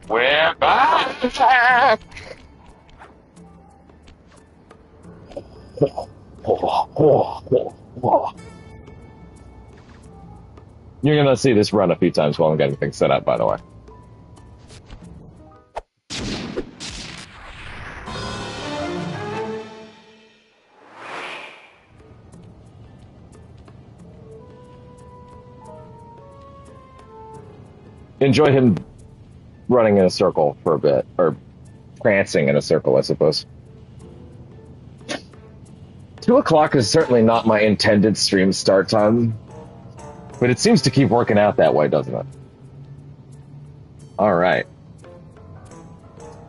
We're back! You're gonna see this run a few times while I'm getting things set up, by the way. Enjoy him running in a circle for a bit, or prancing in a circle, I suppose. 2 o'clock is certainly not my intended stream start time, but it seems to keep working out that way, doesn't it? Alright.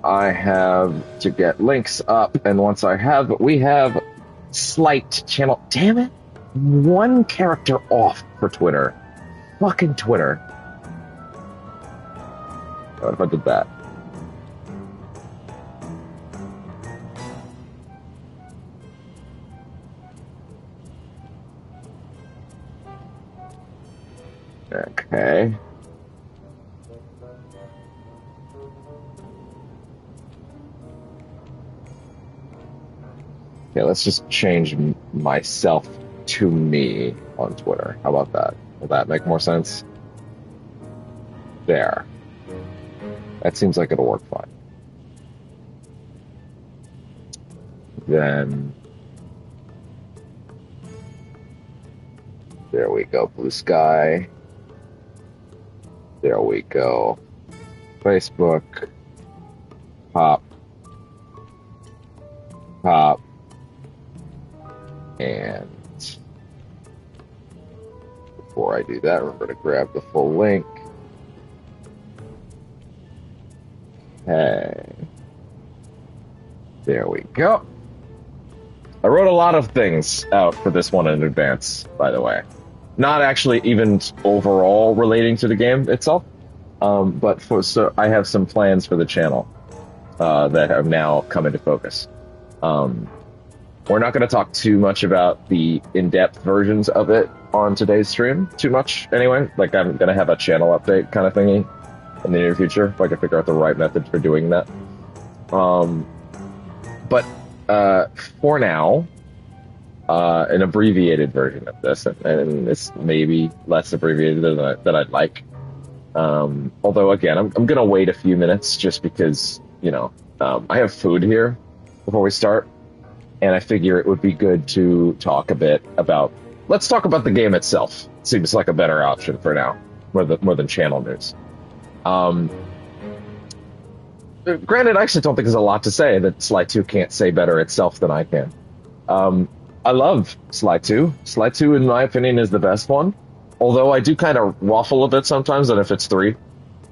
I have to get links up, and once I have, we have slight channel. Damn it! 1 character off for Twitter. Fucking Twitter. What if I did that? Okay. Okay, let's just change myself to me on Twitter. How about that? Will that make more sense? There. That seems like it'll work fine. Then... there we go, blue sky. There we go. Facebook. Pop. Pop. And before I do that, remember to grab the full link. Okay. There we go. I wrote a lot of things out for this one in advance, by the way. Not actually even overall relating to the game itself, but so I have some plans for the channel that have now come into focus. We're not going to talk too much about the in-depth versions of it on today's stream, too much anyway. Like, I'm going to have a channel update kind of thingy in the near future, if I can figure out the right method for doing that. But for now, an abbreviated version of this, and it's maybe less abbreviated than I'd like. Although, again, I'm going to wait a few minutes just because, you know, I have food here before we start, and I figure it would be good to talk a bit about... Let's talk about the game itself. Seems like a better option for now, more than channel news. Granted, I actually don't think there's a lot to say that Sly 2 can't say better itself than I can. I love Sly 2. Sly 2, in my opinion, is the best one. Although I do kind of waffle a bit sometimes on if it's 3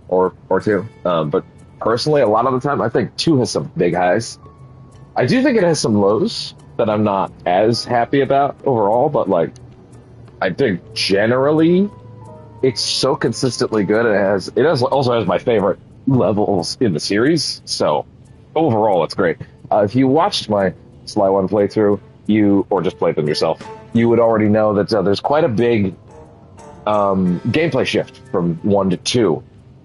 or 2. But personally, a lot of the time, I think 2 has some big highs. I do think it has some lows that I'm not as happy about overall, but, like, I think generally it's so consistently good. It also has my favorite levels in the series, so overall it's great. If you watched my Sly 1 playthrough, or just played them yourself, you would already know that there's quite a big gameplay shift from 1 to 2.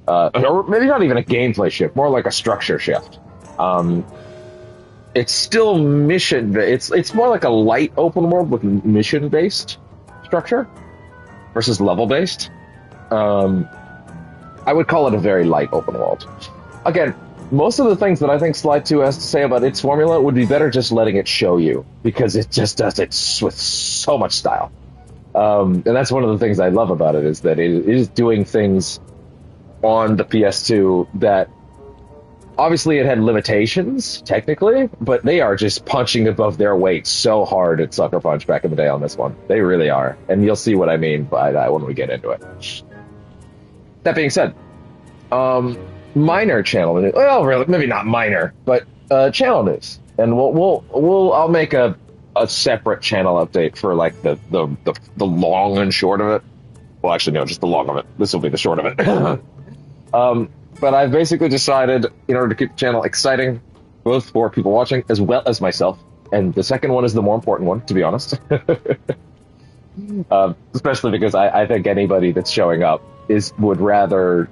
Or maybe not even a gameplay shift, more like a structure shift. It's still mission... It's more like a light open world with mission-based structure versus level-based. I would call it a very light open world. Again, most of the things that I think Sly 2 has to say about its formula would be better just letting it show you, because it just does it with so much style. And that's one of the things I love about it, is that it is doing things on the PS2 that obviously it had limitations, technically, but they are just punching above their weight so hard at Sucker Punch back in the day on this one. They really are. And you'll see what I mean by that when we get into it. That being said, minor channel news. Well, really, maybe not minor, but channel news. And I'll make a separate channel update for like the long and short of it. Well, actually, no, just the long of it. This will be the short of it. But I've basically decided, in order to keep the channel exciting, both for people watching as well as myself, and the second one is the more important one, to be honest. Especially because I think anybody that's showing up would rather...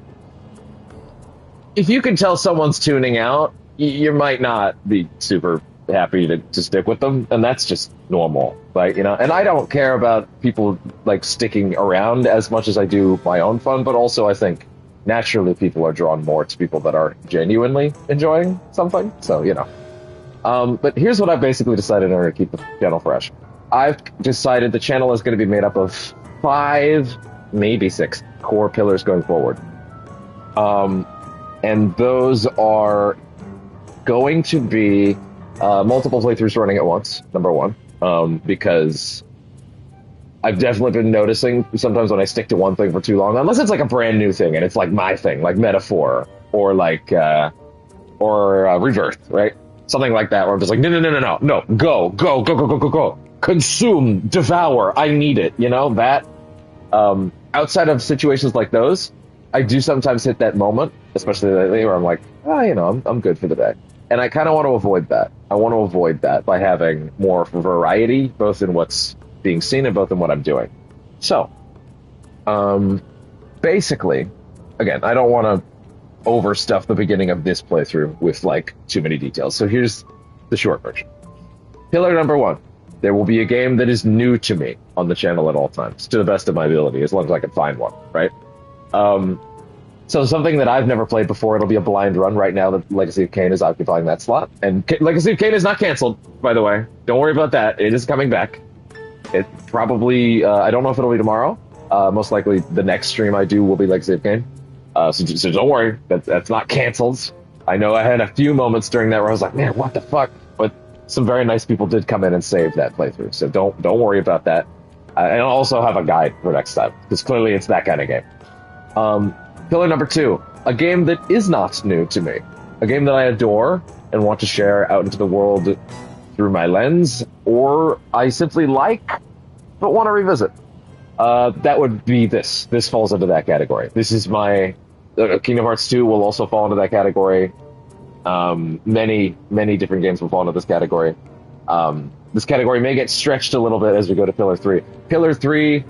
if you can tell someone's tuning out, you might not be super happy to stick with them, and that's just normal. Like, you know, and I don't care about people like sticking around as much as I do my own fun, but also I think naturally people are drawn more to people that are genuinely enjoying something. So, you know. But here's what I've basically decided in order to keep the channel fresh. I've decided the channel is going to be made up of 5, maybe 6 core pillars going forward. And those are going to be multiple playthroughs running at once, number one, because I've definitely been noticing sometimes when I stick to one thing for too long, unless it's like a brand new thing and it's like my thing, like Metaphor or like Rebirth, right? Something like that, where I'm just like, no, go, consume, devour, I need it, you know, that. Outside of situations like those, I do sometimes hit that moment, especially lately, where I'm like, you know, I'm good for the day. And I kind of want to avoid that. I want to avoid that by having more variety, both in what's being seen and both in what I'm doing. So, basically, again, I don't want to overstuff the beginning of this playthrough with, like, too many details. So here's the short version. Pillar number 1. There will be a game that is new to me on the channel at all times, to the best of my ability, as long as I can find one, right? So something that I've never played before, it'll be a blind run right now that Legacy of Kain is occupying that slot. And Legacy of Kain is not canceled, by the way. Don't worry about that. It is coming back. It probably, I don't know if it'll be tomorrow. Most likely the next stream I do will be Legacy of Kain. So don't worry, that's not canceled. I know I had a few moments during that where I was like, man, what the fuck? But some very nice people did come in and save that playthrough, so don't worry about that. And I'll also have a guide for next time, because clearly it's that kind of game. Pillar number 2, a game that is not new to me. A game that I adore and want to share out into the world through my lens, or I simply like, but want to revisit. That would be this. This falls into that category. This is my... Kingdom Hearts 2 will also fall into that category. Many different games will fall into this category. This category may get stretched a little bit as we go to Pillar 3. Pillar 3,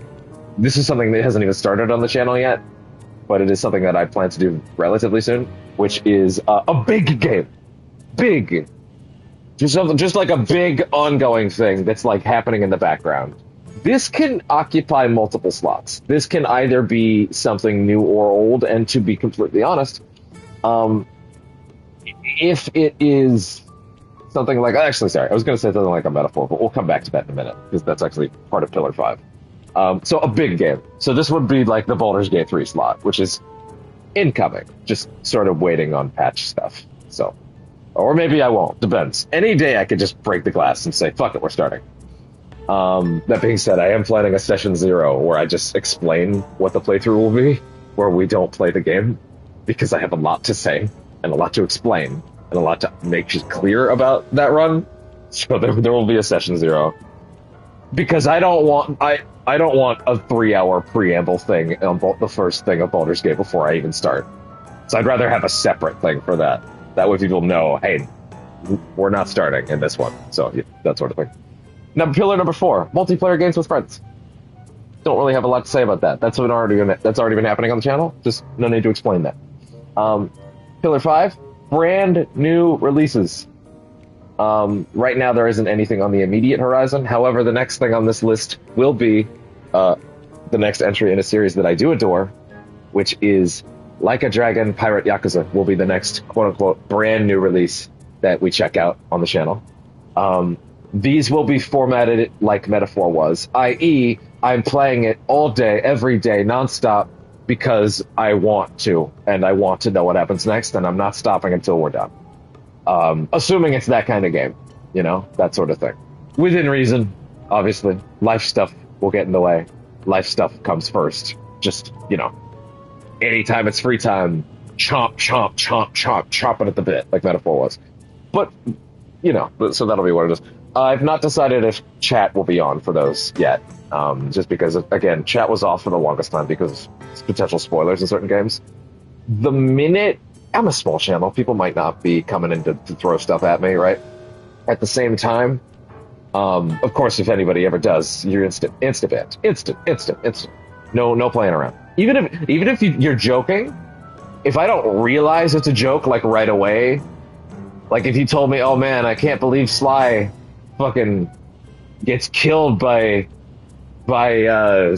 this is something that hasn't even started on the channel yet, but it is something that I plan to do relatively soon, which is a big game. Big. Just like a big ongoing thing that's like happening in the background. This can occupy multiple slots. This can either be something new or old, and to be completely honest, if it is something like... Actually, sorry, I was going to say something like a Metaphor, but we'll come back to that in a minute, because that's actually part of Pillar 5. So a big game. So this would be like the Baldur's Gate 3 slot, which is incoming, just sort of waiting on patch stuff. So, or maybe I won't, depends. Any day I could just break the glass and say, fuck it, we're starting. That being said, I am planning a session 0 where I just explain what the playthrough will be, where we don't play the game, because I have a lot to say and a lot to explain and a lot to make clear about that run. So there will be a session 0, because I don't want a 3-hour preamble thing on the first thing of Baldur's Gate before I even start. So I'd rather have a separate thing for that. That way people know, hey, we're not starting in this one. So yeah, that sort of thing. Now, pillar number 4, multiplayer games with friends. Don't really have a lot to say about that. That's already been happening on the channel. Just no need to explain that. Pillar 5, brand new releases. Right now there isn't anything on the immediate horizon. However, the next thing on this list will be the next entry in a series that I do adore, which is Like a Dragon Pirate Yakuza will be the next quote-unquote brand new release that we check out on the channel. These will be formatted like Metaphor was, i.e. I'm playing it all day, every day, nonstop, because I want to, and I want to know what happens next, and I'm not stopping until we're done. Assuming it's that kind of game, you know, that sort of thing. Within reason, obviously. Life stuff will get in the way. Life stuff comes first. Just, you know, anytime it's free time, chomping at the bit, like Metaphor was. But, you know, so that'll be what it is. I've not decided if chat will be on for those yet, just because, again, chat was off for the longest time because of potential spoilers in certain games. The minute... I'm a small channel, people might not be coming in to throw stuff at me, right? At the same time, of course, if anybody ever does, you're instant banned. Instant. No playing around. Even if you're joking, if I don't realize it's a joke, like, right away, like, if you told me, oh man, I can't believe Sly fucking gets killed by I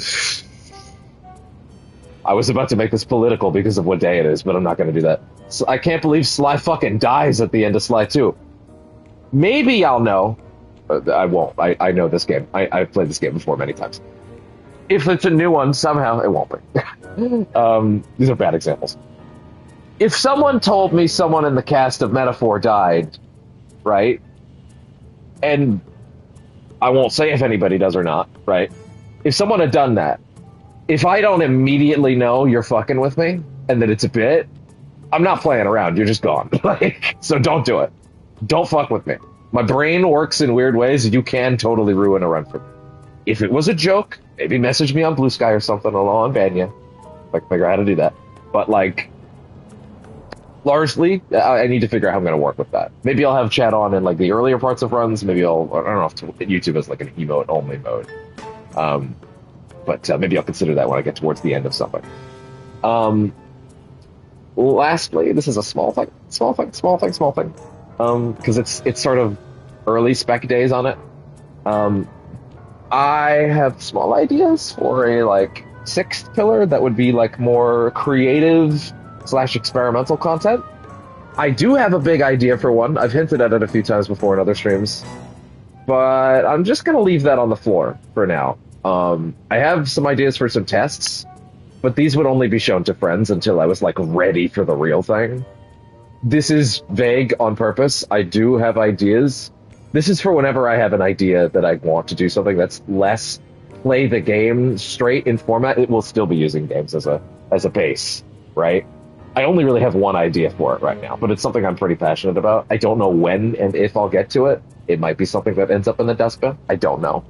was about to make this political because of what day it is, but I'm not going to do that. So I can't believe Sly fucking dies at the end of Sly 2. Maybe I'll know. I won't. I know this game. I've played this game before many times. If it's a new one, somehow, it won't be. These are bad examples. If someone told me someone in the cast of Metaphor died, right? And I won't say if anybody does or not, right? If someone had done that, if I don't immediately know you're fucking with me and that it's a bit, I'm not playing around. You're just gone. Like, so don't do it. Don't fuck with me. My brain works in weird ways. You can totally ruin a run for me. If it was a joke, maybe message me on Blue Sky or something. I'll unban you. If I can figure out how to do that. But, like, largely, I need to figure out how I'm going to work with that. Maybe I'll have chat on in, like, the earlier parts of runs. Maybe I don't know if YouTube is, like, an emote-only mode. But maybe I'll consider that when I get towards the end of something. Lastly, this is a small thing. Because it's sort of early spec days on it. I have small ideas for a, like, sixth pillar that would be, like, more creative / experimental content. I do have a big idea for one. I've hinted at it a few times before in other streams. But I'm just going to leave that on the floor for now. I have some ideas for some tests, but these would only be shown to friends until I was, like, ready for the real thing. This is vague on purpose. I do have ideas. This is for whenever I have an idea that I want to do something that's less play the game straight in format. It will still be using games as a base, right? I only really have one idea for it right now, but it's something I'm pretty passionate about. I don't know when and if I'll get to it. It might be something that ends up in the dustbin. I don't know.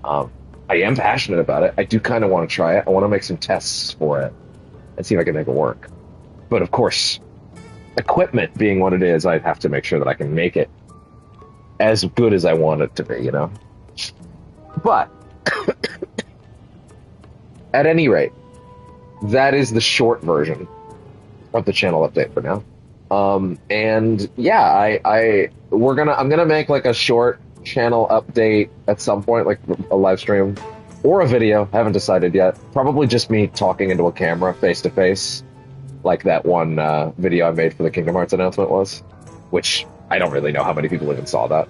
I am passionate about it. I do kind of want to try it. I want to make some tests for it and see if I can make it work. But of course, equipment being what it is, I'd have to make sure that I can make it as good as I want it to be, you know? But, at any rate, that is the short version of the channel update for now. And yeah, I'm gonna make like a short channel update at some point, like a live stream or a video. I haven't decided yet. Probably just me talking into a camera face to face, like that one video I made for the Kingdom Hearts announcement was, which I don't really know how many people even saw that.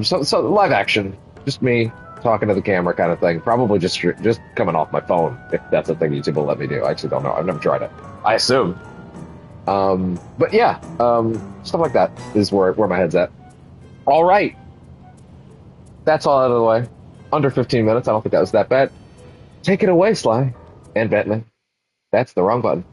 So live action, just me talking to the camera kind of thing. Probably just coming off my phone, if that's a thing YouTube will let me do. I actually don't know. I've never tried it. I assume. But yeah, stuff like that is where my head's at. All right. That's all out of the way. Under 15 minutes. I don't think that was that bad. Take it away, Sly. And Batman. That's the wrong button.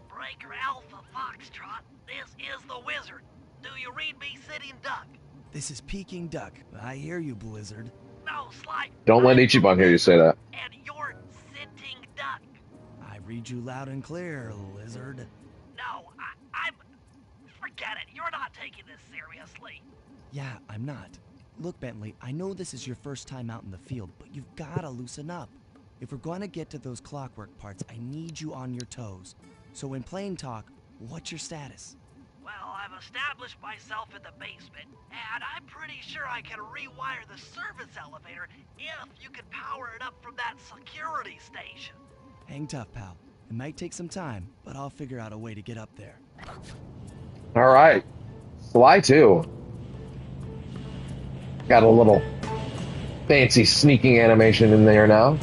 Breaker Alpha Foxtrot, this is the Wizard. Do you read me, Sitting Duck? This is Peking Duck. I hear you, Blizzard. No, Sly. Don't let Ichiban hear you say that. And you're Sitting Duck. I read you loud and clear, Lizard. No, I'm... Forget it. You're not taking this seriously. Yeah, I'm not. Look, Bentley, I know this is your first time out in the field, but you've gotta loosen up. If we're going to get to those clockwork parts, I need you on your toes. So in plain talk, what's your status? Well, I've established myself in the basement, and I'm pretty sure I can rewire the service elevator if you can power it up from that security station. Hang tough, pal. It might take some time, but I'll figure out a way to get up there. All right. Sly 2. Got a little fancy sneaking animation in there now.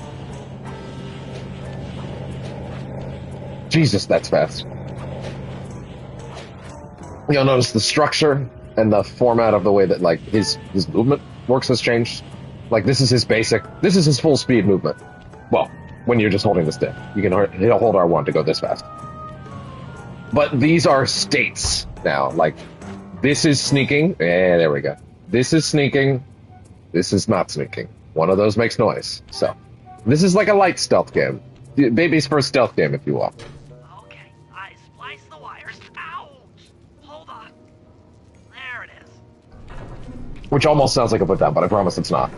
Jesus, that's fast. You'll notice the structure and the format of the way that, like, his movement works has changed. Like, this is his full speed movement. Well, when you're just holding the stick. You can hold R1 to go this fast. But these are states now. Like, this is sneaking. There we go. This is sneaking. This is not sneaking. One of those makes noise. So, this is like a light stealth game. Baby's first stealth game, if you will. Okay, I splice the wires. Ouch! Hold on. There it is. Which almost sounds like a put down, but I promise it's not.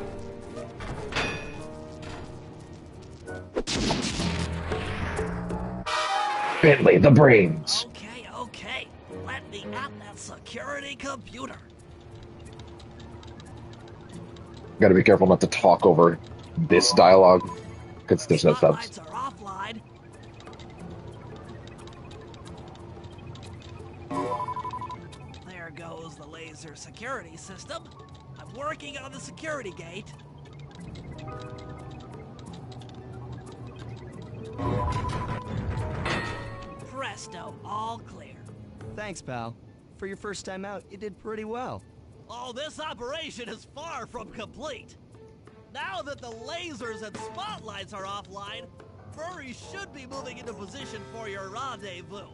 Bentley, the brains. Okay, okay. Let me at that security computer. Gotta be careful not to talk over this dialogue, because there's no subs. Spotlights are offline. There goes the laser security system. I'm working on the security gate. Presto, all clear. Thanks, pal. For your first time out, you did pretty well. Oh, this operation is far from complete. Now that the lasers and spotlights are offline, Murray should be moving into position for your rendezvous.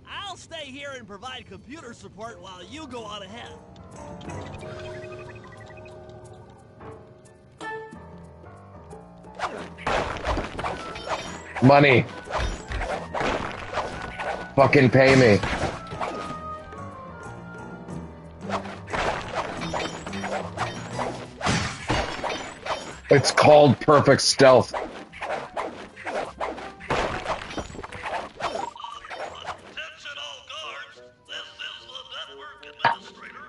I'll stay here and provide computer support while you go on ahead. Money. Fucking pay me. It's called perfect stealth. Attention all guards, this is the network administrator.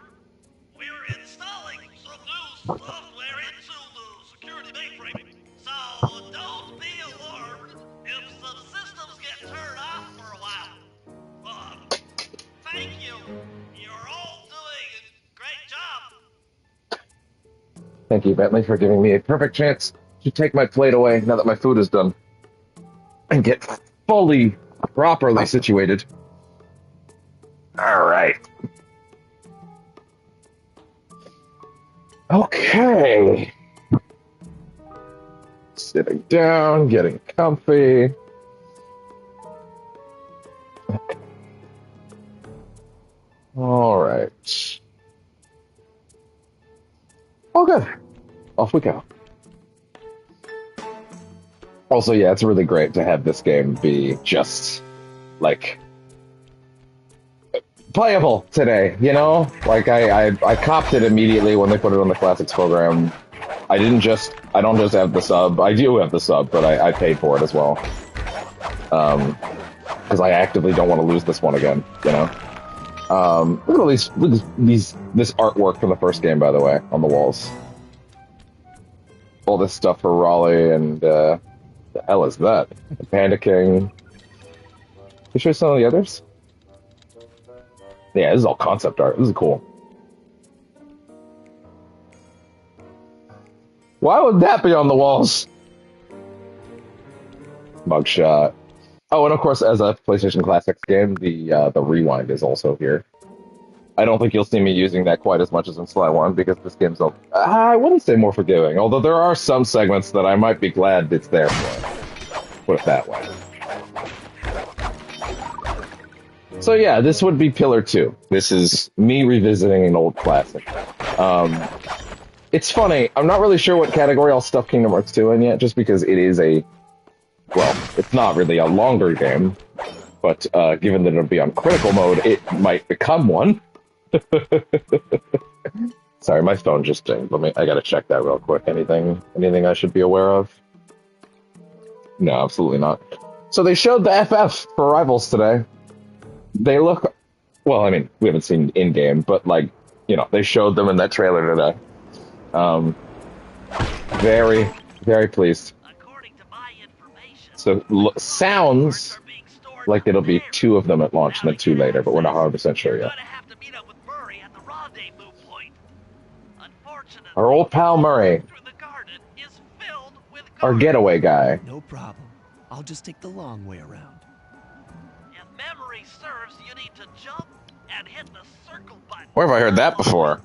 We're installing some new software into the security mainframe, so don't be alarmed if some systems get turned off for a while. Thank you. You're all doing a great job. Thank you, Bentley, for giving me a perfect chance to take my plate away now that my food is done and get fully, properly situated. All right. Okay. Sitting down, getting comfy. All right. Oh, good. Off we go. Also, yeah, it's really great to have this game be just, like, playable today, you know? Like, I copped it immediately when they put it on the Classics program. I don't just have the sub. I do have the sub, but I paid for it as well. Because I actively don't want to lose this one again, you know? Look at all this artwork from the first game, by the way, on the walls. All this stuff for Raleigh and, the hell is that? The Panda King. You show some of the others? Yeah, this is all concept art. This is cool. Why would that be on the walls? Mugshot. Oh, and of course, as a PlayStation Classics game, the rewind is also here. I don't think you'll see me using that quite as much as in Sly 1, because this game's, I wouldn't say more forgiving, although there are some segments that I might be glad it's there for. Put it that way. So yeah, this would be Pillar 2. This is me revisiting an old classic. It's funny, I'm not really sure what category I'll stuff Kingdom Hearts 2 in yet, just because it is it's not really a longer game, but given that it'll be on critical mode, it might become one. Sorry, my phone just dinged. I gotta check that real quick. Anything I should be aware of? No, absolutely not. So they showed the FF for Rivals today. They look, well, I mean, we haven't seen in-game, but, like, you know, they showed them in that trailer today. Very, very pleased. So, sounds like it'll be 2 of them at launch and then 2 later, but we're not 100% sure yet. Our old pal Murray. Our getaway guy. No problem. I'll just take the long way around. If memory serves, you need to jump and hit the circle button. Where have I heard that before?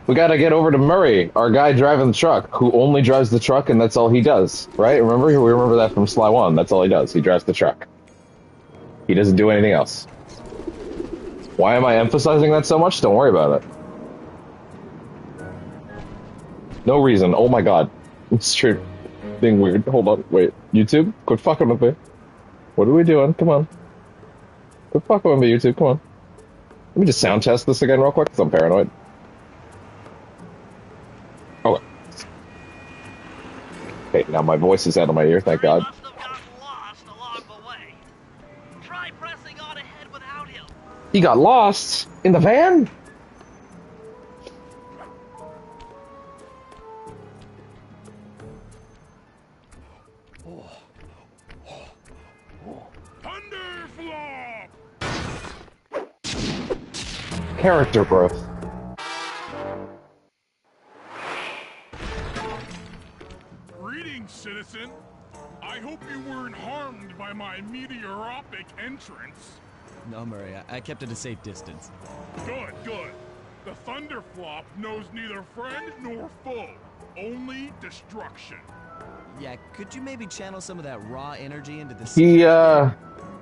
We gotta get over to Murray, our guy driving the truck, who only drives the truck and that's all he does, right? Remember? We remember that from Sly 1. That's all he does. He drives the truck. He doesn't do anything else. Why am I emphasizing that so much? Don't worry about it. No reason. Oh my god. It's true. Being weird. Hold on. Wait. YouTube? Quit fucking with me. What are we doing? Come on. Quit fucking with me, YouTube. Come on. Let me just sound test this again real quick, because I'm paranoid. Now my voice is out of my ear, thank God. Must have gotten lost along the way. Try pressing on ahead without him. He got lost in the van? Thunderflop! Character growth. Greetings, citizen. I hope you weren't harmed by my meteoropic entrance. No, Murray, I kept at a safe distance. Good, good. The Thunderflop knows neither friend nor foe, only destruction. Yeah, could you maybe channel some of that raw energy into the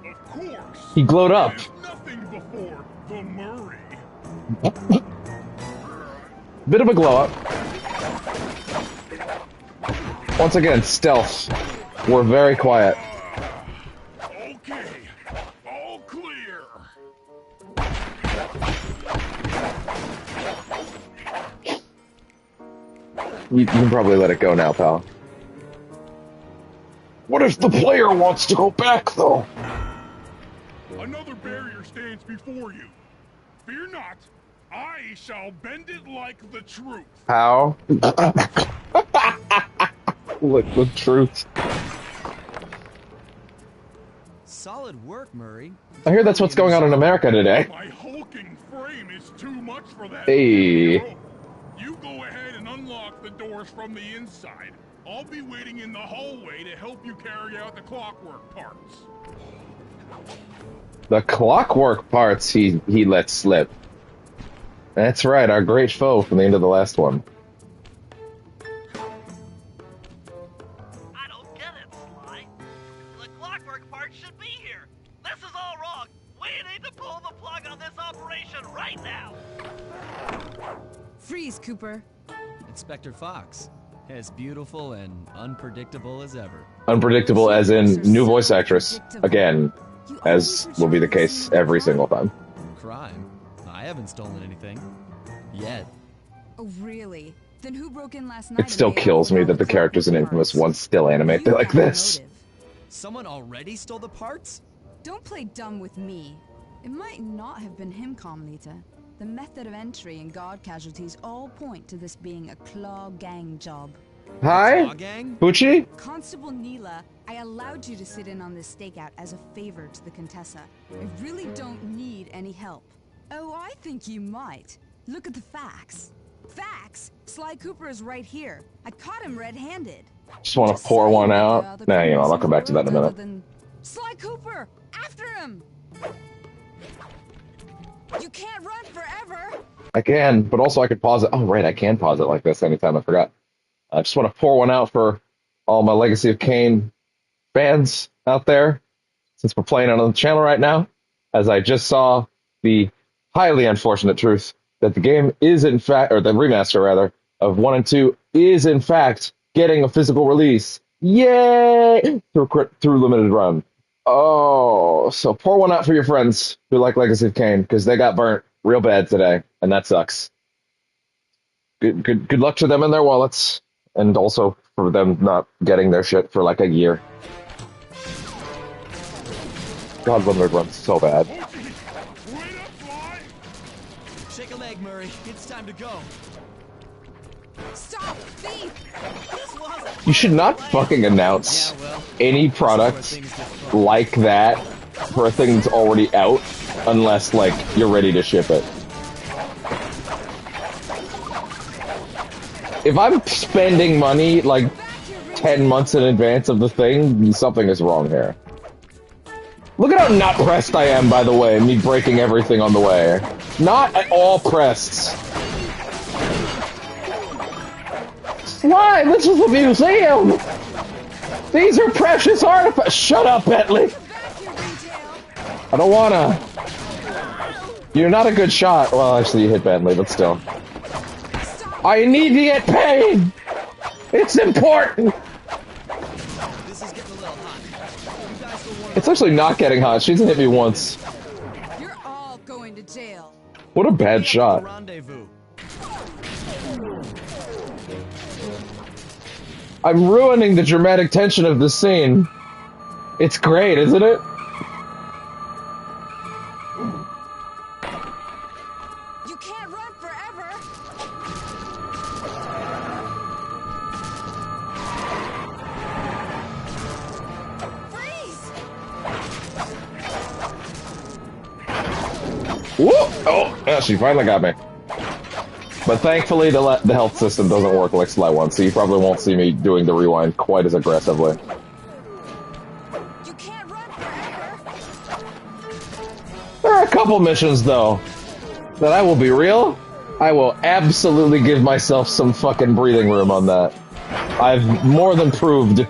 Of course. He glowed up. It is nothing before the Murray. Bit of a glow up. Once again, stealth. We're very quiet. Okay, all clear. You can probably let it go now, pal. What if the player wants to go back, though? Another barrier stands before you. Fear not, I shall bend it like the truth. How? Like the truth. Solid work, Murray. I hear that's what's going on in America today. My hulking frame is too much for that. Hey. hero. You go ahead and unlock the doors from the inside. I'll be waiting in the hallway to help you carry out the clockwork parts. The clockwork parts he let slip. That's right, our great foe from the end of the last one. I don't get it, Sly. The clockwork part should be here. This is all wrong. We need to pull the plug on this operation right now. Freeze, Cooper. Inspector Fox, as beautiful and unpredictable as ever. Unpredictable as in new voice actress. Again, as will be the case every single time. Crime? I haven't stolen anything. Yet. Oh, really? Then who broke in last night? It still and made kills all me the that the characters in clockwork Infamous parts? 1 still animate You like have a this. motive. Someone already stole the parts? Don't play dumb with me. It might not have been him, Carmelita. The method of entry and guard casualties all point to this being a Claw Gang job. Hi? Claw Gang? Pucci? Constable Neela, I allowed you to sit in on this stakeout as a favor to the Contessa. I really don't need any help. Oh, I think you might. Look at the facts. Facts? Sly Cooper is right here. I caught him red-handed. Just want to pour saying, one the out. other Nah, you know, criminals I'll come back to that in a minute. other than- Sly Cooper! After him! You can't run forever! I can, but also I could pause it. Oh, right, I can pause it like this anytime. I forgot. I just want to pour one out for all my Legacy of Kain fans out there, since we're playing it on the channel right now, as I just saw the highly unfortunate truth that the game is in fact, or the remaster rather, of 1 and 2 is in fact getting a physical release. Yay! Through limited run. Oh, so pour one out for your friends who like Legacy of Kain, because they got burnt real bad today, and that sucks. Good luck to them and their wallets, and also for them not getting their shit for like a year. God, limited run's so bad. Wait up, Sly! Shake a leg, Murray. It's time to go. Stop! Thief! This was You should not fucking announce any product like that for a thing that's already out, unless, like, you're ready to ship it. If I'm spending money, like, 10 months in advance of the thing, something is wrong here. Look at how not pressed I am, by the way, me breaking everything on the way. Not at all pressed. Why? This is a museum! These are precious artifacts! Shut up, Bentley! I don't wanna. You're not a good shot. Well, actually, you hit Bentley, but still. I need to get paid! It's important! This is getting a little hot. You guys go warm It's actually not getting hot. She hasn't hit me once. You're all going to jail. What a bad up for shot. the rendezvous. I'm ruining the dramatic tension of the scene. It's great, isn't it? You can't run forever. Freeze! Whoa! Oh, yeah, she finally got me. But thankfully, the health system doesn't work like Sly 1, so you probably won't see me doing the rewind quite as aggressively. You can't run forever. There are a couple missions, though, that I will be real. I will absolutely give myself some fucking breathing room on that. I've more than proved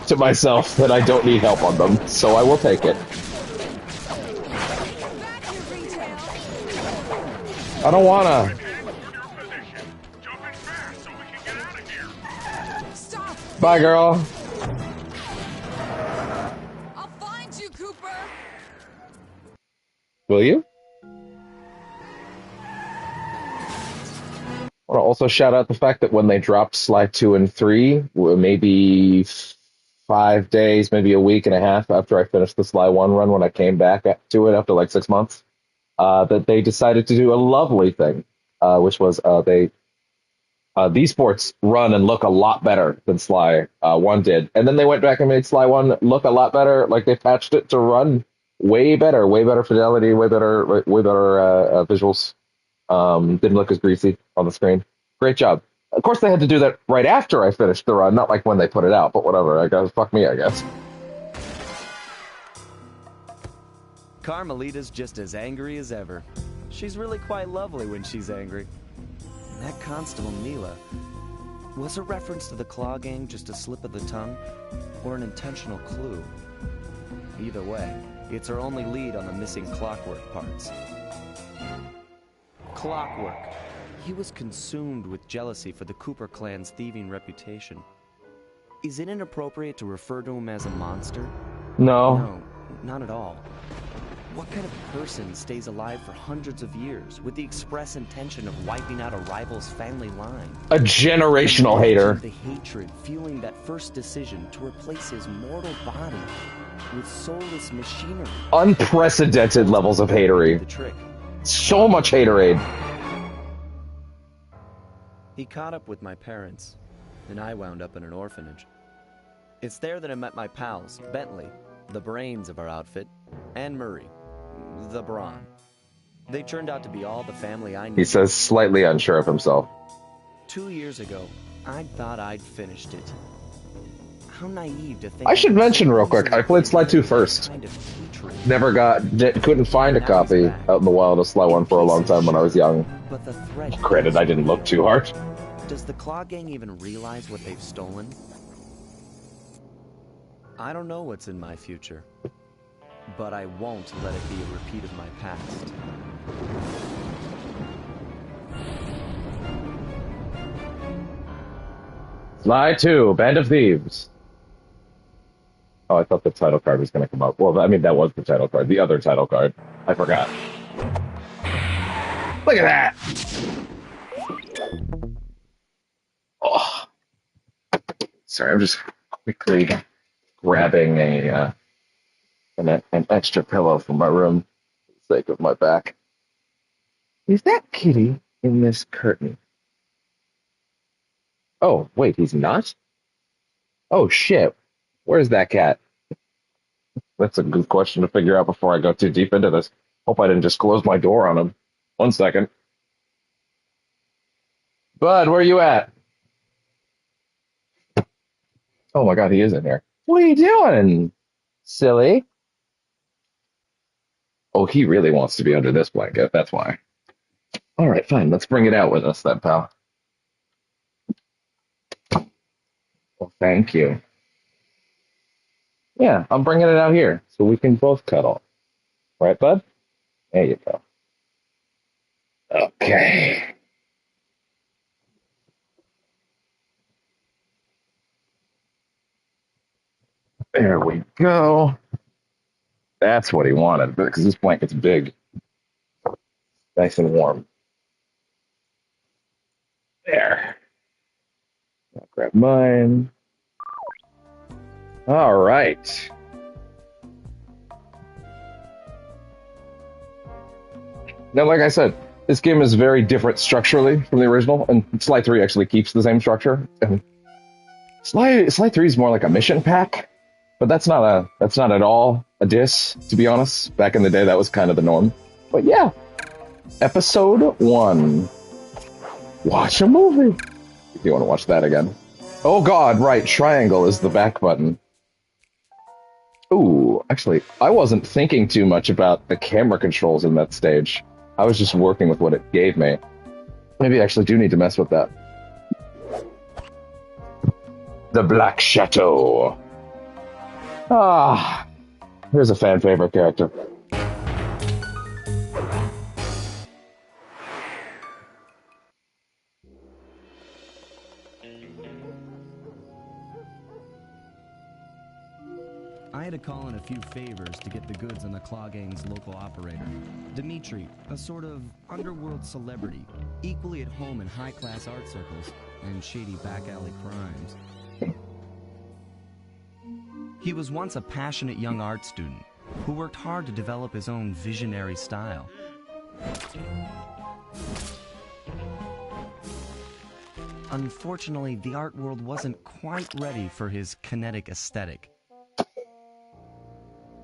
to myself that I don't need help on them, so I will take it. Back to retail. I don't wanna. Stop. Bye, girl. I'll find you, Cooper. Will you? I want to also shout out the fact that when they dropped Sly 2 and 3, maybe 5 days, maybe a week and a half after I finished the Sly 1 run, when I came back to it after like 6 months, that they decided to do a lovely thing, which was these sports run and look a lot better than Sly 1 did. And then they went back and made Sly 1 look a lot better. Like they patched it to run way better fidelity, way better visuals. Didn't look as greasy on the screen. Great job. Of course, they had to do that right after I finished the run, not like when they put it out, but whatever. I guess, fuck me, I guess. Carmelita's just as angry as ever. She's really quite lovely when she's angry. And that Constable Mila, was a reference to the Claw Gang just a slip of the tongue, or an intentional clue? Either way, it's our only lead on the missing Clockwork parts. Clockwork. He was consumed with jealousy for the Cooper clan's thieving reputation. Is it inappropriate to refer to him as a monster? No. No, not at all. What kind of person stays alive for hundreds of years with the express intention of wiping out a rival's family line? A generational hater. The hatred fueling that first decision to replace his mortal body with soulless machinery. Unprecedented levels of hatery. The trick. So much haterade. He caught up with my parents, and I wound up in an orphanage. It's there that I met my pals, Bentley, the brains of our outfit, and Murray, the brawn. They turned out to be all the family I knew. He says, slightly unsure of himself. 2 years ago, I thought I'd finished it. How naive to think. I should mention real quick, I played Sly 2 first. Never couldn't find a copy out in the wild of Sly 1 for a long time when I was young. But the threat. Granted, I didn't look too hard. Does the Claw Gang even realize what they've stolen? I don't know what's in my future, but I won't let it be a repeat of my past. Sly 2, Band of Thieves. Oh, I thought the title card was going to come up. Well, I mean, that was the title card. The other title card. I forgot. Look at that! Oh. Sorry, I'm just quickly grabbing an extra pillow from my room for the sake of my back. Is that Kitty in this curtain? Oh, wait, he's not? Oh, shit. Where's that cat? That's a good question to figure out before I go too deep into this. Hope I didn't just close my door on him. 1 second. Bud, where are you at? Oh my god, he is in here. What are you doing, silly? Oh, he really wants to be under this blanket, that's why. Alright, fine, let's bring it out with us then, pal. Well, thank you. Yeah, I'm bringing it out here so we can both cuddle. Right, bud? There you go. Okay. There we go. That's what he wanted, because this blanket's big. Nice and warm. There. I'll grab mine. All right. Now, like I said, this game is very different structurally from the original, and Sly 3 actually keeps the same structure. And Sly 3 is more like a mission pack, but that's not at all a diss, to be honest. Back in the day, that was kind of the norm. But yeah, episode 1. Watch a movie if you want to watch that again. Oh god, right, triangle is the back button. Ooh, actually, I wasn't thinking too much about the camera controls in that stage. I was just working with what it gave me. Maybe I actually do need to mess with that. The Black Chateau. Ah, here's a fan favorite character. I had to call in a few favors to get the goods on the Claw Gang's local operator, Dimitri, a sort of underworld celebrity, equally at home in high-class art circles and shady back-alley crimes. He was once a passionate young art student who worked hard to develop his own visionary style. Unfortunately, the art world wasn't quite ready for his kinetic aesthetic.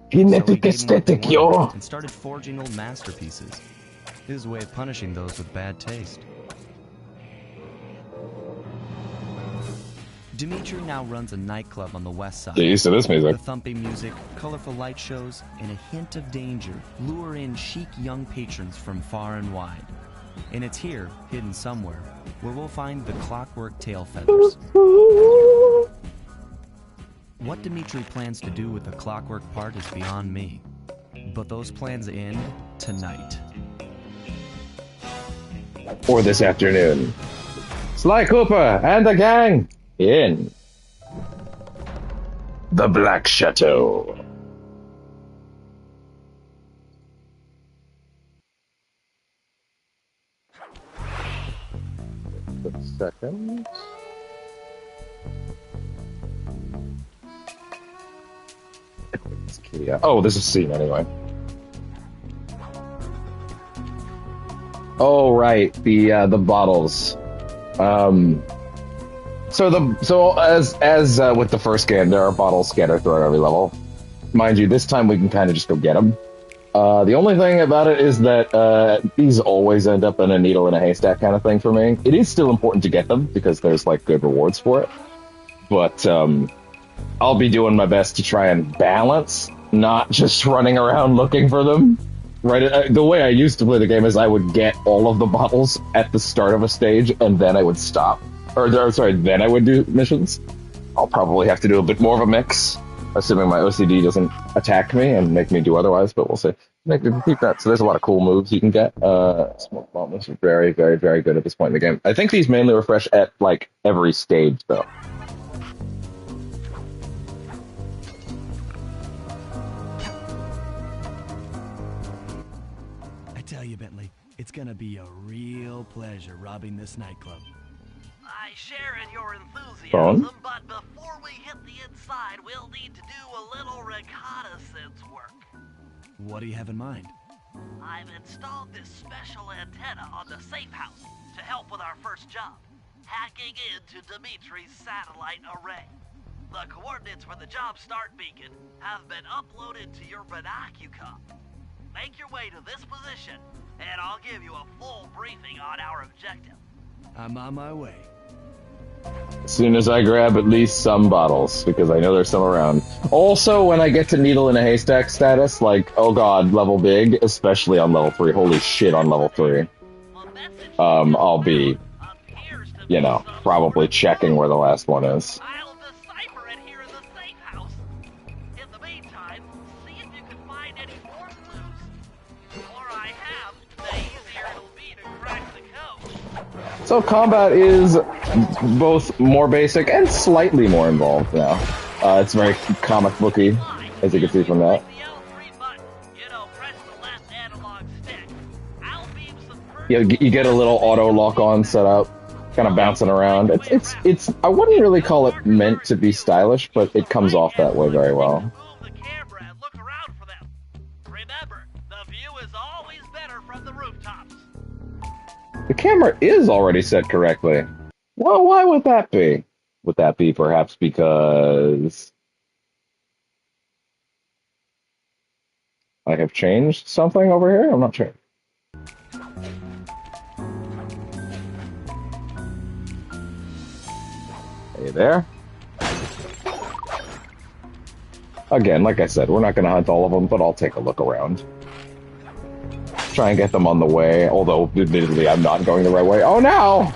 Kinetic aesthetic, yo! And started forging old masterpieces. His way of punishing those with bad taste. Dimitri now runs a nightclub on the west side. Get used to this music. The thumping music, colorful light shows, and a hint of danger lure in chic young patrons from far and wide. And it's here, hidden somewhere, where we'll find the clockwork tail feathers. What Dimitri plans to do with the clockwork part is beyond me. But those plans end tonight. Or this afternoon. Sly Cooper and the gang in the Black Chateau. A second. Oh, this is scene anyway. Oh right, the bottles. So as with the first game, there are bottles scattered throughout every level. Mind you, this time we can kind of just go get them. The only thing about it is that these always end up in a needle in a haystack kind of thing for me. It is still important to get them because there's like good rewards for it, but I'll be doing my best to try and balance, not just running around looking for them. Right, the way I used to play the game is I would get all of the bottles at the start of a stage, and then I would stop. Then I would do missions. I'll probably have to do a bit more of a mix, assuming my OCD doesn't attack me and make me do otherwise, but we'll see. Keep that. So there's a lot of cool moves you can get. Smoke bombs are very, very, very good at this point in the game. I think these mainly refresh at, like, every stage, though. Tell you, Bentley, it's gonna be a real pleasure robbing this nightclub. I share in your enthusiasm, but before we hit the inside, we'll need to do a little reconnaissance work. What do you have in mind? I've installed this special antenna on the safe house to help with our first job, hacking into Dimitri's satellite array. The coordinates for the job start beacon have been uploaded to your Valuecast. Make your way to this position, and I'll give you a full briefing on our objective. I'm on my way. As soon as I grab at least some bottles, because I know there's some around. Also, when I get to needle in a haystack status, like, oh god, level big, especially on level 3, holy shit on level 3, I'll be, you know, probably checking where the last one is. I'll decipher it here in the safe house. In the meantime, see if you can find any more clues. The more I have, the easier it'll be to crack the code. So combat is both more basic and slightly more involved now. It's very comic booky, as you can see from that. Yeah, you get a little auto lock on set up. kind of bouncing around. It's. I wouldn't really call it meant to be stylish, but it comes off that way very well. Move the camera and look around for them. Remember, the view is always better from the rooftops. The camera is already set correctly. Well, why would that be? Would that be perhaps because I have changed something over here? I'm not sure. Hey there. Again, like I said, we're not going to hunt all of them, but I'll take a look around. Try and get them on the way, although admittedly I'm not going the right way. Oh no!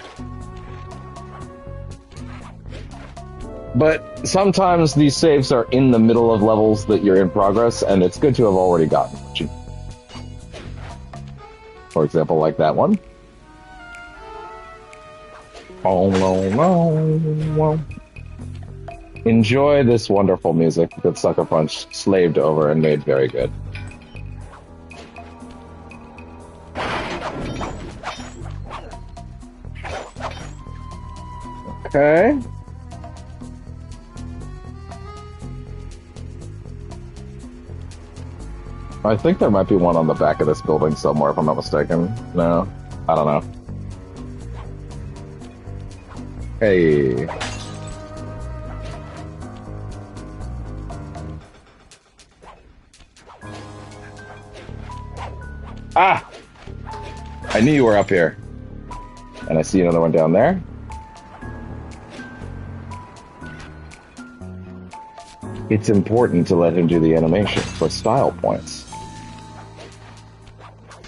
But sometimes these saves are in the middle of levels that you're in progress, and it's good to have already gotten. For example, like that one. Oh, no, no, no. Enjoy this wonderful music that Sucker Punch slaved over and made very good. Okay. I think there might be one on the back of this building somewhere, if I'm not mistaken. No, I don't know. Hey. Ah! I knew you were up here. And I see another one down there. It's important to let him do the animation for style points.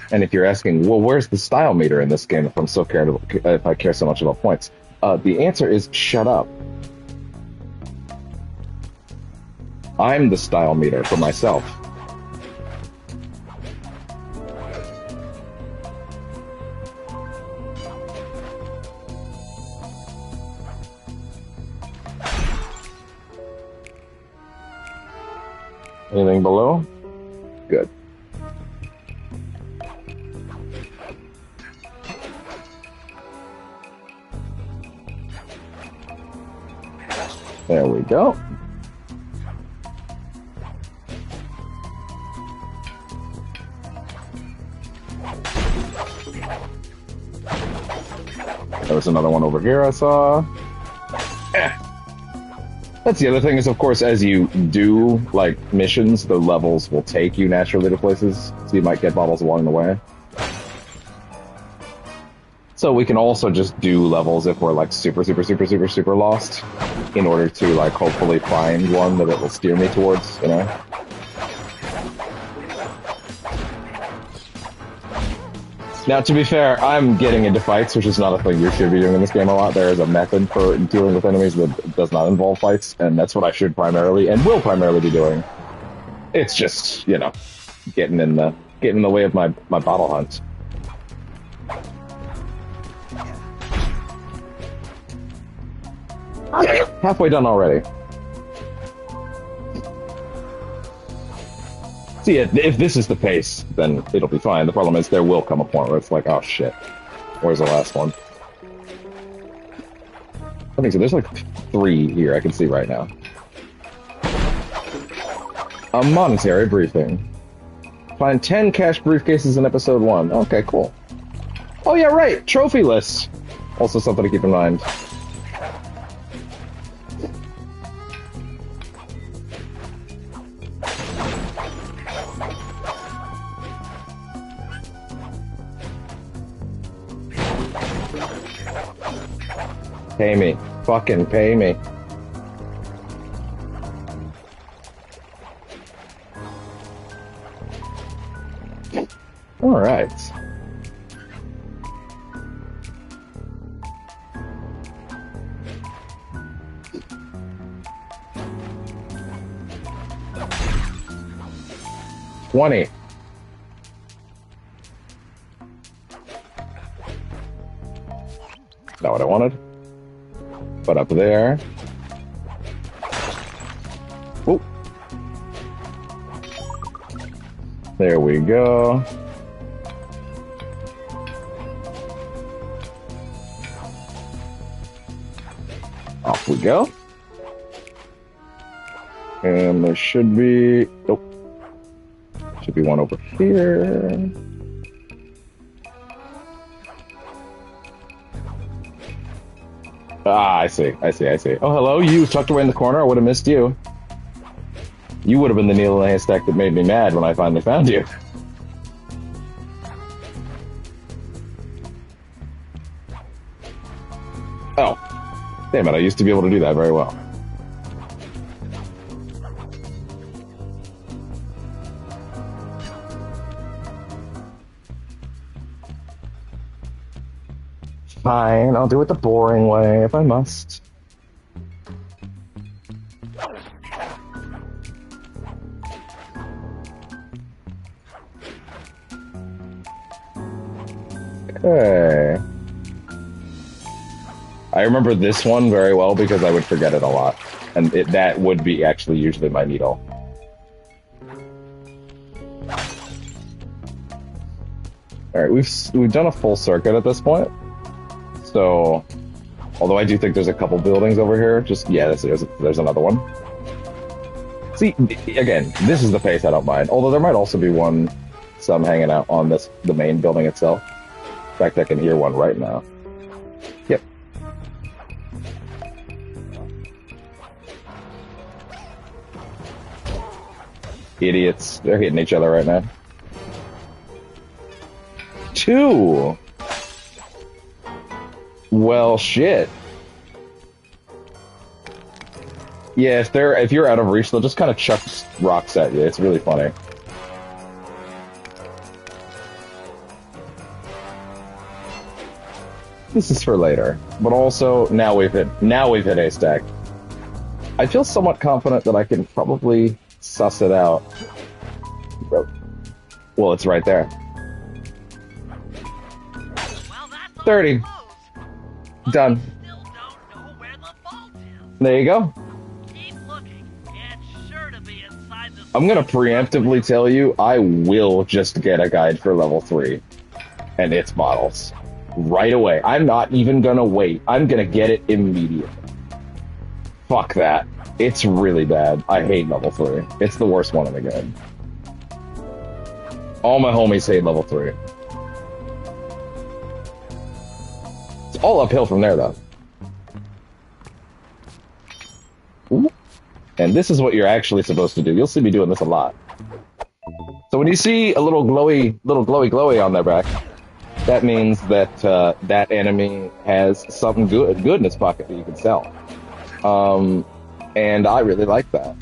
And if you're asking, well, where's the style meter in this game if I'm so if I care so much about points? The answer is shut up. I'm the style meter for myself. Anything below? Good. There we go. There was another one over here I saw. That's the other thing is, of course, as you do, like, missions, the levels will take you naturally to places, so you might get bottles along the way. So we can also just do levels if we're, like, super lost, in order to, like, hopefully find one that it will steer me towards, you know? Now, to be fair, I'm getting into fights, which is not a thing you should be doing in this game a lot. There is a method for dealing with enemies that does not involve fights, and that's what I should primarily, and will primarily be doing. It's just, you know, getting in the way of my bottle hunt. Halfway done already. See, if this is the pace, then it'll be fine. The problem is there will come a point where it's like, oh shit, where's the last one? I think so. There's like 3 here I can see right now. A monetary briefing. Find 10 cash briefcases in episode 1. Okay, cool. Oh yeah, right, trophy list. Also something to keep in mind. Pay me. Fucking pay me. All right. $20. Not what I wanted. But up there. Oh. There we go. Off we go. And there should be... Nope. Should be one over here. Ah, I see. Oh, hello, you tucked away in the corner. I would have missed you. You would have been the needle in the haystack that made me mad when I finally found you. Oh. Damn it, I used to be able to do that very well. Fine, I'll do it the boring way if I must. Okay. I remember this one very well because I would forget it a lot. And that would be actually usually my needle. Alright, we've done a full circuit at this point. So, although I do think there's a couple buildings over here, there's another one. See, again, this is the pace I don't mind. Although there might also be some hanging out on the main building itself. In fact, I can hear one right now. Yep. Idiots. They're hitting each other right now. 2! Well, shit. Yeah, if you're out of reach, they'll just kind of chuck rocks at you. It's really funny. This is for later, but also now we've hit a stack. I feel somewhat confident that I can probably suss it out. Well, it's right there. 30. Done. There you go. I'm gonna preemptively tell you, I will just get a guide for level 3 and its models right away. I'm not even gonna wait. I'm gonna get it immediately. Fuck that. It's really bad. I hate level 3. It's the worst one in the game. All my homies hate level 3. It's all uphill from there, though. Ooh. And this is what you're actually supposed to do. You'll see me doing this a lot. So when you see a little glowy on their back, that means that that enemy has something good in its pocket that you can sell. And I really like that.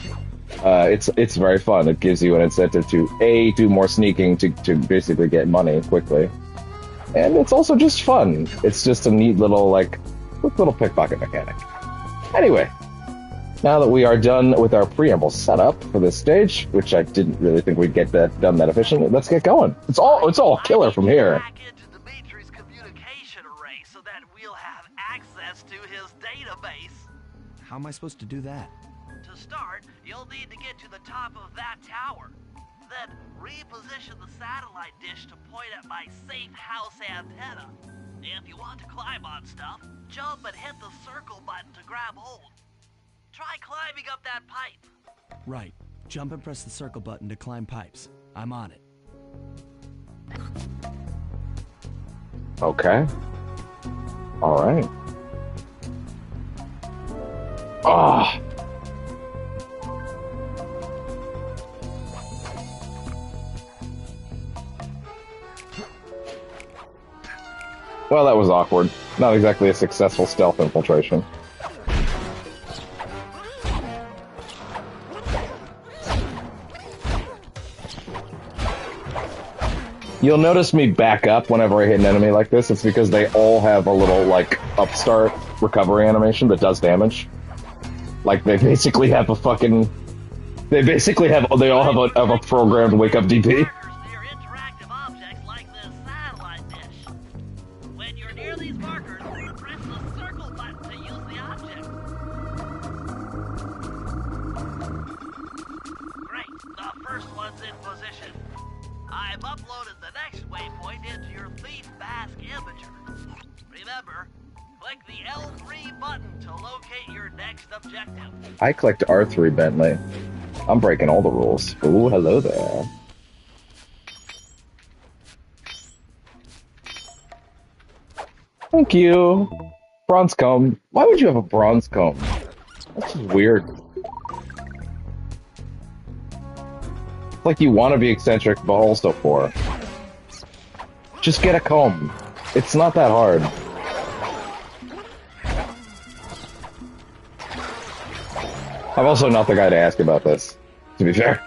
It's very fun. It gives you an incentive to do more sneaking to basically get money quickly. And it's also just fun. It's just a neat little pickpocket mechanic. Anyway, now that we are done with our preamble setup for this stage, which I didn't really think we'd get that done that efficiently, let's get going. It's all killer from here. So that we'll have access to his database. How am I supposed to do that? To start, you'll need to get to the top of that tower. Then reposition the satellite dish to point at my safe house antenna. If you want to climb on stuff, jump and hit the circle button to grab hold. Try climbing up that pipe. Right. Jump and press the circle button to climb pipes. I'm on it. Okay. All right. Ah. Well, that was awkward. Not exactly a successful stealth infiltration. You'll notice me back up whenever I hit an enemy like this. It's because they all have a little, upstart recovery animation that does damage. Like, they basically have a fucking... They all have a programmed wake-up DP. I've uploaded the next waypoint into your Thief Mask Imager. Remember, Click the L3 button to locate your next objective. I clicked R3, Bentley. I'm breaking all the rules. Ooh, hello there. Thank you. Bronze comb. Why would you have a bronze comb? That's just weird. It's like you want to be eccentric, but also poor. Just get a comb. It's not that hard. I'm also not the guy to ask about this, to be fair.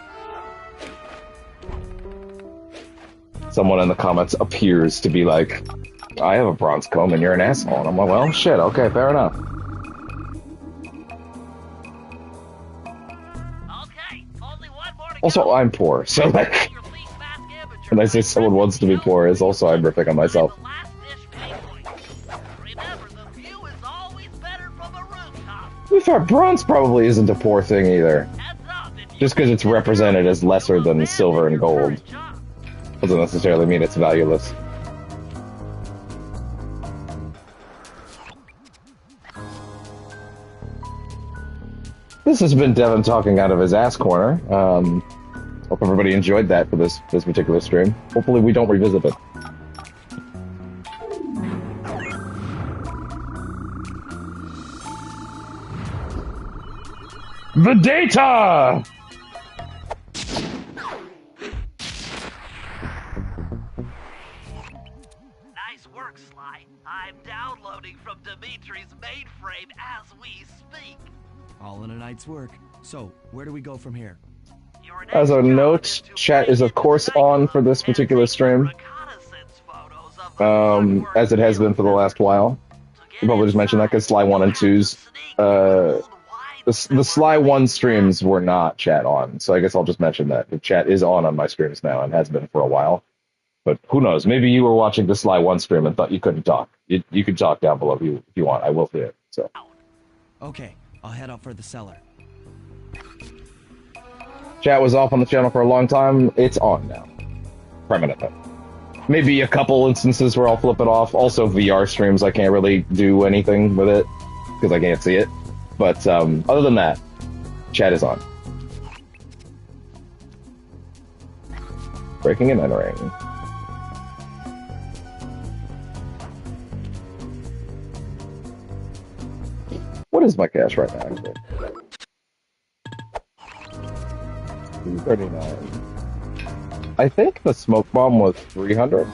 Someone in the comments appears to be like, I have a bronze comb and you're an asshole. And I'm like, well, shit, okay, fair enough. Okay, only one more to Also, go. I'm poor, so like, Your least fast amateur when I say someone wants to be poor, is also I'm ripping on myself. the last dish pay point. Remember, the view is always better from a rooftop. To be fair, bronze probably isn't a poor thing either. Heads up, if you Just because it's represented as lesser than silver and gold job. doesn't necessarily mean it's valueless. This has been Devin talking out of his ass corner. Hope everybody enjoyed that for this particular stream. Hopefully we don't revisit it. The data! Nice work, Sly. I'm downloading from Dimitri's mainframe as we speak. All in a night's work. So, where do we go from here? Your next As a job note, is to chat is of course on for this particular stream, reconnaissance photos of the hard-work as it has been for the last while. You probably just mentioned that because Sly 1 and 2's, the Sly 1 streams were not chat on, so I guess I'll just mention that. The chat is on my streams now and has been for a while. But who knows, maybe you were watching the Sly 1 stream and thought you couldn't talk. You can talk down below if you want, I will see it. So. Okay, I'll head out for the cellar. Chat was off on the channel for a long time, it's on now. Permanently. Maybe a couple instances where I'll flip it off. Also VR streams, I can't really do anything with it, because I can't see it. But other than that, chat is on. Breaking and entering. What is my cash right now, actually? 239. I think the smoke bomb was 300.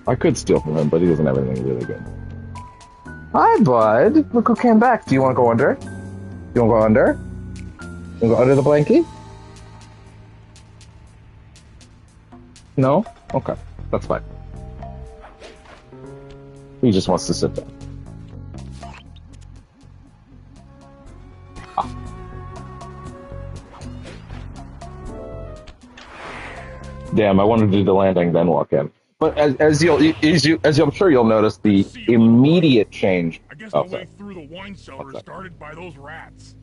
I could steal from him, but he doesn't have anything really good. Hi, bud. Look who came back. Do you want to go under? You want to go under? You want to go under the blankie? No? Okay. That's fine. He just wants to sit down. Damn, I wanted to do the landing, then walk in. But as I'm sure you'll notice, the immediate change. I guess Oh, the sorry. way through the wine cellar is started by those rats.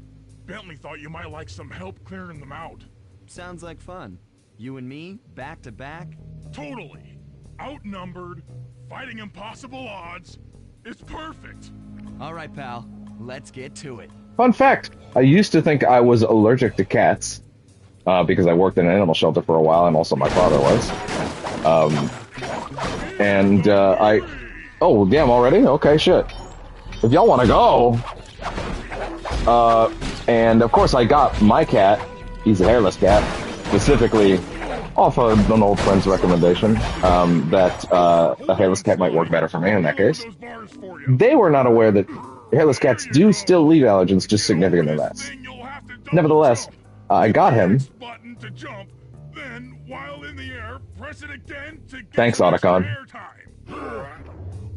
Bentley thought you might like some help clearing them out. Sounds like fun. You and me, back to back? Totally. Outnumbered, fighting impossible odds. It's perfect. All right, pal. Let's get to it. Fun fact: I used to think I was allergic to cats because I worked in an animal shelter for a while, and also my father was. Oh, damn! Already? Okay, shit. If y'all want to go. And of course, I got my cat. He's a hairless cat, specifically off of an old friend's recommendation that a hairless cat might work better for me in that case. Those bars for you. They were not aware that hairless cats do still leave allergens, just significantly less. Thing you'll have to double Nevertheless, jump. I got him. X button to jump, then while in the air, press it again to get Thanks, some extra Otacon. airtime.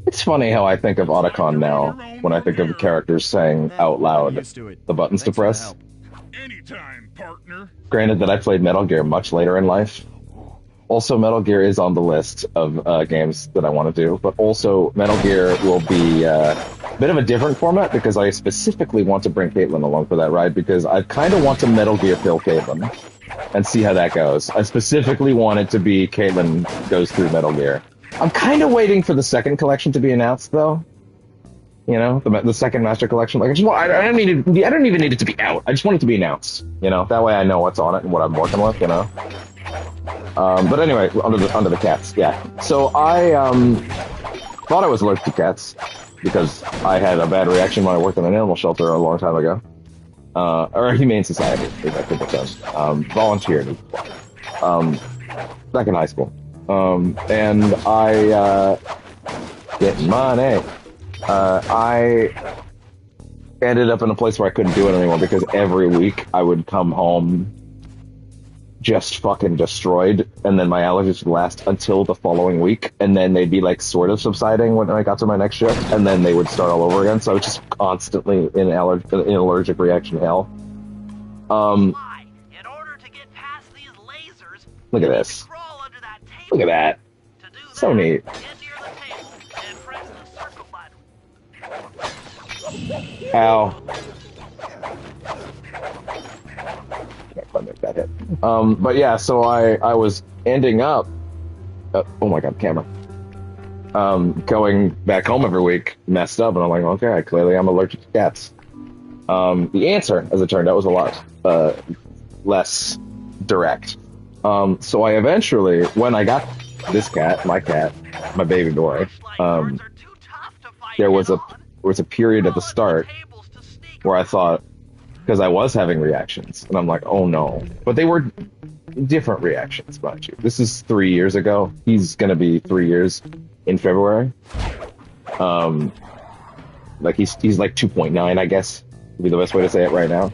It's funny how I think of Otacon now when I think of characters saying out loud Used to it. the buttons to Thanks for the press. help. Anytime, partner. Granted that I played Metal Gear much later in life. Also, Metal Gear is on the list of games that I want to do, but also Metal Gear will be bit of a different format because I specifically want to bring Caitlin along for that ride because I kind of want to Metal Gear kill Caitlin and see how that goes. I specifically want it to be Caitlin goes through Metal Gear. I'm kind of waiting for the second collection to be announced, though. You know, the second Master Collection. Like, I don't even need it to be out. I just want it to be announced. You know, that way I know what's on it and what I'm working with. You know. But anyway, under the cats, yeah. So I thought I was allergic to cats because I had a bad reaction when I worked in an animal shelter a long time ago, or a humane society, as I think it says. Volunteered, back in high school, and I getting money. I ended up in a place where I couldn't do it anymore because every week I would come home just fucking destroyed, and then my allergies would last until the following week, and then they'd be like sort of subsiding when I got to my next shift, and then they would start all over again. So I was just constantly in allergic reaction hell. Why? In order to get past these lasers, Look at this. crawl under that table. Look at that. To do So that, neat. get near the table and press the circle button. Ow. Can't quite make that hit. But yeah, so I was ending up, oh my god, camera. Going back home every week, messed up, and I'm like, okay, clearly I'm allergic to cats. The answer, as it turned out, was a lot less direct. So I eventually, when I got this cat, my baby boy, there was a period at the start where I thought, because I was having reactions, and I'm like, oh no. But they were different reactions, mind you. This is 3 years ago. He's going to be 3 years in February. Like he's like 2.9, I guess, would be the best way to say it right now.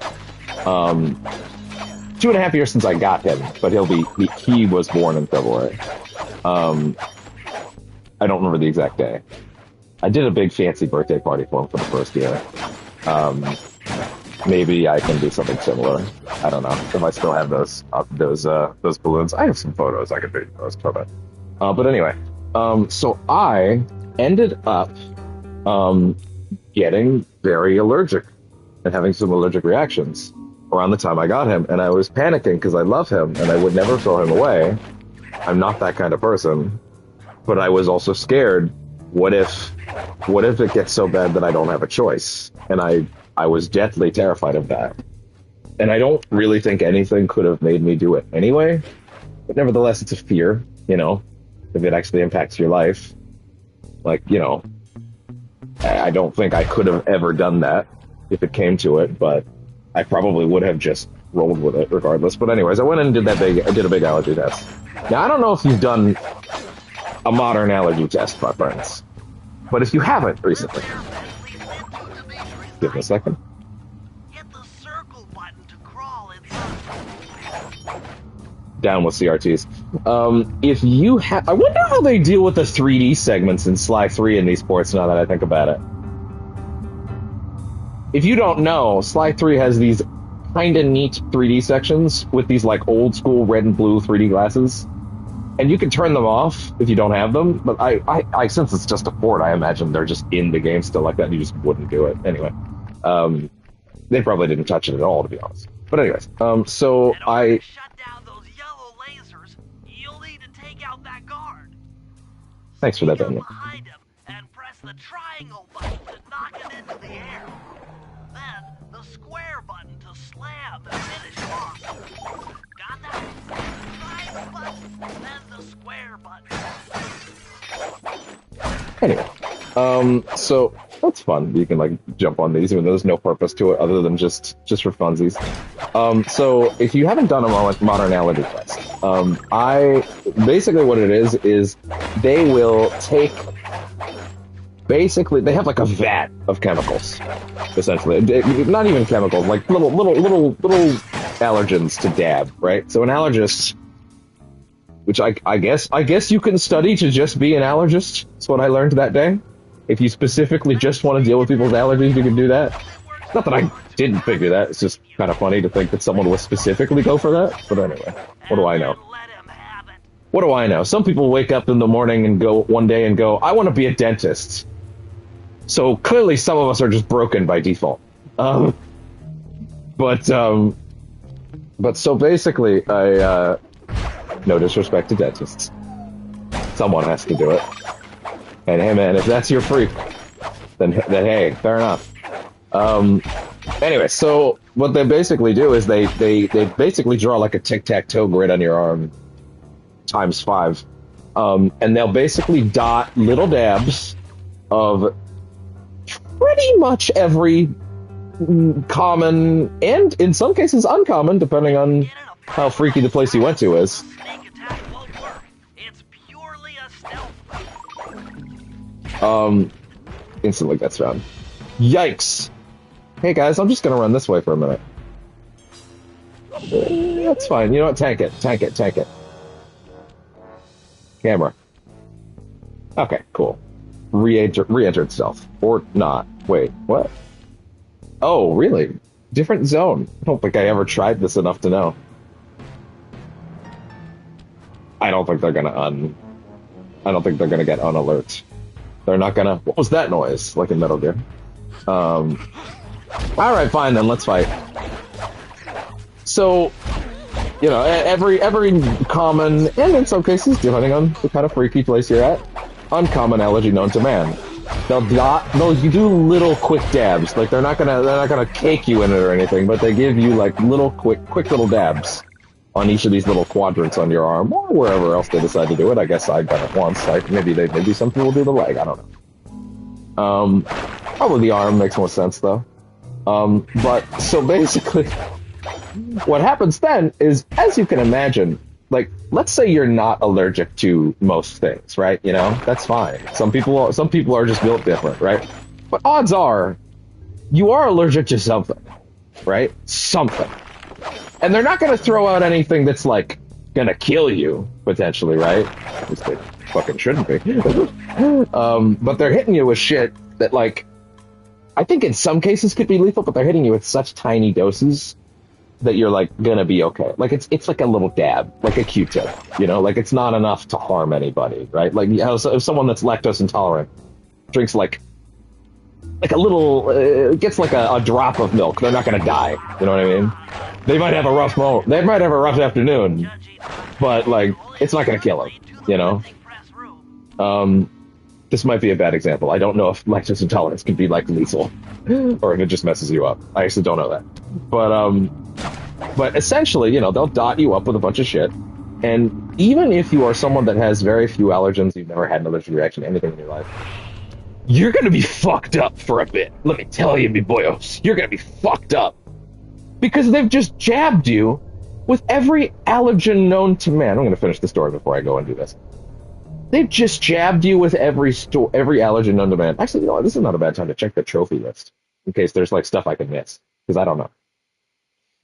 2.5 years since I got him, but he was born in February. I don't remember the exact day. I did a big fancy birthday party for him for the first year. Maybe I can do something similar. I don't know if I still have those balloons. I have some photos I could do those from it. But anyway, so I ended up getting very allergic and having some allergic reactions around the time I got him, and I was panicking because I love him and I would never throw him away. I'm not that kind of person, but I was also scared. What if it gets so bad that I don't have a choice? And I was deathly terrified of that. And I don't really think anything could have made me do it anyway. But nevertheless, it's a fear, you know, if it actually impacts your life. Like, you know, I don't think I could have ever done that if it came to it, but I probably would have just rolled with it regardless. But anyways, I went in and did a big allergy test. Now, I don't know if you've done a modern allergy test, my friends. But if you haven't recently, give me a second. Hit the circle button to crawl inside. Down with CRTs. If you have, I wonder how they deal with the 3D segments in Sly 3 in these ports now that I think about it. If you don't know, Sly 3 has these kind of neat 3D sections with these like old school red and blue 3D glasses. And you can turn them off if you don't have them, but I since it's just a port, I imagine they're just in the game still like that, and you just wouldn't do it. Anyway, they probably didn't touch it at all, to be honest. But anyways, so To shut down those yellow lasers, you'll need to take out that guard. Thanks for that, Go Daniel. behind him and press the triangle button to knock him into the air. Then the square button to slam and finish him off. Got that? Triangle button, then the square button. Anyway, so that's fun. You can like jump on these, even though there's no purpose to it other than just for funsies. So if you haven't done a modern allergy test, I basically what it is they will take. Basically, they have like a vat of chemicals, essentially. Not even chemicals, like little allergens to dab, right? So an allergist, which I guess you can study to just be an allergist. That's what I learned that day. If you specifically just want to deal with people's allergies, you can do that. Not that I didn't figure that. It's just kind of funny to think that someone would specifically go for that. But anyway, what do I know? Let him have it. What do I know? Some people wake up in the morning and go one day and go, I want to be a dentist. So clearly, some of us are just broken by default. Um, but so basically, no disrespect to dentists, someone has to do it. And hey, man, if that's your freak, then hey, fair enough. Anyway, so what they basically do is they basically draw like a tic-tac-toe grid on your arm times 5. And they'll basically dot little dabs of pretty much every common and in some cases uncommon, depending on how freaky the place you went to is. Sneak attack won't work. It's purely a stealth. Instantly gets found. Yikes! Hey guys, I'm just gonna run this way for a minute. That's fine. You know what? Tank it. Camera. Okay, cool. Re-entered stealth. Or not. Wait, what? Oh, really? Different zone. I don't think I ever tried this enough to know. I don't think they're gonna get on alert. They're not gonna. What was that noise? Like in Metal Gear. Alright, fine then, let's fight. So, you know, every common, and in some cases, depending on the kind of freaky place you're at, uncommon allergy known to man. You do little quick dabs. Like they're not gonna cake you in it or anything, but they give you like little quick little dabs on each of these little quadrants on your arm or wherever else they decide to do it. I guess I've done it once. Like maybe some people do the leg. I don't know. Probably the arm makes more sense though. But so basically, what happens then is, as you can imagine, like, let's say you're not allergic to most things, right? You know, that's fine. Some people are just built different, right? But odds are, you are allergic to something, right? Something. And they're not going to throw out anything that's, like, going to kill you, potentially, right? At least they fucking shouldn't be. But they're hitting you with shit that, like, I think in some cases could be lethal, but they're hitting you with such tiny doses that you're like gonna be okay. Like it's like a little dab, like a Q-tip, you know, like it's not enough to harm anybody, right? Like, you know, so if someone that's lactose intolerant drinks like a little, gets like a drop of milk, they're not gonna die. You know what I mean? They might have a rough moment, they might have a rough afternoon, but like it's not gonna kill them, you know. This might be a bad example. I don't know if lactose intolerance can be like lethal, or if it just messes you up. I actually don't know that, but essentially, you know, they'll dot you up with a bunch of shit, and even if you are someone that has very few allergens, you've never had an allergic reaction to anything in your life, you're gonna be fucked up for a bit. Let me tell you, me boyos, you're gonna be fucked up because they've just jabbed you with every allergen known to man. I'm gonna finish the story before I go and do this. They've just jabbed you with every allergen known to man. Actually, you know what? This is not a bad time to check the trophy list in case there's like stuff I can miss, because I don't know.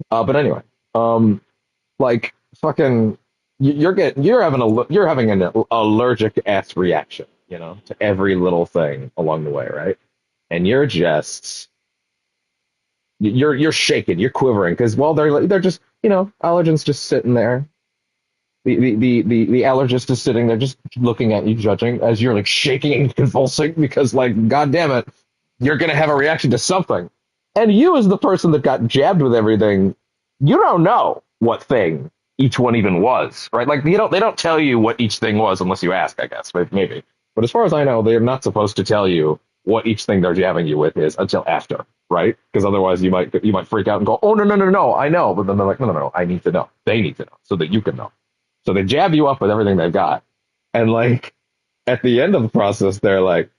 But anyway, like fucking, you're having an allergic ass reaction, you know, to every little thing along the way, right? And you're shaking, you're quivering because, well, they're just, you know, allergens just sitting there. The allergist is sitting there just looking at you, judging as you're like shaking and convulsing because, like, god damn it, you're gonna have a reaction to something. And you, as the person that got jabbed with everything, you don't know what thing each one even was, right? Like, they don't tell you what each thing was unless you ask, I guess, maybe. But as far as I know, they're not supposed to tell you what each thing they're jabbing you with is until after, right? Because otherwise you might freak out and go, oh no, I know. But then they're like, no, I need to know. They need to know so that you can know. So they jab you up with everything they've got. And like at the end of the process, they're like,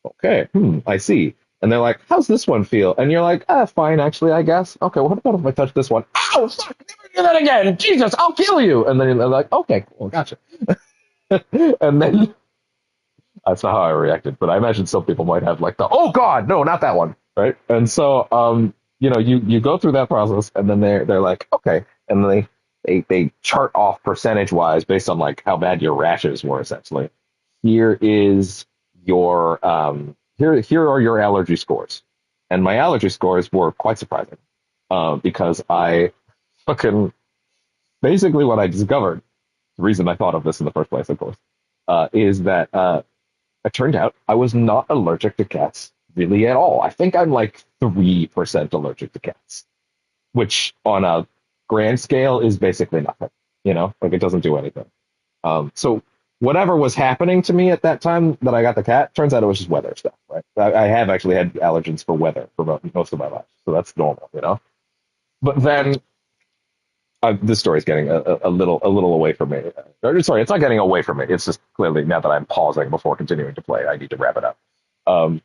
okay, I see. And they're like, how's this one feel? And you're like, fine, actually, I guess. Okay, well, what about if I touch this one? Ow, fuck, never do that again. Jesus, I'll kill you. And then they're like, okay, cool, gotcha. And then that's not how I reacted, but I imagine some people might have like oh God, no, not that one, right? And so, you know, you go through that process, and then they're like, okay, and then they chart off percentage wise based on like how bad your rashes were. Essentially, here is your here are your allergy scores, and my allergy scores were quite surprising, because I fucking basically what I discovered, the reason I thought of this in the first place, of course, is that it turned out I was not allergic to cats really at all. I think I'm like 3% allergic to cats, which on a grand scale is basically nothing. Like it doesn't do anything. So whatever was happening to me at that time that I got the cat, turns out it was just weather stuff, right? I have actually had allergens for weather for most of my life, so that's normal. But then this story's getting a little away from me. Sorry, it's not getting away from me. It's just clearly now that I'm pausing before continuing to play, I need to wrap it up.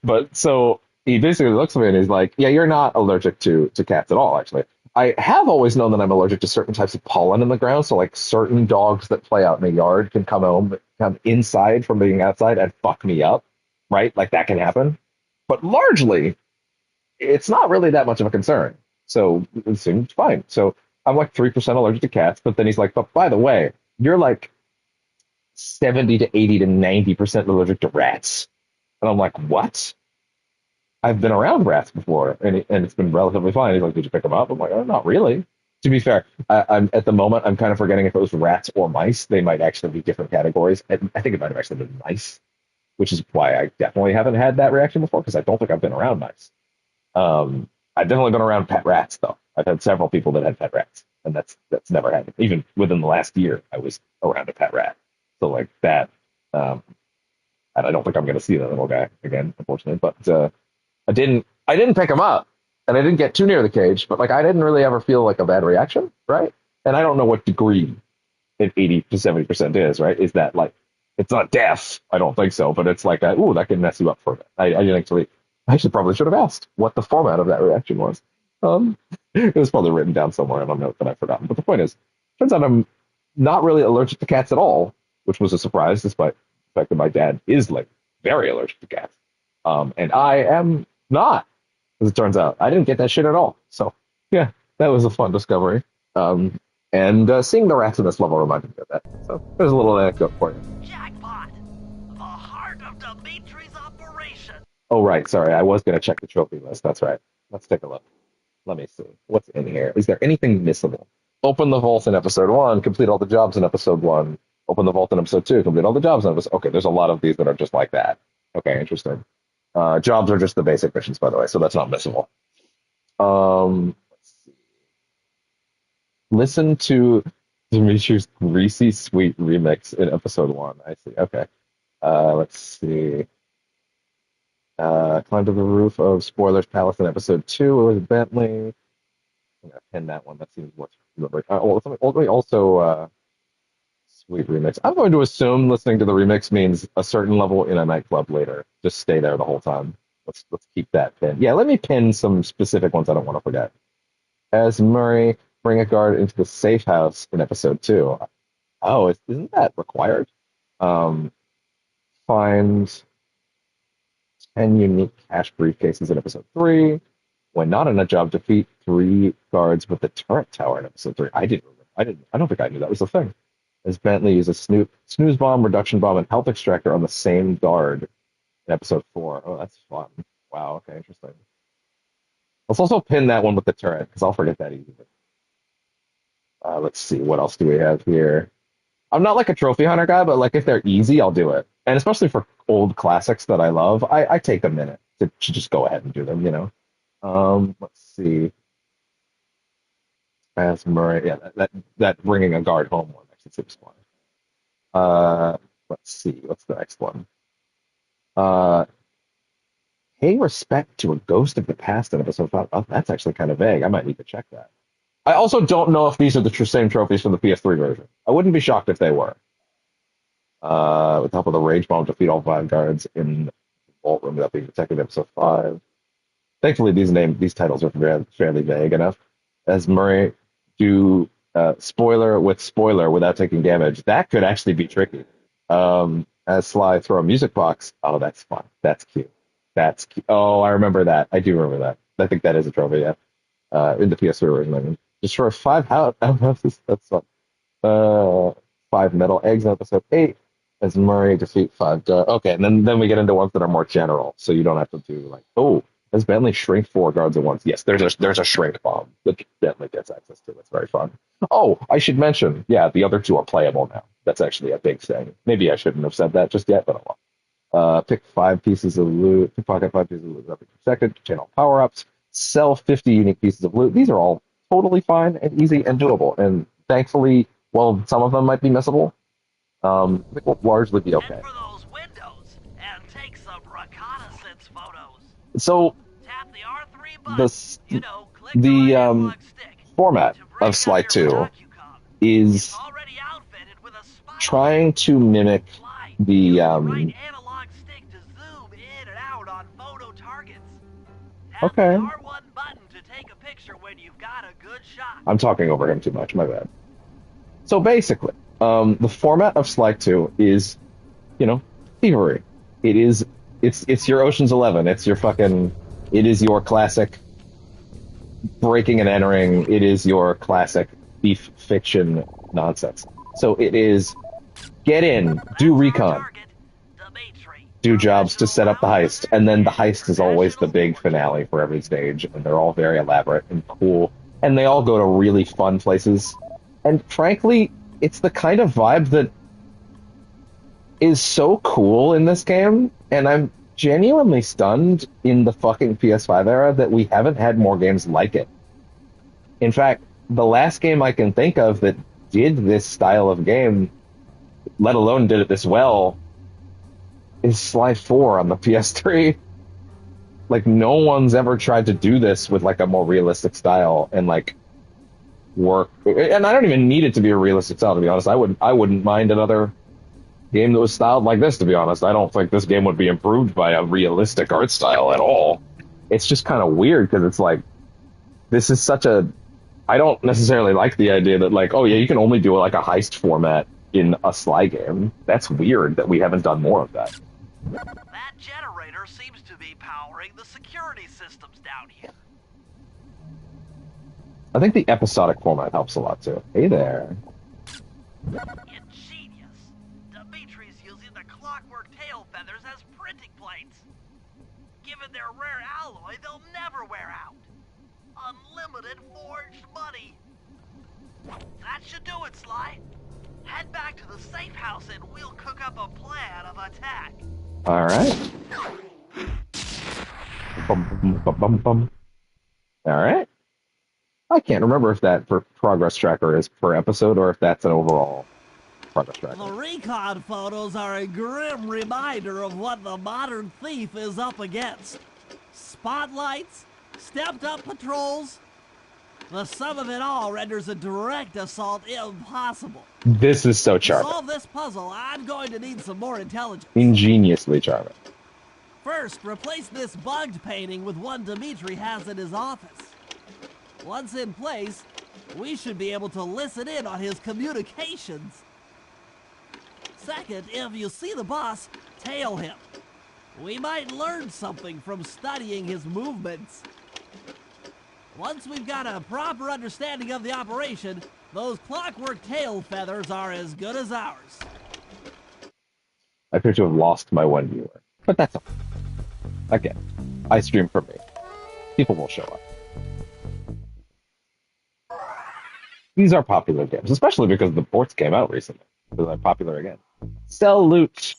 But so he basically looks at me and he's like, "Yeah, you're not allergic to cats at all, actually." I have always known that I'm allergic to certain types of pollen in the ground. So like certain dogs that play out in the yard can come inside from being outside and fuck me up, right? Like that can happen. But largely, it's not really that much of a concern. So it seems fine. So I'm like 3% allergic to cats, but then he's like, but by the way, you're like 70 to 80 to 90% allergic to rats. And I'm like, what? I've been around rats before, and it's been relatively fine. He's like, did you pick them up? I'm like, oh, not really. To be fair, I'm at the moment, I'm kind of forgetting if it was rats or mice. They might actually be different categories. And I think it might have actually been mice, which is why I definitely haven't had that reaction before, because I don't think I've been around mice. I've definitely been around pet rats, though. I've had several people that had pet rats, and that's never happened. Even within the last year, I was around a pet rat. So like that, and I don't think I'm going to see that little guy again, unfortunately. But I didn't pick him up, and I didn't get too near the cage. But like I didn't really ever feel like a bad reaction, right? And I don't know what degree it 80 to 70% is, right? Is that like it's not death? I don't think so, but it's like ooh, that can mess you up for a bit. I didn't actually. I should probably should have asked what the format of that reaction was. Um, it was probably written down somewhere in a note that I've forgotten. But the point is, turns out I'm not really allergic to cats at all, which was a surprise, despite the fact that my dad is like very allergic to cats. And I am not, as it turns out. I didn't get that shit at all. So yeah, that was a fun discovery. And seeing the rats in this level reminded me of that. So there's a little anecdote for you. Jackpot! The heart of Dimitri's operation! Oh, right. Sorry. I was going to check the trophy list. That's right. Let's take a look. Let me see. What's in here? Is there anything missable? Open the vault in episode 1, complete all the jobs in episode 1. Open the vault in episode 2, complete all the jobs in episode. Okay, there's a lot of these that are just like that. Okay, interesting. Jobs are just the basic missions, by the way, so that's not missable. Let's see. Listen to Dimitri's Greasy Sweet remix in episode 1. I see. Okay. Let's see. Climb to the roof of Spoilers Palace in episode 2 with Bentley. I'm gonna pin that one. That seems more remember. Also, sweet remix. I'm going to assume listening to the remix means a certain level in a nightclub later. Just stay there the whole time. Let's keep that pin. Yeah, let me pin some specific ones I don't want to forget. As Murray, bring a guard into the safe house in episode 2. Oh, isn't that required? Find 10 unique cash briefcases in episode 3. When not in a job, defeat 3 guards with the turret tower in episode 3. I don't think I knew that was a thing. As Bentley uses snooze bomb, reduction bomb, and health extractor on the same guard in episode 4. Oh, that's fun. Wow, okay, interesting. Let's also pin that one with the turret, because I'll forget that easily. Let's see, what else do we have here? I'm not like a trophy hunter guy, but like if they're easy, I'll do it. And especially for old classics that I love, I take a minute to just go ahead and do them. Let's see. As Murray, yeah, that bringing a guard home one actually seems fun. Let's see, what's the next one? Pay respect to a ghost of the past in episode 5. Oh, that's actually kind of vague. I might need to check that. I also don't know if these are the same trophies from the PS3 version. I wouldn't be shocked if they were. With the help of the rage bomb, defeat all 5 guards in the vault room without being detected in episode 5. Thankfully, these titles are fairly vague enough. As Murray do spoiler with spoiler without taking damage, that could actually be tricky. As Sly throw a music box. Oh, that's fun. That's cute. That's cute. Oh, I remember that. I do remember that. I think that is a trophy, yeah. In the PS3 version, I mean. Destroy 5 outhouses. That's fun. 5 metal eggs in episode 8. As Murray defeat 5 guards. Okay, and then we get into ones that are more general, so you don't have to do like, oh, does Bentley shrink 4 guards at once? Yes, there's a shrink bomb that Bentley gets access to. It's very fun. Oh, I should mention, yeah, the other 2 are playable now. That's actually a big thing. Maybe I shouldn't have said that just yet, but Pick 5 pieces of loot. Pickpocket 5 pieces of loot every second. Channel power-ups. Sell 50 unique pieces of loot. These are all totally fine and easy and doable. And thankfully, while some of them might be missable, I think we'll largely be okay. Head for those windows and take some reconnaissance photos. So Tap the R3 button. Click the right analog stick format to bring of Sly up your 2 Valuecom. is It's already outfitted with a spotlight. trying to mimic Sly, the use the right analog stick to zoom in and out on photo targets. Tap Okay. the R1 button to take a picture when you've got a good shot. I'm talking over him too much, my bad. So basically, the format of Sly 2 is, thievery. It's your Ocean's 11. It is your classic breaking and entering. It is your classic thief fiction nonsense. So it is get in, do recon, do jobs to set up the heist, and then the heist is always the big finale for every stage, and they're all very elaborate and cool, and they all go to really fun places. And frankly, it's the kind of vibe that is so cool in this game, and I'm genuinely stunned in the fucking PS5 era that we haven't had more games like it. In fact, the last game I can think of that did this style of game, let alone did it this well, is Sly 4 on the PS3. Like, no one's ever tried to do this with, like, a more realistic style and, like, work. And I don't even need it to be a realistic style, to be honest. I wouldn't mind another game that was styled like this, to be honest. I don't think this game would be improved by a realistic art style at all. It's just kind of weird, because it's like, this is such a... I don't necessarily like the idea that, like, oh yeah, you can only do, like, a heist format in a Sly game. That's weird that we haven't done more of that. That generator seems to be powering the security systems down here. I think the episodic format helps a lot, too. Hey there. Ingenious. Dimitri's using the clockwork tail feathers as printing plates. Given their rare alloy, they'll never wear out. Unlimited forged money. That should do it, Sly. Head back to the safe house and we'll cook up a plan of attack. All right. Bum, bum, bum, bum. All right. I can't remember if that for progress tracker is per episode or if that's an overall progress tracker. The recon photos are a grim reminder of what the modern thief is up against. Spotlights, stepped-up patrols. The sum of it all renders a direct assault impossible. This is so To charming. solve this puzzle, I'm going to need some more intelligence. Ingeniously charming. First, replace this bugged painting with one Dimitri has in his office. Once in place, we should be able to listen in on his communications. Second, if you see the boss, tail him. We might learn something from studying his movements. Once we've got a proper understanding of the operation, those clockwork tail feathers are as good as ours. I appear to have lost my one viewer. But that's okay. Again, I stream for me. People will show up. These are popular games, especially because the ports came out recently. So they're popular again. Sell loot.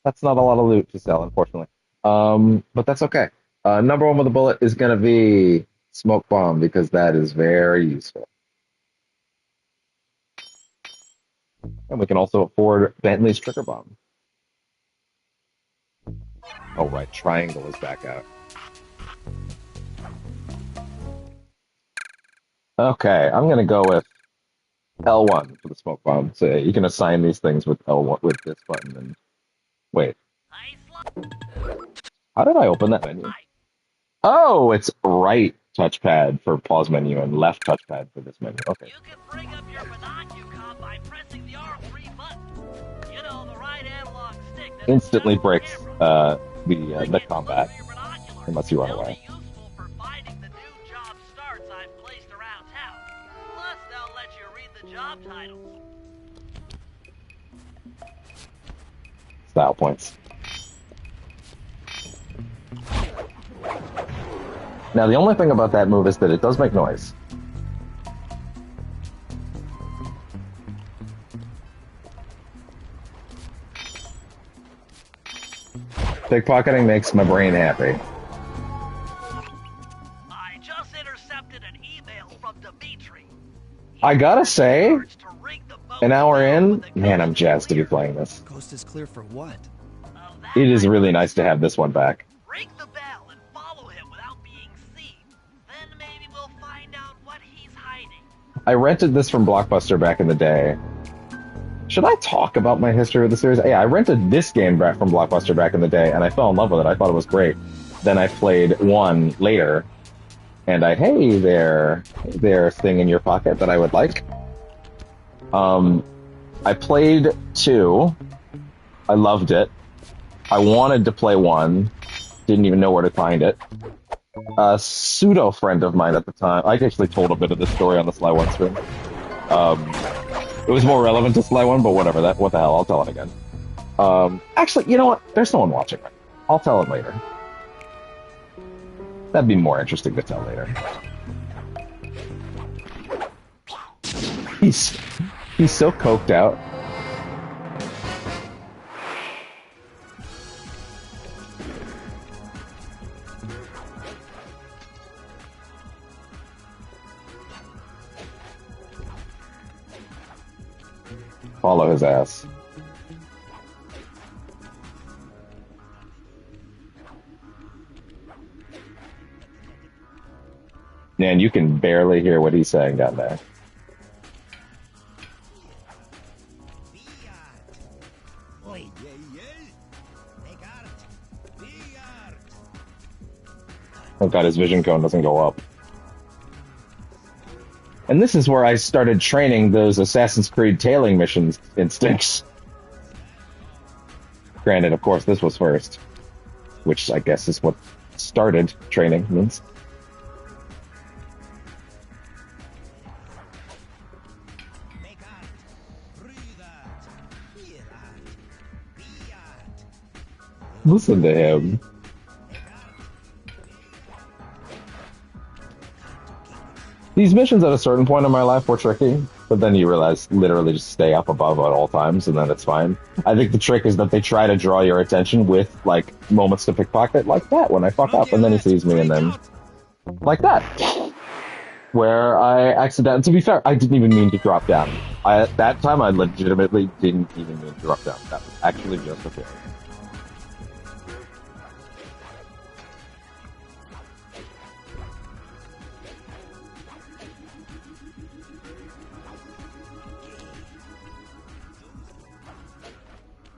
That's not a lot of loot to sell, unfortunately. But that's okay. Number one with a bullet is going to be smoke bomb, because that is very useful. And we can also afford Bentley's trigger bomb. Oh, right. Triangle is back out. Okay, I'm going to go with L1 for the smoke bomb. So you can assign these things with L1 with this button. And wait, how did I open that menu? Oh, it's right touchpad for pause menu and left touchpad for this menu. Okay. You can bring up your Valuecast by pressing the R3 button. You know, the right analog stick that Instantly adjusts breaks camera. the combat unless you run They'll away. be useful for finding the new job starts I've placed around town. Plus, they'll let you read the job titles. Style points. Now, the only thing about that move is that it does make noise. Pickpocketing makes my brain happy. I just intercepted an email from Dimitri. I gotta say, Urged to ring the boat an hour down in, when the man, I'm coast jazzed to be clears. playing this. Coast is clear for what? That It is might really work. nice to have this one back. Ring the bell and follow him without being seen. Then maybe we'll find out what he's hiding. I rented this from Blockbuster back in the day. Should I talk about my history with the series? Yeah, I rented this game back from Blockbuster back in the day, and I fell in love with it. I thought it was great. Then I played 1 later, and hey there thing in your pocket that I would like. I played 2. I loved it. I wanted to play 1. Didn't even know where to find it. A pseudo friend of mine at the time. I actually told a bit of this story on the Sly 1 stream. It was more relevant to Sly 1, but whatever. What the hell? I'll tell it again. Actually, you know what? There's no one watching right now. I'll tell it later. That'd be more interesting to tell later. He's so coked out. Follow his ass. Man, you can barely hear what he's saying down there. Oh god, his vision cone doesn't go up. And this is where I started training those Assassin's Creed tailing missions instincts. Granted, of course, this was first, which I guess is what started training means. Listen to him. These missions at a certain point in my life were tricky, but then you realize literally just stay up above at all times and then it's fine. I think the trick is that they try to draw your attention with, like, moments to pickpocket, like that when I fuck up and then he sees me and then like that. Where I accidentally, to be fair, I didn't even mean to drop down. At that time, I legitimately didn't even mean to drop down. That was actually just a failure.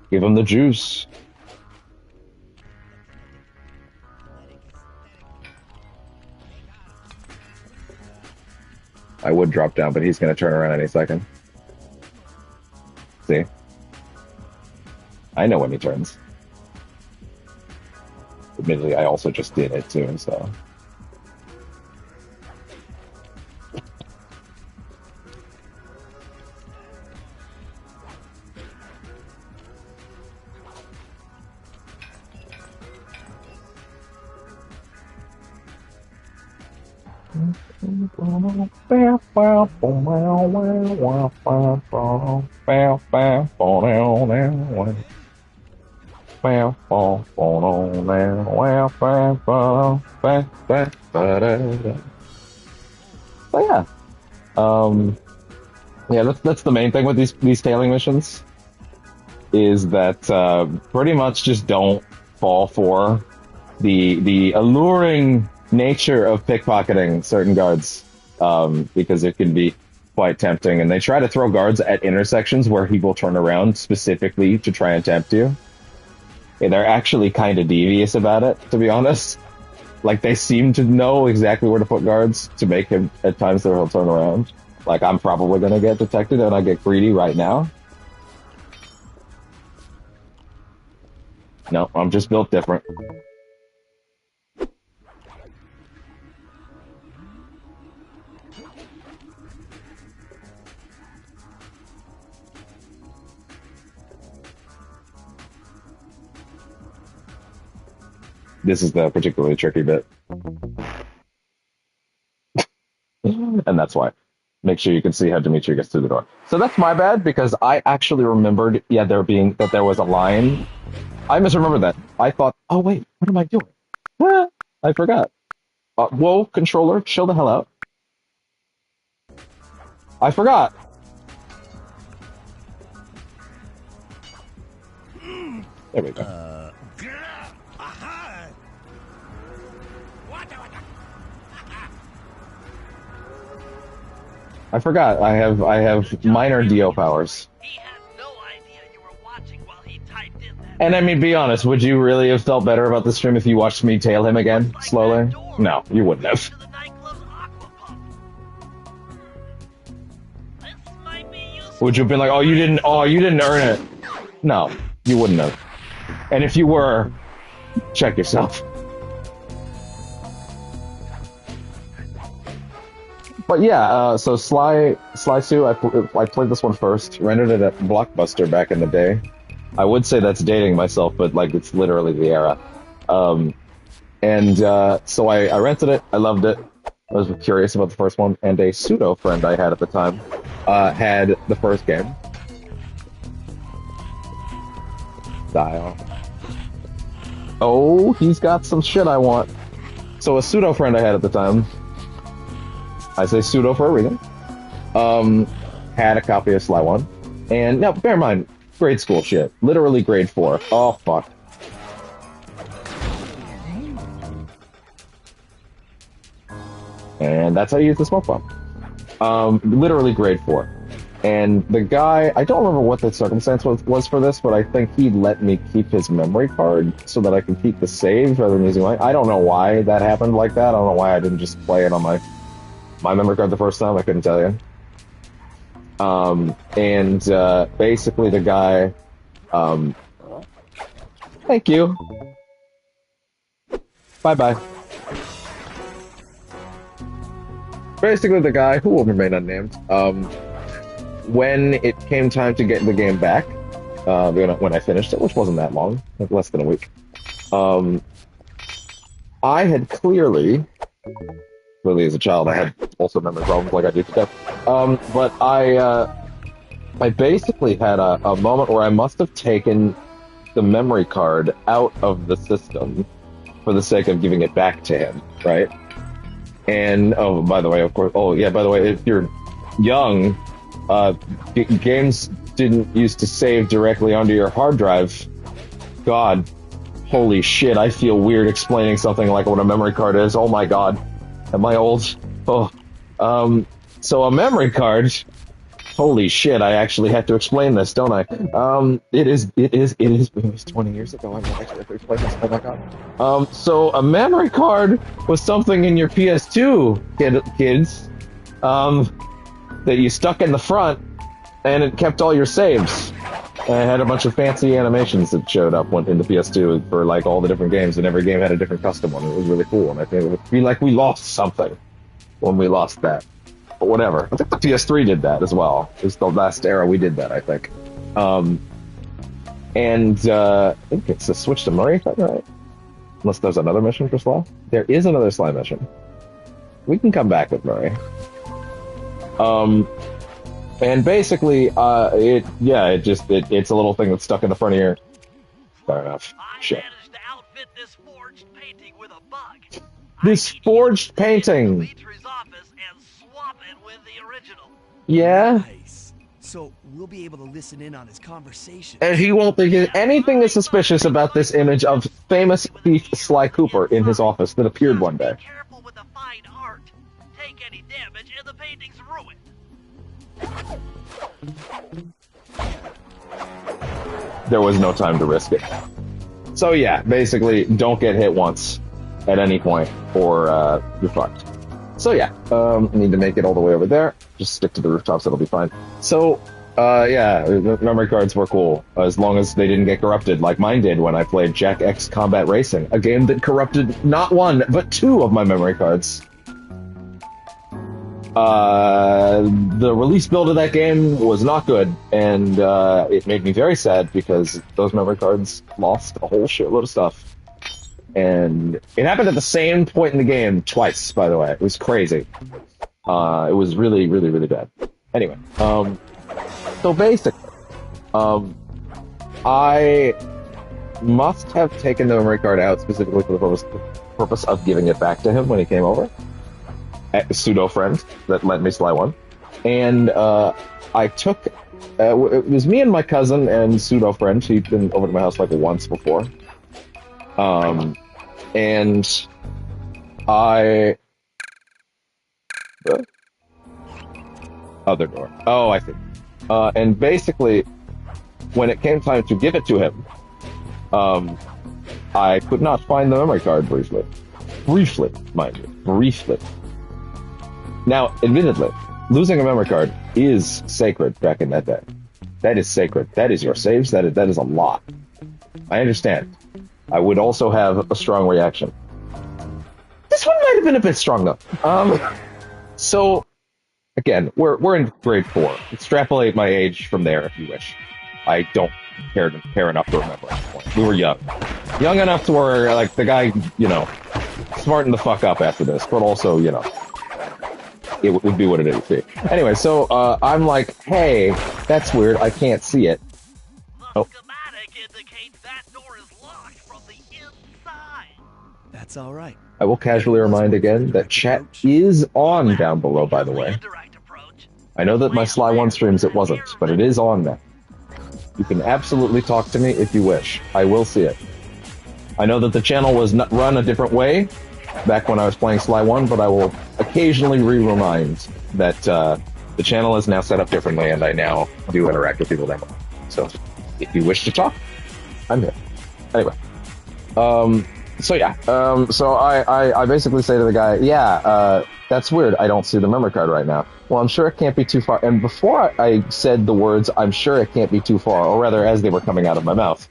Give him the juice. I would drop down, but he's going to turn around any second. See? I know when he turns. Admittedly, I also just did it too, so... So yeah, yeah, that's the main thing with these tailing missions, is that pretty much just don't fall for the alluring nature of pickpocketing certain guards, because it can be quite tempting, and they try to throw guards at intersections where he will turn around specifically to try and tempt you. And they're actually kind of devious about it, to be honest. Like, they seem to know exactly where to put guards to make him, at times, that he'll turn around. Like, I'm probably going to get detected and I get greedy right now. No, I'm just built different. This is the particularly tricky bit. And that's why. Make sure you can see how Dimitri gets through the door. So that's my bad, because I actually remembered, yeah, there was a line I misremembered that. I thought, oh wait, what am I doing? Ah, I forgot. Whoa, controller, chill the hell out. I forgot. There we go. I forgot. I have minor DO powers. He had no idea you were watching while he typed in that. And I mean, be honest, would you really have felt better about the stream if you watched me tail him again slowly? No, you wouldn't have. To the nightclub's aqua pump. This might be useful. Would you have been like, oh, you didn't earn it? No, you wouldn't have. And if you were, check yourself. But yeah, so Sly 2, I played this one first, rented it at Blockbuster back in the day. I would say that's dating myself, but like it's literally the era. So I rented it, I loved it. I was curious about the first one, and a pseudo friend I had at the time had the first game. Dial. Oh, he's got some shit I want. So a pseudo friend I had at the time, I say pseudo for a reason, had a copy of Sly 1. And now, bear in mind, grade school shit. Literally grade 4. Oh, fuck. And that's how you use the smoke bomb. Literally grade 4. And the guy, I don't remember what the circumstance was for this, but I think he let me keep his memory card so that I can keep the save rather than using mine. I don't know why that happened like that. I don't know why I didn't just play it on my memory card the first time. I couldn't tell you. Basically the guy, thank you. Bye-bye. Basically the guy, who will remain unnamed, when it came time to get the game back, when I finished it, which wasn't that long, like less than a week, I had clearly as a child, I had also memory problems like I do today. But I basically had a moment where I must have taken the memory card out of the system for the sake of giving it back to him, right? And, oh, by the way, of course, if you're young, games didn't used to save directly onto your hard drive. God, holy shit, I feel weird explaining something like what a memory card is. Oh my god. Am I old? Oh. So a memory card, holy shit, I actually had to explain this, don't I? It was 20 years ago, I might actually have to explain this, oh my god. So a memory card was something in your PS2, kids, that you stuck in the front, and it kept all your saves. And it had a bunch of fancy animations that showed up in the PS2 for like all the different games, and every game had a different custom one. It was really cool, and I think it would be like we lost something when we lost that. But whatever. I think the PS3 did that as well. It was the last era we did that, I think. I think it's a switch to Murray, is that right? Unless there's another mission for Sly. There is another Sly mission. We can come back with Murray. And basically, it's a little thing that's stuck in the front of your... Fair enough. Shit. Managed to outfit this forged painting with a bug. This forged painting! Dimitri's office and swap it with the original. Yeah? Nice. So we'll be able to listen in on his conversation. And he won't think anything is suspicious about this image of famous thief Sly Cooper in his office that appeared one day. Be careful with the fine art. Take any damage and the painting's ruined. There was no time to risk it. So yeah, basically, don't get hit once at any point, or you're fucked. So yeah, need to make it all the way over there. Just stick to the rooftops, it'll be fine. So, the memory cards were cool, as long as they didn't get corrupted, like mine did when I played Jack X Combat Racing, a game that corrupted not one, but 2 of my memory cards. The release build of that game was not good, and it made me very sad because those memory cards lost a whole shitload of stuff. And it happened at the same point in the game twice, by the way. It was crazy. It was really, really, really bad. Anyway, so basically, I must have taken the memory card out specifically for the purpose of giving it back to him when he came over. A pseudo friend that lent me Sly 1. And I took. It was me and my cousin and pseudo friend. She'd been over to my house like once before. And I. Other door. Oh, I see. And basically, when it came time to give it to him, I could not find the memory card briefly. Briefly, mind you. Briefly. Now, admittedly, losing a memory card is sacred back in that day. That is sacred. That is your saves. That is a lot. I understand. I would also have a strong reaction. This one might have been a bit strong, though. So, again, we're in grade 4. Extrapolate my age from there if you wish. I don't care enough to remember at this point. We were young. Young enough to where, like, the guy, you know, smarten the fuck up after this, but also, you know, it would be what it would be. Anyway, so I'm like, hey, that's weird. I can't see it. The schematic indicates that door is locked from the inside. That's all right. I will casually remind again that chat is on down below, by the way. Indirect approach. I know that my Sly 1 streams it wasn't, but it is on now. You can absolutely talk to me if you wish. I will see it. I know that the channel was run a different way back when I was playing Sly 1, but I will occasionally remind that the channel is now set up differently, and I now do interact with people that way. So, if you wish to talk, I'm here. Anyway. So yeah, so I basically say to the guy, yeah, that's weird. I don't see the memory card right now. Well, I'm sure it can't be too far. And before I said the words, I'm sure it can't be too far, or rather, as they were coming out of my mouth,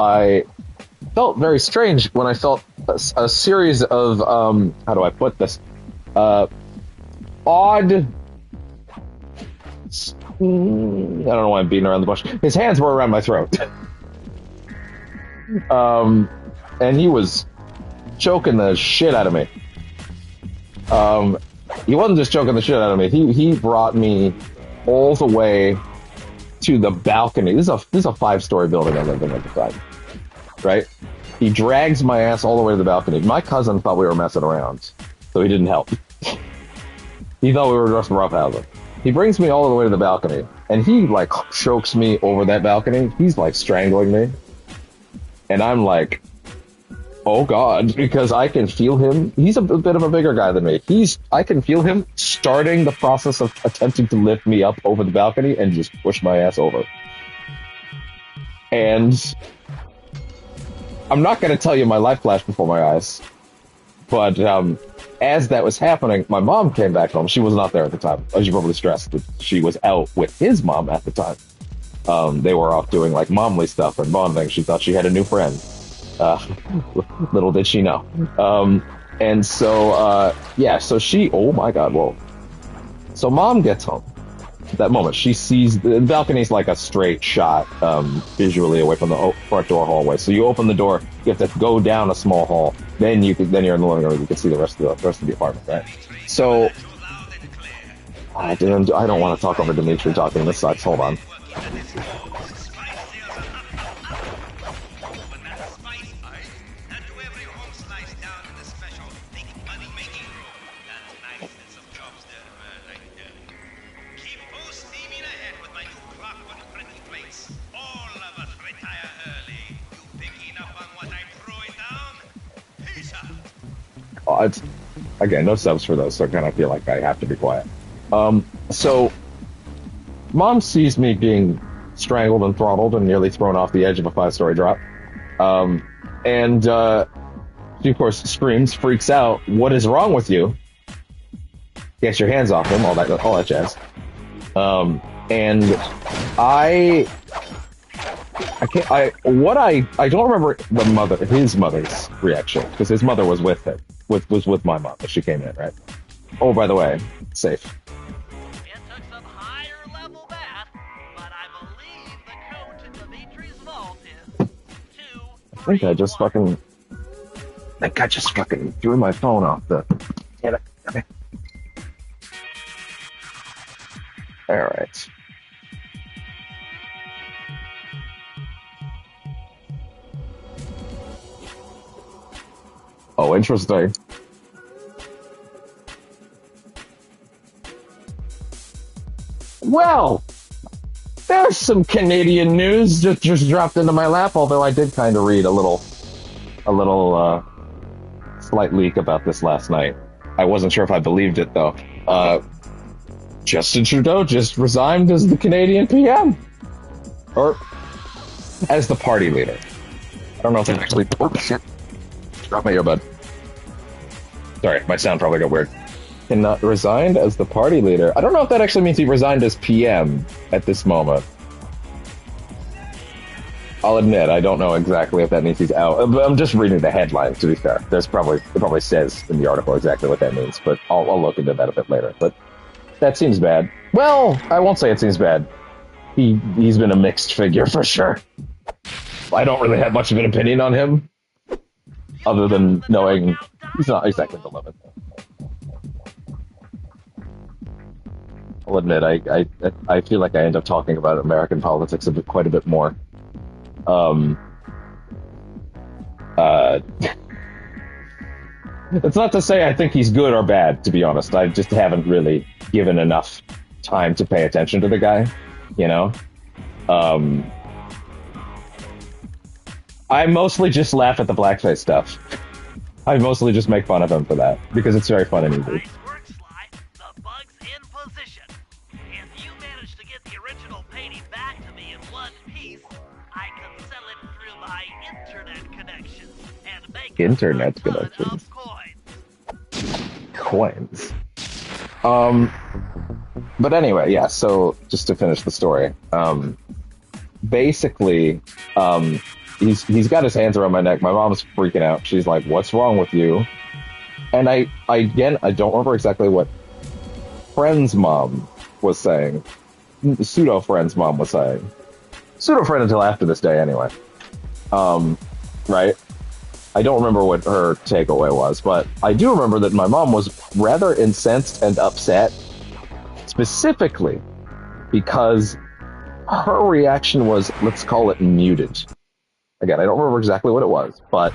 I felt very strange when I felt a series of, how do I put this, odd, I don't know why I'm beating around the bush. His hands were around my throat. And he was choking the shit out of me. He wasn't just choking the shit out of me. He brought me all the way to the balcony. This is a 5-story building I lived in at the time, right? He drags my ass all the way to the balcony. My cousin thought we were messing around, so he didn't help. He thought we were just roughhousing. He brings me all the way to the balcony, and he like chokes me over that balcony. He's like strangling me, and I'm like, oh God, because I can feel him. He's a bit of a bigger guy than me. I can feel him starting the process of attempting to lift me up over the balcony and just push my ass over. And I'm not going to tell you my life flashed before my eyes, but as that was happening, my mom came back home. She was not there at the time. As you probably stressed, she was out with his mom at the time. They were off doing like momly stuff and bonding. She thought she had a new friend. Little did she know. And so, yeah, so she, oh my God, whoa. So mom gets home. At that moment, she sees, the balcony's like a straight shot, visually away from the front door hallway. So you open the door, you have to go down a small hall, then you're in the living room, you can see the rest of the apartment, right? So, I don't want to talk over Dimitri talking, this sucks, hold on. It's, again, no subs for those, so I kind of feel like I have to be quiet. So, mom sees me being strangled and throttled and nearly thrown off the edge of a 5-story drop. And she, of course, screams, freaks out, what is wrong with you? Get your hands off him, all that jazz. And I don't remember his mother's reaction, because his mother was with him. Was with my mom as she came in, right? Oh, by the way, safe. It took some higher level math, but I believe the code to Dimitri's vault is 2. I think I just fucking threw my phone off the. Damn it. Okay. All right. Oh, interesting. Well, there's some Canadian news just dropped into my lap. Although I did kind of read a little slight leak about this last night. I wasn't sure if I believed it though. Justin Trudeau just resigned as the Canadian PM, or as the party leader. I don't know if that actually. Oh shit! Drop my earbud. Sorry, my sound probably got weird. Resigned as the party leader. I don't know if that actually means he resigned as PM at this moment. I'll admit, I don't know exactly if that means he's out. But I'm just reading the headline, to be fair. It probably says in the article exactly what that means, but I'll look into that a bit later. But that seems bad. Well, I won't say it seems bad. He's been a mixed figure for sure. I don't really have much of an opinion on him, other than knowing he's not exactly beloved. I'll admit, I feel like I end up talking about American politics quite a bit more. It's not to say I think he's good or bad, to be honest. I just haven't really given enough time to pay attention to the guy, you know? I mostly just laugh at the blackface stuff. I mostly just make fun of him for that, because it's very fun and easy. Nice work, Sly. The bug's in position. If you manage to get the original painting back to me in one piece, I can sell it through my internet connections and make Internet a ton connections. of Coins. coins. But anyway, yeah, so just to finish the story, basically, he's got his hands around my neck. My mom's freaking out. She's like, "What's wrong with you?" And I don't remember exactly what friend's mom was saying. Pseudo friend's mom was saying. Pseudo friend until after this day, anyway. Right? I don't remember what her takeaway was, but I do remember that my mom was rather incensed and upset, specifically because her reaction was, let's call it muted. Again, I don't remember exactly what it was, but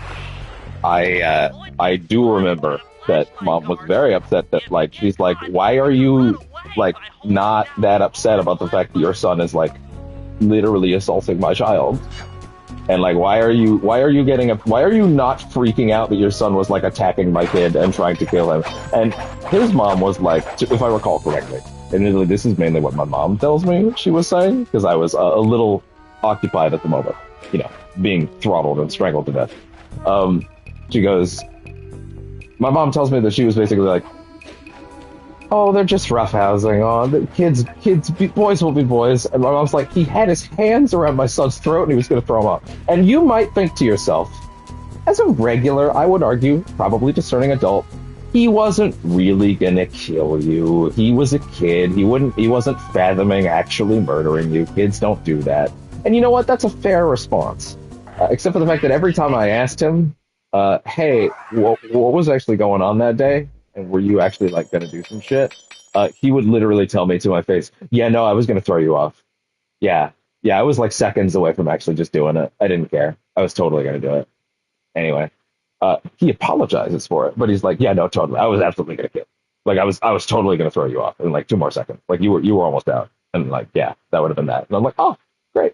I do remember that mom was very upset that, like, she's like, why are you, like, not that upset about the fact that your son is, like, literally assaulting my child? And, like, why are you not freaking out that your son was, like, attacking my kid and trying to kill him? And his mom was like, if I recall correctly, and this is mainly what my mom tells me she was saying, because I was a little occupied at the moment, you know, being throttled and strangled to death. She goes, my mom tells me that she was basically like, oh, they're just roughhousing. Oh, the boys will be boys. And my mom's like, he had his hands around my son's throat and he was going to throw him up. And you might think to yourself, as a regular, I would argue, probably discerning adult, he wasn't really going to kill you. He was a kid. He wasn't fathoming actually murdering you. Kids don't do that. And you know what? That's a fair response. Except for the fact that every time I asked him, hey, what was actually going on that day? And were you actually, like, going to do some shit? He would literally tell me to my face, yeah, no, I was going to throw you off. Yeah, I was, like, seconds away from actually just doing it. I didn't care. I was totally going to do it. Anyway, he apologizes for it, but he's like, yeah, no, totally. I was absolutely going to kill. Like, I was totally going to throw you off in, like, 2 more seconds. Like, you were almost out. And, like, yeah, that would have been that. And I'm like, oh, great.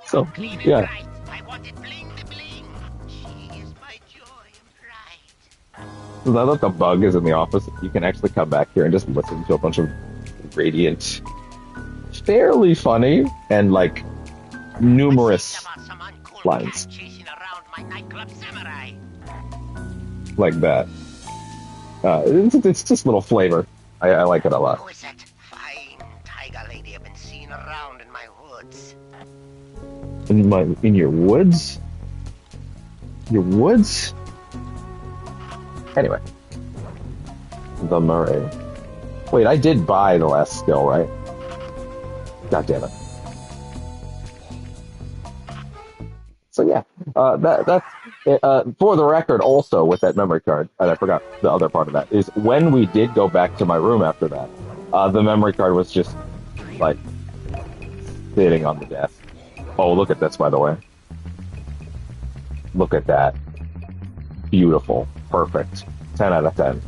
So, yeah. I want it bling the bling. She is my joy and pride. So now that the bug is in the office, you can actually come back here and just listen to a bunch of radiant, fairly funny, and, like, numerous lines. Chasing around my nightclub samurai. Like that. It's just little flavor. I like it a lot. Who is that fine tiger lady I've been seeing around in my woods? In your woods? Your woods? Anyway. The Murray. Wait, I did buy the last skill, right? God damn it. So yeah, that's for the record. Also, with that memory card, and I forgot the other part of that is when we did go back to my room after that, the memory card was just like sitting on the desk. Oh, look at this, by the way. Look at that, beautiful. perfect. 10 out of 10.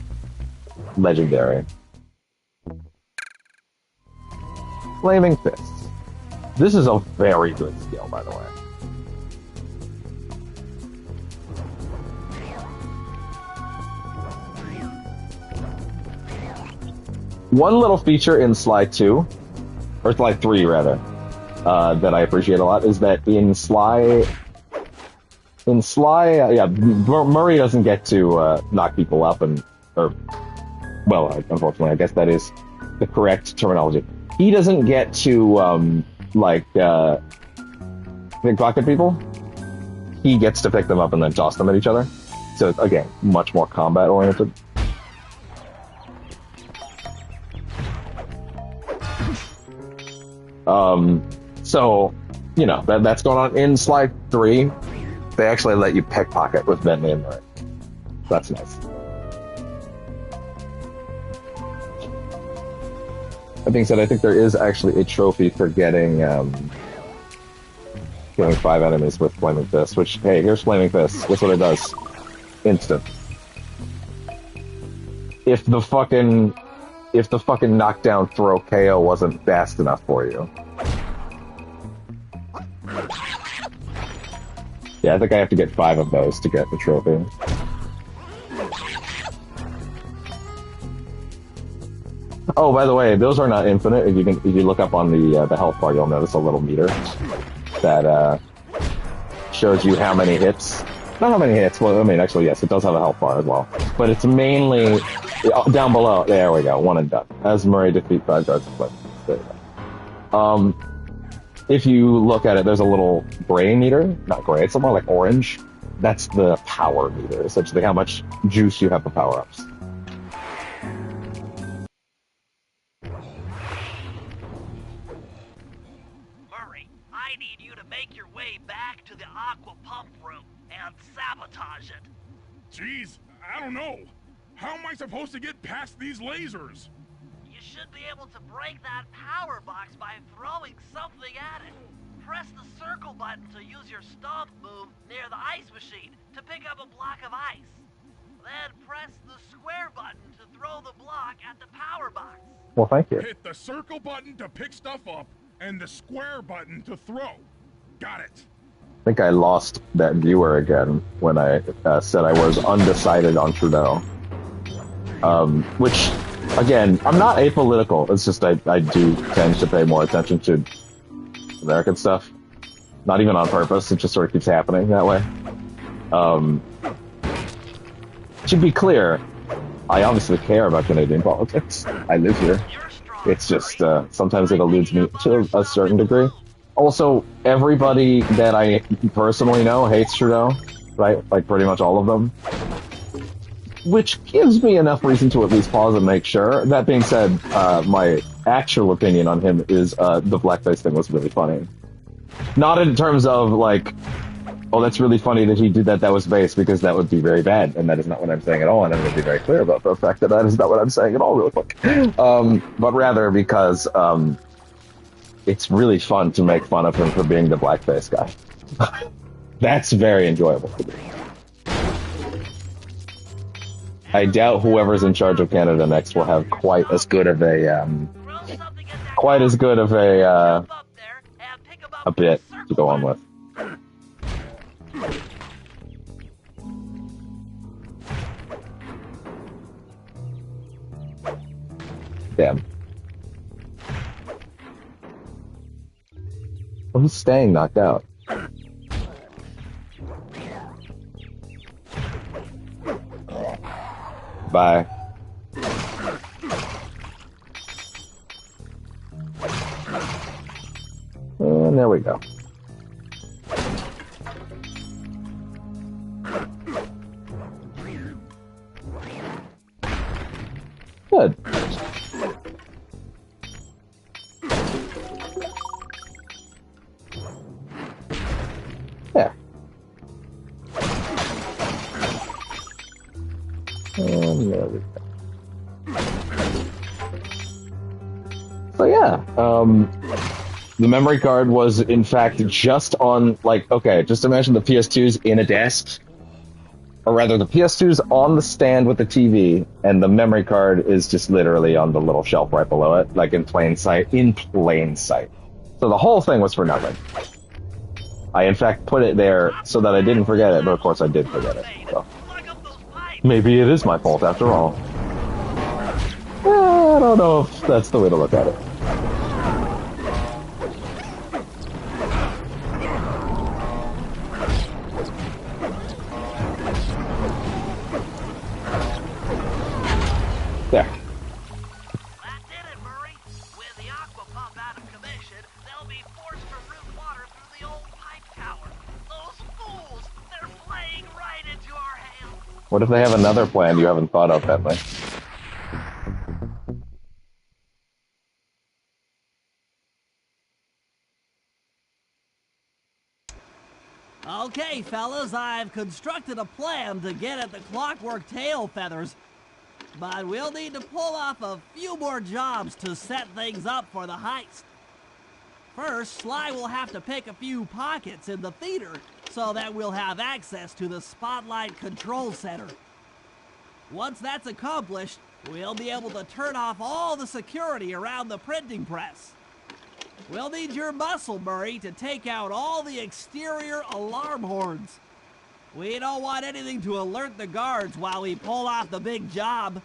Legendary. Flaming Fists. This is a very good skill, by the way. One little feature in Sly 2, or Sly 3 rather, that I appreciate a lot is that in Sly, Murray doesn't get to knock people up unfortunately, I guess that is the correct terminology. He doesn't get to pickpocket people. He gets to pick them up and then toss them at each other. So again, much more combat oriented. So, you know, that's going on. In Sly 3, they actually let you pickpocket with Bentley and Murray. That's nice. That being said, I think there is actually a trophy for getting 5 enemies with Flaming Fist, which, hey, here's Flaming Fist. Guess what it does? Instant. If the fucking knockdown throw KO wasn't fast enough for you. Yeah, I think I have to get 5 of those to get the trophy. Oh, by the way, those are not infinite. If you look up on the health bar, you'll notice a little meter that shows you how many hits. Not how many hits. Well, I mean, actually, yes, it does have a health bar as well, but it's mainly down below. There we go. 1 and done. As Murray defeat 5 guards. There you go. If you look at it, there's a little gray meter. Not gray. It's more like orange. That's the power meter, essentially how much juice you have for power-ups. Murray, I need you to make your way back to the aqua pump room and sabotage it. Jeez, I don't know. How am I supposed to get past these lasers? You should be able to break that power box by throwing something at it. Press the circle button to use your stomp move near the ice machine to pick up a block of ice. Then press the square button to throw the block at the power box. Well, thank you. Hit the circle button to pick stuff up and the square button to throw. Got it. I think I lost that viewer again when I said I was undecided on Trudeau. Which, again, I'm not apolitical. It's just I do tend to pay more attention to American stuff. Not even on purpose. It just sort of keeps happening that way. To be clear, I obviously care about Canadian politics. I live here. It's just sometimes it eludes me to a certain degree. Also, everybody that I personally know hates Trudeau, right? Like pretty much all of them. Which gives me enough reason to at least pause and make sure. That being said, my actual opinion on him is the blackface thing was really funny. Not in terms of like, oh, that's really funny that he did that was base, because that would be very bad, and that is not what I'm saying at all, and I'm going to be very clear about the fact that that is not what I'm saying at all, really quick. But rather because it's really fun to make fun of him for being the blackface guy. That's very enjoyable to me. I doubt whoever's in charge of Canada next will have quite as good of a bit to go on with. Damn. Well, he's staying knocked out. Bye. And there we go. Good. Yeah. And there we go. So yeah, the memory card was in fact just on, like, okay, just imagine the PS2's in a desk, Or rather, the PS2's on the stand with the TV, and the memory card is just literally on the little shelf right below it, like in plain sight. In plain sight. So the whole thing was for nothing. I, in fact, put it there so that I didn't forget it, but of course I did forget it. So maybe it is my fault after all. I don't know if that's the way to look at it. There. That did it, Murray. With the aqua pump out of commission, they'll be forced to route water through the old pipe tower. Those fools! They're playing right into our hands. What if they have another plan you haven't thought of, Bentley? Okay, fellas, I've constructed a plan to get at the clockwork tail feathers. But we'll need to pull off a few more jobs to set things up for the heist. First, Sly will have to pick a few pockets in the theater so that we'll have access to the Spotlight Control Center. Once that's accomplished, we'll be able to turn off all the security around the printing press. We'll need your muscle, Murray, to take out all the exterior alarm horns. We don't want anything to alert the guards while we pull off the big job.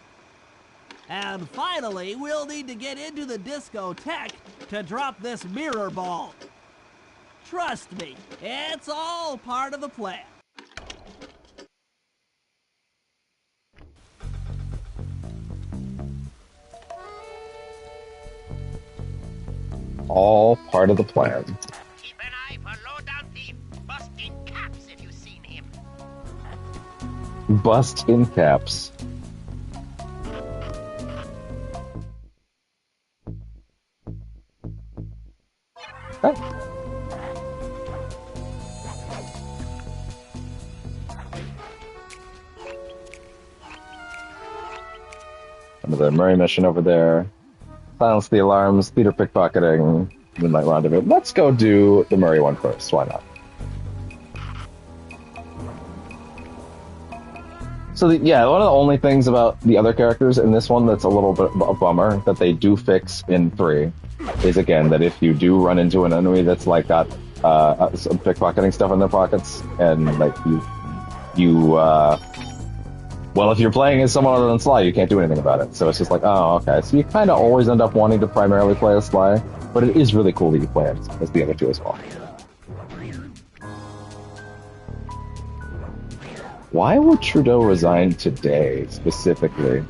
And finally, we'll need to get into the discotheque to drop this mirror ball. Trust me, it's all part of the plan. All part of the plan. Keep an eye for low-down thief. Bust in caps if you've seen him. Bust in caps. Hey. Another Murray mission over there. Silence the alarms, theater pickpocketing, Moonlight Rendezvous. Let's go do the Murray one first. Why not? So, yeah, one of the only things about the other characters in this one that's a little bit a bummer that they do fix in 3 is, again, that if you do run into an enemy that's, like, got some pickpocketing stuff in their pockets, and, like, well, if you're playing as someone other than Sly, you can't do anything about it. So it's just like, oh, okay. So you kind of always end up wanting to primarily play as Sly, but it is really cool that you play as the other two as well. Why would Trudeau resign today, specifically?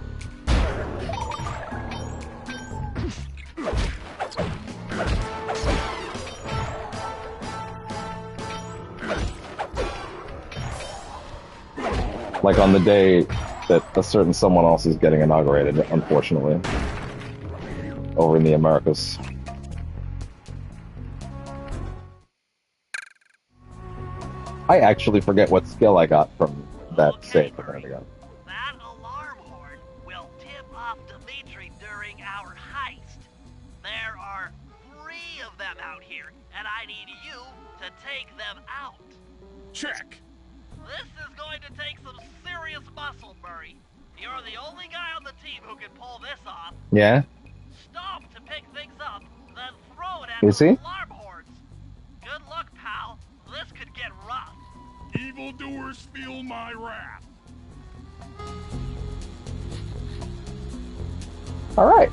Like on the day that a certain someone else is getting inaugurated, unfortunately, over in the Americas. I actually forget what skill I got from that save a minute ago. That alarm horn will tip off Dimitri during our heist. There are 3 of them out here, and I need you to take them out. Check. This is going to take some serious muscle, Murray. You're the only guy on the team who can pull this off. Yeah? Stop to pick things up, then throw it at Is the he? alarm horns. Good luck, pal. This could get rough. Evildoers feel my wrath. All right.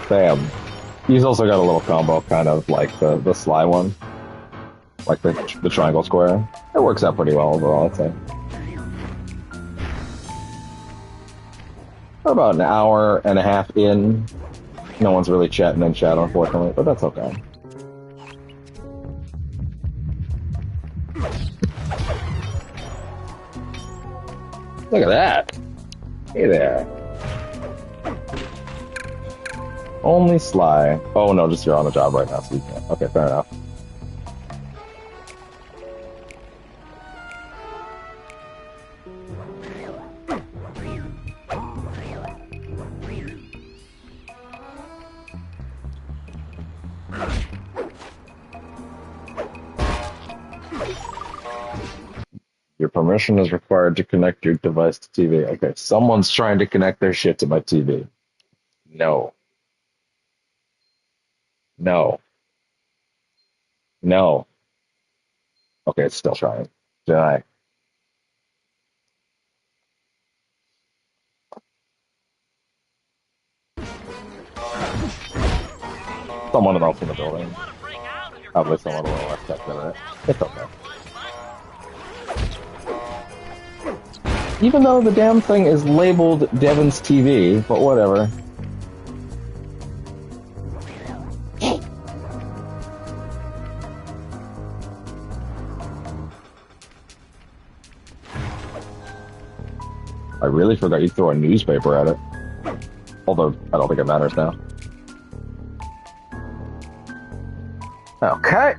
Bam. He's also got a little combo, kind of like the Sly one. Like the triangle square. It works out pretty well overall, I'd say. We're about an hour and a half in. No one's really chatting in chat, unfortunately, but that's okay. Look at that. Hey there. Only Sly. Oh no, just you're on the job right now, so you can't. Okay, fair enough. Your permission is required to connect your device to TV. Okay, someone's trying to connect their shit to my TV. No. No. No. Okay, it's still trying. Deny. Someone else in the building. Probably someone a little less tech than it. It's okay. Even though the damn thing is labeled Devin's TV, but whatever. I really forgot you throw a newspaper at it. Although, I don't think it matters now. Okay.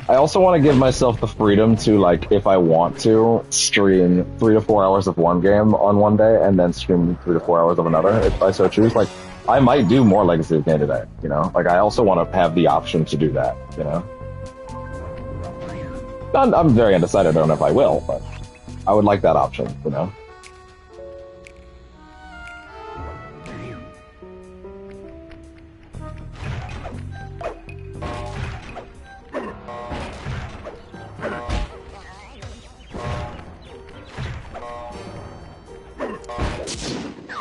I also want to give myself the freedom to, like, if I want to, stream 3 to 4 hours of one game on one day and then stream 3 to 4 hours of another, if I so choose. Like, I might do more Legacy of Kain today, you know? Like, I also want to have the option to do that, you know? I'm very undecided. I don't know if I will, but I would like that option, you know?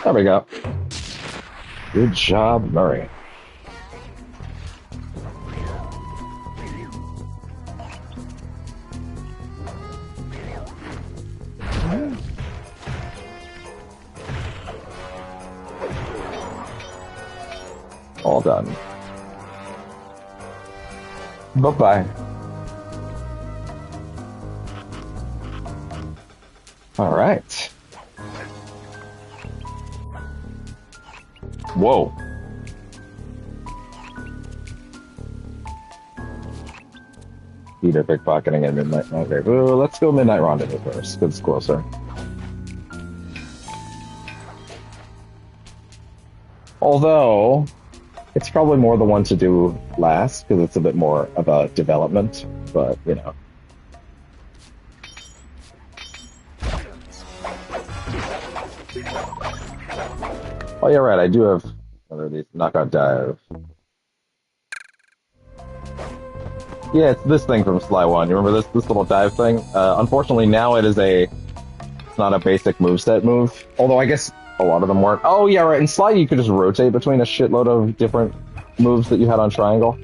There we go. Good job, Murray. All done. Bye-bye. All right. Whoa. Either pickpocketing at midnight. Okay, well, let's go midnight rendezvous first, because it's closer. Although, it's probably more the one to do last, because it's a bit more about development, but, you know. Oh, you're right, I do have another of these. Knockout Dive. Yeah, it's this thing from Sly 1. You remember this little dive thing? Unfortunately, now it's not a basic moveset move. Although I guess a lot of them weren't. Oh, yeah, right. In Sly, you could just rotate between a shitload of different moves that you had on triangle.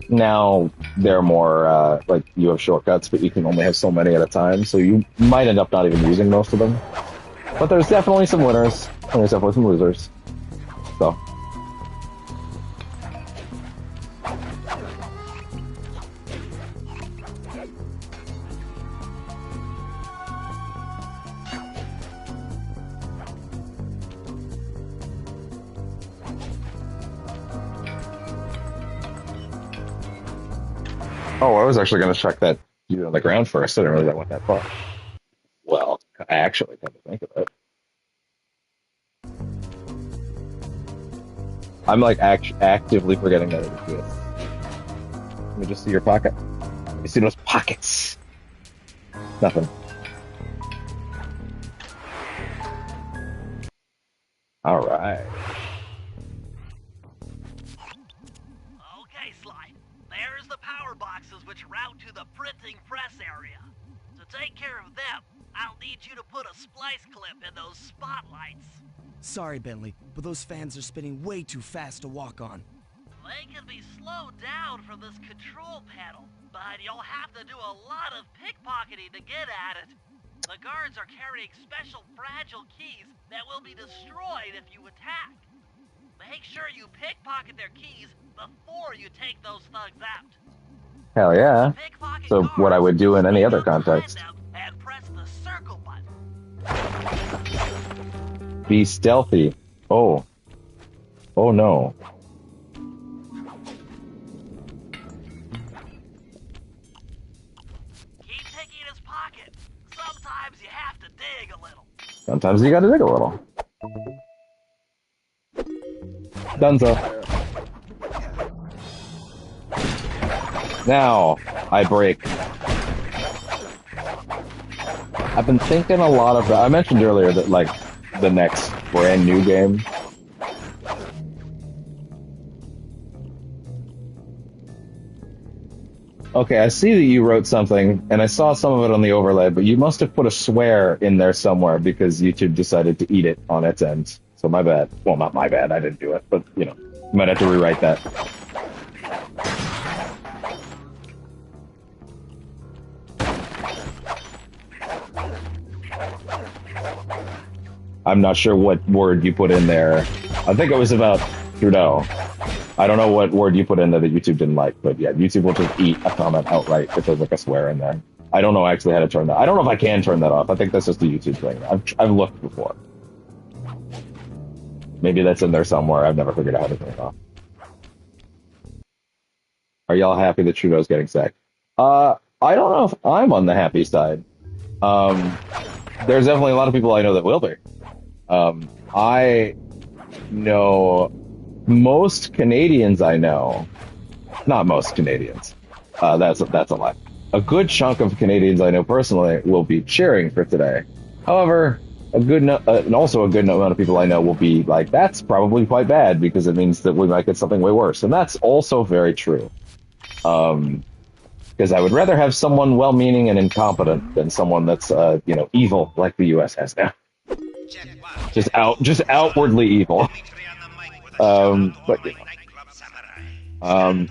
Now, they're more, like, you have shortcuts, but you can only have so many at a time, so you might end up not even using most of them. But there's definitely some winners, and there's definitely some losers. So. Oh, I was actually going to check that unit on the ground first. I didn't realize I went that far. Well, I actually come to think of it. I'm like actively forgetting that it exists. Let me just see your pocket. Let me see those pockets. Nothing. All right. Okay, Sly. There's the power boxes which route to the printing press area. To take care of them, I'll need you to put a splice clip in those spotlights. Sorry, Bentley, but those fans are spinning way too fast to walk on. They can be slowed down from this control panel, but you'll have to do a lot of pickpocketing to get at it. The guards are carrying special fragile keys that will be destroyed if you attack. Make sure you pickpocket their keys before you take those thugs out. Hell yeah. So what I would do in any other context. And press the circle button. Be stealthy. Oh. Oh no. Keep picking his pocket. Sometimes Sometimes you have to dig a little. Sometimes you gotta dig a little. Dunzo. Now, I break. I've been thinking a lot of I mentioned earlier that, like, the next brand new game. Okay, I see that you wrote something, and I saw some of it on the overlay, but you must have put a swear in there somewhere because YouTube decided to eat it on its end. So my bad. Well, not my bad, I didn't do it, but, you know, you might have to rewrite that. I'm not sure what word you put in there. I think it was about Trudeau. I don't know what word you put in there that YouTube didn't like, but yeah, YouTube will just eat a comment outright if there's like a swear in there. I don't know actually how to turn that. I don't know if I can turn that off. I think that's just a YouTube thing. I've looked before. Maybe that's in there somewhere. I've never figured out how to turn it off. Are y'all happy that Trudeau's getting sacked? I don't know if I'm on the happy side. There's definitely a lot of people I know that will be. I know most Canadians I know, not most Canadians, that's a lie. A good chunk of Canadians I know personally will be cheering for today. However, and also a good amount of people I know will be like, that's probably quite bad because it means that we might get something way worse. And that's also very true. Because I would rather have someone well-meaning and incompetent than someone that's, evil like the U.S. has now. Just outwardly evil. But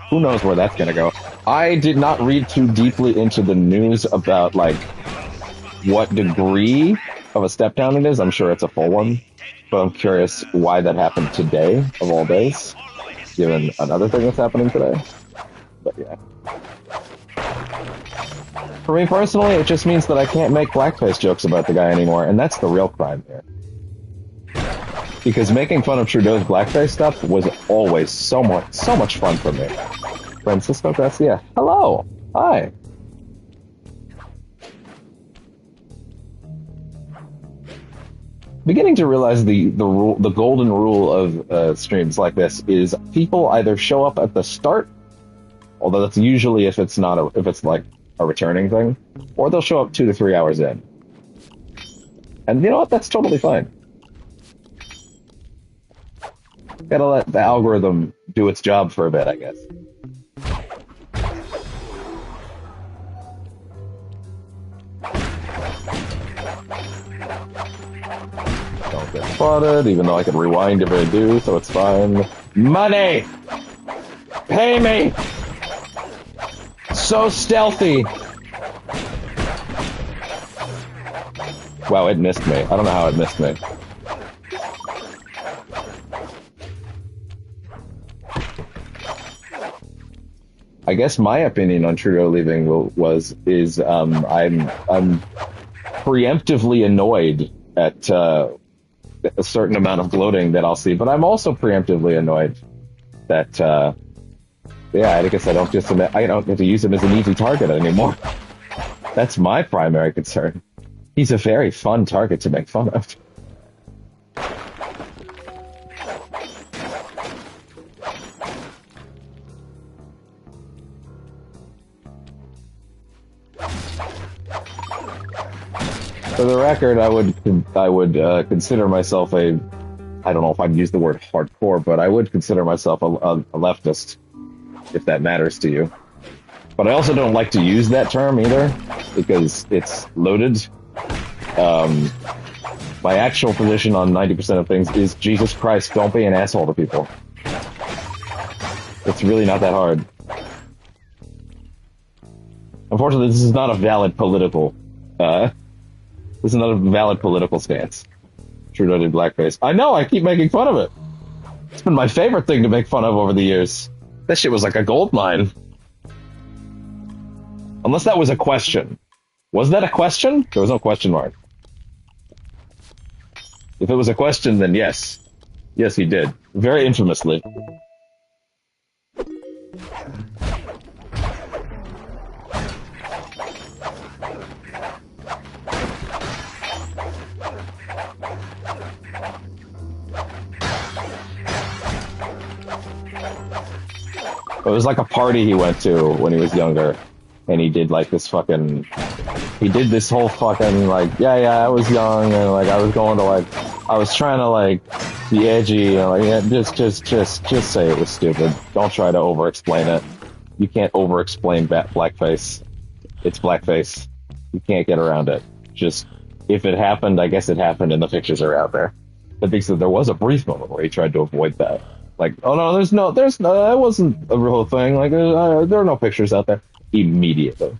who knows where that's gonna go? I did not read too deeply into the news about like what degree of a step down it is. I'm sure it's a full one, but I'm curious why that happened today of all days, given another thing that's happening today. But yeah. For me personally, it just means that I can't make blackface jokes about the guy anymore, and that's the real crime here. Because making fun of Trudeau's blackface stuff was always so much fun for me. Francisco Garcia, hello, hi. Beginning to realize the golden rule of streams like this is people either show up at the start, although that's usually if it's like a returning thing, or they'll show up 2 to 3 hours in. And you know what? That's totally fine. Gotta let the algorithm do its job for a bit, I guess. Don't get spotted, even though I can rewind if I do, so it's fine. Money! Pay me! So stealthy! Wow, it missed me. I don't know how it missed me. I guess my opinion on Trudeau leaving is I'm preemptively annoyed at a certain amount of gloating that I'll see, but I'm also preemptively annoyed that I guess I don't get to use him as an easy target anymore. That's my primary concern. He's a very fun target to make fun of. For the record, I would consider myself I don't know if I'd use the word hardcore, but I would consider myself a leftist, if that matters to you. But I also don't like to use that term either, because it's loaded. My actual position on 90% of things is, Jesus Christ, don't be an asshole to people. It's really not that hard. Unfortunately, this is not a valid political stance. Trudeau did blackface. I know, I keep making fun of it. It's been my favorite thing to make fun of over the years. That shit was like a gold mine. Unless that was a question. Was that a question? There was no question mark. If it was a question, then yes. Yes, he did. Very infamously. It was like a party he went to when he was younger, and he did like this fucking. He did this whole fucking like, yeah, I was young and like I was going to like, I was trying to like be edgy and like, yeah, just say it was stupid. Don't try to over-explain it. You can't over-explain blackface. It's blackface. You can't get around it. Just, if it happened, I guess it happened and the pictures are out there. But because there was a brief moment where he tried to avoid that. Like, oh no, there's no, that wasn't a real thing. Like, there are no pictures out there. Immediately,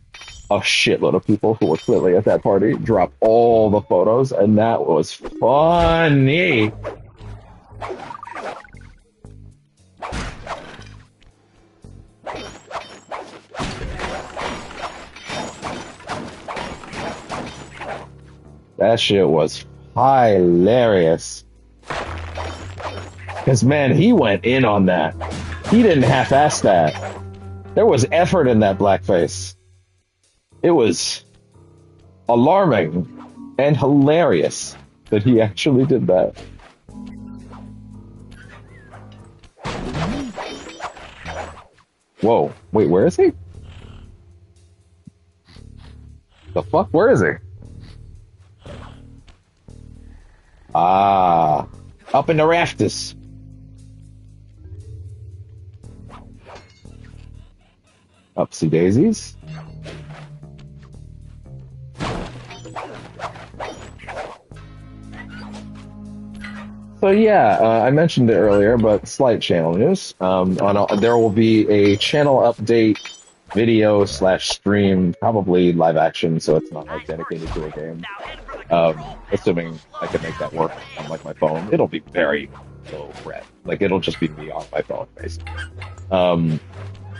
a shitload of people who were clearly at that party dropped all the photos, and that was funny. That shit was hilarious. Because, man, he went in on that. He didn't half-ass that. There was effort in that blackface. It was alarming and hilarious that he actually did that. Whoa, wait, where is he? The fuck? Where is he? Ah, up in the rafters. Upsy daisies. So yeah, I mentioned it earlier, but slight channel news. There will be a channel update video / stream, probably live action, so it's not like dedicated to a game. Assuming I can make that work on like my phone, it'll be very low res. Like it'll just be me on my phone, basically.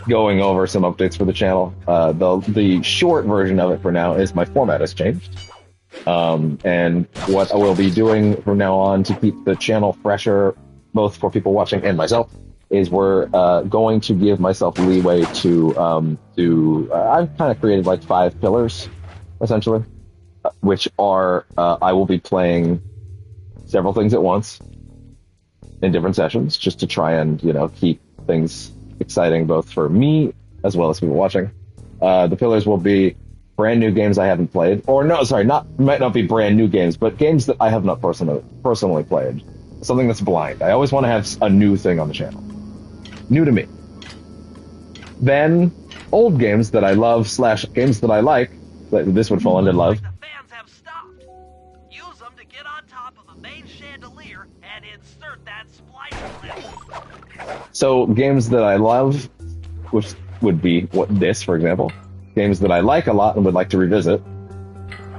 Going over some updates for the channel. The short version of it for now is my format has changed. And what I will be doing from now on to keep the channel fresher, both for people watching and myself, is we're going to give myself leeway to I've kind of created like 5 pillars, essentially, which are I will be playing several things at once in different sessions, just to try and keep things exciting both for me as well as people watching. The pillars will be brand new games I haven't played, or no, sorry, might not be brand new games, but games that I have not personally played. Something that's blind. I always want to have a new thing on the channel, new to me. Then old games that I love / games that I like. This would fall under love. The fans have stopped. Use them to get on top of the main chandelier and insert that splice clip. So games that I love, which would be this, for example. Games that I like a lot and would like to revisit.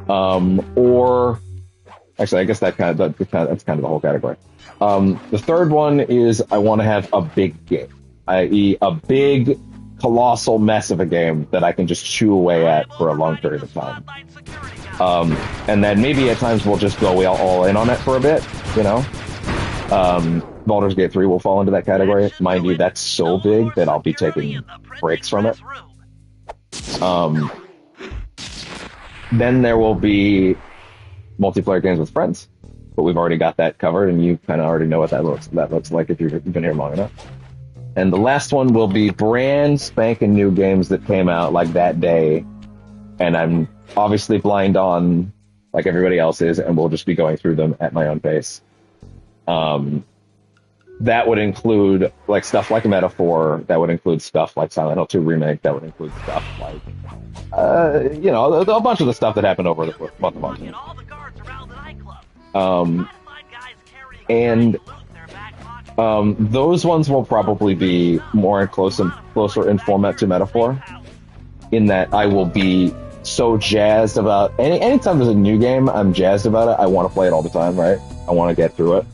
Or actually, I guess that's kind of the whole category. The third one is I want to have a big game, i.e., a big, colossal mess of a game that I can just chew away at for a long period of time. And then maybe at times we'll just go all in on it for a bit, Baldur's Gate 3 will fall into that category. Mind you, that's so big that I'll be taking breaks from it. Then there will be multiplayer games with friends, but we've already got that covered, and you kind of already know what that looks like if you've been here long enough. And the last one will be brand spanking new games that came out like that day, and I'm obviously blind on like everybody else is, and we'll just be going through them at my own pace. That would include like stuff like Metaphor. That would include stuff like Silent Hill 2 Remake. That would include stuff like, a bunch of the stuff that happened over the month of August. Those ones will probably be more closer in format to Metaphor, in that I will be so jazzed about anytime there's a new game, I'm jazzed about it. I want to play it all the time, right? I want to get through it.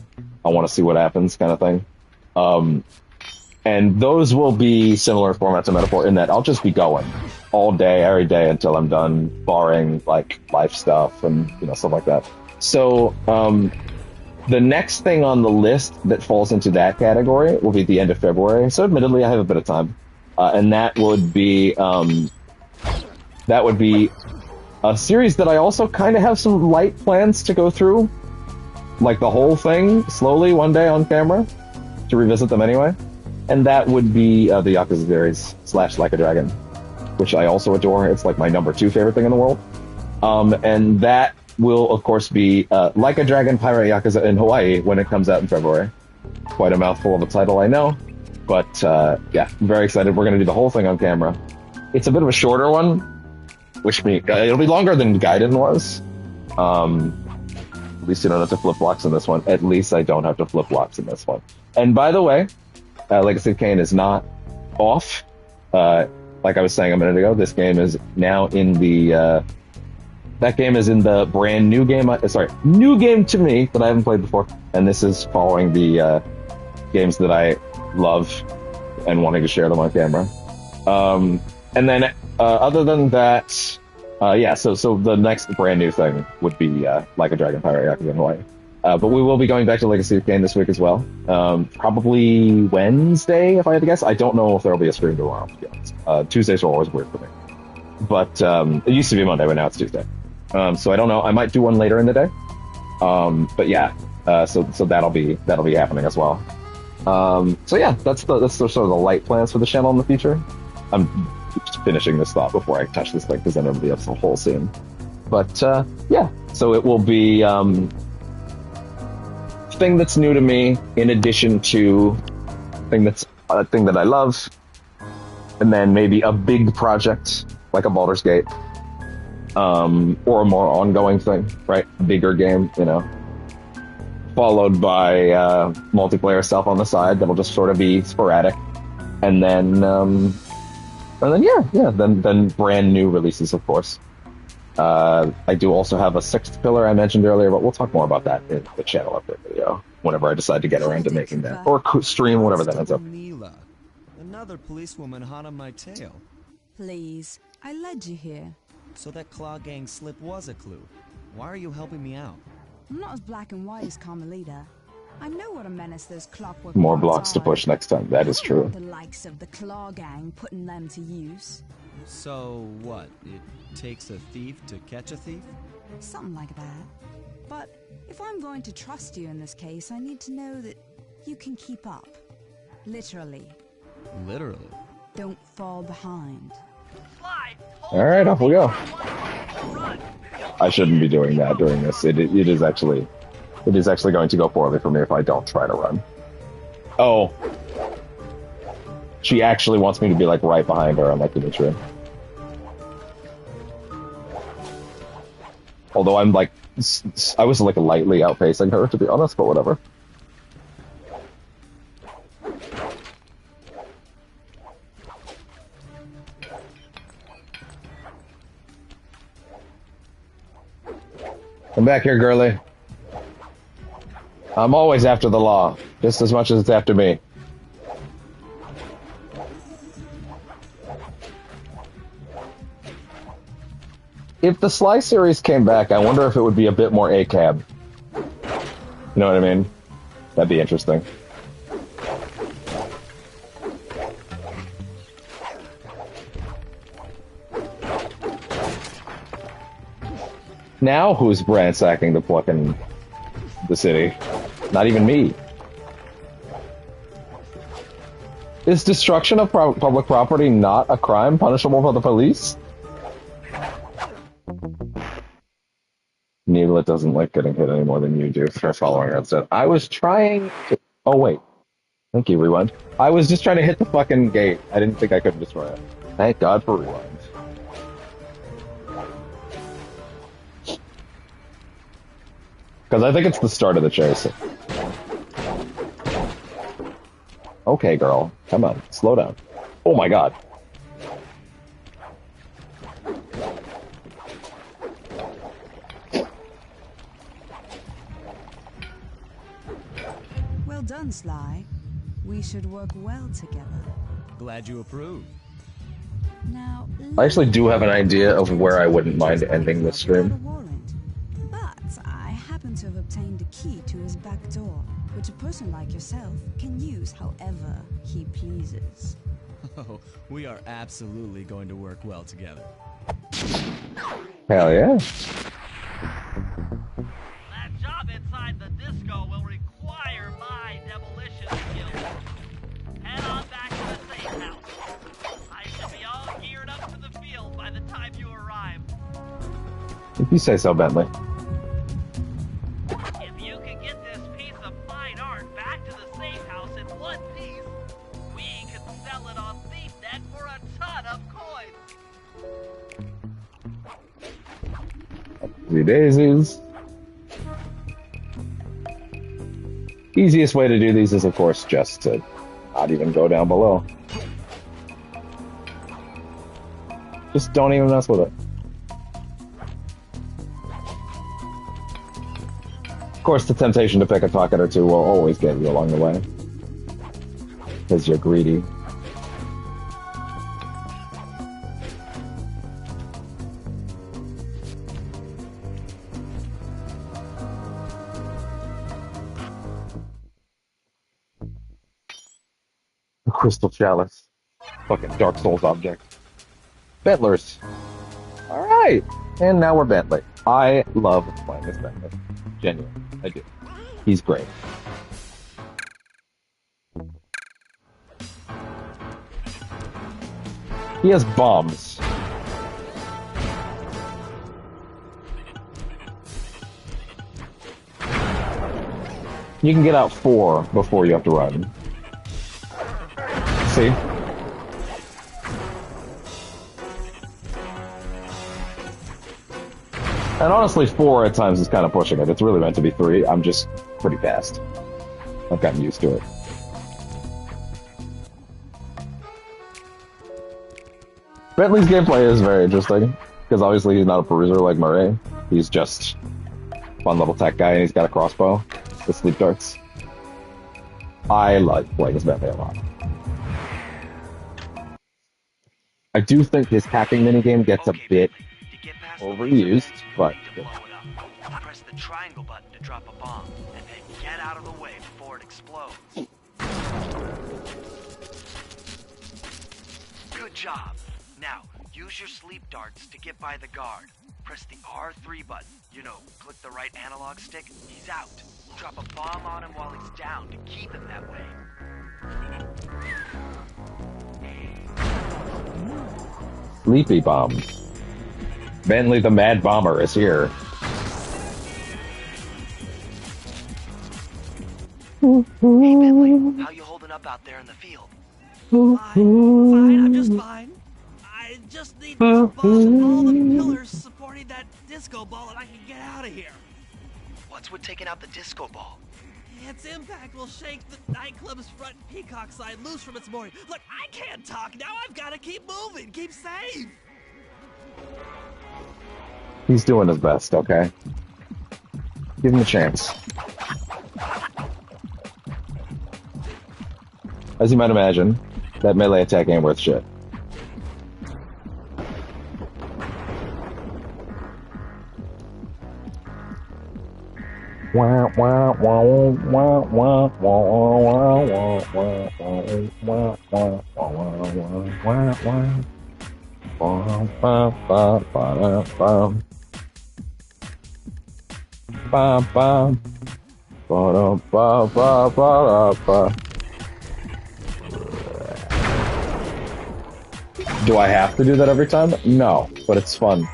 I want to see what happens, kind of thing. And those will be similar format to Metaphor in that I'll just be going all day, every day until I'm done, barring like life stuff and stuff like that. So the next thing on the list that falls into that category will be the end of February. So admittedly, I have a bit of time, and that would be a series that I also kind of have some light plans to go through. Like the whole thing slowly one day on camera to revisit them anyway. And that would be the Yakuza series / Like a Dragon, which I also adore. It's like my #2 favorite thing in the world. And that will, of course, be Like a Dragon Pirate Yakuza in Hawaii when it comes out in February. Quite a mouthful of a title, I know. But yeah, I'm very excited. We're going to do the whole thing on camera. It's a bit of a shorter one, which means it'll be longer than Gaiden was. At least you don't have to flip blocks in this one. At least I don't have to flip blocks in this one. And by the way, Legacy of Kain is not off. Like I was saying a minute ago, this game is now in the... that game is in the brand new game... new game to me that I haven't played before. And this is following the games that I love and wanting to share them on camera. And then, other than that... yeah, so the next brand new thing would be Like a Dragon Pirate Yakuza in Hawaii. But we will be going back to Legacy of Kain this week as well. Probably Wednesday, if I had to guess. I don't know if there will be a stream tomorrow, to be honest. Tuesdays are always weird for me. But it used to be Monday, but now it's Tuesday. So I don't know. I might do one later in the day. But yeah, so that'll be happening as well. So yeah, that's the sort of the light plans for the channel in the future. I'm just finishing this thought before I touch this thing, because then it'll be a whole scene. But yeah, so it will be thing that's new to me, in addition to thing that I love, and then maybe a big project like a Baldur's Gate, or a more ongoing thing, right? A bigger game, you know, followed by multiplayer stuff on the side that'll just sort of be sporadic, and then then brand new releases, of course. I do also have a sixth pillar I mentioned earlier, but we'll talk more about that in the channel update video whenever I decide to get around to making that, or stream, whatever that ends up. Neela, another policewoman hot on my tail. Please, I led you here. So that Claw Gang slip was a clue. Why are you helping me out? I'm not as black and white as Carmelita. I know what a menace those clockwork More parts blocks to are. push next time. That is I don't want true. the likes of the Claw Gang putting them to use. So what? It takes a thief to catch a thief? Something like that. But if I'm going to trust you in this case, I need to know that you can keep up. Literally. Literally. Don't fall behind. Sly, All right, off we go. run. I shouldn't be doing that during this. It is actually going to go poorly for me if I don't try to run. Oh. She actually wants me to be like right behind her, unlike Dimitri. Although I'm like, I was like lightly outpacing her, to be honest, but whatever. Come back here, girly. I'm always after the law, just as much as it's after me. If the Sly series came back, I wonder if it would be a bit more ACAB. You know what I mean? That'd be interesting. Now who's ransacking the city? Not even me. Is destruction of public property not a crime punishable by the police? Neela doesn't like getting hit any more than you do for following her instead. I was trying to... Oh, wait. Thank you, Rewind. I was just trying to hit the fucking gate. I didn't think I could destroy it. Thank God for Rewind. Because I think it's the start of the chase. Okay, girl. Come on. Slow down. Oh my God. Well done, Sly. We should work well together. Glad you approve. Now, I actually do have an idea of where I wouldn't mind ending this stream. But I happen to have obtained a key to his back door, which a person like yourself can use however he pleases. Oh, we are absolutely going to work well together. Hell yeah. That job inside the disco will require my demolition skills. Head on You say so, Bentley. If you can get this piece of fine art back to the safe house in one piece, we can sell it on ThiefNet for a ton of coins. Three daisies. Easiest way to do these is, of course, just to not even go down below. Just don't even mess with it. Of course, the temptation to pick a pocket or two will always get you along the way. Because you're greedy. Crystal chalice. Fucking Dark Souls object. Bentlers. Alright. And now we're Bentley. I love playing as Bentley. Genuine. I do. He's great. He has bombs. You can get out 4 before you have to run. See? And honestly, 4 at times is kind of pushing it. It's really meant to be 3. I'm just pretty fast. I've gotten used to it. Bentley's gameplay is very interesting, because obviously he's not a peruser like Murray. He's just a fun little tech guy, and he's got a crossbow with sleep darts. I like playing as Bentley a lot. I do think his hacking minigame gets a bit overused, but... Press the triangle button to drop a bomb, and then get out of the way before it explodes. Good job. Now, use your sleep darts to get by the guard. Press the R3 button. You know, click the right analog stick. He's out. Drop a bomb on him while he's down to keep him that way. Sleepy bomb. Bentley the Mad Bomber is here. Hey, Bentley, how you holding up out there in the field? Fine, I'm just fine. I just need to boss all the pillars supporting that disco ball and I can get out of here. What's with taking out the disco ball? Its impact will shake the nightclub's front peacock side loose from its mooring. Look, I can't talk now. I've got to keep moving, keep safe. He's doing his best, okay? Give him a chance. As you might imagine, that melee attack ain't worth shit. Do I have to do that every time? No, but it's fun.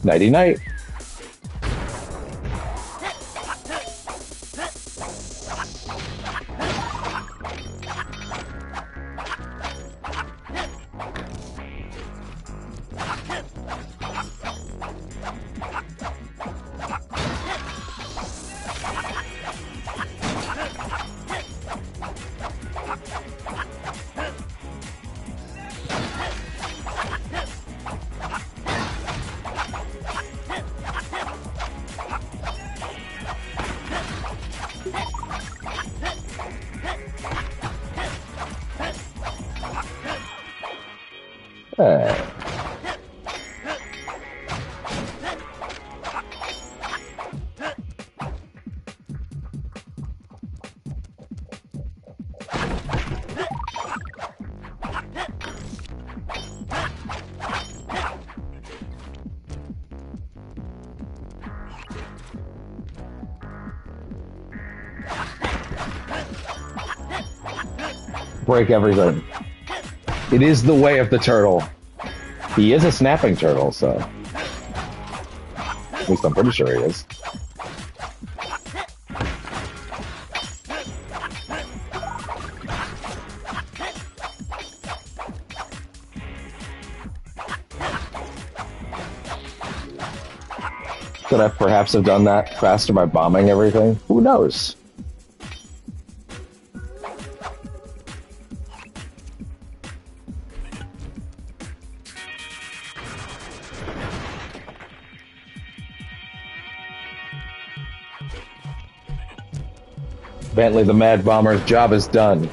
Nighty night. Hey. break everything. It is the way of the turtle. He is a snapping turtle, so... At least I'm pretty sure he is. Could I perhaps have done that faster by bombing everything? Who knows? Bentley the Mad Bomber's job is done.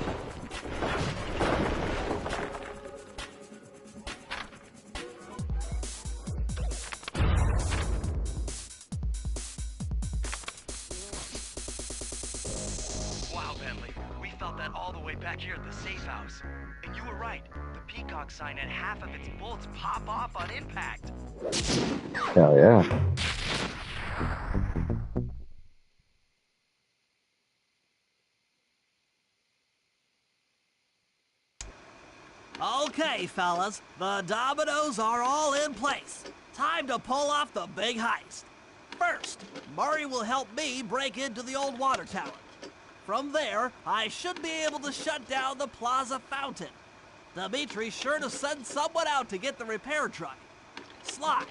Wow, Bentley, we felt that all the way back here at the safe house. And you were right. The Peacock sign had half of its bolts pop off on impact. Hell yeah. Okay, fellas, the dominoes are all in place. Time to pull off the big heist. First, Murray will help me break into the old water tower. From there, I should be able to shut down the plaza fountain. Dimitri's sure to send someone out to get the repair truck. Sly,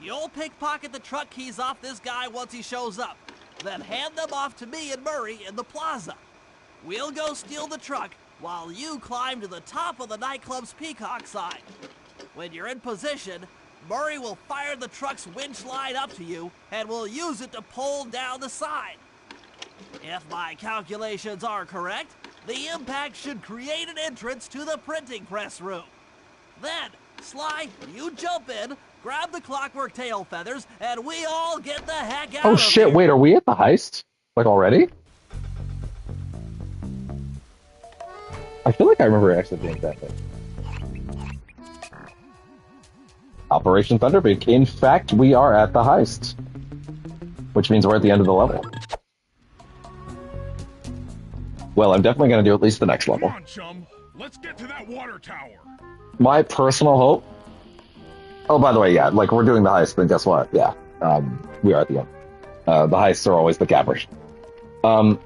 you'll pickpocket the truck keys off this guy once he shows up, then hand them off to me and Murray in the plaza. We'll go steal the truck while you climb to the top of the nightclub's Peacock sign. When you're in position, Murray will fire the truck's winch line up to you and will use it to pull down the sign. If my calculations are correct, the impact should create an entrance to the printing press room. Then, Sly, you jump in, grab the clockwork tail feathers, and we all get the heck out Oh of shit, here. wait, are we at the heist? Like already? I feel like I remember actually being that thing. Operation Thunderbeak. In fact, we are at the heist. Which means we're at the end of the level. Well, I'm definitely going to do at least the next level. Come on, chum. Let's get to that water tower. My personal hope... Oh, by the way, yeah, like, we're doing the heist, then guess what? Yeah, we are at the end. The heists are always the cappers. How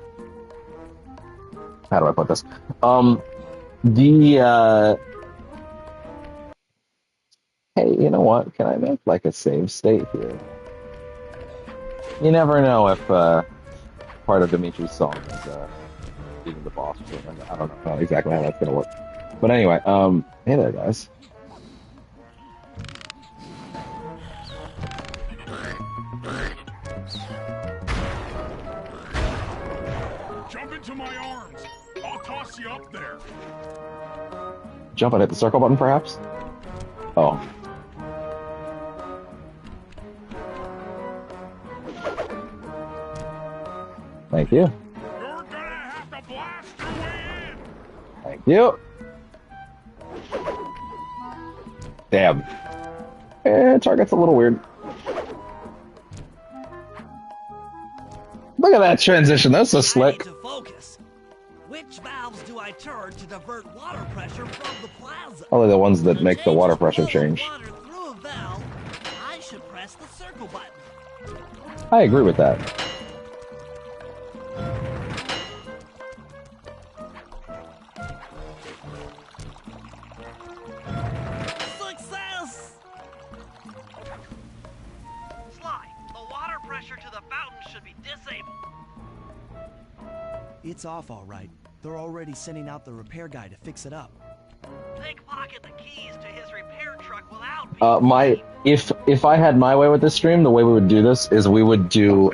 do I put this? Hey, you know what? Can I make, like, a save state here? You never know if, part of Dimitri's song is, being the boss. I don't know exactly how that's gonna work. But anyway, hey there, guys. Jump into my arms. I'll toss you up there. Jump and hit the circle button, perhaps? Oh. Thank you. You're gonna have to blast your way in. Thank you. Damn. Target's a little weird. Look at that transition. That's so I slick. need to focus. Which valves do I turn to divert water pressure from the plaza? Only the ones that make the change water pressure flow of change. Water through a valve, I should press the circle button. I agree with that. Success! Sly, the water pressure to the fountain should be disabled. It's off all right. They're already sending out the repair guy to fix it up. Pickpocket the keys to his repair truck without me. If I had my way with this stream, the way we would do this is we would do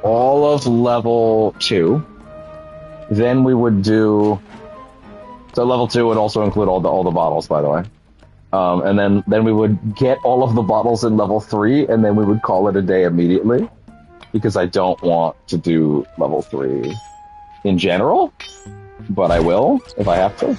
all of level 2. Then we would do... So level 2 would also include all the bottles, by the way. And then we would get all of the bottles in level 3, and then we would call it a day immediately. Because I don't want to do level 3 in general, but I will if I have to.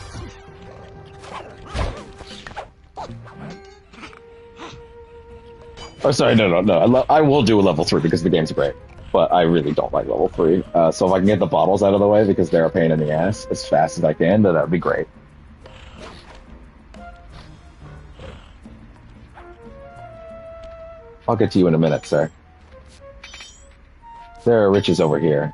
Oh, sorry, no. I will do a level 3 because the game's great. but I really don't like level 3. So if I can get the bottles out of the way because they're a pain in the ass as fast as I can, then that would be great. I'll get to you in a minute, sir. There are riches over here.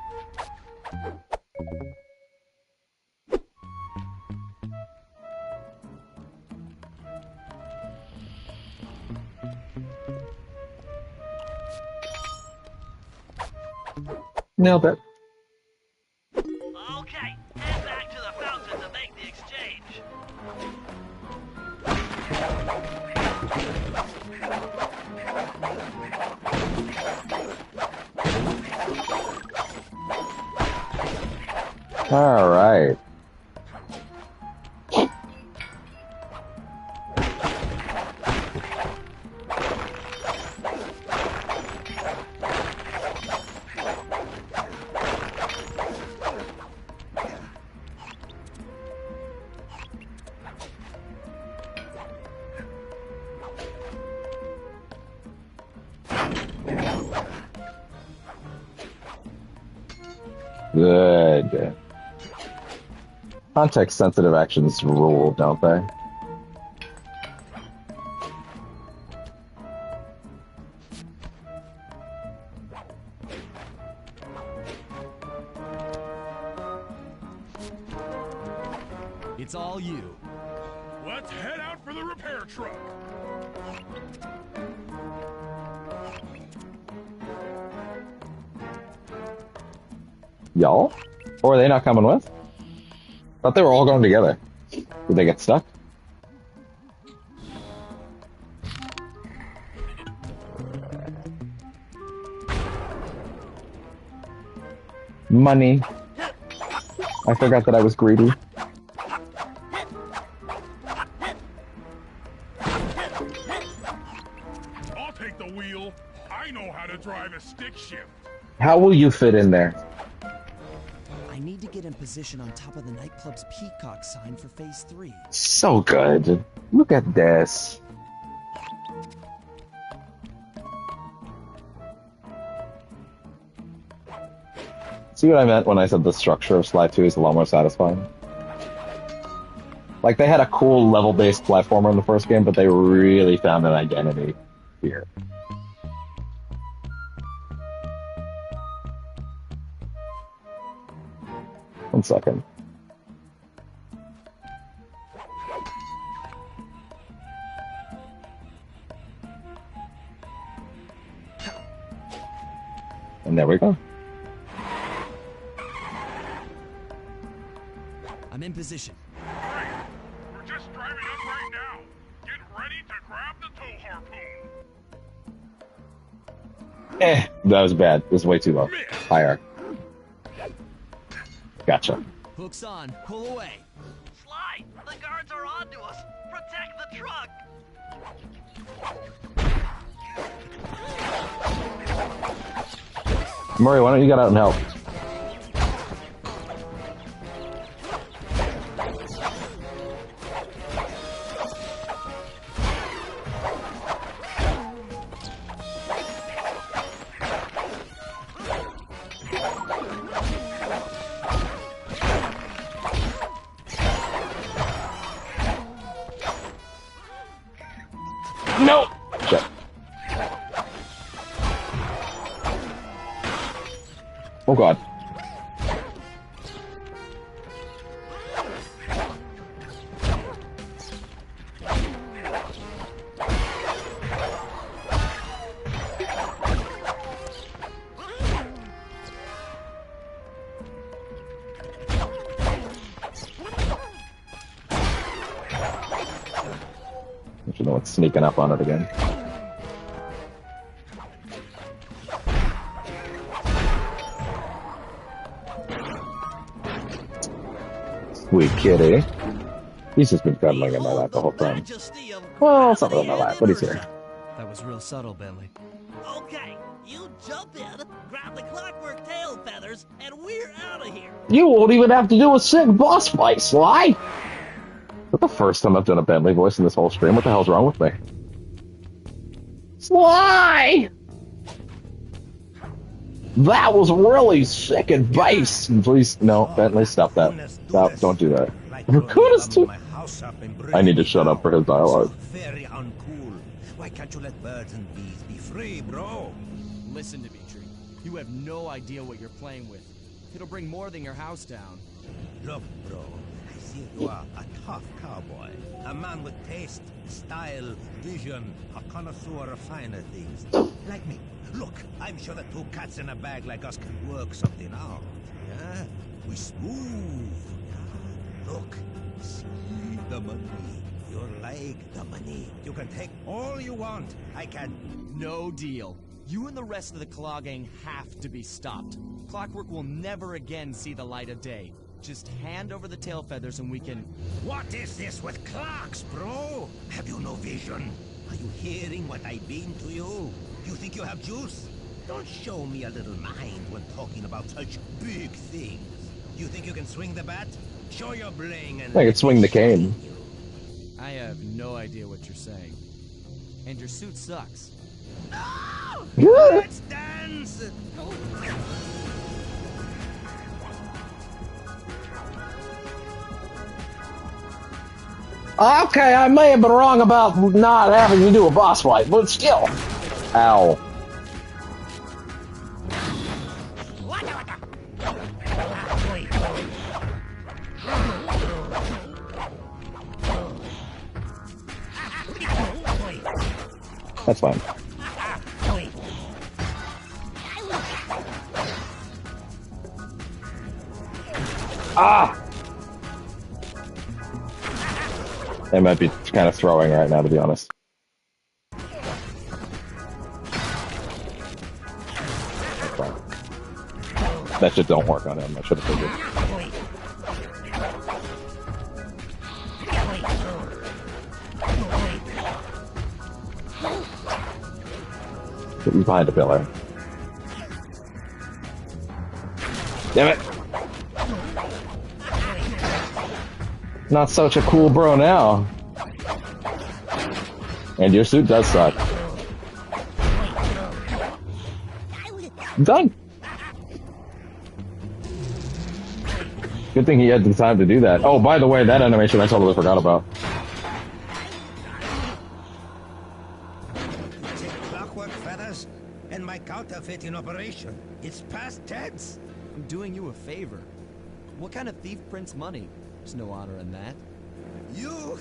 Nailed it. Okay, head back to the fountain to make the exchange. All right. Good. Context-sensitive actions rule, don't they? It's all you. Let's head out for the repair truck. Y'all? Or are they not coming with? Thought they were all going together. Did they get stuck? Money. I forgot that I was greedy. I'll take the wheel. I know how to drive a stick shift. How will you fit in there? I need to get in position on top of the nightclub's peacock sign for phase 3. So good. Look at this. See what I meant when I said the structure of Sly 2 is a lot more satisfying? Like, they had a cool level-based platformer in the first game, but they really found an identity here. One second. And there we go. I'm in position. Great. We're just driving up right now. Get ready to grab the tow harpoon. That was bad. It was way too low. Higher. Gotcha. Hook's on. Pull away. Sly, the guards are onto us. Protect the truck. Murray, why don't you get out and help? No! Shit. Oh god. You know what's sneaking up on it again. Sweet kitty. He's just been cuddling in my lap the whole time. Well, it's not really my lap, but he's here. That was real subtle, Bentley. Okay, you jump in, grab the clockwork tail feathers, and we're out of here. You won't even have to do a sick boss fight, Sly! That's the first time I've done a Bentley voice in this whole stream. What the hell's wrong with me? Sly! That was really sick advice. Please, no, Bentley, stop that. Stop, don't do that. Raccoonus too. I need to shut up for his dialogue. Very uncool. Why can't you let birds and bees be free, bro? Listen, Dimitri. You have no idea what you're playing with. It'll bring more than your house down. Look, bro, I see you are a tough cowboy. A man with taste, style, vision, a connoisseur of finer things. Like me. Look, I'm sure that two cats in a bag like us can work something out. Yeah? We smooth. Yeah? Look, see the money. You like the money. You can take all you want. I can. No deal. You and the rest of the Claw Gang have to be stopped. Clockwork will never again see the light of day. Just hand over the tail feathers and we can... What is this with clocks, bro? Have you no vision? Are you hearing what I mean to you? You think you have juice? Don't show me a little mind when talking about such big things. You think you can swing the bat? Show your bling and... I can swing the cane. I have no idea what you're saying. And your suit sucks. No! Let's dance! Okay, I may have been wrong about not having you do a boss fight, but still. Ow. That's fine. Ah! They might be kind of throwing right now, to be honest. That shit don't work on him, I should have figured. He's behind the pillar. Damn it! Not such a cool bro now. And your suit does suck. Done. Good thing he had the time to do that. Oh, by the way, that animation I totally forgot about. Take clockwork feathers and my counterfeit in operation. It's past tense. I'm doing you a favor. What kind of thief prints money? There's no honor in that. You...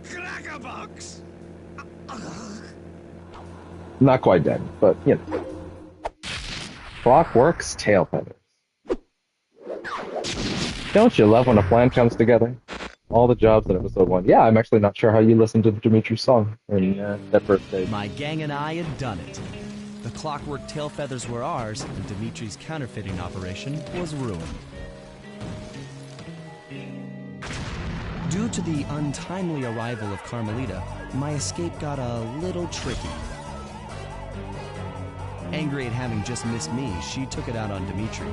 crackerbox! Not quite dead, but, you know. Clockwork's tail feathers. Don't you love when a plan comes together? All the jobs in episode 1. Yeah, I'm actually not sure how you listened to the Dimitri song in that first day. My gang and I had done it. The clockwork tail feathers were ours, and Dimitri's counterfeiting operation was ruined. Due to the untimely arrival of Carmelita, my escape got a little tricky. Angry at having just missed me, she took it out on Dimitri,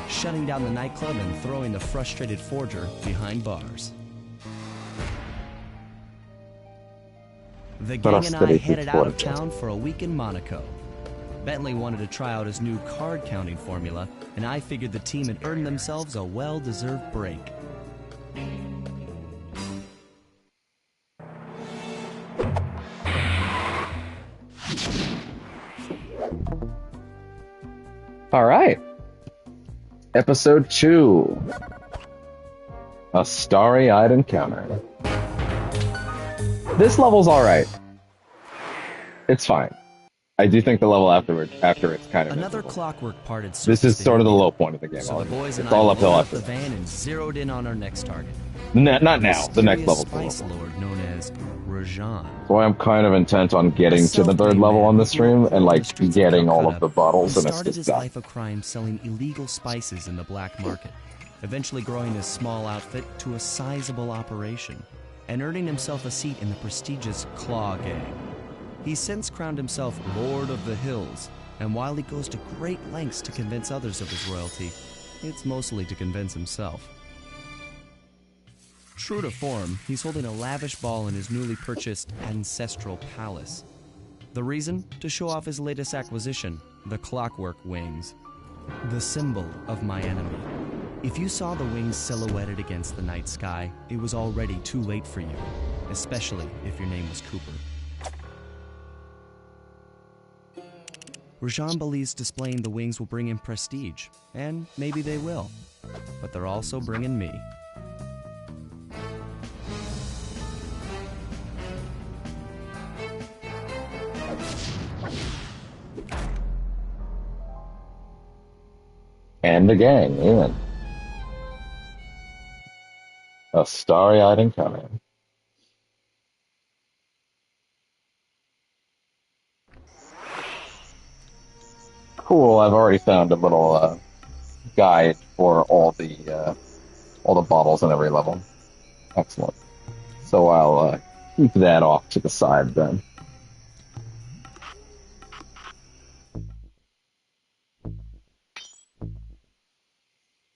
shutting down the nightclub and throwing the frustrated forger behind bars. The gang and I headed out of town for a week in Monaco. Bentley wanted to try out his new card counting formula, and I figured the team had earned themselves a well-deserved break. All right. Episode 2. A starry-eyed encounter. This level's alright. It's fine. I do think the level after it's kind of another miserable. Clockwork part had This is sort of the low point of the game. So the boys and it's all I uphill loaded after. up the van and zeroed in on our next target. Not now. The next level's the spice level. lord known as Rajan. So I'm kind of intent on getting to the third level on the stream and like getting all of the bottles, and it's started just his done. life of crime selling illegal spices in the black market, eventually growing his small outfit to a sizable operation, and earning himself a seat in the prestigious Claw Gang. He's since crowned himself Lord of the Hills, and while he goes to great lengths to convince others of his royalty, it's mostly to convince himself. True to form, he's holding a lavish ball in his newly purchased ancestral palace. The reason? To show off his latest acquisition, the clockwork wings, the symbol of my enemy. If you saw the wings silhouetted against the night sky, it was already too late for you, especially if your name was Cooper. Rajan believes displaying the wings will bring him prestige, and maybe they will, but they're also bringing me. And the gang, in. A starry-eyed encounter. Cool, I've already found a little guide for all the bottles on every level. Excellent. So I'll keep that off to the side then.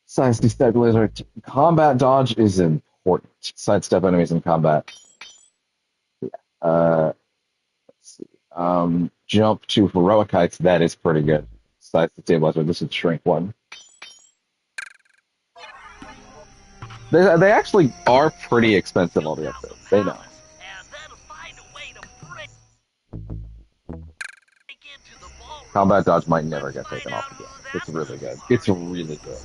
Size destabilizer. Combat dodge is important. Sidestep enemies in combat. Yeah. Let's see. Jump to heroic heights. That is pretty good. Size destabilizer. This is shrink one. They actually are pretty expensive, all the upgrades. They know. Combat dodge might never get taken off again. It's really good. It's really good.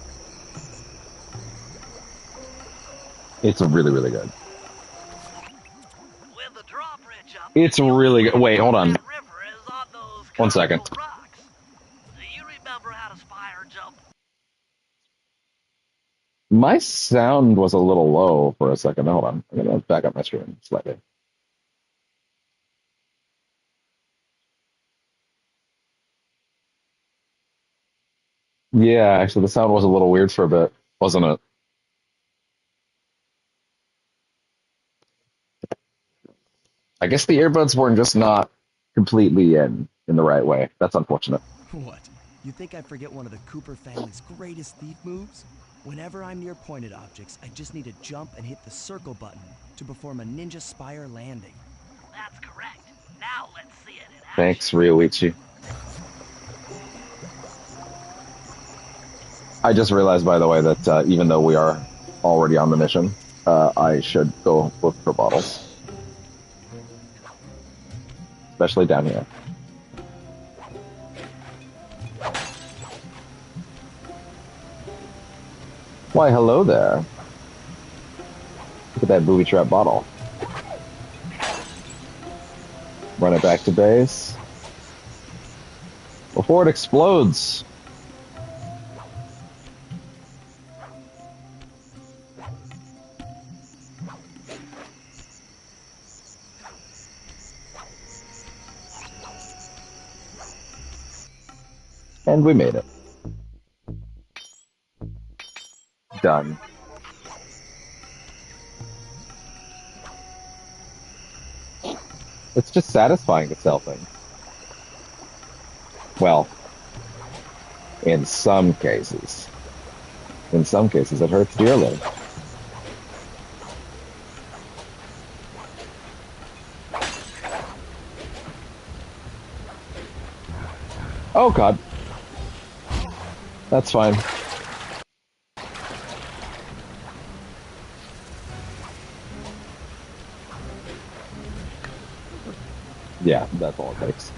It's really, really good. It's really good. Wait, hold on. 1 second. My sound was a little low for a second. Hold on. I'm going to back up my stream slightly. Yeah, actually, the sound was a little weird for a bit, wasn't it? I guess the earbuds were just not completely in the right way. That's unfortunate. What? You think I forget one of the Cooper family's greatest thief moves? Whenever I'm near pointed objects, I just need to jump and hit the circle button to perform a ninja spire landing. That's correct. Now let's see it in action. Thanks, Ryoichi. I just realized, by the way, that even though we are already on the mission, I should go look for bottles. Especially down here. Why, hello there. Look at that booby trap bottle. Run it back to base. Before it explodes. And we made it. Done. It's just satisfying to sell things. Well, in some cases. In some cases, it hurts dearly. Oh, God. That's fine. Yeah, that's all it takes.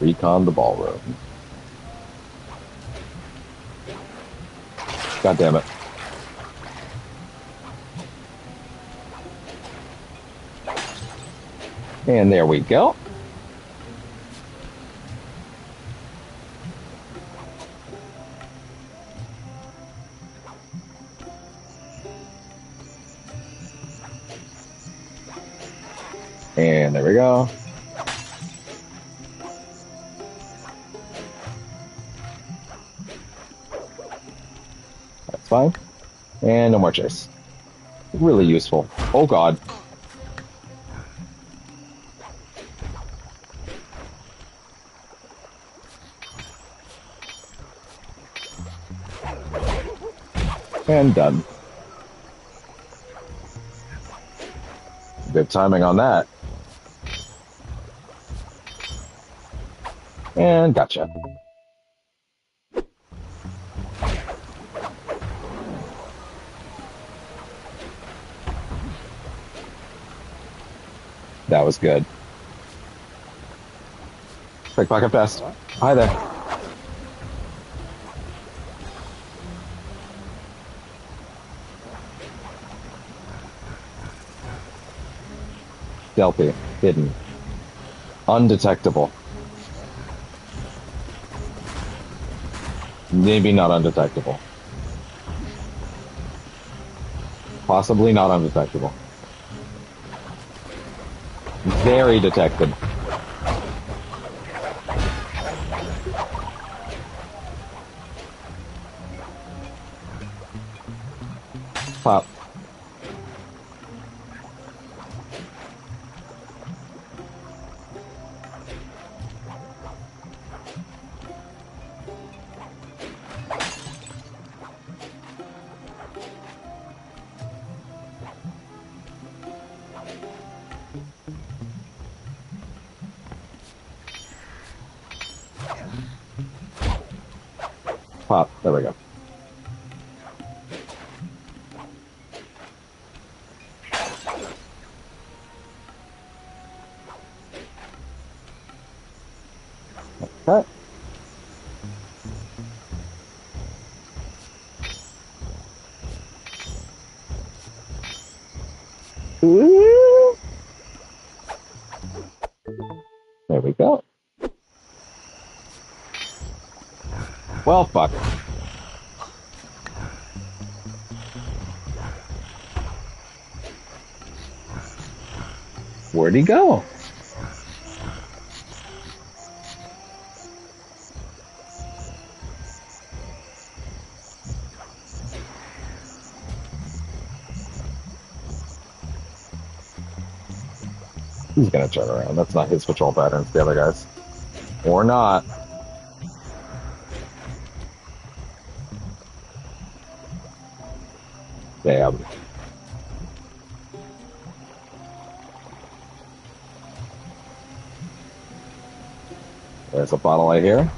Recon the ballroom. God damn it. And there we go. And there we go. That's fine. And no more chase. Really useful. Oh, God. And done. Good timing on that. And gotcha. That was good. Pickpocket fast. Hi there. Stealthy, hidden, undetectable. Maybe not undetectable. Possibly not undetectable. Very detected. Pop. Pop. There we go. Okay. Ooh. There we go. Well, fuck. Where'd he go? He's gonna turn around. That's not his patrol pattern. It's the other guys. Or not. Damn. There's a bottle right here.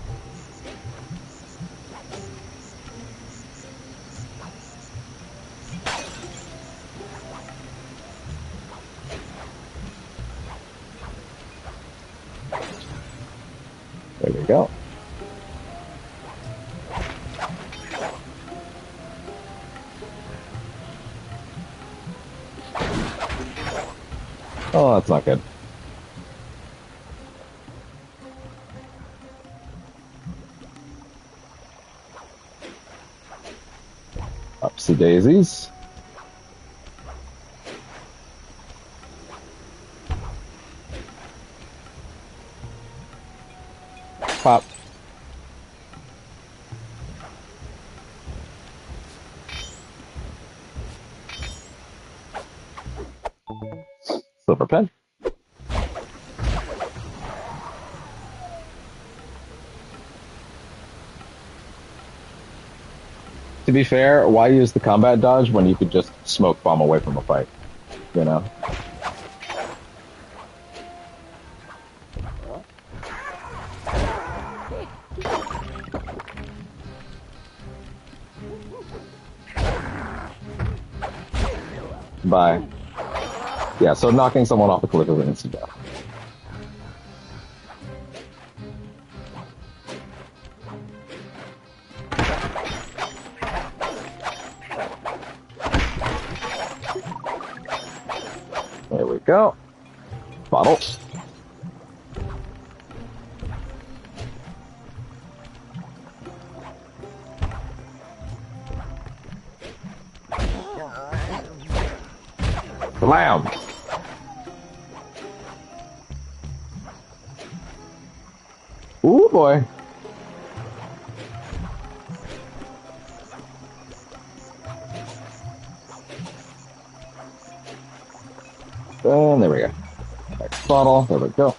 There we go. Oh, that's not good. Upsy daisies. Pop. Silver pen. To be fair, why use the combat dodge when you could just smoke bomb away from a fight? You know? Bye. Yeah, so knocking someone off a cliff is an instant death. There we go. Bottle. Blam! Ooh, boy. And there we go. Next bottle. There we go.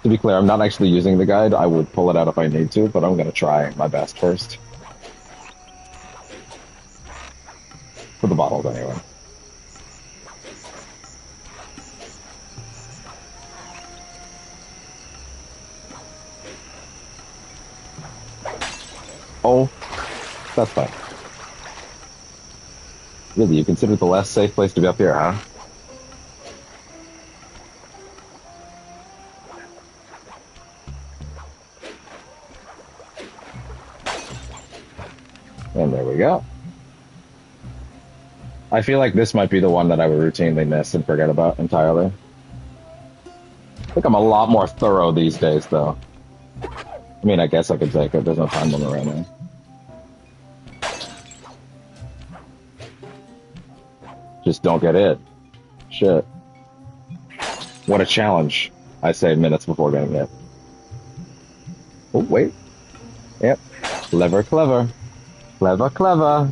To be clear, I'm not actually using the guide. I would pull it out if I need to, but I'm going to try my best first. the bottles anyway. Oh, that's fine. Really, you consider the less safe place to be up here, huh? And there we go. I feel like this might be the one that I would routinely miss and forget about entirely. I think I'm a lot more thorough these days, though. I mean, I guess I could take it. There's no time limit right now. Just don't get hit. Shit. What a challenge. I say minutes before getting hit. Oh, wait. Yep. Clever, clever. Clever, clever.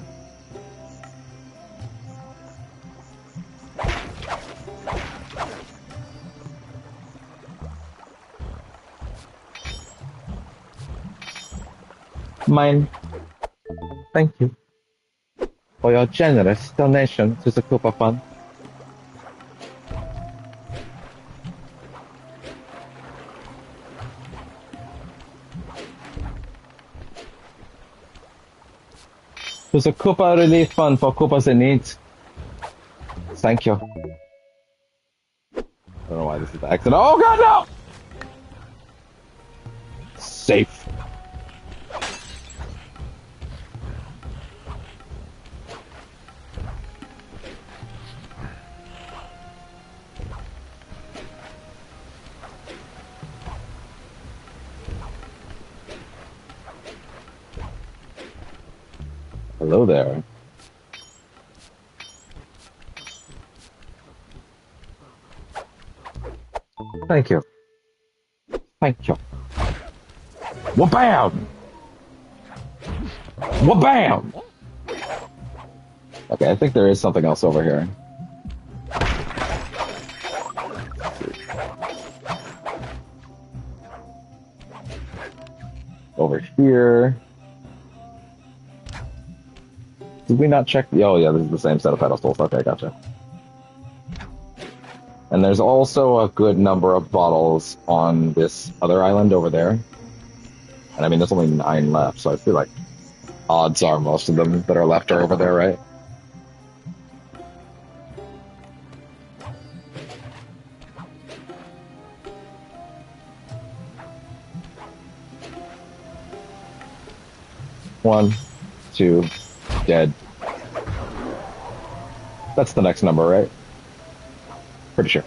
Mine. Thank you for your generous donation to the Cooper Fund. To the Cooper Relief Fund for Coopers in need. Thank you. I don't know why this is the accident. Oh god, no! Safe. Hello there. Thank you. Thank you. Wha-bam! Wha-bam! Okay, I think there is something else over here. Over here. Did we not check? Oh, yeah, this is the same set of pedestals. Okay, gotcha. And there's also a good number of bottles on this other island over there. And I mean, there's only 9 left, so I feel like odds are most of them that are left are over there, right? One, 2, dead. That's the next number, right? Pretty sure.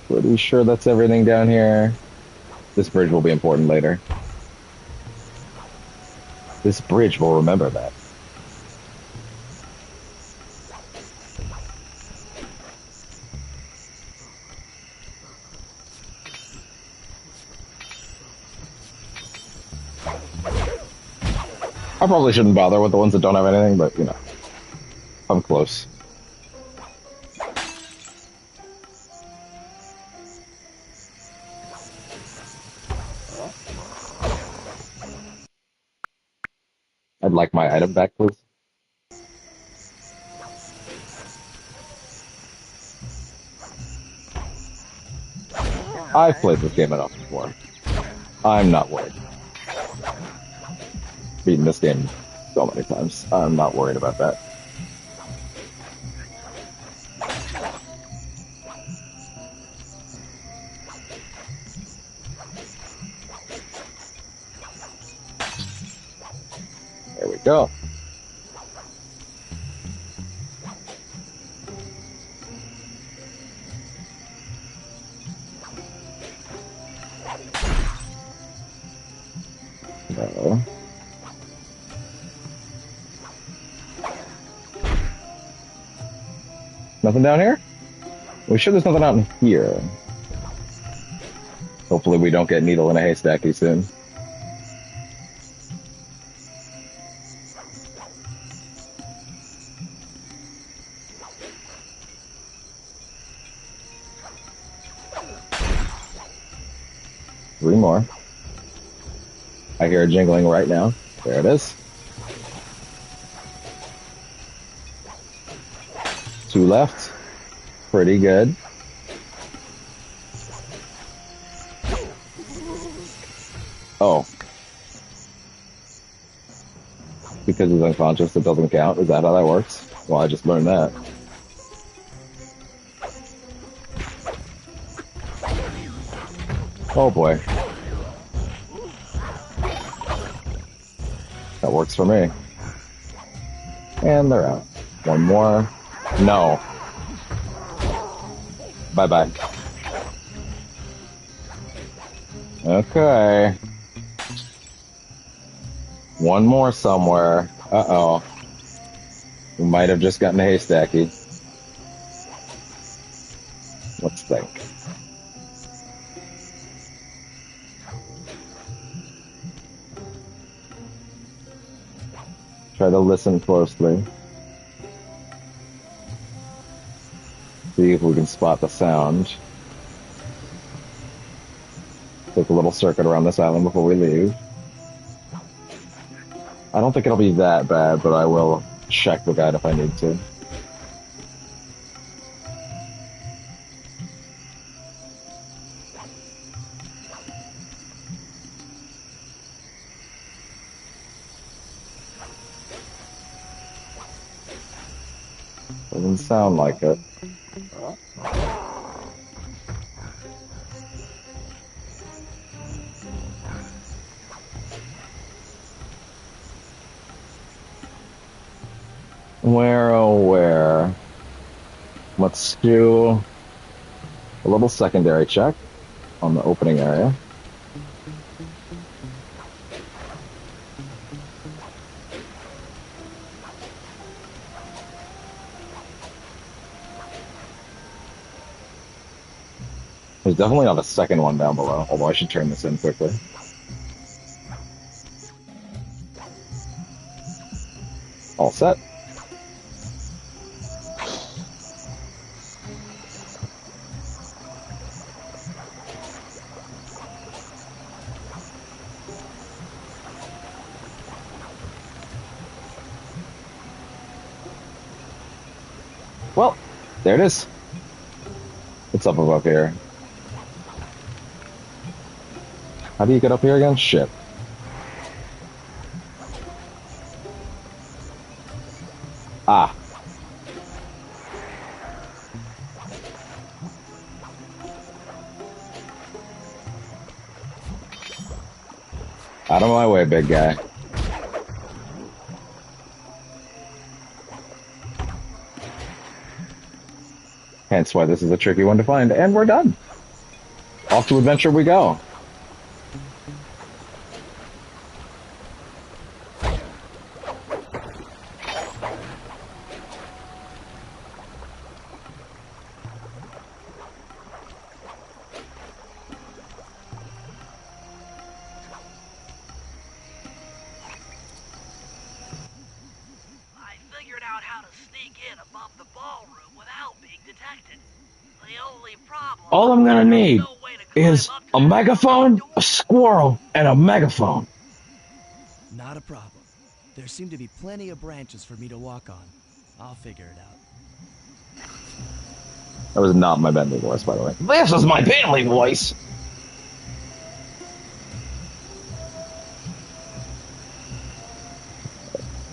Pretty sure that's everything down here. This bridge will be important later. This bridge will remember that. I probably shouldn't bother with the ones that don't have anything, but, you know, I'm close. I'd like my item back, please. I've played this game enough before. I'm not worried. Beaten this game so many times. I'm not worried about that. There we go. No. Nothing down here? We sure there's nothing out in here. Hopefully we don't get needle in a haystacky soon. 3 more. I hear it jingling right now. There it is. 2 left. Pretty good. Oh. Because he's unconscious, it doesn't count. Is that how that works? Well, I just learned that. Oh boy. That works for me. And they're out. 1 more. No. Bye-bye. Okay. 1 more somewhere. Uh-oh. We might have just gotten a haystacky. Let's think. Try to listen closely. See if we can spot the sound. Take a little circuit around this island before we leave. I don't think it'll be that bad, but I will check the guide if I need to. Doesn't sound like it. Where, oh where? Let's do a little secondary check on the opening area. There's definitely not a second one down below, although I should turn this in quickly. All set. Well, there it is. It's up above here. How do you get up here again? Shit. Ah. Out of my way, big guy. Hence why this is a tricky one to find. And we're done. Off to adventure we go. All I'm gonna need is a megaphone, a squirrel, and a megaphone. Not a problem. There seem to be plenty of branches for me to walk on. I'll figure it out. That was not my Bentley voice, by the way. This is my Bentley voice!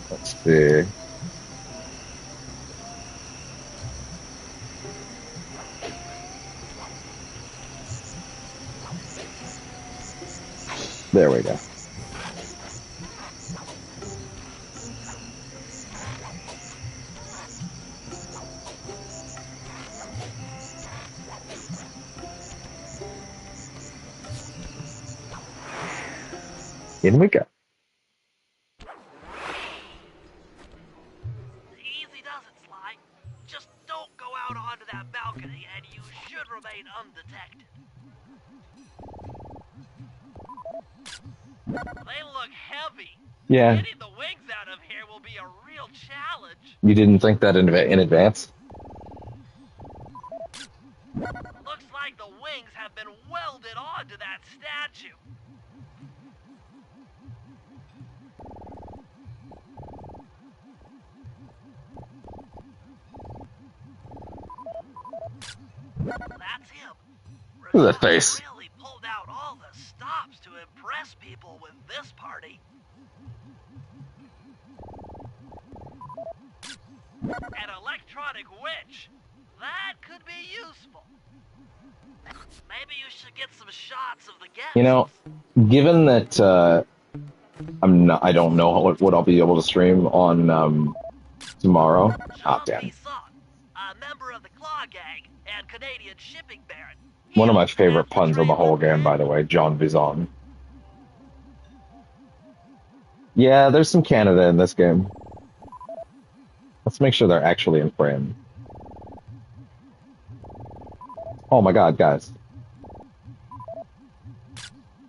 Let's see. There we go. In we go. Easy does it, Sly. Just don't go out onto that balcony and you should remain undetected. They look heavy. Yeah. Getting the wings out of here will be a real challenge. You didn't think that in advance? Looks like the wings have been welded onto that statue. That's him. Look at that Rashad face. really pulled out all the stops to impress people with this party. An electronic witch. That could be useful. Maybe you should get some shots of the guests. You know, given that I don't know what I'll be able to stream on tomorrow. Ah, John damn. Bisson, a member of the Claw Gang and Canadian shipping baron. One of my He'll favorite have to puns of train the whole with game, me. by the way, John Vizon. Yeah, there's some Canada in this game. Let's make sure they're actually in frame. Oh my god, guys.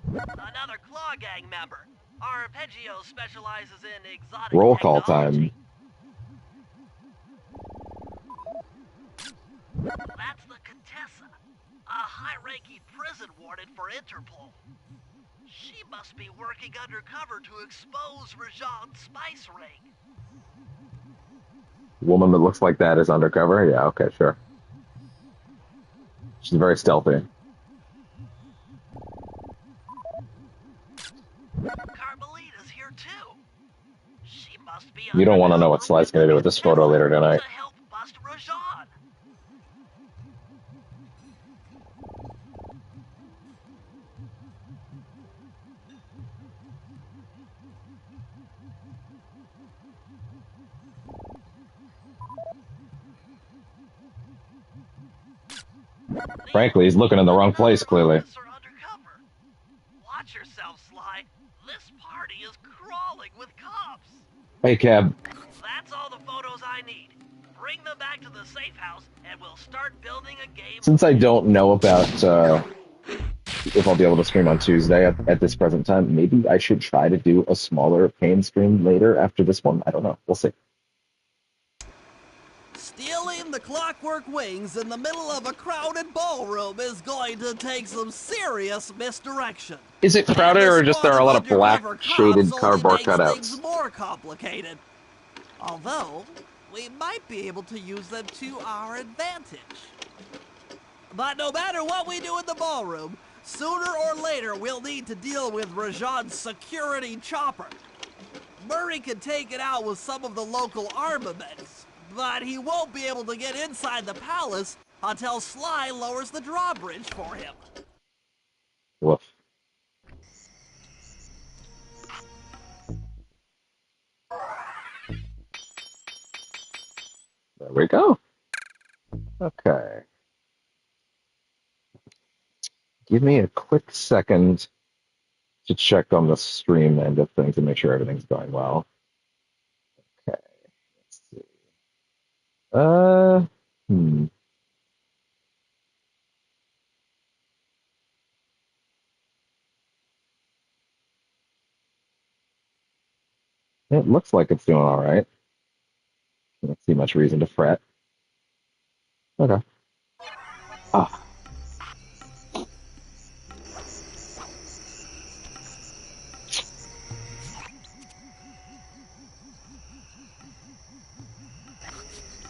Another Claw Gang member. Arpeggio specializes in exotic Roll call technology. time. That's the Contessa, a high-ranking prison warden for Interpol. She must be working undercover to expose Rajan's spice ring. Woman that looks like that is undercover? Yeah, okay, sure. She's very stealthy. Carmelita's here too. She must be You don't want to know what Sly's going to do with this photo later tonight. to help bust Rajan. Frankly, he's looking in the wrong place, clearly. Watch yourself, Sly. This party is crawling with cops. Hey, Cab. That's all the photos I need. Bring them back to the safe house, and we'll start building a game. Since I don't know about if I'll be able to stream on Tuesday at this present time, maybe I should try to do a smaller Pain stream later after this one. I don't know. We'll see. Stealing the clockwork wings in the middle of a crowded ballroom is going to take some serious misdirection. Is it crowded or just there are a lot of black Undercover cops shaded only cardboard makes things cutouts? more complicated. Although, we might be able to use them to our advantage. But no matter what we do in the ballroom, sooner or later we'll need to deal with Rajan's security chopper. Murray can take it out with some of the local armaments, but he won't be able to get inside the palace until Sly lowers the drawbridge for him. Woof. There we go. Okay. Give me a quick second to check on the stream end of things and make sure everything's going well. Okay. Let's see. It looks like it's doing all right. Can't see much reason to fret. Okay. Ah.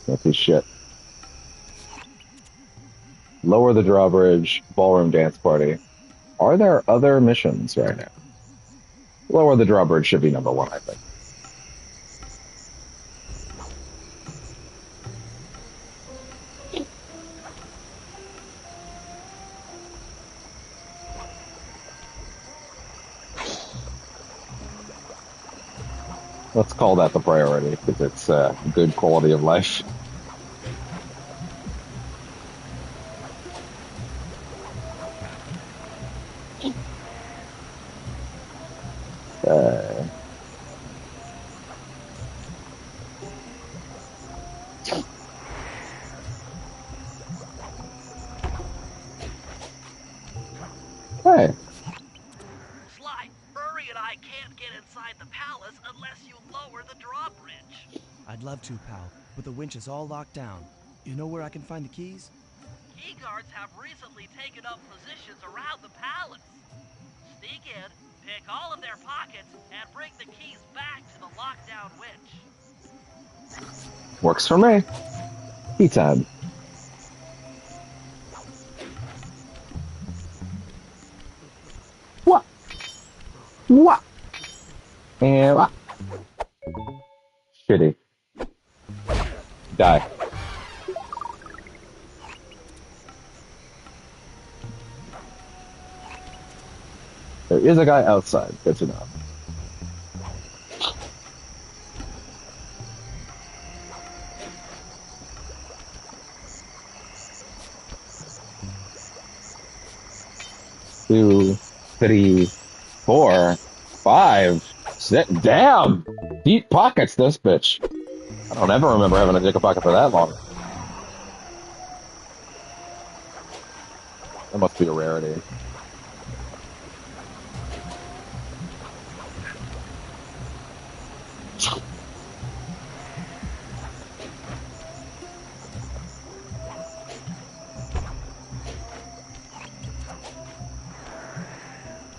That's his shit. Lower the drawbridge, ballroom dance party. Are there other missions right now? Lower the drawbridge should be number one, I think. Let's call that the priority because it's good quality of life. Hey. Sly, Murray and I can't get inside the palace unless you lower the drawbridge. I'd love to, pal, but the winch is all locked down. You know where I can find the keys? key guards have recently taken up positions around the palace. Sneak in, pick all of their pockets, and bring the keys back to the lockdown winch. Works for me. Tea time. What? What? And what? Shitty. Die. There is a guy outside. Good to know. Two, three, 4, 5, 6. Damn! Deep pockets, this bitch. I don't ever remember having a dick pocket for that long. That must be a rarity.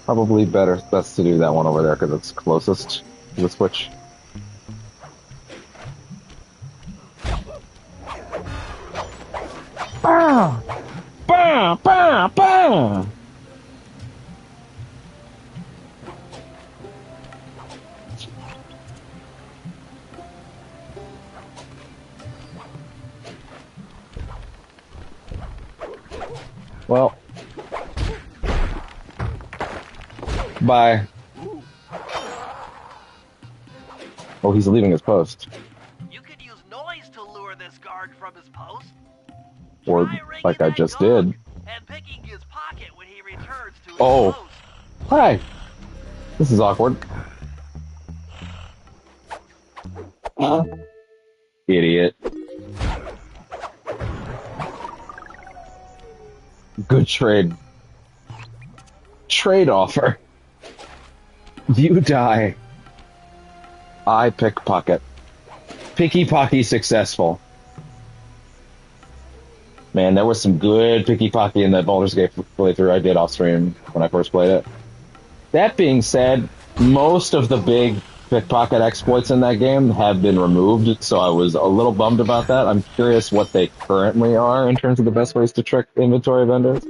Probably best to do that one over there because it's closest to the switch. Bam! Bam! Bam! Bam! Well, bye. Oh, he's leaving his post. You could use noise to lure this guard from his post. Or, like I just did. And picking his pocket when he returns to his post. Hi. This is awkward. Idiot. Good trade. Trade offer. You die. I pickpocket. Picky pocky successful. Man, there was some good picky pocky in that Baldur's Gate playthrough I did off stream when I first played it. That being said, most of the big pickpocket exploits in that game have been removed, so I was a little bummed about that. I'm curious what they currently are in terms of the best ways to trick inventory vendors.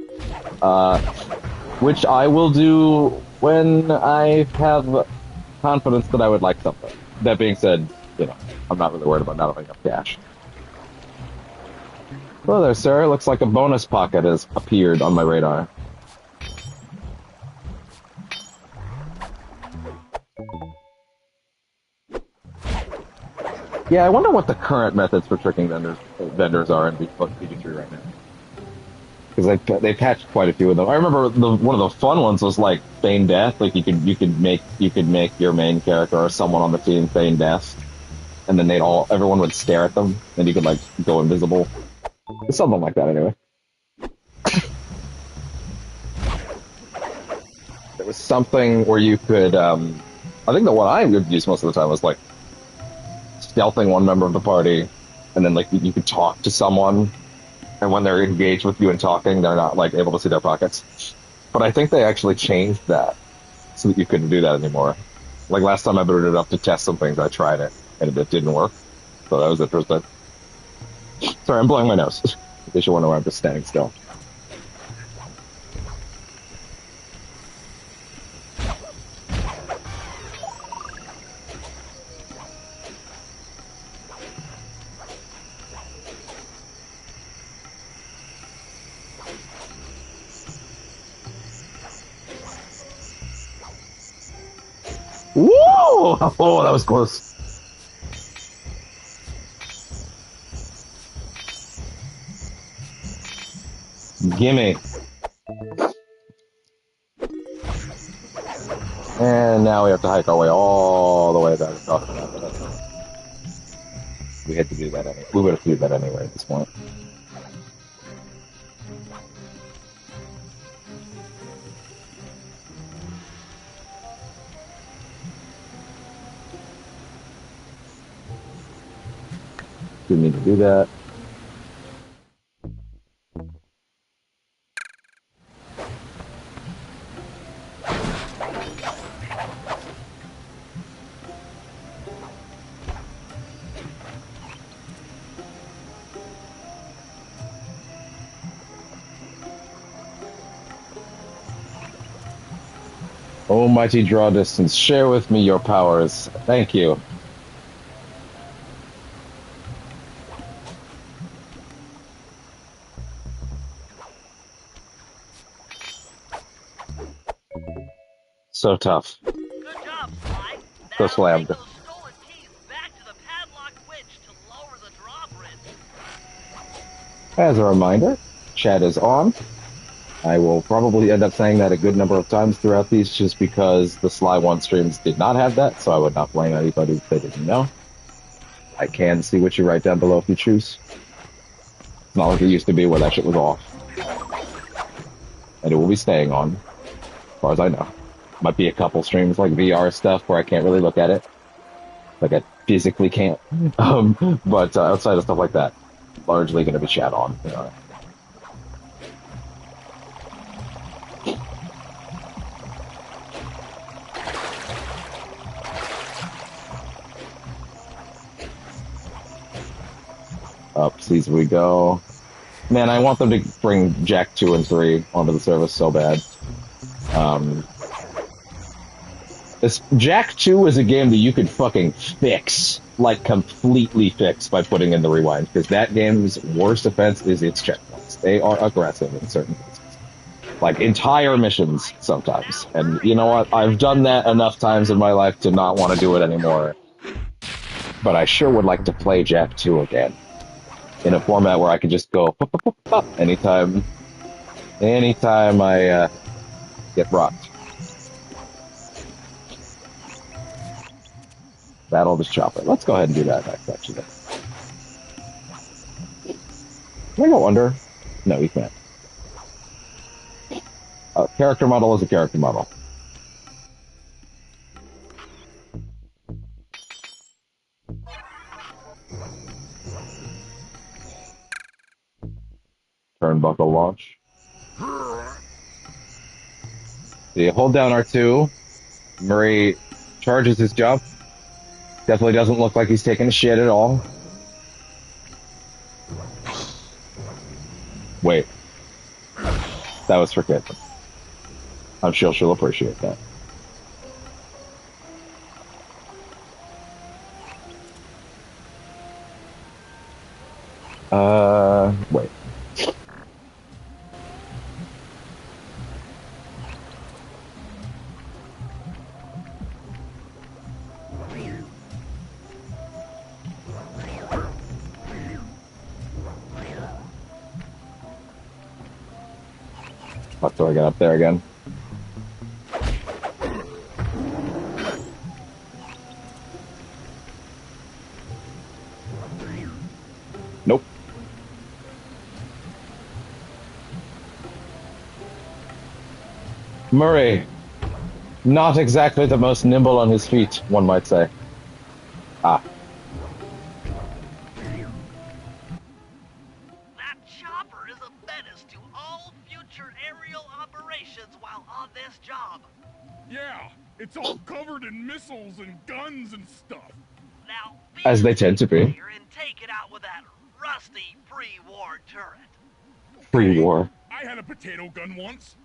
Which I will do when I have confidence that I would like something. That being said, you know, I'm not really worried about not having enough cash. Hello there, sir. Looks like a bonus pocket has appeared on my radar. Yeah, I wonder what the current methods for tricking vendors are in BG3 right now. Because they patched quite a few of them. I remember one of the fun ones was like feign death. Like you could make your main character or someone on the team feign death, and then everyone would stare at them, and you could like go invisible. Something like that, anyway. There was something where you could. I think the one I would use most of the time was like stealthing one member of the party, and then like you could talk to someone. And when they're engaged with you and talking, they're not like able to see their pockets. But I think they actually changed that so that you couldn't do that anymore. Like last time I booted it up to test some things, I tried it and it didn't work. So that was interesting. Sorry, I'm blowing my nose. In case you wonder why I'm just standing still. Whoa! Oh, that was close. Gimme. And now we have to hike our way all the way back. We had to do that anyway. We would have to do that anyway at this point. Didn't need to do that. Oh, mighty draw distance, share with me your powers. Thank you. So tough. Good job, Sly. So Now take slammed. those stolen keys back to the padlocked winch to lower the drawbridge. As a reminder, chat is on. I will probably end up saying that a good number of times throughout these just because the Sly 1 streams did not have that, so I would not blame anybody if they didn't know. I can see what you write down below if you choose. It's not like it used to be where that shit was off. And it will be staying on, as far as I know. Might be a couple streams like VR stuff where I can't really look at it. Like I physically can't. But outside of stuff like that, largely going to be chat on. You know. Up seas we go. Man, I want them to bring Jack 2 and 3 onto the service so bad. Jack 2 is a game that you could fucking fix, like completely fix by putting in the rewind, because that game's worst offense is its checkpoints. They are aggressive in certain cases. Like entire missions sometimes. And you know what? I've done that enough times in my life to not want to do it anymore. But I sure would like to play Jack 2 again. In a format where I could just go pop, pop, pop, pop, anytime I get rocked. Battle the chopper. Let's go ahead and do that next, actually. Can I go under? No, you can't. Character model is a character model. Turnbuckle launch. So you hold down R2. Murray charges his jump. Definitely doesn't look like he's taking a shit at all. Wait. That was for Kit. I'm sure she'll appreciate that. Wait. What do I get up there again? Nope. Murray. Not exactly the most nimble on his feet, one might say. Ah. That chopper is a menace to all future aerial operations while on this job. Yeah, it's all covered in missiles and guns and stuff. Now, be As they tend to be. here and take it out with that rusty pre-war turret. Pre-war. I had a potato gun once.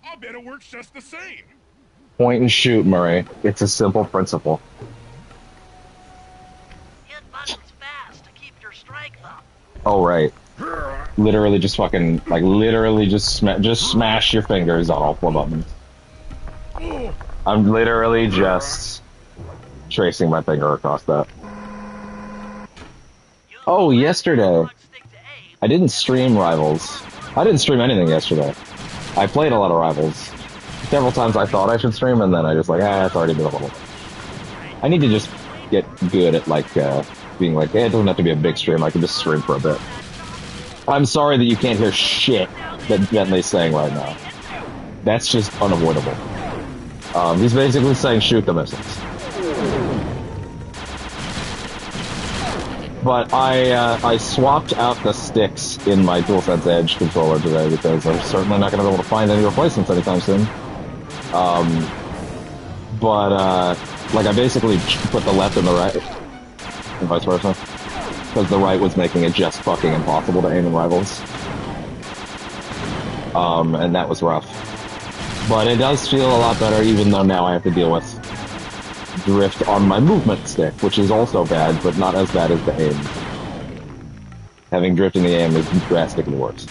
I'll bet it works just the same. Point and shoot, Murray. It's a simple principle. Hit buttons fast to keep your strength up. Oh, right. Literally just fucking, like, literally just smash your fingers on all 4 buttons. I'm literally just tracing my finger across that. Oh, yesterday. I didn't stream Rivals. I didn't stream anything yesterday. I played a lot of Rivals. Several times I thought I should stream, and then I just like, it's already been a little bit. I need to just get good at, like, being like, it doesn't have to be a big stream, I can just stream for a bit. I'm sorry that you can't hear shit that Bentley's saying right now. That's just unavoidable. He's basically saying shoot the missiles. But I swapped out the sticks in my DualSense Edge controller today because I'm certainly not going to be able to find any replacements anytime soon. Like I basically put the left and the right, and vice versa, because the right was making it just fucking impossible to aim in Rivals. And that was rough. But it does feel a lot better, even though now I have to deal with drift on my movement stick, which is also bad, but not as bad as the aim. Having drift in the aim is drastically worse.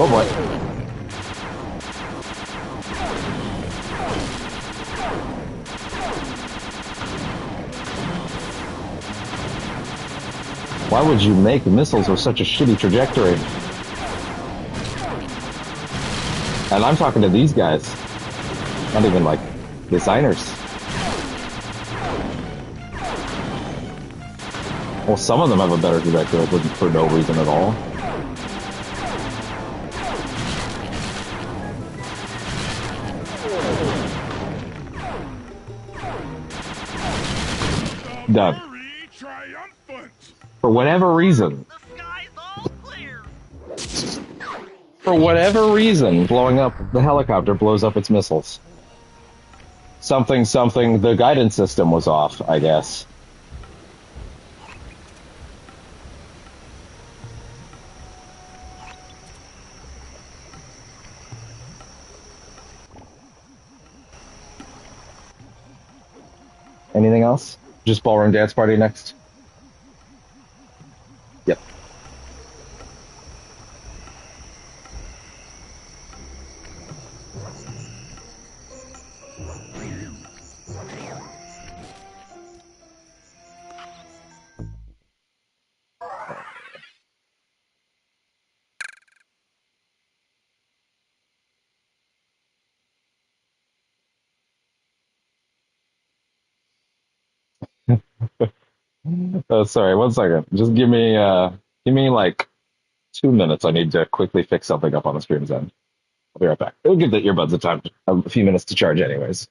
Oh boy. Why would you make missiles with such a shitty trajectory? And I'm talking to these guys. Not even like designers. Well, some of them have a better trajectory for no reason at all. Done. Very triumphant. For whatever reason. The sky's all clear. For whatever reason, blowing up the helicopter blows up its missiles. Something, the guidance system was off, I guess. Anything else? Just ballroom dance party next? Yep. Sorry, 1 second. Just give me like 2 minutes. I need to quickly fix something up on the stream's end. I'll be right back. It'll give the earbuds a few minutes to charge anyways.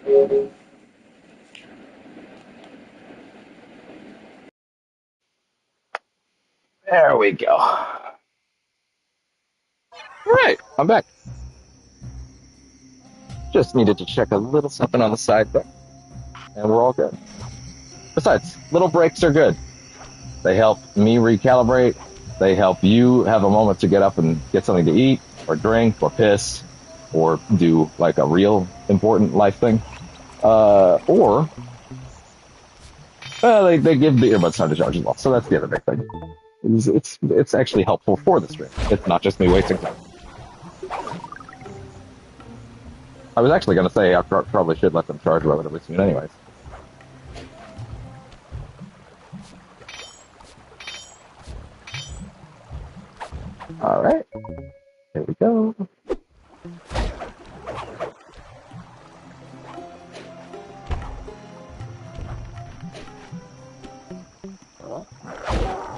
There we go. All right, I'm back. Just needed to check a little something on the side there, and we're all good. Besides, little breaks are good. They help me recalibrate. They help you have a moment to get up and get something to eat, or drink, or piss, or do like a real important life thing. Or they give the earbuds time to charge as well. So that's the other big thing. It's actually helpful for the stream. It's not just me wasting time. I was actually going to say I probably should let them charge relatively soon anyways. All right, here we go.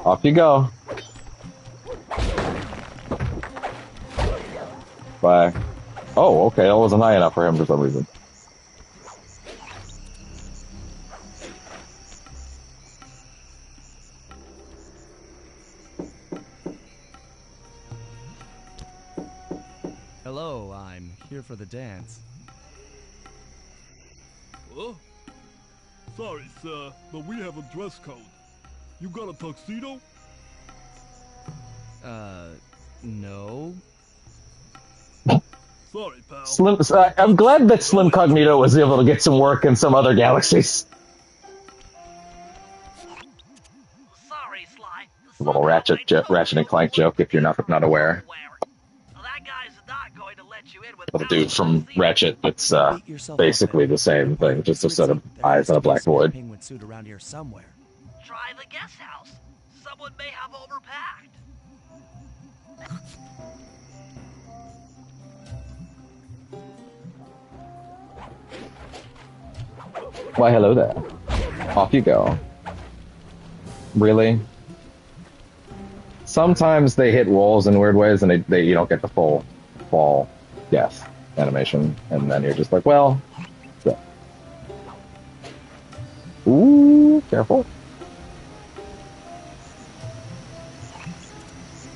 Off you go. Bye. Oh, okay, that wasn't high enough for him for some reason. Hello, I'm here for the dance. Huh? Sorry, sir, but we have a dress code. You got a tuxedo? No. Sorry, pal. Slim, I'm glad that Slim Cognito was able to get some work in some other galaxies. Sorry, Sly. A little Ratchet and Clank joke if you're not aware. That guy's not going to let you in The without dude from Ratchet, it's Beat yourself basically up, the same thing, just a It's set of written there eyes used on to a be black spray void. penguin suit around here somewhere. Try the guest house. Someone may have overpacked. Why, hello there. Off you go. Really? Sometimes they hit walls in weird ways, and they you don't get the full fall death animation, and then you're just like, well, yeah. Ooh, careful.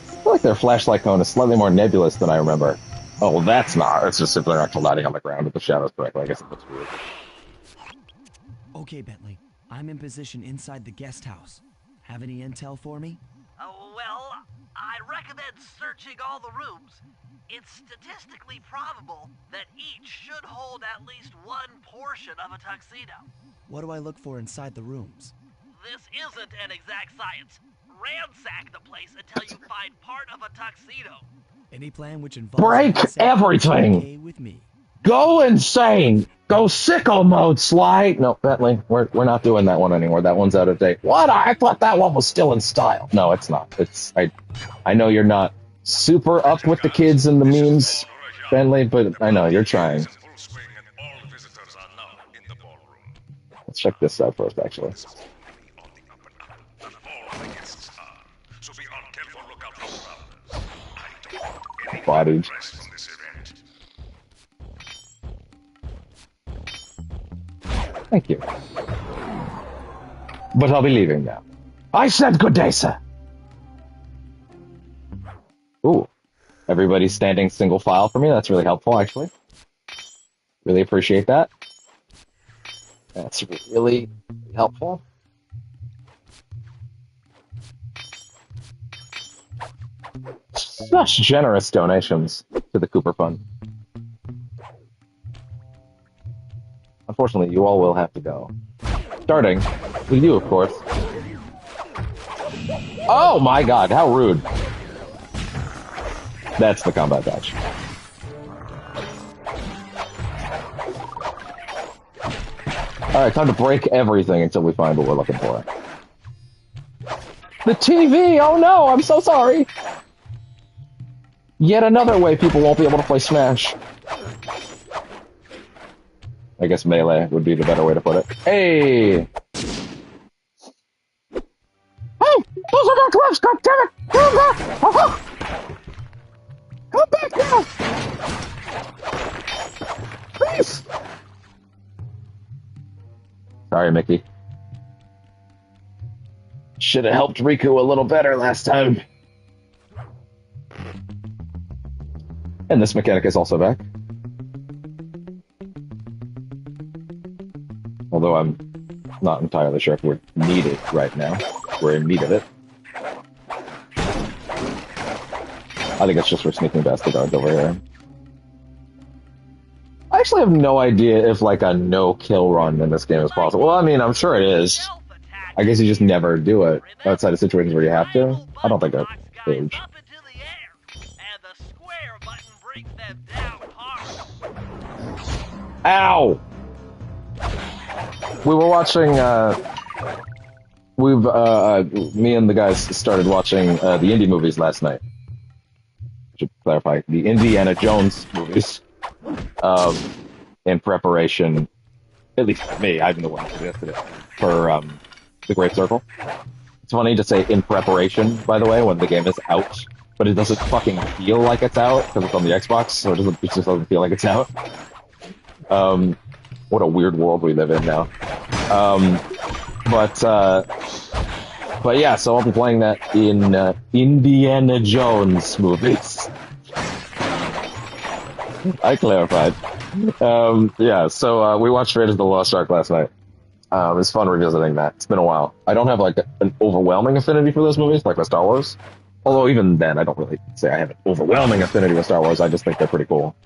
I feel like their flashlight cone is slightly more nebulous than I remember. Oh, well, that's not. It's just simply not lighting on the ground with the shadows correctly. I guess it looks weird. Okay, Bentley. I'm in position inside the guest house. Have any intel for me? Well, I recommend searching all the rooms. It's statistically probable that each should hold at least one portion of a tuxedo. What do I look for inside the rooms? This isn't an exact science. Ransack the place until you find part of a tuxedo. Any plan which involves Break everything! Okay with me. Go insane! Go sicko mode, Sly! No, Bentley, we're not doing that one anymore. That one's out of date. What? I thought that one was still in style. No, it's not. I know you're not super up with the kids and the memes, Bentley, but I know you're trying. Let's check this out first, actually. Bodied. Thank you. But I'll be leaving now. I said good day, sir. Ooh. Everybody's standing single file for me. That's really helpful, actually. Really appreciate that. That's really helpful. Such generous donations to the Cooper Fund. Unfortunately, you all will have to go. Starting with you, of course. Oh my god, how rude. That's the combat badge. Alright, time to break everything until we find what we're looking for. The TV! Oh no, I'm so sorry! Yet another way people won't be able to play Smash. I guess Melee would be the better way to put it. Hey! Hey! Those are my gloves, goddammit! Come back! Uh-huh. Come back now! Please! Sorry, Mickey. Should have helped Riku a little better last time. And this mechanic is also back. Although I'm not entirely sure if we're needed right now. We're in need of it. I think it's just for sneaking past the guards over here. I actually have no idea if like a no-kill run in this game is possible. Well, I mean, I'm sure it is. I guess you just never do it outside of situations where you have to. I don't think that's huge. Ow! We were watching, me and the guys started watching the indie movies last night. I should clarify, the Indiana Jones movies. In preparation, at least for me, I'm the one who suggested it, for The Great Circle. It's funny to say in preparation, by the way, when the game is out, but it doesn't fucking feel like it's out, because it's on the Xbox, so it just doesn't feel like it's out. What a weird world we live in now. But yeah, so I'll be playing that in Indiana Jones movies. I clarified. Yeah, so we watched Raiders of the Lost Ark last night. It was fun revisiting that. It's been a while. I don't have like an overwhelming affinity for those movies, like with Star Wars. Although even then, I don't really say I have an overwhelming affinity with Star Wars. I just think they're pretty cool.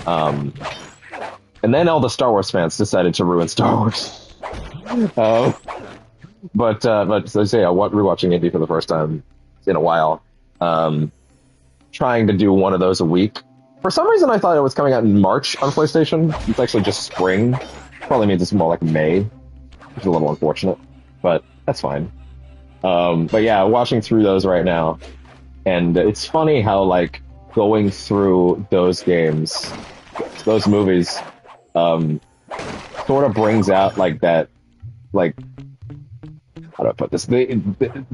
And then all the Star Wars fans decided to ruin Star Wars. But so say I'm rewatching Indy for the first time in a while. Trying to do one of those a week. For some reason, I thought it was coming out in March on PlayStation. It's actually just spring. Probably means it's more like May, which is a little unfortunate, but that's fine. But yeah, watching through those right now, and it's funny how like going through those games, those movies, sort of brings out like that, like how do I put this? The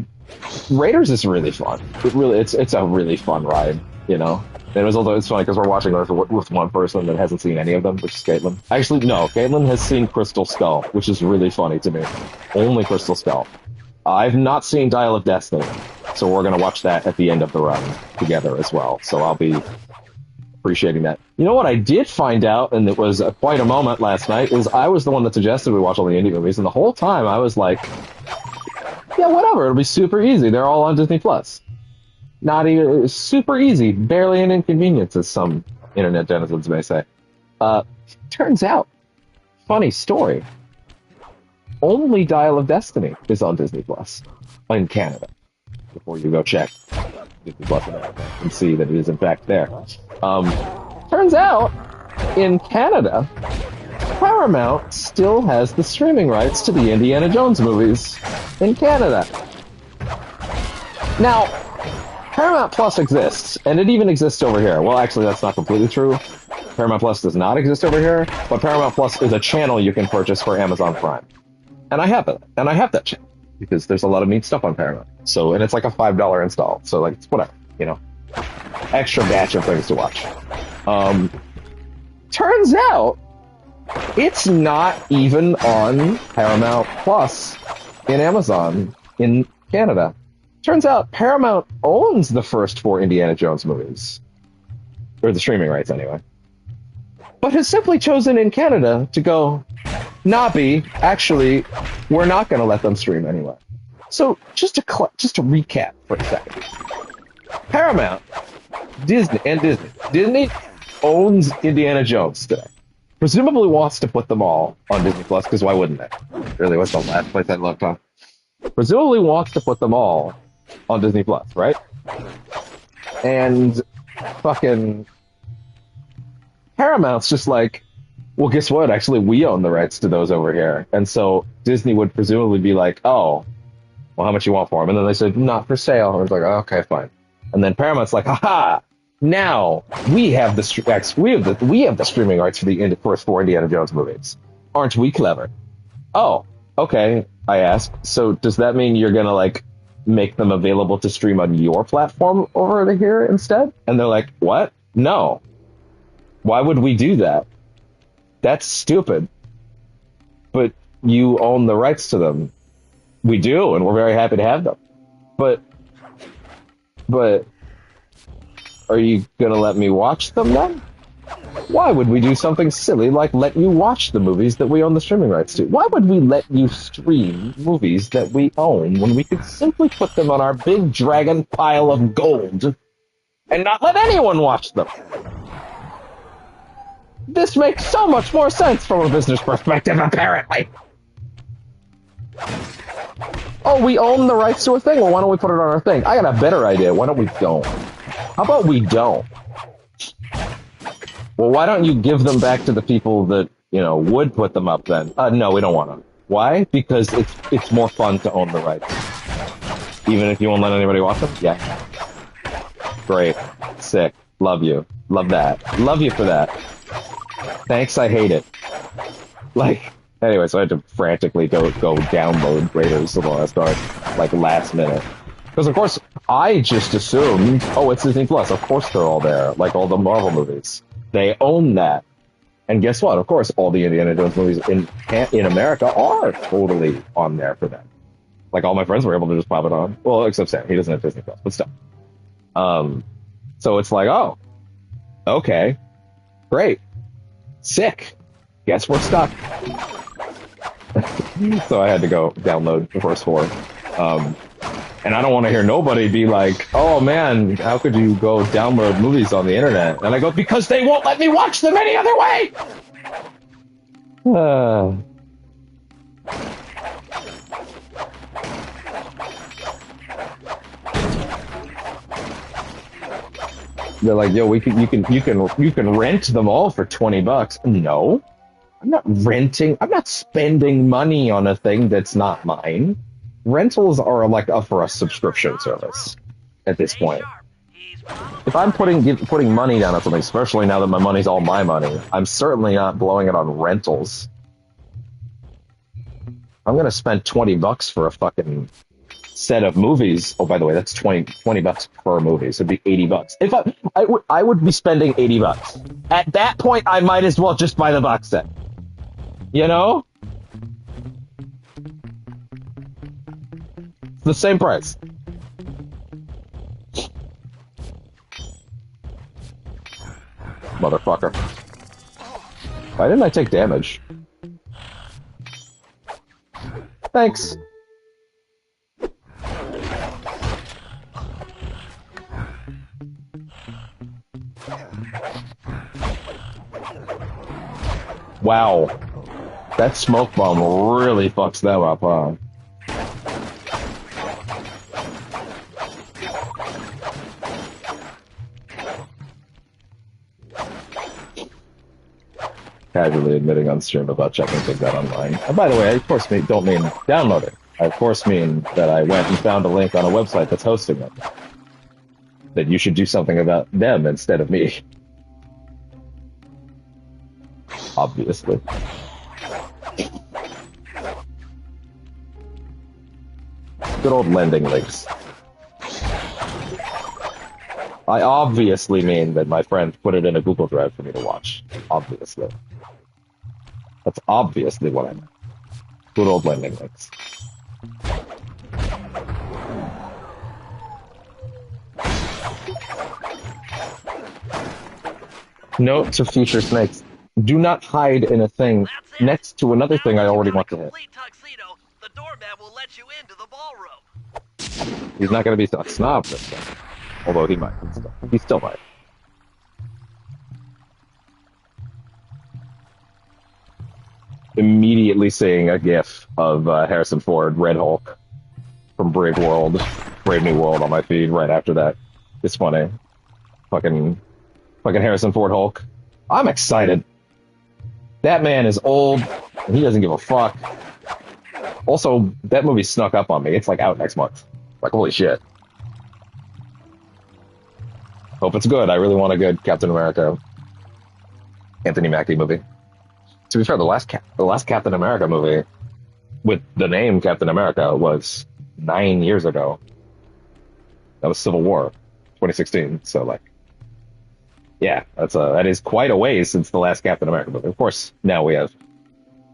Raiders is really fun. It's a really fun ride, you know. And it's funny because we're watching with one person that hasn't seen any of them, which is Caitlin. Actually, no, Caitlin has seen Crystal Skull, which is really funny to me. Only Crystal Skull. I've not seen Dial of Destiny, so we're going to watch that at the end of the run together as well. So I'll be appreciating that. You know what I did find out, and it was quite a moment last night, is I was the one that suggested we watch all the indie movies, and the whole time I was like, yeah, whatever, it'll be super easy. They're all on Disney+. Not even super easy, barely an inconvenience, as some internet denizens may say. Turns out, funny story, only Dial of Destiny is on Disney Plus in Canada. Before you go check Disney Plus and see that it is in fact there. Turns out, in Canada, Paramount still has the streaming rights to the Indiana Jones movies in Canada. Now, Paramount Plus exists, and it even exists over here. Well, actually, that's not completely true. Paramount Plus does not exist over here, but Paramount Plus is a channel you can purchase for Amazon Prime. And I have it, and I have that channel, because there's a lot of neat stuff on Paramount. So, and it's like a $5 install, so like, it's whatever, you know. Extra batch of things to watch. Turns out, it's not even on Paramount Plus in Amazon in Canada. Turns out Paramount owns the first 4 Indiana Jones movies. Or the streaming rights, anyway. But has simply chosen in Canada to go, Nabi, actually, we're not going to let them stream anyway. So, just to recap for a second. Paramount, Disney owns Indiana Jones today. Presumably wants to put them all on Disney Plus, because why wouldn't they? Really, what's the last place I looked on? Presumably wants to put them all on Disney Plus, right? And fucking Paramount's just like, well, guess what? Actually, we own the rights to those over here. And so Disney would presumably be like, oh, well, how much you want for them? And then they said, not for sale. And it's like, oh, okay, fine. And then Paramount's like, haha, now we have the streaming rights for the first 4 Indiana Jones movies. Aren't we clever? Oh, okay, I ask. So does that mean you're gonna like make them available to stream on your platform over here instead? And they're like, what? No. Why would we do that? That's stupid. But you own the rights to them. We do, and we're very happy to have them. But are you gonna let me watch them then? Why would we do something silly like let you watch the movies that we own the streaming rights to? Why would we let you stream movies that we own when we could simply put them on our big dragon pile of gold and not let anyone watch them? This makes so much more sense from a business perspective, apparently. Oh, we own the rights to a thing? Well, why don't we put it on our thing? I got a better idea. Why don't we don't? How about we don't? Well, why don't you give them back to the people that, you know, would put them up then? No, we don't want them. Why? Because it's more fun to own the rights. Even if you won't let anybody watch them? Yeah. Great. Sick. Love you. Love that. Love you for that. Thanks, I hate it. Like, anyway, so I had to frantically go download Raiders of the Lost Ark, like, last minute. Because, of course, I just assumed, oh, it's Disney Plus. Of course they're all there, like all the Marvel movies. They own that. And guess what? Of course, all the Indiana Jones movies in America are totally on there for them. Like, all my friends were able to just pop it on. Well, except Sam. He doesn't have Disney Plus, but still. So it's like, oh, okay, great. Sick. Guess we're stuck. So I had to go download the first four. And I don't want to hear nobody be like, oh man, how could you go download movies on the internet? And I go, because they won't let me watch them any other way! They're like, yo, you can rent them all for $20. No, I'm not renting. I'm not spending money on a thing that's not mine. Rentals are like for a subscription service at this point. If I'm putting money down on something, especially now that my money's all my money, I'm certainly not blowing it on rentals. I'm gonna spend $20 for a fucking set of movies. Oh, by the way, that's $20 per movie, so it'd be $80. If I would be spending $80. At that point, I might as well just buy the box set. You know? It's the same price. Motherfucker. Why didn't I take damage? Thanks. Wow. That smoke bomb really fucks them up, huh? Casually admitting on stream about checking things out online. And by the way, I of course don't mean downloading. I of course mean that I went and found a link on a website that's hosting it. That you should do something about them instead of me. Obviously. Good old lending links. I obviously mean that my friend put it in a Google Drive for me to watch. Obviously. That's obviously what I meant. Good old lending links. Note to future snakes. Do not hide in a thing next to another thing I already want to hit. Tuxedo, the doorman will let you into the ballroom. He's not going to be a snob this time. Although he might. He still might. Immediately seeing a gif of Harrison Ford, Red Hulk, from Brave New World on my feed right after that. It's funny. Fucking Harrison Ford Hulk. I'm excited. That man is old, and he doesn't give a fuck. Also, that movie snuck up on me. It's like out next month. Like, holy shit. Hope it's good. I really want a good Captain America Anthony Mackie movie. To be fair, the last Captain America movie with the name Captain America was 9 years ago. That was Civil War, 2016. So, like, yeah, that is quite a ways since the last Captain America movie. Of course, now we have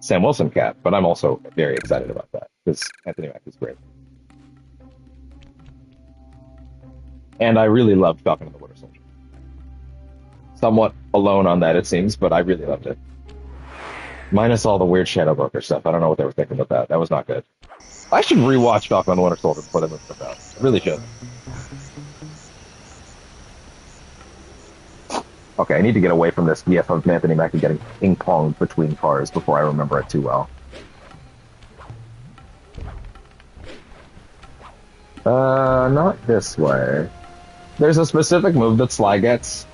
Sam Wilson cat, but I'm also very excited about that because Anthony Mack is great. And I really loved Falcon and the Winter Soldier. Somewhat alone on that, it seems, but I really loved it. Minus all the weird Shadow Broker stuff. I don't know what they were thinking about that. That was not good. I should rewatch Falcon and the Winter Soldier before they move stuff out. I really should. Okay, I need to get away from this gif of Anthony Mackie getting ping-ponged between cars before I remember it too well. Not this way. There's a specific move that Sly gets.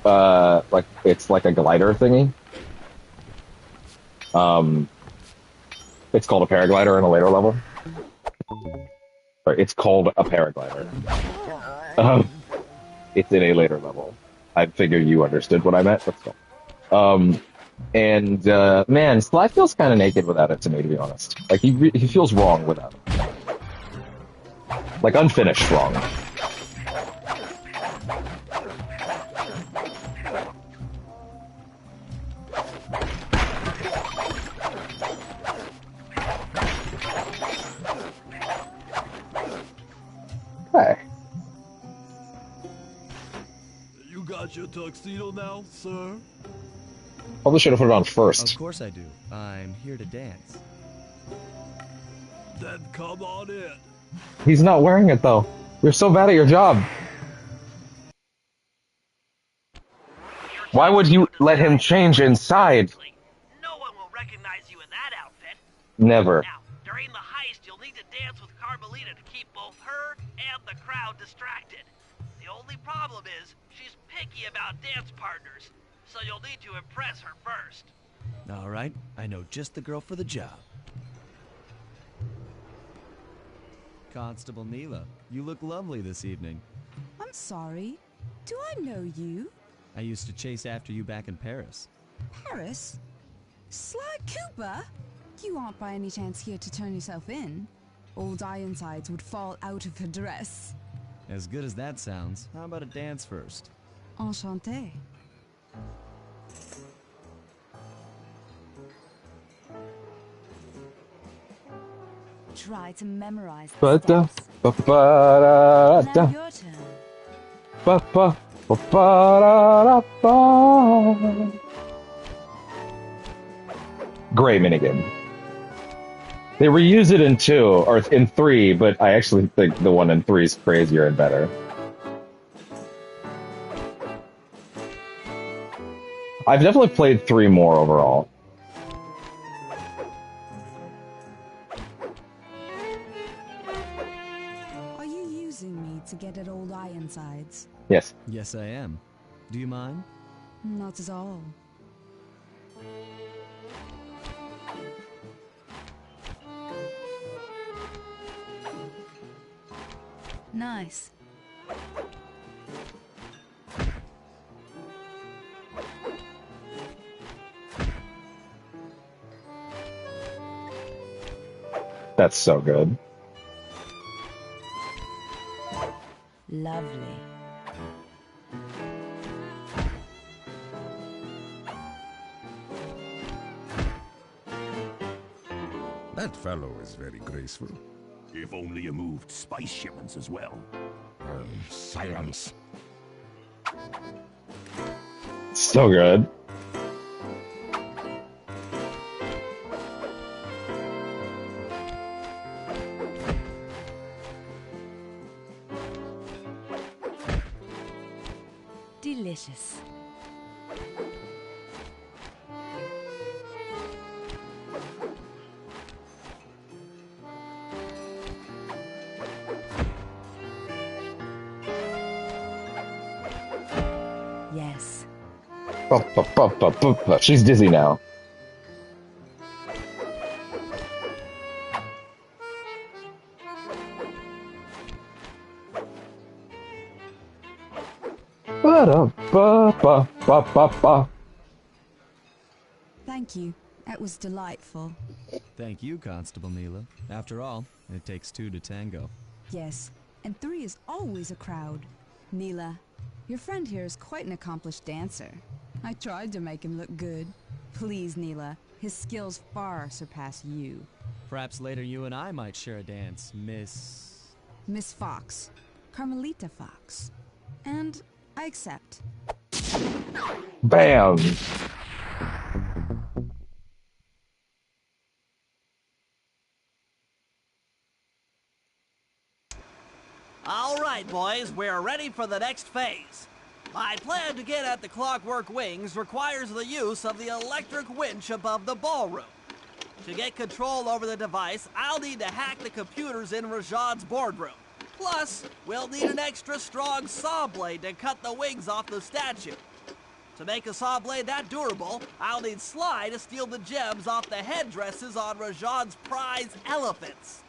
Like, it's like a glider thingy. It's called a paraglider in a later level. Or it's called a paraglider. It's in a later level. I figure you understood what I meant, but still. Man, Sly feels kind of naked without it to me, to be honest. Like, he feels wrong without it. Like, unfinished wrong. Okay. You got your tuxedo now, sir? Probably should have put it on first. Of course I do. I'm here to dance. Then come on in. He's not wearing it, though. You're so bad at your job. Why would you let him change inside? No one will recognize you in that outfit. Never. Now, during the heist, you'll need to dance with Carmelita to keep both her and the crowd distracted. The only problem is, she's picky about dance partners, so you'll need to impress her first. All right, I know just the girl for the job. Constable Neela, you look lovely this evening. I'm sorry. Do I know you? I used to chase after you back in Paris. Paris? Sly Cooper? You aren't by any chance here to turn yourself in? Old Ironsides would fall out of her dress. As good as that sounds, how about a dance first? Enchanté. Try to memorize the steps. Now your turn. Great minigame. They reuse it in 2, or in 3, but I actually think the one in 3 is crazier and better. I've definitely played 3 more overall. Are you using me to get at old Ironsides? Yes. Yes, I am. Do you mind? Not at all. Nice. That's so good. Lovely. That fellow is very graceful. If only you moved spice shipments as well. Silence. So good. Delicious. Yes. She's dizzy now. Thank you. That was delightful. Thank you, Constable Neela. After all, it takes 2 to tango. Yes, and 3 is always a crowd. Neela, your friend here is quite an accomplished dancer. I tried to make him look good. Please, Neela. His skills far surpass you. Perhaps later you and I might share a dance, Miss... Miss Fox. Carmelita Fox. And I accept. Bam! All right, boys, we're ready for the next phase. My plan to get at the Clockwork Wings requires the use of the electric winch above the ballroom. To get control over the device, I'll need to hack the computers in Rajad's boardroom. Plus, we'll need an extra strong saw blade to cut the wings off the statue. To make a saw blade that durable, I'll need Sly to steal the gems off the headdresses on Rajad's prize elephants.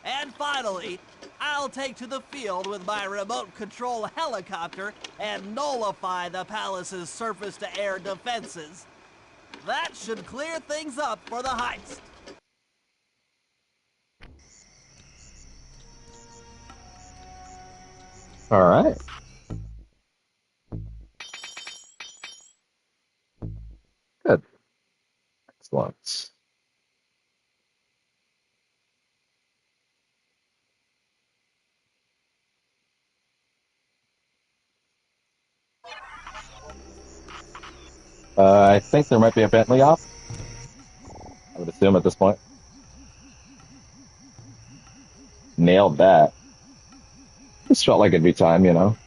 And finally, I'll take to the field with my remote control helicopter and nullify the palace's surface-to-air defenses. That should clear things up for the heist. All right. Good. Excellent. I think there might be a Bentley op. I would assume at this point. Nailed that. Just felt like it'd be time, you know.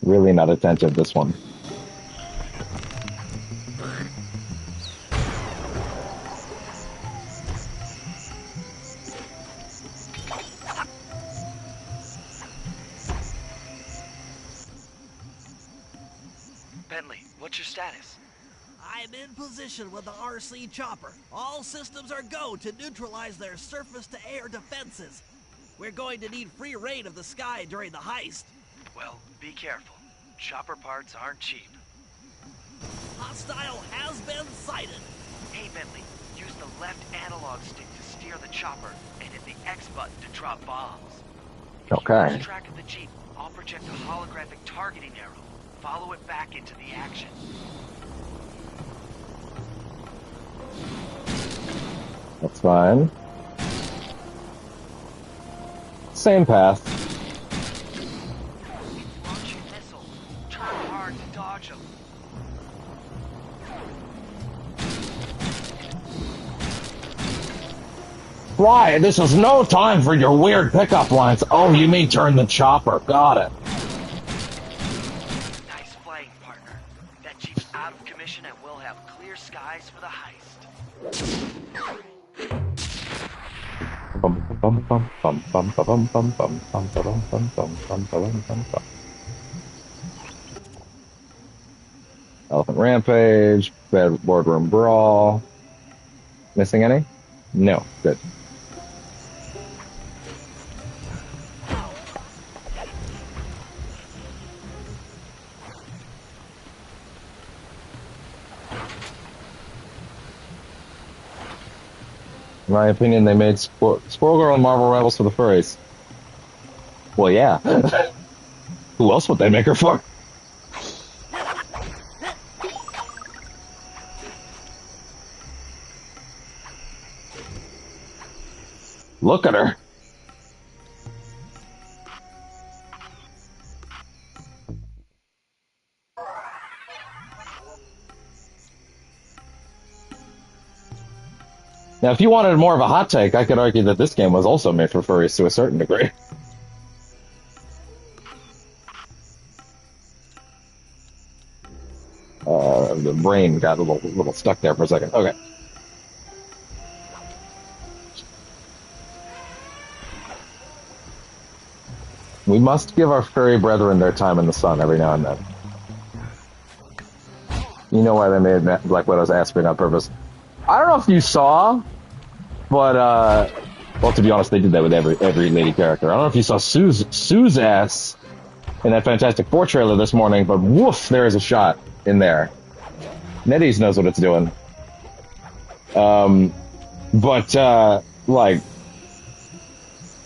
Really not attentive, this one. Bentley, what's your status? I'm in position with the RC chopper. All systems are go to neutralize their surface-to-air defenses. We're going to need free reign of the sky during the heist. Well, be careful. Chopper parts aren't cheap. Hostile has been sighted. Hey, Bentley, use the left analog stick to steer the chopper and hit the X button to drop bombs. If Okay. you lose track of the Jeep, I'll project a holographic targeting arrow. Follow it back into the action. That's fine. Same path. Launching missiles. Try hard to dodge them. Right, this is no time for your weird pickup lines. Oh, you mean turn the chopper. Got it. Nice flying, partner. That Jeep's out of commission and we'll have clear skies for the heist. Bum, bum, bum, bum, bum, bum, bum, bum, bum, bum, bum, bum, bum, bum, bum, bum, bum. Elephant Rampage, Boardroom Brawl. Missing any? No. Good. In my opinion, they made Squirrel Girl and Marvel Rebels for the furries. Well, yeah. Who else would they make her for? Look at her. Now, if you wanted more of a hot take, I could argue that this game was also made for furries to a certain degree. The brain got a little stuck there for a second. Okay. We must give our furry brethren their time in the sun every now and then. You know why they made Black Widow's ass green on purpose. I don't know if you saw, but, well, to be honest, they did that with every lady character. I don't know if you saw Sue's ass in that Fantastic Four trailer this morning, but woof, there is a shot in there. NetEase knows what it's doing. Like,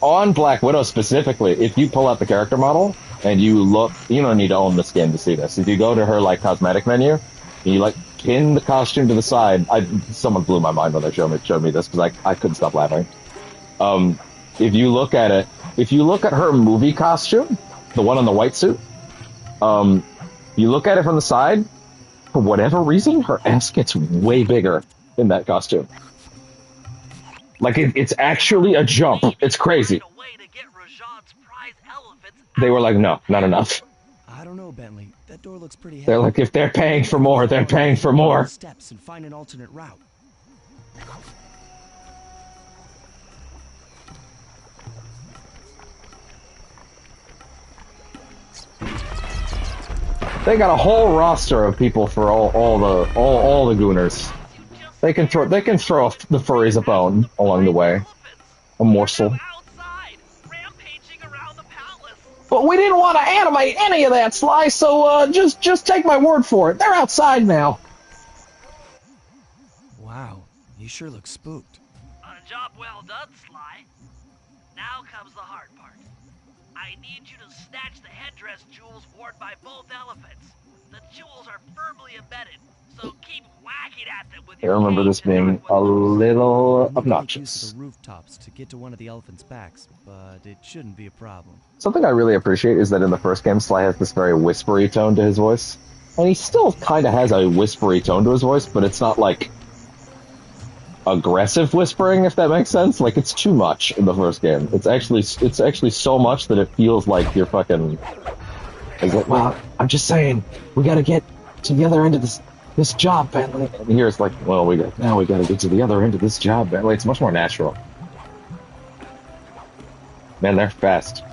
on Black Widow specifically, if you pull out the character model and you look, you don't need to own this game to see this. If you go to her, like, cosmetic menu, and you, like, pin the costume to the side, someone blew my mind when they showed me this, because I couldn't stop laughing. If you look at it, if you look at her movie costume, the one on the white suit, you look at it from the side, for whatever reason, her ass gets way bigger in that costume. Like, it's actually a jump. It's crazy. They were like, no, not enough. I don't know, Bentley. That door looks pretty heavy. They're like, if they're paying for more, they're paying for more. Steps and find an alternate route. They got a whole roster of people for all the gooners. They can throw the furries a bone along the way, a morsel. But we didn't want to animate any of that, Sly. So just take my word for it. They're outside now. Wow, you sure look spooked. A job well done, Sly. Now comes the hard part. I need you to snatch the headdress jewels worn by both elephants. The jewels are firmly embedded, so keep whacking at them with your I remember this being a little obnoxious. The rooftops to get to one of the elephants' backs, but it shouldn't be a problem. Something I really appreciate is that in the first game, Sly has this very whispery tone to his voice. And he still kind of has a whispery tone to his voice, but it's not, like, aggressive whispering, if that makes sense. Like, it's too much in the first game. It's actually so much that it feels like you're fucking... It's like, well, I'm just saying, we gotta get to the other end of this job, Bentley. And here it's like, well, now we gotta get to the other end of this job, Bentley. It's much more natural. Man, they're fast.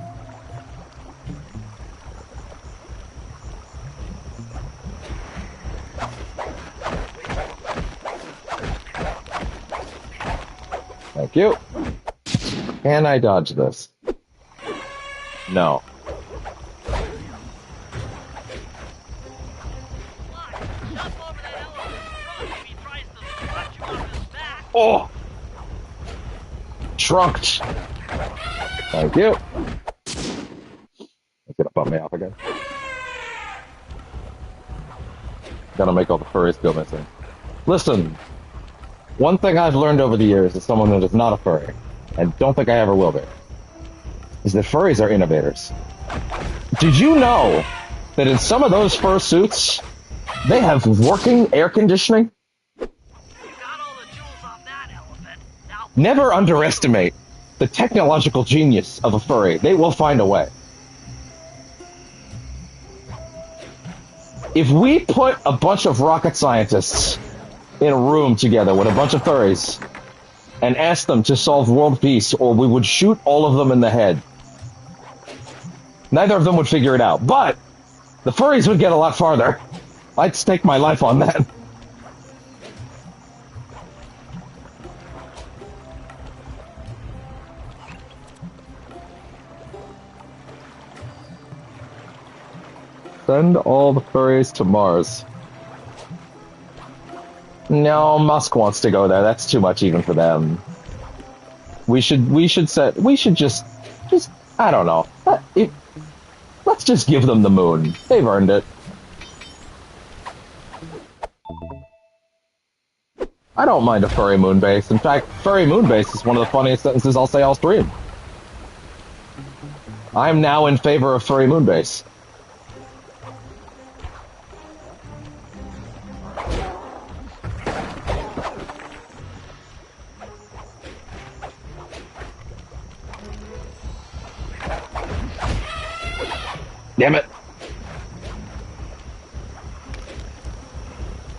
Thank you. Can I dodge this? No. Oh! Trunked! Thank you. It's gonna bump me off again. Gotta make all the furries go missing. Listen, one thing I've learned over the years as someone that is not a furry, and don't think I ever will be, is that furries are innovators. Did you know that in some of those fur suits, they have working air conditioning? Never underestimate the technological genius of a furry. They will find a way. If we put a bunch of rocket scientists in a room together with a bunch of furries and asked them to solve world peace, or we would shoot all of them in the head, neither of them would figure it out. But the furries would get a lot farther. I'd stake my life on that. Send all the furries to Mars. No, Musk wants to go there. That's too much even for them. We should just I don't know. Let's just give them the moon. They've earned it. I don't mind a furry moon base. In fact, furry moon base is one of the funniest sentences I'll say all stream. I'm now in favor of furry moon base. Damn it!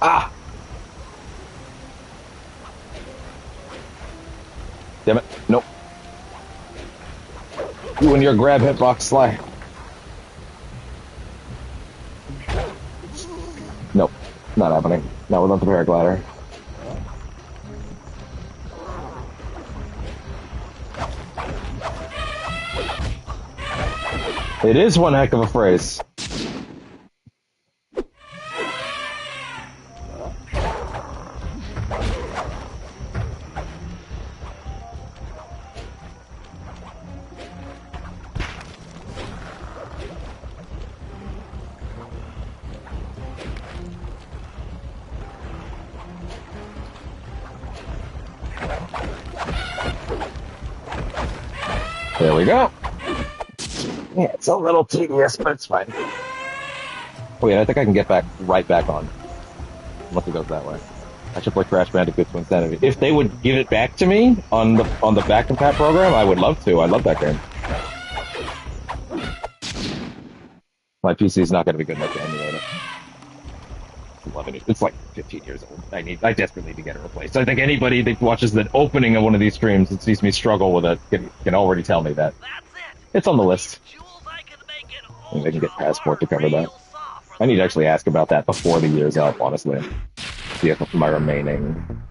Ah! Damn it! Nope. You and your grab hitbox, Sly. Nope, not happening. Not without the paraglider. It is one heck of a phrase. There we go. Yeah, it's a little tedious, but it's fine. Oh yeah, I think I can get right back on. Unless it goes that way. I should play Crash Bandicoot to Insanity. If they would give it back to me on the back compat program, I would love to. I love that game. My PC is not going to be good enough to emulate it. It's like 15 years old. I desperately need to get it replaced. I think anybody that watches the opening of one of these streams and sees me struggle with it can already tell me that. It's on the list. And they can get Passport to cover that. I need to actually ask about that before the year's up, honestly. See if my remaining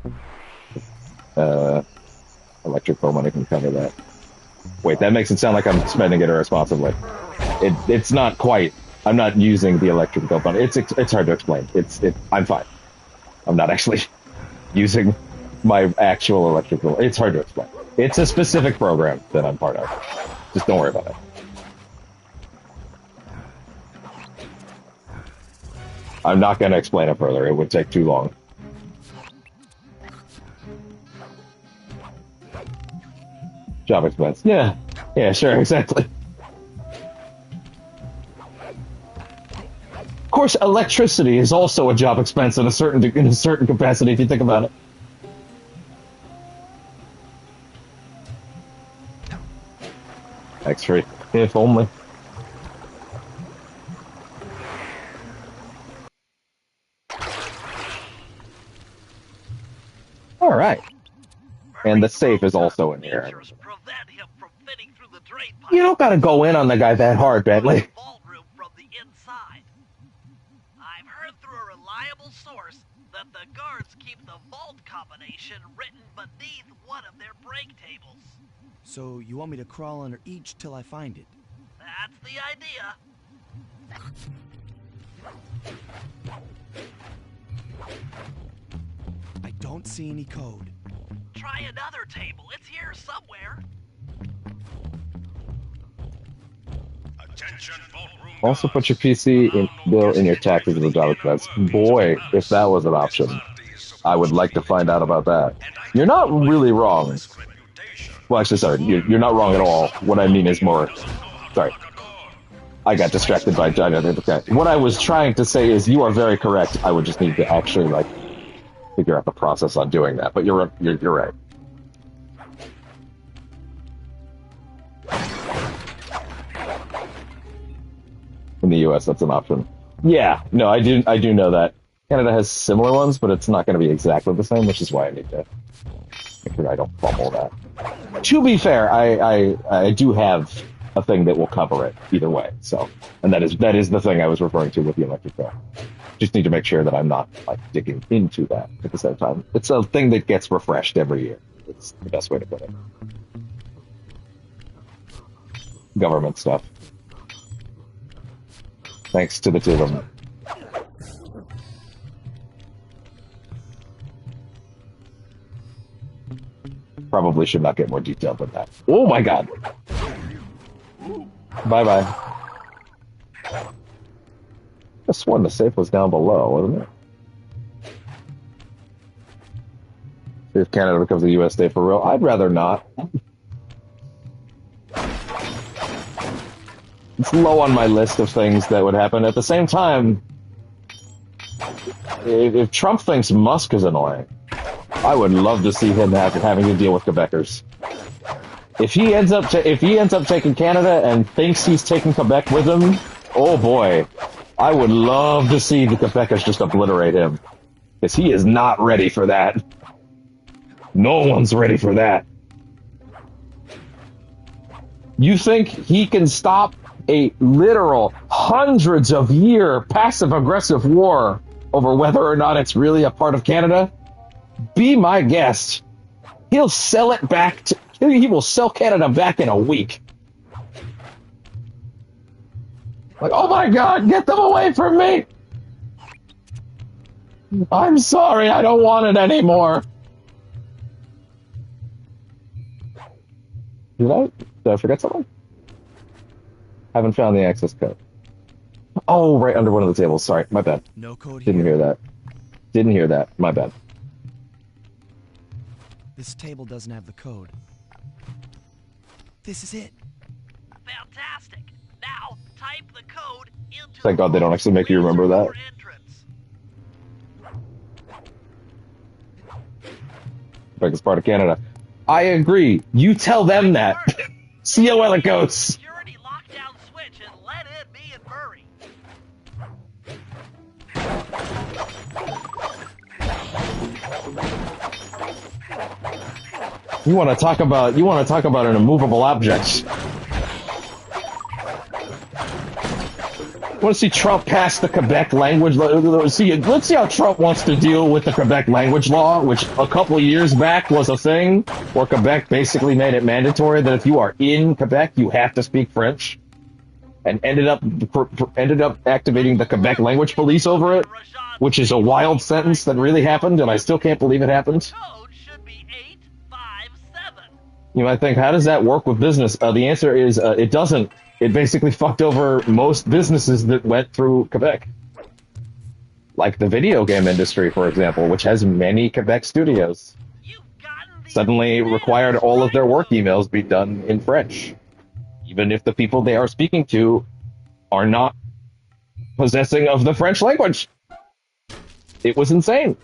electric bill money can cover that. Wait, that makes it sound like I'm spending it irresponsibly. It's not quite. I'm not using the electric bill money. It's hard to explain. I'm fine. I'm not actually using my actual electric bill. It's hard to explain. It's a specific program that I'm part of. Just don't worry about it. I'm not going to explain it further. It would take too long. Job expense. Yeah. Yeah, sure, exactly. Of course, electricity is also a job expense in a certain capacity, if you think about it. X-ray, if only. All right. And the safe is also in here. You don't gotta go in on the guy that hard, Bentley. I've heard through a reliable source that the guards keep the vault combination written beneath one of their break tables. So you want me to crawl under each till I find it? That's the idea. I don't see any code. Try another table. It's here somewhere. Also put your PC bill in your taxes as a job expense. Boy, if that was an option. I would like to find out about that. You're not really wrong. Well, actually, sorry, you're not wrong at all. What I mean is more... Sorry. I got distracted by China. Okay. What I was trying to say is you are very correct. I would just need to actually, like, figure out the process on doing that. But you're right. In the U.S., that's an option. Yeah, no, I do know that. Canada has similar ones, but it's not going to be exactly the same, which is why I need to make sure I don't fumble that. To be fair, I do have a thing that will cover it either way. So, and that is the thing I was referring to with the electric bill. Just need to make sure that I'm not like digging into that at the same time. It's a thing that gets refreshed every year. It's the best way to put it. Government stuff. Thanks to the two of them. Probably should not get more detailed than that. Oh my god! Bye-bye. I sworn the safe was down below, wasn't it? See if Canada becomes a U.S. state for real. I'd rather not. It's low on my list of things that would happen. At the same time, if Trump thinks Musk is annoying, I would love to see him having to deal with Quebecers. If he ends up taking Canada and thinks he's taking Quebec with him, oh boy, I would love to see the Quebecers just obliterate him. Because he is not ready for that. No one's ready for that. You think he can stop a literal hundreds of year passive-aggressive war over whether or not it's really a part of Canada? Be my guest. He'll sell it back to... He will sell Canada back in a week. Like, oh my God, get them away from me! I'm sorry, I don't want it anymore. Did I forget something? Haven't found the access code. Oh, right under one of the tables. Sorry, my bad. No code Didn't here. hear that. Didn't hear that. My bad. This table doesn't have the code. This is it. Fantastic. Now, type the code into Thank God they don't actually make you remember that. Like it's part of Canada. I agree. You tell them that. See how well it goes. Security lockdown switch and let in me and Murray. You want to talk about an immovable object. Want to see Trump pass the Quebec language? Let's see how Trump wants to deal with the Quebec language law, which a couple of years back was a thing, where Quebec basically made it mandatory that if you are in Quebec, you have to speak French, and ended up activating the Quebec language police over it, which is a wild sentence that really happened, and I still can't believe it happened. Code should be 857. You might think, how does that work with business? The answer is it doesn't. It basically fucked over most businesses that went through Quebec. Like the video game industry, for example, which has many Quebec studios. Suddenly required all of their work emails be done in French. Even if the people they are speaking to are not possessing of the French language. It was insane.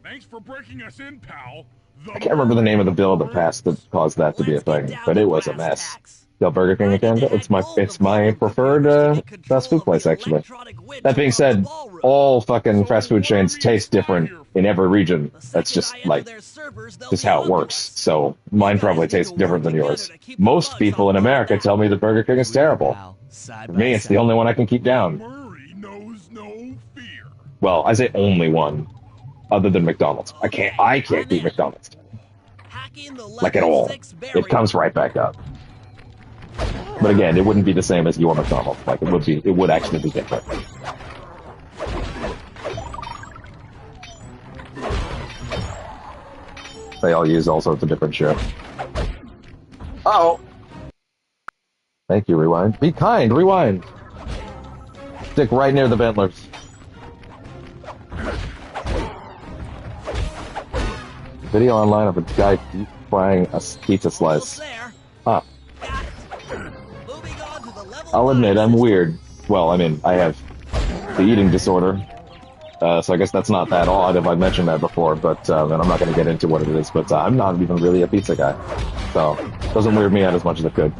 Thanks for breaking us in, pal. I can't remember the name of the bill that passed that caused that to be a thing, but it was a mess. Still Burger King in Canada? It's my preferred fast food place, actually. That being said, all fucking fast food chains taste different in every region. That's just like just how it works. So mine probably tastes different than yours. Most people in America tell me that Burger King is terrible. For me, it's the only one I can keep down. Murray knows no fear. Well, I say only one. Other than McDonald's. I can't beat McDonald's. Like at all. It comes right back up. But again, it wouldn't be the same as your McDonald's. Like it would actually be different. They all use all sorts of different shit. Uh-oh! Thank you, Rewind. Be kind, Rewind! Stick right near the Bentlers. Video online of a guy deep frying a pizza slice. Huh. I'll admit, I'm weird. Well, I mean, I have the eating disorder. So I guess that's not that odd if I've mentioned that before, but and I'm not going to get into what it is, but I'm not even really a pizza guy. So it doesn't weird me out as much as it could.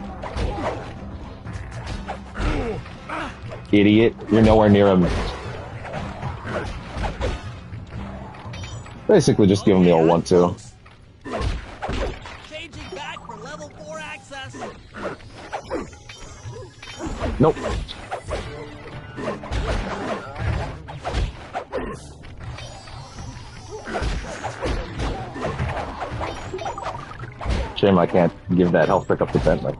Idiot. You're nowhere near him. Basically, just give him the old 1-2. Changing back for level 4 access. Nope. Shame I can't give that health pickup to Bentley.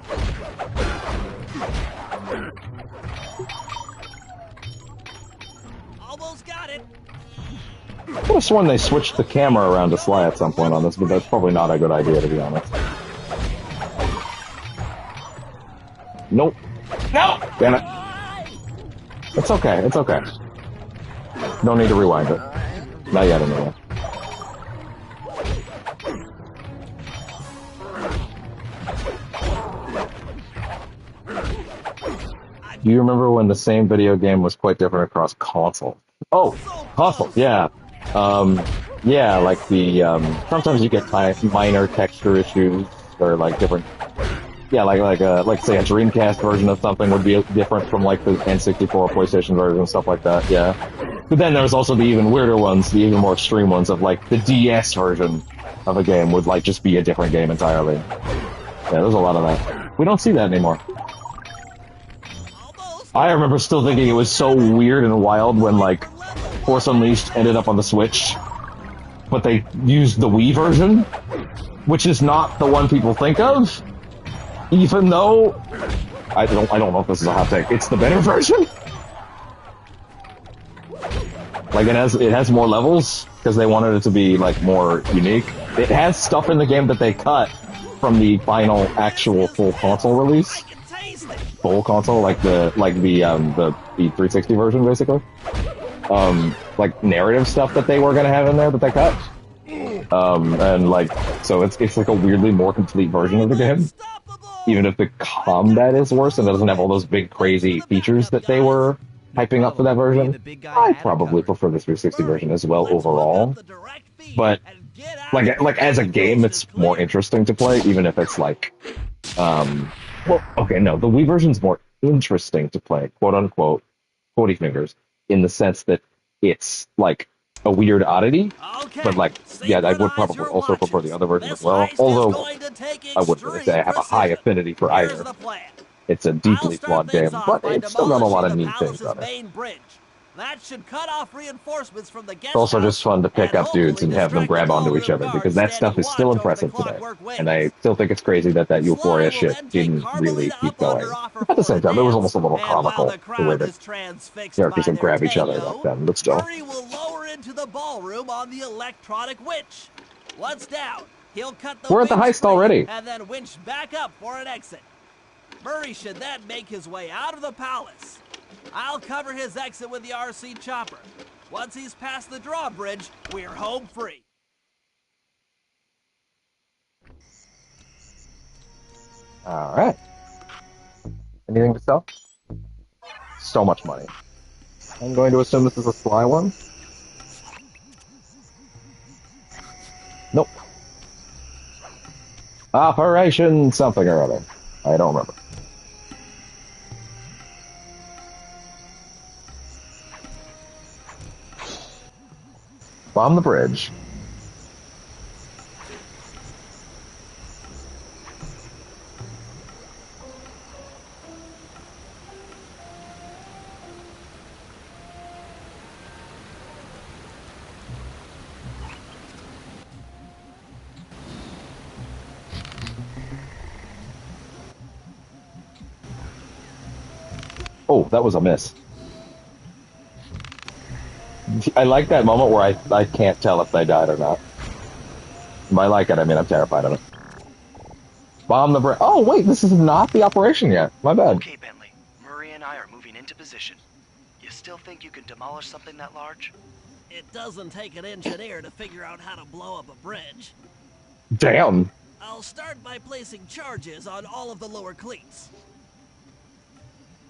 Almost got it. I could have sworn they switched the camera around to Sly at some point on this, but that's probably not a good idea, to be honest. Nope. No! Damn it. It's okay, it's okay. Don't need to rewind it. Not yet, anyway. Do you remember when the same video game was quite different across console? Oh, console, yeah. Yeah, like the sometimes you get minor texture issues or like different. Yeah, like say a Dreamcast version of something would be different from like the N64 PlayStation version and stuff like that. Yeah, but then there's also the even weirder ones, the even more extreme ones of like the DS version of a game would like just be a different game entirely. Yeah, there's a lot of that. We don't see that anymore. I remember still thinking it was so weird and wild when like Force Unleashed ended up on the Switch, but they used the Wii version, which is not the one people think of. Even though I don't know if this is a hot take. It's the better version. Like it has more levels because they wanted it to be like more unique. It has stuff in the game that they cut from the final actual full console release. Full console, like the 360 version, basically. Like narrative stuff that they were gonna have in there that they cut. And like so it's like a weirdly more complete version of the game. Even if the combat is worse and it doesn't have all those big crazy features that they were hyping up for that version, I probably prefer the 360 version as well overall. But like as a game, it's more interesting to play, even if it's like, well, okay, no, the Wii version's more interesting to play, quote unquote, quotey fingers, in the sense that it's like a weird oddity, but like, yeah, I would probably also prefer the other version as well, although I wouldn't really say I have a high affinity for either. It's a deeply flawed game, but it's still got a lot of neat things on it. That should cut off reinforcements from the guest It's also just fun to pick and up dudes and hopefully have them distract grab the onto ballroom each other, guards because that stuff standing is still watch over impressive the today. clockwork wings. And I still think it's crazy that that Euphoria Sly will shit then didn't take really Carmelita keep up going. under offer At the for same a time, it was dance, almost a little and while comical the the way crowd that is transfixed characters by would their grab each other tango, back then, but still. Murray will lower into the ballroom on the electronic winch. Once down, he'll cut the We're at the winch heist free already. and then winch back up for an exit. Murray should then make his way out of the palace. I'll cover his exit with the RC chopper. Once he's past the drawbridge, we're home free. All right. Anything to sell? So much money. I'm going to assume this is a Sly one. Nope. Operation something or other. I don't remember. Bomb the bridge. Oh, that was a miss. I like that moment where I can't tell if they died or not. By like it, I mean I'm terrified of it. Bomb the bridge. Oh, wait, this is not the operation yet. My bad. Okay, Bentley. Murray and I are moving into position. You still think you can demolish something that large? It doesn't take an engineer to figure out how to blow up a bridge. Damn. I'll start by placing charges on all of the lower cleats.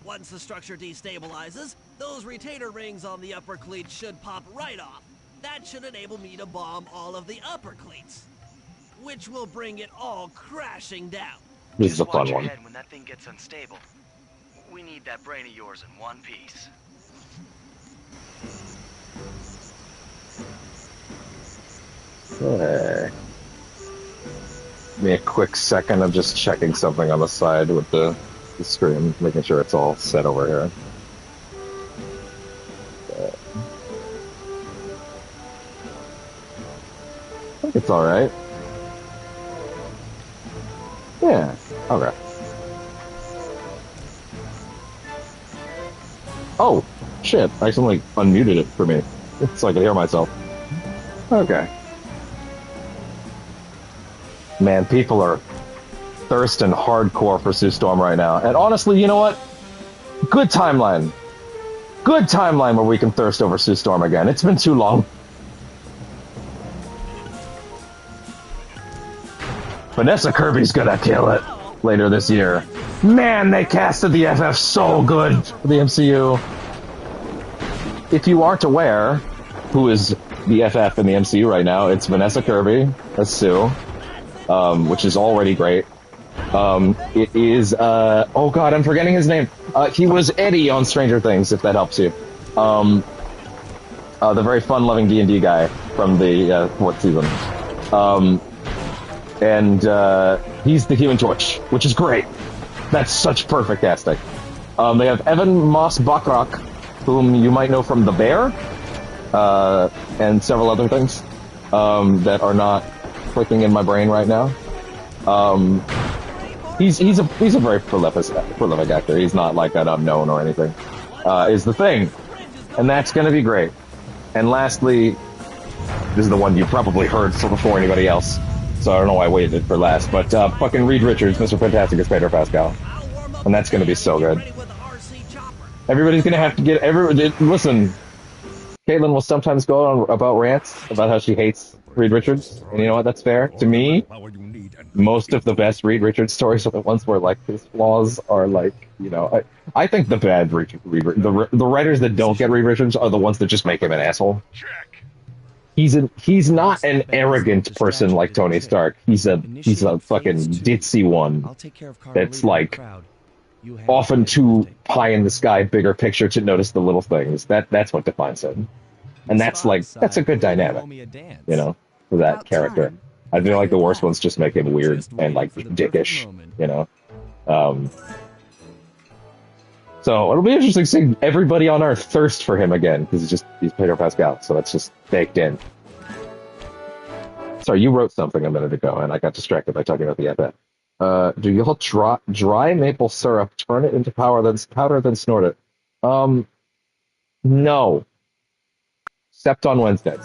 Once the structure destabilizes, those retainer rings on the upper cleats should pop right off. That should enable me to bomb all of the upper cleats, which will bring it all crashing down. This is a Just fun watch your one. head when that thing gets unstable. We need that brain of yours in one piece. Okay. Give me a quick second of just checking something on the side with the screen, making sure it's all set over here. Okay. I think it's alright. Yeah, okay. Oh, shit, I accidentally unmuted it for me, so I could hear myself. Okay. Man, people are thirsting hardcore for Sue Storm right now. And honestly, you know what? Good timeline. Good timeline where we can thirst over Sue Storm again. It's been too long. Vanessa Kirby's gonna kill it later this year. Man, they casted the FF so good for the MCU. If you aren't aware, who is the FF in the MCU right now. It's Vanessa Kirby as Sue, which is already great. It is, oh god, I'm forgetting his name. He was Eddie on Stranger Things, if that helps you. The very fun-loving D&D guy from the 4th season. He's the Human Torch, which is great. That's such perfect casting. They have Evan Moss Bachrach, whom you might know from The Bear, and several other things that are not clicking in my brain right now. He's a very prolific actor. He's not like an unknown or anything. Is the Thing, and that's going to be great. And lastly, this is the one you probably heard before anybody else, so I don't know why I waited for last. But fucking Reed Richards, Mr. Fantastic as Pedro Pascal, and that's going to be so good. Everybody's going to have to get listen. Caitlin will sometimes go on about rants about how she hates Reed Richards, and you know what? That's fair. To me, most of the best Reed Richards stories are the ones where like his flaws are like, you know, I think the bad the writers that don't get Reed Richards are the ones that just make him an asshole. He's not an arrogant person like Tony Stark. He's a fucking ditzy one that's like often too pie in the sky, bigger picture to notice the little things. That's what defines him, and that's a good dynamic, you know, for that character. I feel like the worst ones just make him weird and like dickish, you know. So it'll be interesting seeing everybody on Earth thirst for him again because he's Pedro Pascal, so that's just baked in. Sorry, you wrote something a minute ago, and I got distracted by talking about the FF. Do y'all dry maple syrup, turn it into powder, then snort it? No. Except on Wednesdays.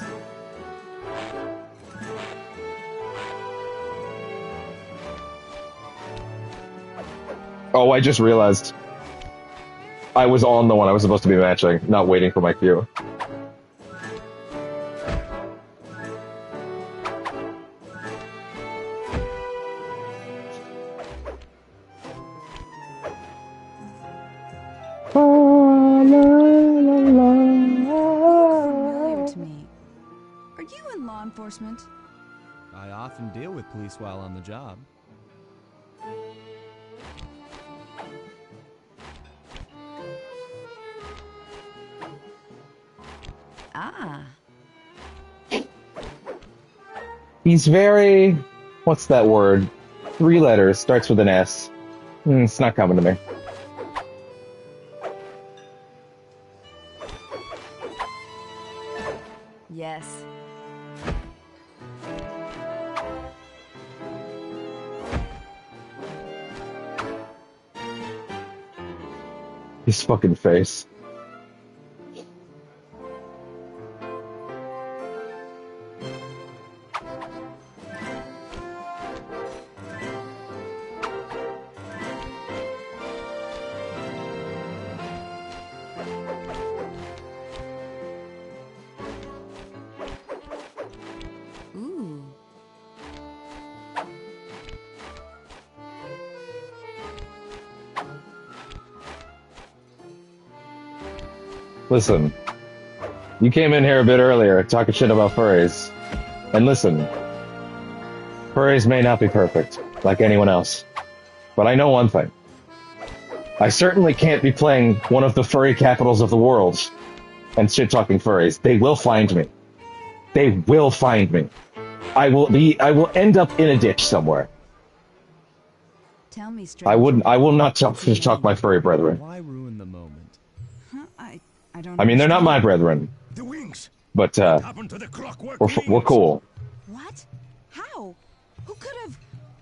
Oh, I just realized I was on the one I was supposed to be matching, not waiting for my cue. Familiar to me. Are you in law enforcement? I often deal with police while on the job. Ah. He's very... what's that word? 3 letters, starts with an S. It's not coming to me. Yes. His fucking face. Ooh. Listen, you came in here a bit earlier talking shit about furries. And listen, furries may not be perfect, like anyone else. But I know one thing. I certainly can't be playing one of the furry capitals of the world and shit-talking furries. They will find me. They will find me. I will end up in a ditch somewhere. Tell me straight. I will not talk my furry brethren. Why ruin the moment? Huh? I don't I mean, they're not my understand. brethren, The wings. but Happened to the clockwork we're cool. What? How? Who could have?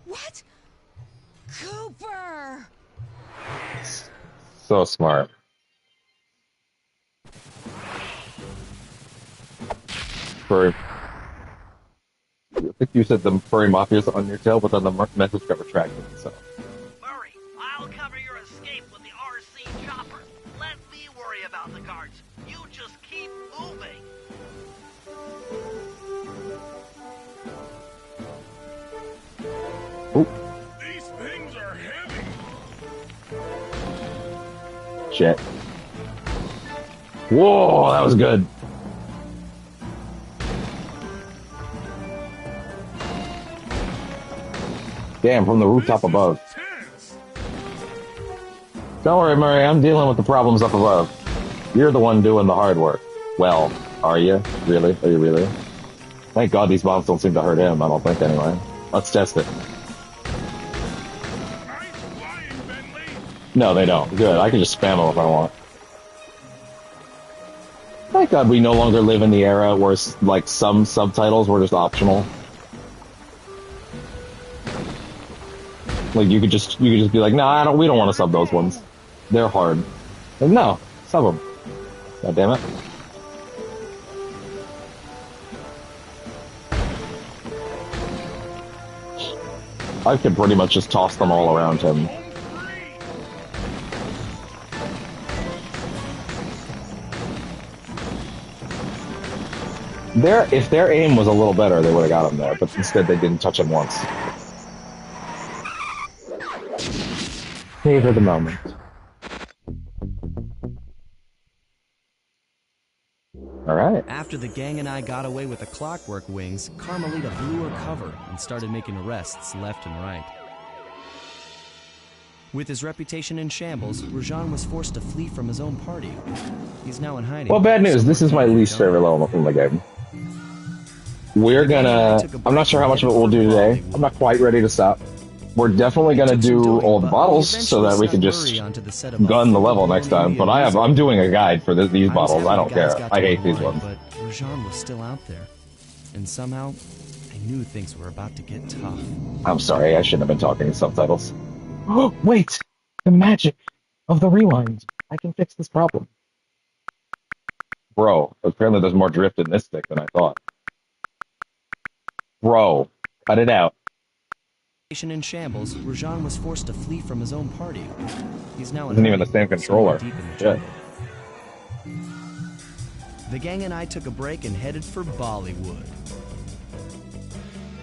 What? Cooper! So smart. Furry. I think you said the furry mafia's on your tail, but then the message got retracted, so. Murray, I'll cover your escape with the RC chopper. Let me worry about the guards. You just keep moving. Oop, These things are heavy. shit. Whoa, that was good. Damn, from the rooftop above. Don't worry, Murray, I'm dealing with the problems up above. You're the one doing the hard work. Well, are you? Really? Are you really? Thank God these bombs don't seem to hurt him, I don't think, anyway. Let's test it. No, they don't. Good, I can just spam them if I want. Thank God we no longer live in the era where, like, some subtitles were just optional. Like, you could just be like, nah, we don't want to sub those ones. They're hard. Like, no, sub them. God damn it. I could pretty much just toss them all around him. If their aim was a little better, they would have got him there, but instead they didn't touch him once. Savor the moment. Alright. After the gang and I got away with the Clockwork Wings, Carmelita blew her cover and started making arrests left and right. With his reputation in shambles, Rajan was forced to flee from his own party. He's now in hiding. Well, bad news. This is my least favorite level in the game. We're gonna... I'm not sure how much of it we'll do today. I'm not quite ready to stop. We're definitely gonna do all the bottles so that we can just gun the level next time. But I'm doing a guide for these bottles. I don't care. I hate these ones. But Rajan was still out there. And somehow, I knew things were about to get tough. I'm sorry, I shouldn't have been talking in subtitles. Oh, wait! The magic of the rewind. I can fix this problem. Bro, apparently there's more drift in this stick than I thought. Bro, cut it out. In shambles, Rajan was forced to flee from his own party. He's now isn't even the same controller. Shit. The gang and I took a break and headed for Bollywood.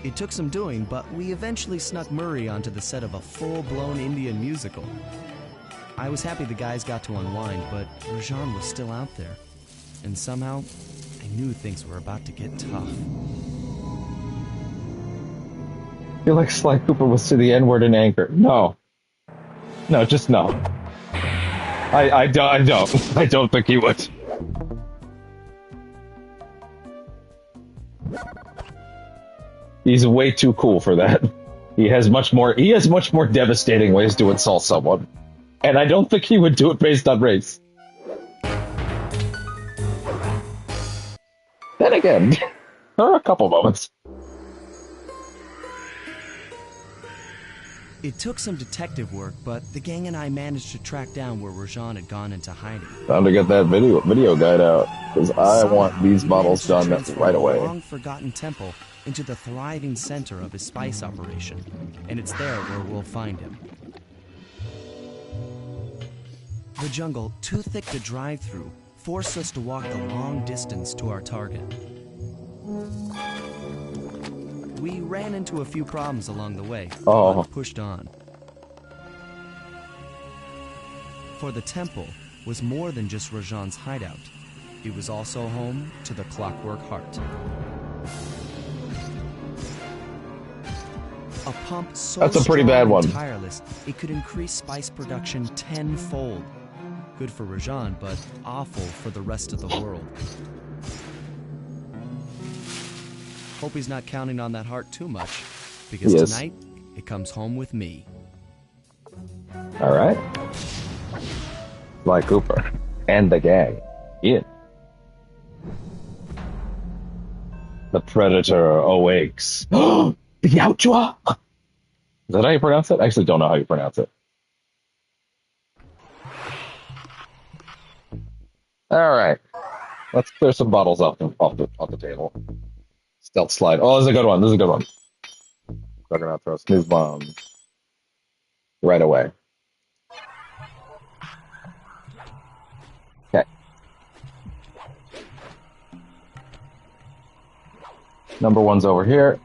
It took some doing, but we eventually snuck Murray onto the set of a full-blown Indian musical. I was happy the guys got to unwind, but Rajan was still out there. And somehow, I knew things were about to get tough. I feel like Sly Cooper was to the N-word in Anchor. No. No, just no. I don't. I don't think he would. He's way too cool for that. He has much more devastating ways to insult someone. And I don't think he would do it based on race. Then again, there are a couple moments. It took some detective work, but the gang and I managed to track down where Rajan had gone into hiding. Time to get that video guide out, because I want these bottles done right away. A long-forgotten temple into the thriving center of his spice operation, and it's there where we'll find him. The jungle, too thick to drive through, forced us to walk the long distance to our target. We ran into a few problems along the way, but pushed on. For the temple was more than just Rajan's hideout. It was also home to the Clockwork Heart. A pump so That's a pretty bad one. Tireless, it could increase spice production tenfold. Good for Rajan, but awful for the rest of the world. Hope he's not counting on that heart too much, because tonight, it comes home with me. Alright. Sly Cooper. And the gang. In. The Predator awakes. Yautja! Is that how you pronounce it? I actually don't know how you pronounce it. Alright. Let's clear some bottles off the table. Stealth slide. Oh, this is a good one. This is a good one. Juggernaut throw snooze bomb. Right away. Okay. Number one's over here.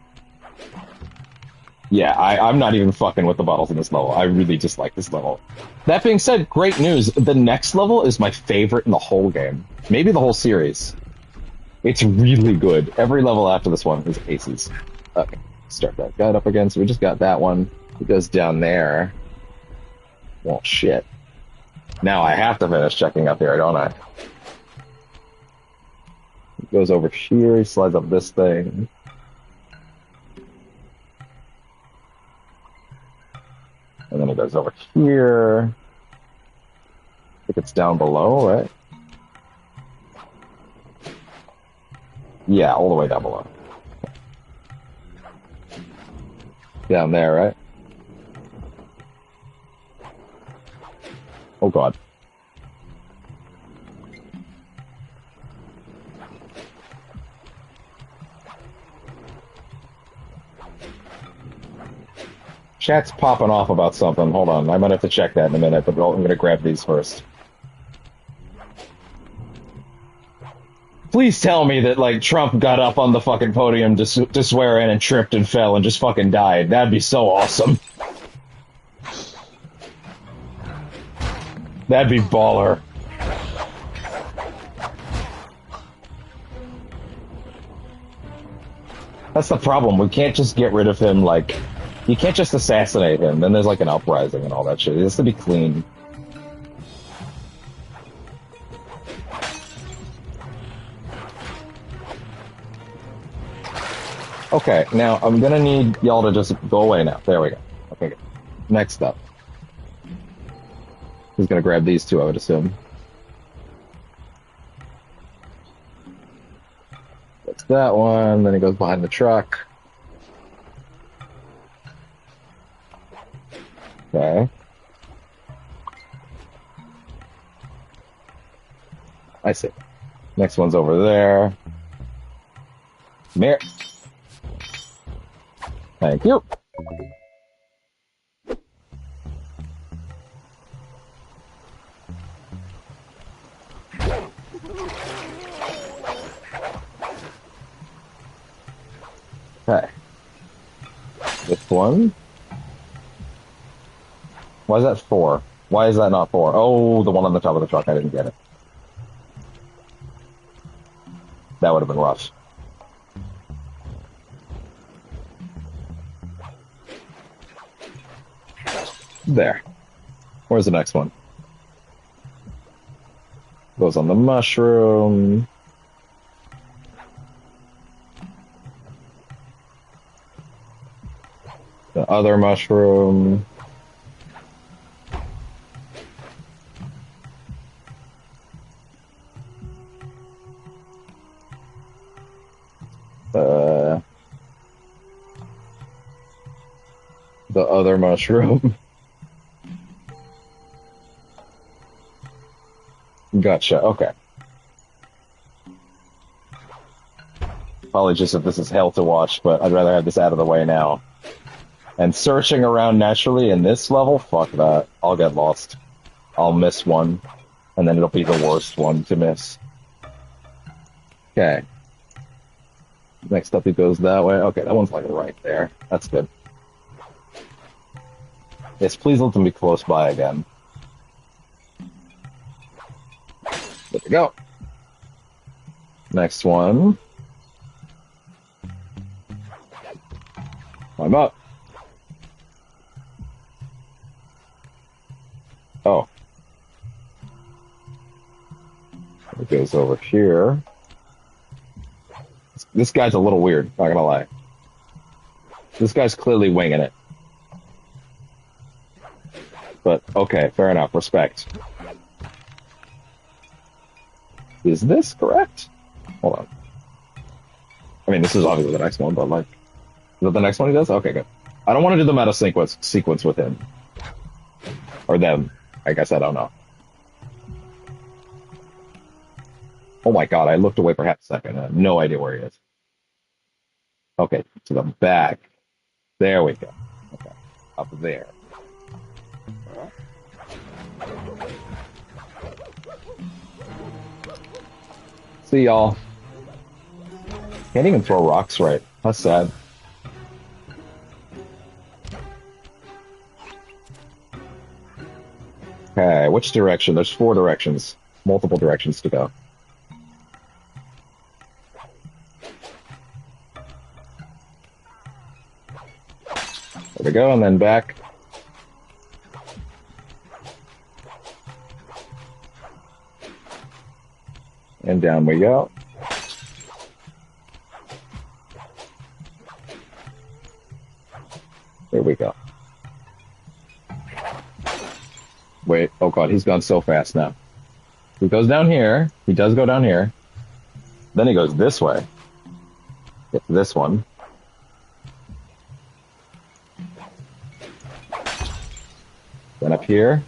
Yeah, I'm not even fucking with the bottles in this level. I really dislike this level. That being said, great news. The next level is my favorite in the whole game. Maybe the whole series. It's really good. Every level after this one is aces. Okay, start that guide up again. So we just got that one. It goes down there. Well, shit. Now I have to finish checking up here, don't I? It goes over here, he slides up this thing. And then it goes over here. I think it's down below, right? Yeah, all the way down below. Down there, right? Oh god. Chat's popping off about something. Hold on, I might have to check that in a minute, but I'm gonna grab these first. Please tell me that, like, Trump got up on the fucking podium to swear in and tripped and fell and just fucking died. That'd be so awesome. That'd be baller. That's the problem. We can't just get rid of him, like... You can't just assassinate him, then there's, like, an uprising and all that shit. It has to be clean. Okay, now I'm gonna need y'all to just go away now. There we go. Okay, good. Next up. He's gonna grab these two, I would assume. That's that one, then he goes behind the truck. Okay. I see. Next one's over there. Come here. Thank you. Okay. This one. Why is that 4? Why is that not 4? Oh, the one on the top of the truck. I didn't get it. That would have been rough. There. Where's the next one? Goes on the mushroom. The other mushroom. The other mushroom. Gotcha, okay. Apologies if this is hell to watch, but I'd rather have this out of the way now. And searching around naturally in this level, fuck that. I'll get lost. I'll miss one, and then it'll be the worst one to miss. Okay. Next up, it goes that way. Okay, that one's like right there. That's good. Yes, please let them be close by again. There we go. Next one. Climb up. Oh. It goes over here. This guy's a little weird, not gonna lie. This guy's clearly winging it. But, okay, fair enough, respect. Is this correct? Hold on. I mean, this is obviously the next one, but, like... Is that the next one he does? Okay, good. I don't want to do the meta sequence with him. Or them. I guess I don't know. Oh my god, I looked away for half a second. I have no idea where he is. Okay, to the back. There we go. Okay, up there. See y'all. Can't even throw rocks right. How sad. Okay, which direction? There's 4 directions. Multiple directions to go. There we go, and then back. And down we go. There we go. Wait, oh god, he's gone so fast now. He goes down here. He does go down here. Then he goes this way. Get this one. Then up here.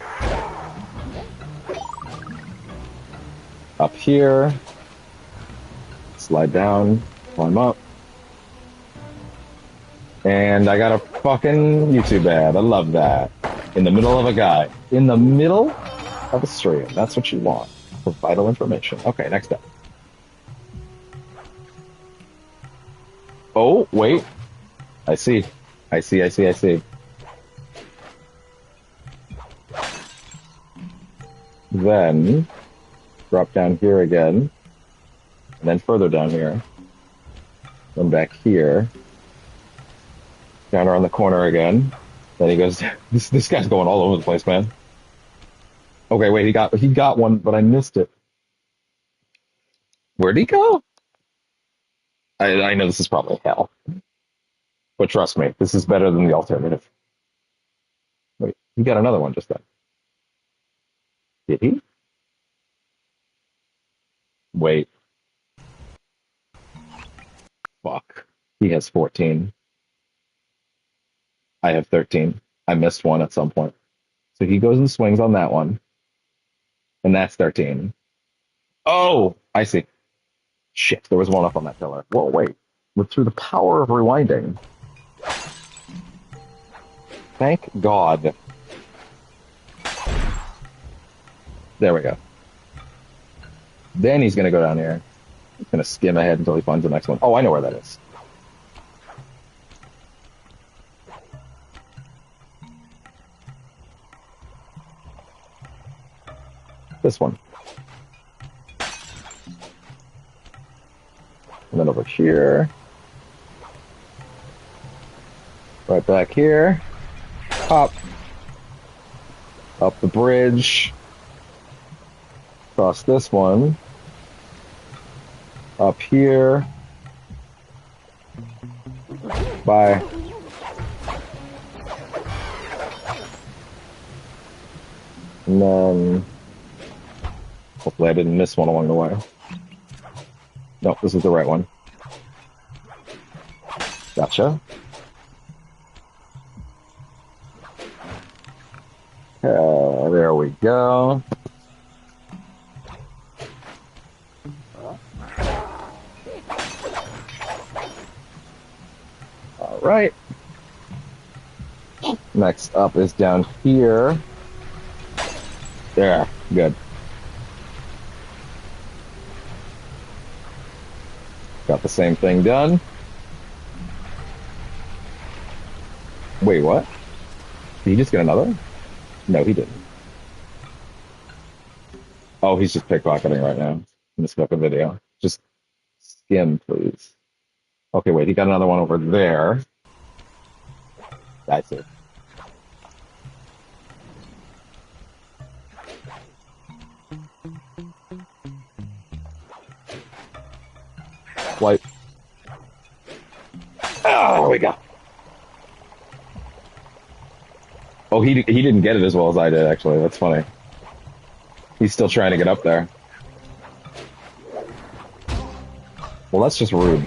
Up here. Slide down. Climb up. And I got a fucking YouTube ad. I love that. In the middle of a guy. In the middle of a stream. That's what you want. For vital information. Okay, next up. Oh, wait. I see. I see. Then, drop down here again. And then further down here. Then back here. Down around the corner again. Then he goes, this guy's going all over the place, man. Okay, wait, he got one, but I missed it. Where'd he go? I know this is probably hell. But trust me, this is better than the alternative. Wait, he got another one just then. Did he? Wait. Fuck. He has 14. I have 13. I missed one at some point. So he goes and swings on that one. And that's 13. Oh, I see. Shit, there was one up on that pillar. Whoa, wait. Through the power of rewinding. Thank God. There we go. Then he's going to go down here. He's going to skim ahead until he finds the next one. Oh, I know where that is. This one. And then over here. Right back here. Hop. Up the bridge. Across this one. Up here. Bye. And then hopefully I didn't miss one along the way. Nope, this is the right one. Gotcha. There we go. All right. Next up is down here. There, good. Got the same thing done. Wait, what? Did he just get another? No, he didn't. Oh, he's just pickpocketing right now in this fucking video. Just skim, please. Okay, wait, he got another one over there. That's it. Wipe. Oh, there we go. Oh, he didn't get it as well as I did, actually. That's funny. He's still trying to get up there. Well, that's just rude.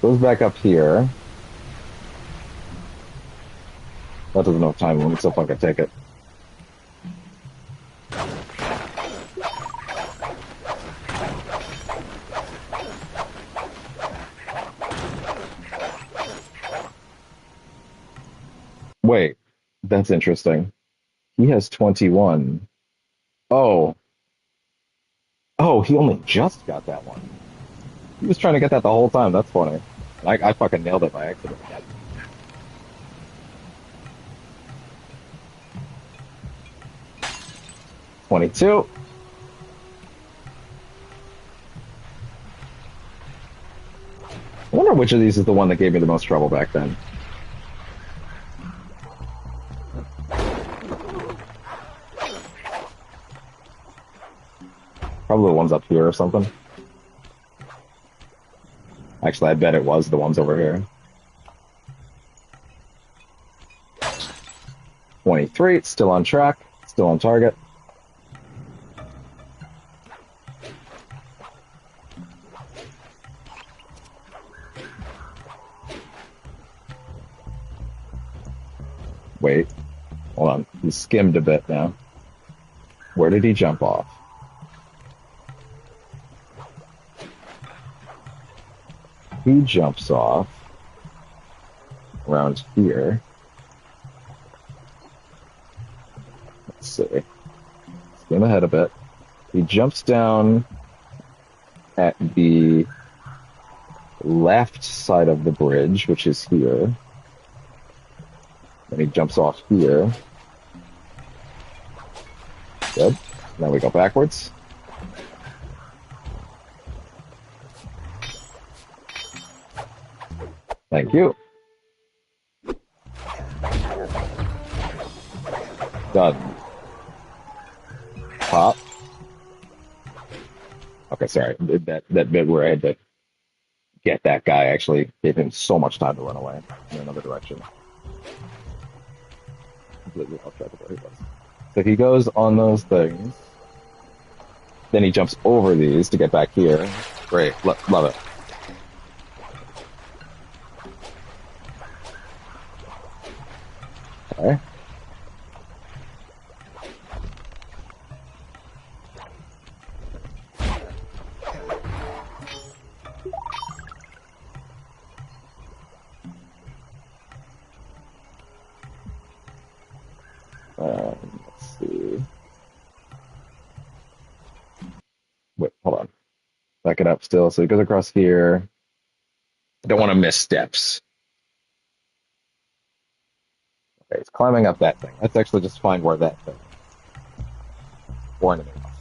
Goes back up here. That doesn't have time limit, so fuck it, take it. Wait, that's interesting. He has 21. Oh. Oh, he only just got that one. He was trying to get that the whole time. That's funny. I fucking nailed it by accident. 22. I wonder which of these is the one that gave me the most trouble back then. Probably the ones up here or something. Actually, I bet it was the ones over here. 23, still on track, still on target. Wait, hold on. He skimmed a bit now. Where did he jump off? He jumps off around here. Let's see. Skim ahead a bit. He jumps down at the left side of the bridge, which is here. Then he jumps off here. Good. Now we go backwards. Thank you. Done. Pop. Okay, sorry. That bit where I had to get that guy actually gave him so much time to run away in another direction. Completely off track of where he was. So he goes on those things. Then he jumps over these to get back here. Great. Love it. Okay. Let's see. Wait, hold on. Back it up still. So he goes across here. I don't want to miss steps. Okay, he's climbing up that thing. Let's actually just find where that thing is. Or anything else.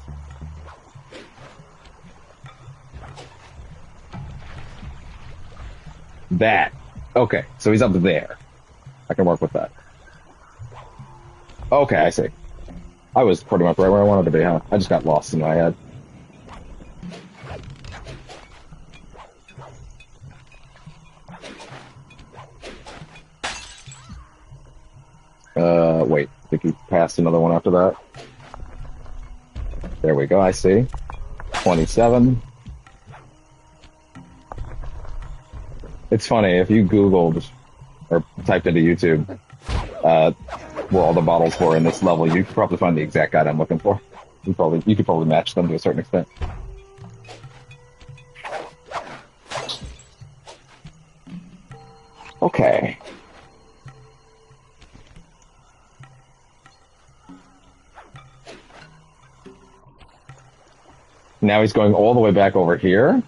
That. Okay, so he's up there. I can work with that. Okay, I see. I was pretty much right where I wanted to be, huh? I just got lost in my head. Wait, I think he passed another one after that. There we go, I see. 27. It's funny, if you Googled or typed into YouTube where all the bottles were in this level, you could probably find the exact guide I'm looking for. You could probably match them to a certain extent. Okay. Now he's going all the way back over here?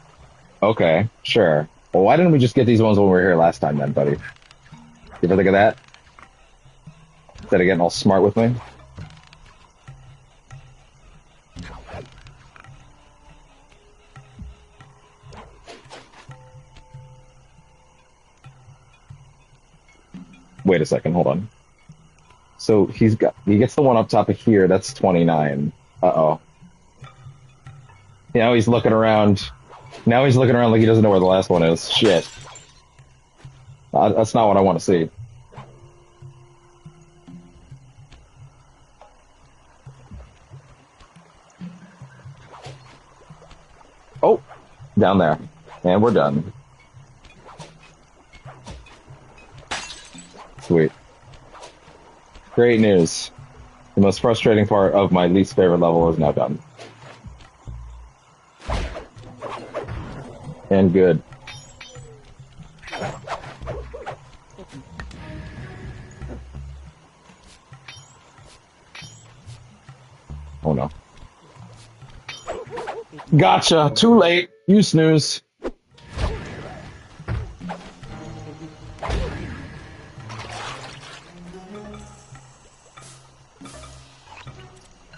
Okay, sure. Well, why didn't we just get these ones when we were here last time then, buddy? You ever think of that? Instead of getting all smart with me? Wait a second, hold on. So he gets the one up top of here, that's 29. Uh-oh. Now he's looking around. Now he's looking around like he doesn't know where the last one is. Shit. That's not what I want to see. Oh, down there. And we're done. Sweet. Great news. The most frustrating part of my least favorite level is now done. And good. Oh no. Gotcha! Too late! You snooze.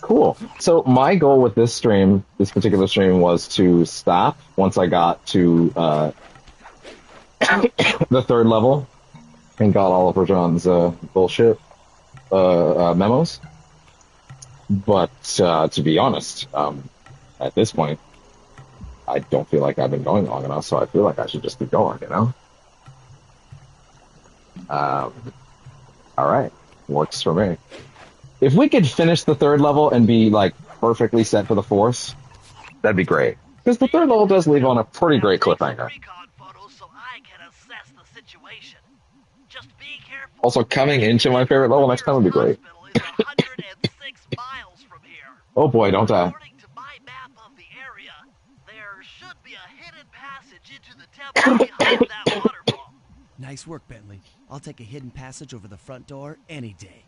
Cool. So my goal with this stream, this particular stream, was to stop once I got to the third level and got Oliver John's bullshit memos. But to be honest, at this point, I don't feel like I've been going long enough, so I feel like I should just keep going, you know? All right, works for me. If we could finish the third level and be like perfectly set for the fourth, that'd be great. Because the third level does leave on a pretty great cliffhanger. Recon photos so I can assess the situation. Just be careful. Also, coming into my favorite level next time would be great. Hospital is 106 miles from here. Oh boy, don't die. According to my map of the area, there should be a hidden passage into the temple behind that waterfall. Nice work, Bentley. I'll take a hidden passage over the front door any day.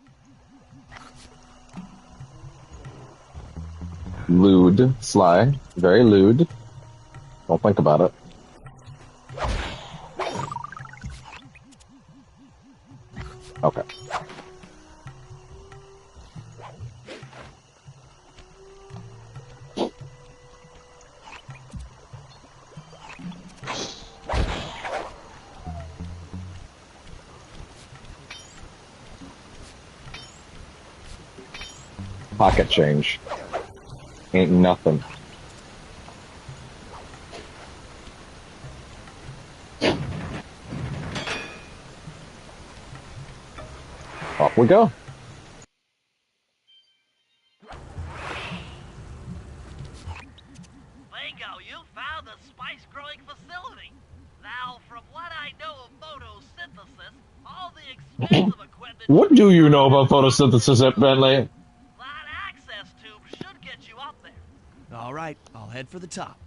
Lewd, Sly. Very lewd. Don't think about it. Okay. Pocket change. Ain't nothing. Off we go. Bingo, you found the spice-growing facility. Now, from what I know of photosynthesis, all the expensive equipment... What do you know about photosynthesis, Bentley? That access tube should get you up there. All right, I'll head for the top.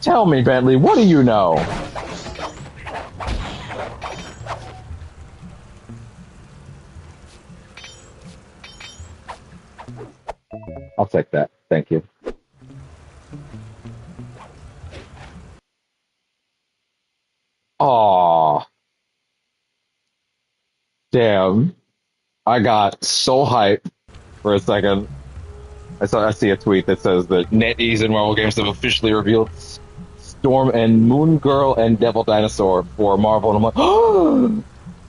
Tell me, Bentley, what do you know? I'll take that. Thank you. Aw. Damn. I got so hyped for a second. I see a tweet that says that NetEase and Marvel Games have officially revealed Storm and Moon Girl and Devil Dinosaur for Marvel, and I'm like, oh,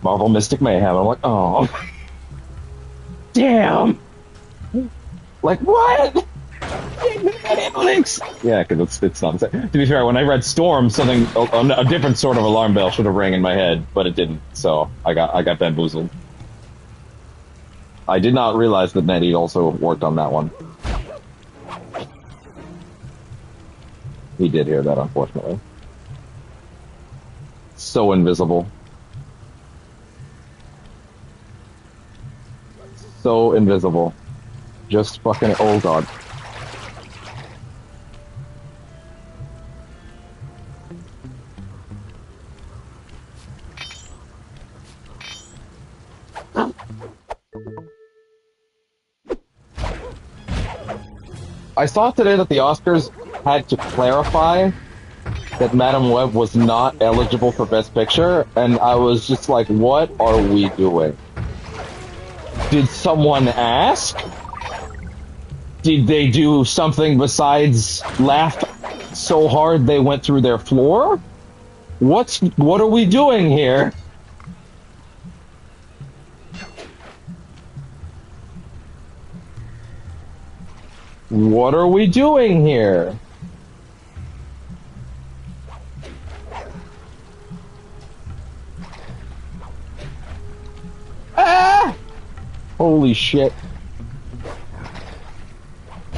Marvel Mystic Mayhem. I'm like, oh, damn. Like, what? Links. Yeah, because it's not. To be fair, when I read Storm, something a different sort of alarm bell should have rang in my head, but it didn't. So I got bamboozled. I did not realize that NetEase also worked on that one. He did hear that, unfortunately. So invisible. So invisible. Just fucking, oh god. I saw today that the Oscars had to clarify that Madam Web was not eligible for Best Picture, and I was just like, what are we doing? Did someone ask? Did they do something besides laugh so hard they went through their floor? What are we doing here? What are we doing here? Ah! Holy shit.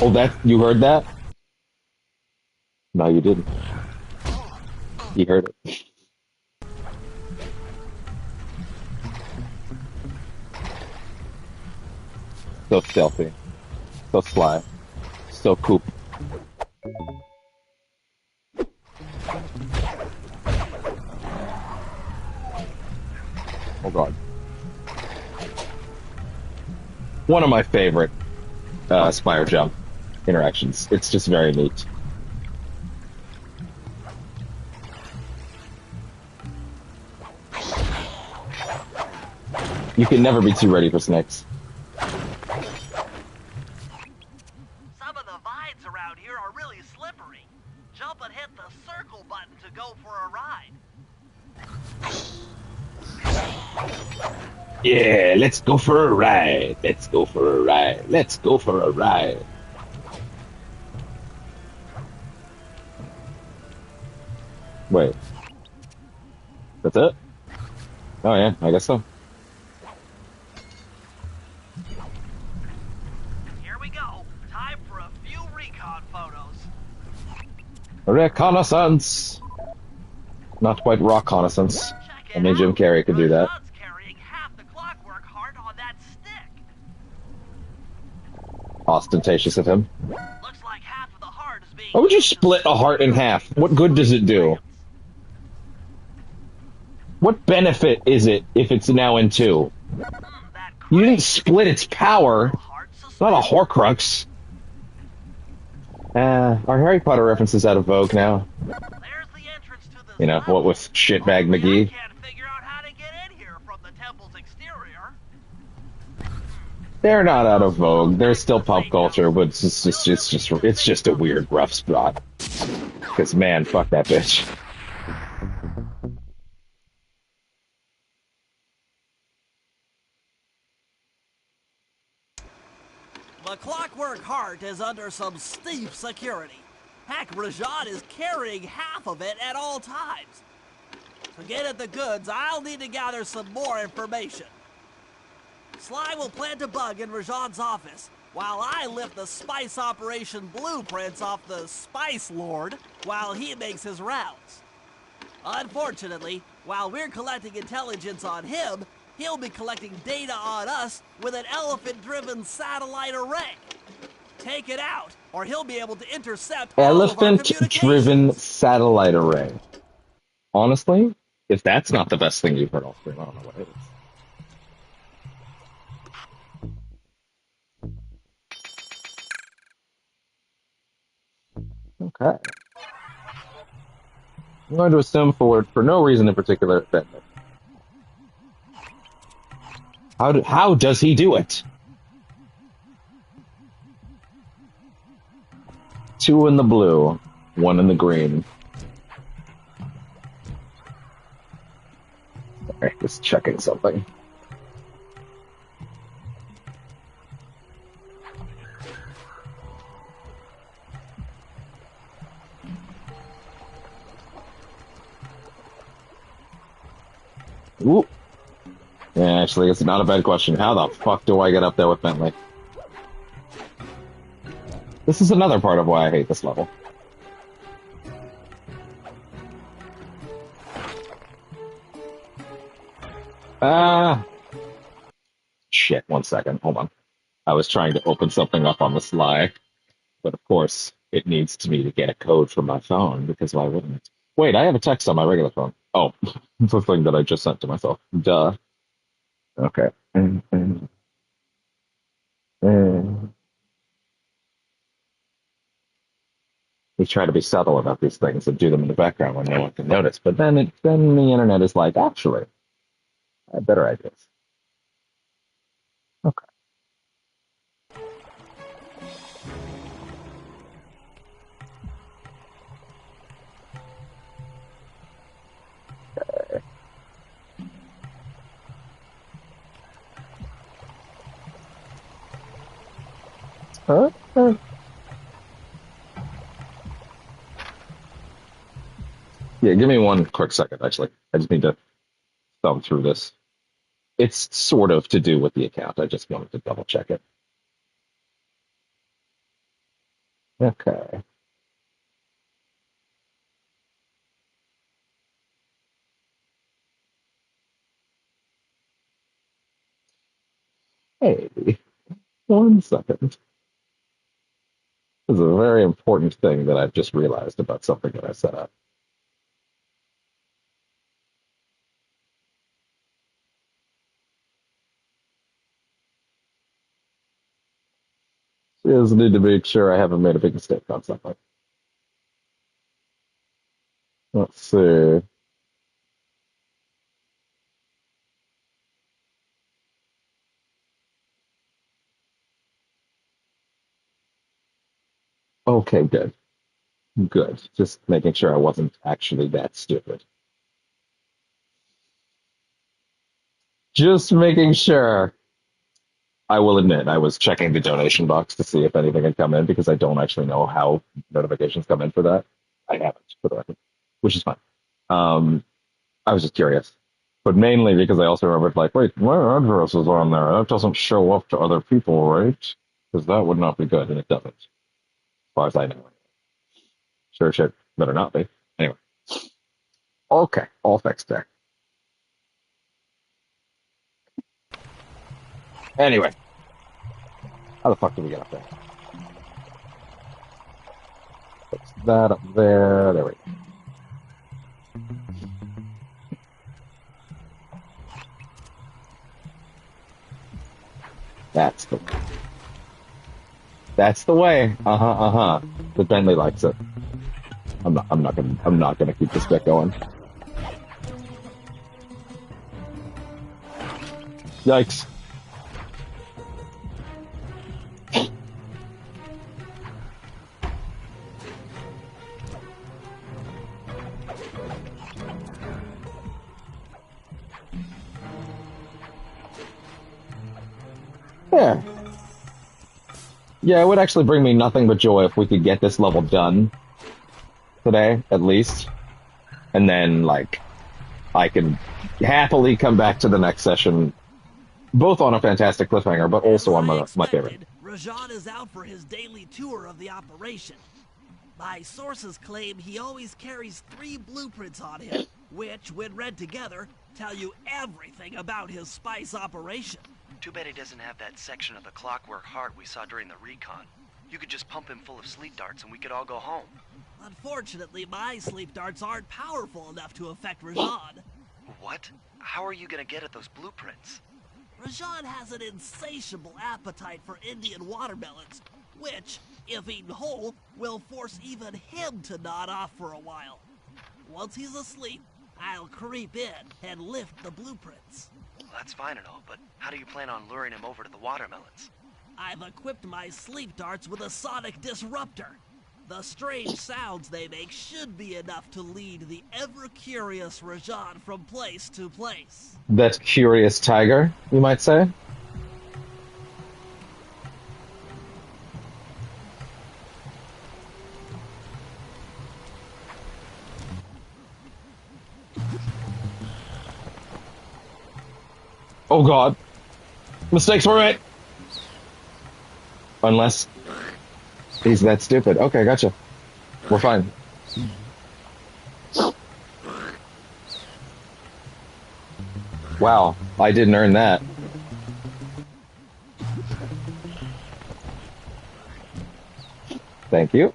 Oh, you heard that? No, you didn't. You heard it. So stealthy. So sly. So cool. Oh god. One of my favorite Spire Jump interactions. It's just very neat. You can never be too ready for snakes. Some of the vines around here are really slippery. Jump and hit the circle button to go for a ride. Yeah, let's go for a ride. Let's go for a ride. Let's go for a ride. Wait, that's it? Oh yeah, I guess so. Here we go. Time for a few recon photos. Reconnaissance. Not quite reconnaissance. Check it Only Jim out. Carrey could do that. Rashad's carrying half the clockwork heart on that stick. Ostentatious of him. Looks like half of the heart is being Why would you used to split a heart in half? What good does it do? What benefit is it if it's now in two? that You crane didn't split its power. heart It's not a suspended. Horcrux. Are Harry Potter references out of vogue now? There's the entrance to this You know, level. what with shitbag Only I McGee? can't figure out how to get in here from the temple's exterior. They're not out of vogue. They're still pop culture, but it's just a weird, rough spot. Because man, fuck that bitch. The clockwork heart is under some steep security. Heck, Rajat is carrying half of it at all times. To get at the goods, I'll need to gather some more information. Sly will plant a bug in Rajat's office, while I lift the spice operation blueprints off the Spice Lord while he makes his rounds. Unfortunately, while we're collecting intelligence on him, he'll be collecting data on us with an elephant-driven satellite array. Take it out, or he'll be able to intercept all of our Elephant-driven communications. satellite array. Honestly, if that's not the best thing you've heard all stream, I don't know what is. Okay. I'm going to assume for no reason in particular that how does he do it? 2 in the blue, 1 in the green. Alright, just checking something. Ooh. Yeah, actually, it's not a bad question. How the fuck do I get up there with Bentley? This is another part of why I hate this level. Shit, 1 second. Hold on. I was trying to open something up on the sly, but of course, it needs me to get a code from my phone, because why wouldn't it? Wait, I have a text on my regular phone. Oh, the thing that I just sent to myself. Duh. Okay. We try to be subtle about these things and do them in the background when no one can notice, but then the internet is like, actually, I have better ideas. Okay. Huh? Yeah, give me 1 quick second, actually. I just need to thumb through this. It's sort of to do with the account. I just wanted to double check it. Okay. Hey, 1 second. This is a very important thing that I've just realized about something that I set up. Just need to make sure I haven't made a big mistake on something. Let's see. Okay, good. Good. Just making sure I wasn't actually that stupid. Just making sure. I will admit, I was checking the donation box to see if anything had come in because I don't actually know how notifications come in for that. I haven't, for the record, which is fine. I was just curious, but mainly because I also remembered, like, wait, my address is on there. That doesn't show up to other people, right? Because that would not be good, and it doesn't, as far as I know. Sure, shit, better not be. Anyway, okay, all fixed there. Anyway, how the fuck did we get up there? Fix that up there. There we go. That's the way. But Bentley likes it. I'm not gonna keep this bit going. Yikes. Yeah. Yeah, it would actually bring me nothing but joy if we could get this level done today, at least. And then, like, I can happily come back to the next session, both on a fantastic cliffhanger, but also on my favorite. Rajan is out for his daily tour of the operation. My sources claim he always carries 3 blueprints on him, which, when read together, tell you everything about his spice operation. Too bad he doesn't have that section of the clockwork heart we saw during the recon. You could just pump him full of sleep darts and we could all go home. Unfortunately, my sleep darts aren't powerful enough to affect Rajan. What? How are you gonna get at those blueprints? Rajan has an insatiable appetite for Indian watermelons, which, if eaten whole, will force even him to nod off for a while. Once he's asleep, I'll creep in and lift the blueprints. That's fine and all, but how do you plan on luring him over to the watermelons? I've equipped my sleep darts with a sonic disruptor. The strange sounds they make should be enough to lead the ever-curious Rajan from place to place. That curious tiger, you might say? Oh god. Mistakes were made! Unless he's that stupid. Okay, gotcha. We're fine. Wow, I didn't earn that. Thank you.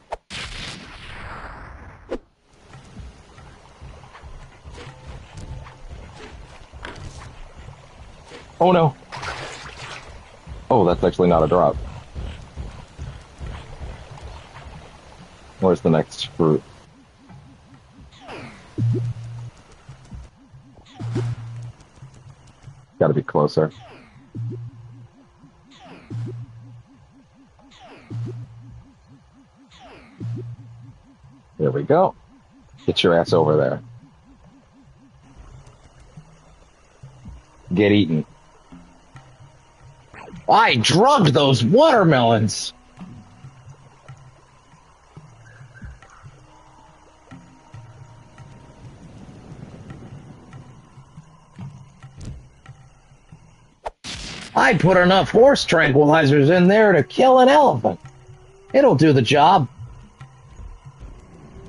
Oh no. Oh, that's actually not a drop. Where's the next fruit? Gotta be closer. There we go. Get your ass over there. Get eaten. I drugged those watermelons! I put enough horse tranquilizers in there to kill an elephant. It'll do the job.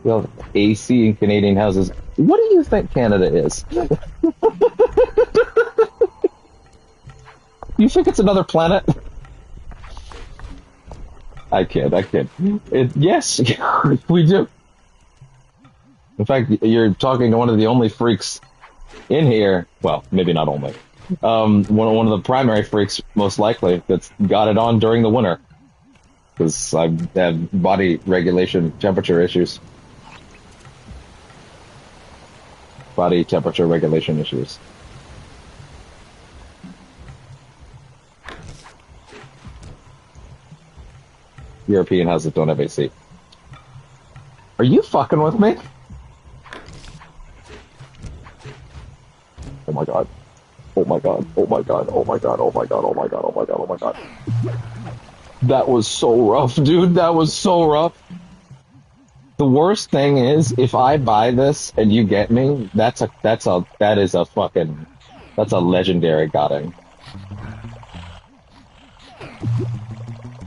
Well, AC in Canadian houses. What do you think Canada is? You think it's another planet? I kid. Yes, we do. In fact, you're talking to one of the only freaks in here. Well, maybe not only. One of the primary freaks, most likely, that's got it on during the winter. Because I have body regulation temperature issues. Body temperature regulation issues. European houses don't have AC. Are you fucking with me? Oh my god. Oh my god. Oh my god. Oh my god. Oh my god. Oh my god. Oh my god. Oh my god. That was so rough, dude. That was so rough. The worst thing is, if I buy this and you get me, that is a fucking, that's a legendary godding.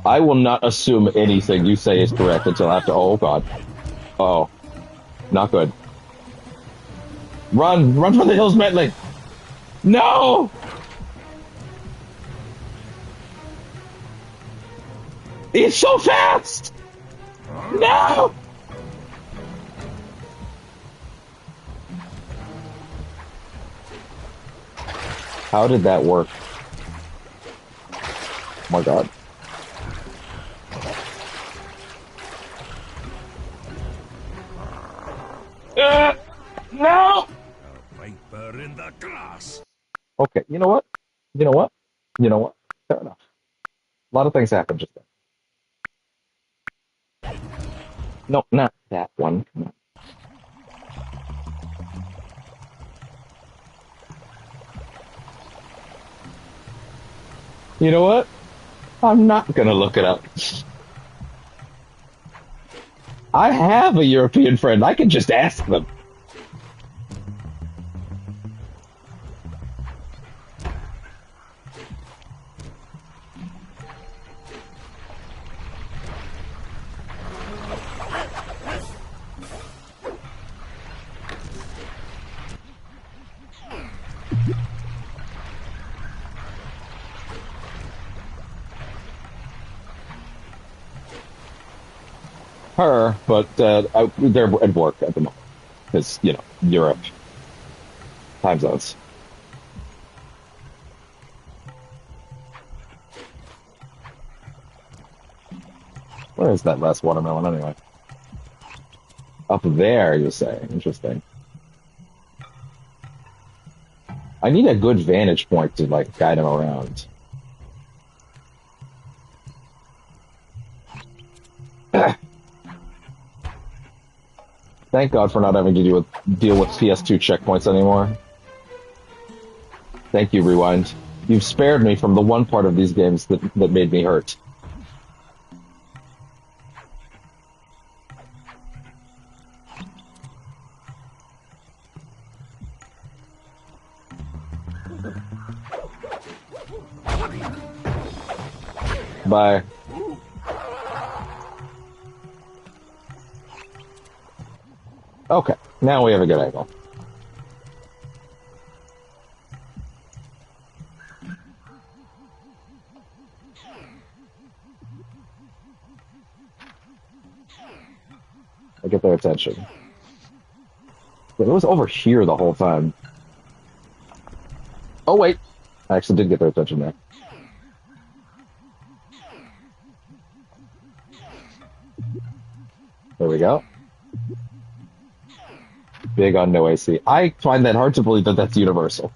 I will not assume anything you say is correct until after. Oh god. Oh, not good. Run for the hills, Bentley. No. It's so fast. No. How did that work? Oh my god. No! Viper in the grass. Okay, you know what? You know what? You know what? Fair enough. A lot of things happen just then. No, not that one. Come on. You know what? I'm not gonna look it up. I have a European friend. I can just ask them. Her, but they're at work at the moment. Because, you know, Europe. Time zones. Where is that last watermelon anyway? Up there, you say. Interesting. I need a good vantage point to, like, guide him around. Thank God for not having to deal with PS2 checkpoints anymore. Thank you, Rewind. You've spared me from the one part of these games that made me hurt. Bye. Okay, now we have a good angle. I get their attention. But it was over here the whole time. Oh wait, I actually did get their attention there. There we go. Big on no AC. I find that hard to believe that that's universal.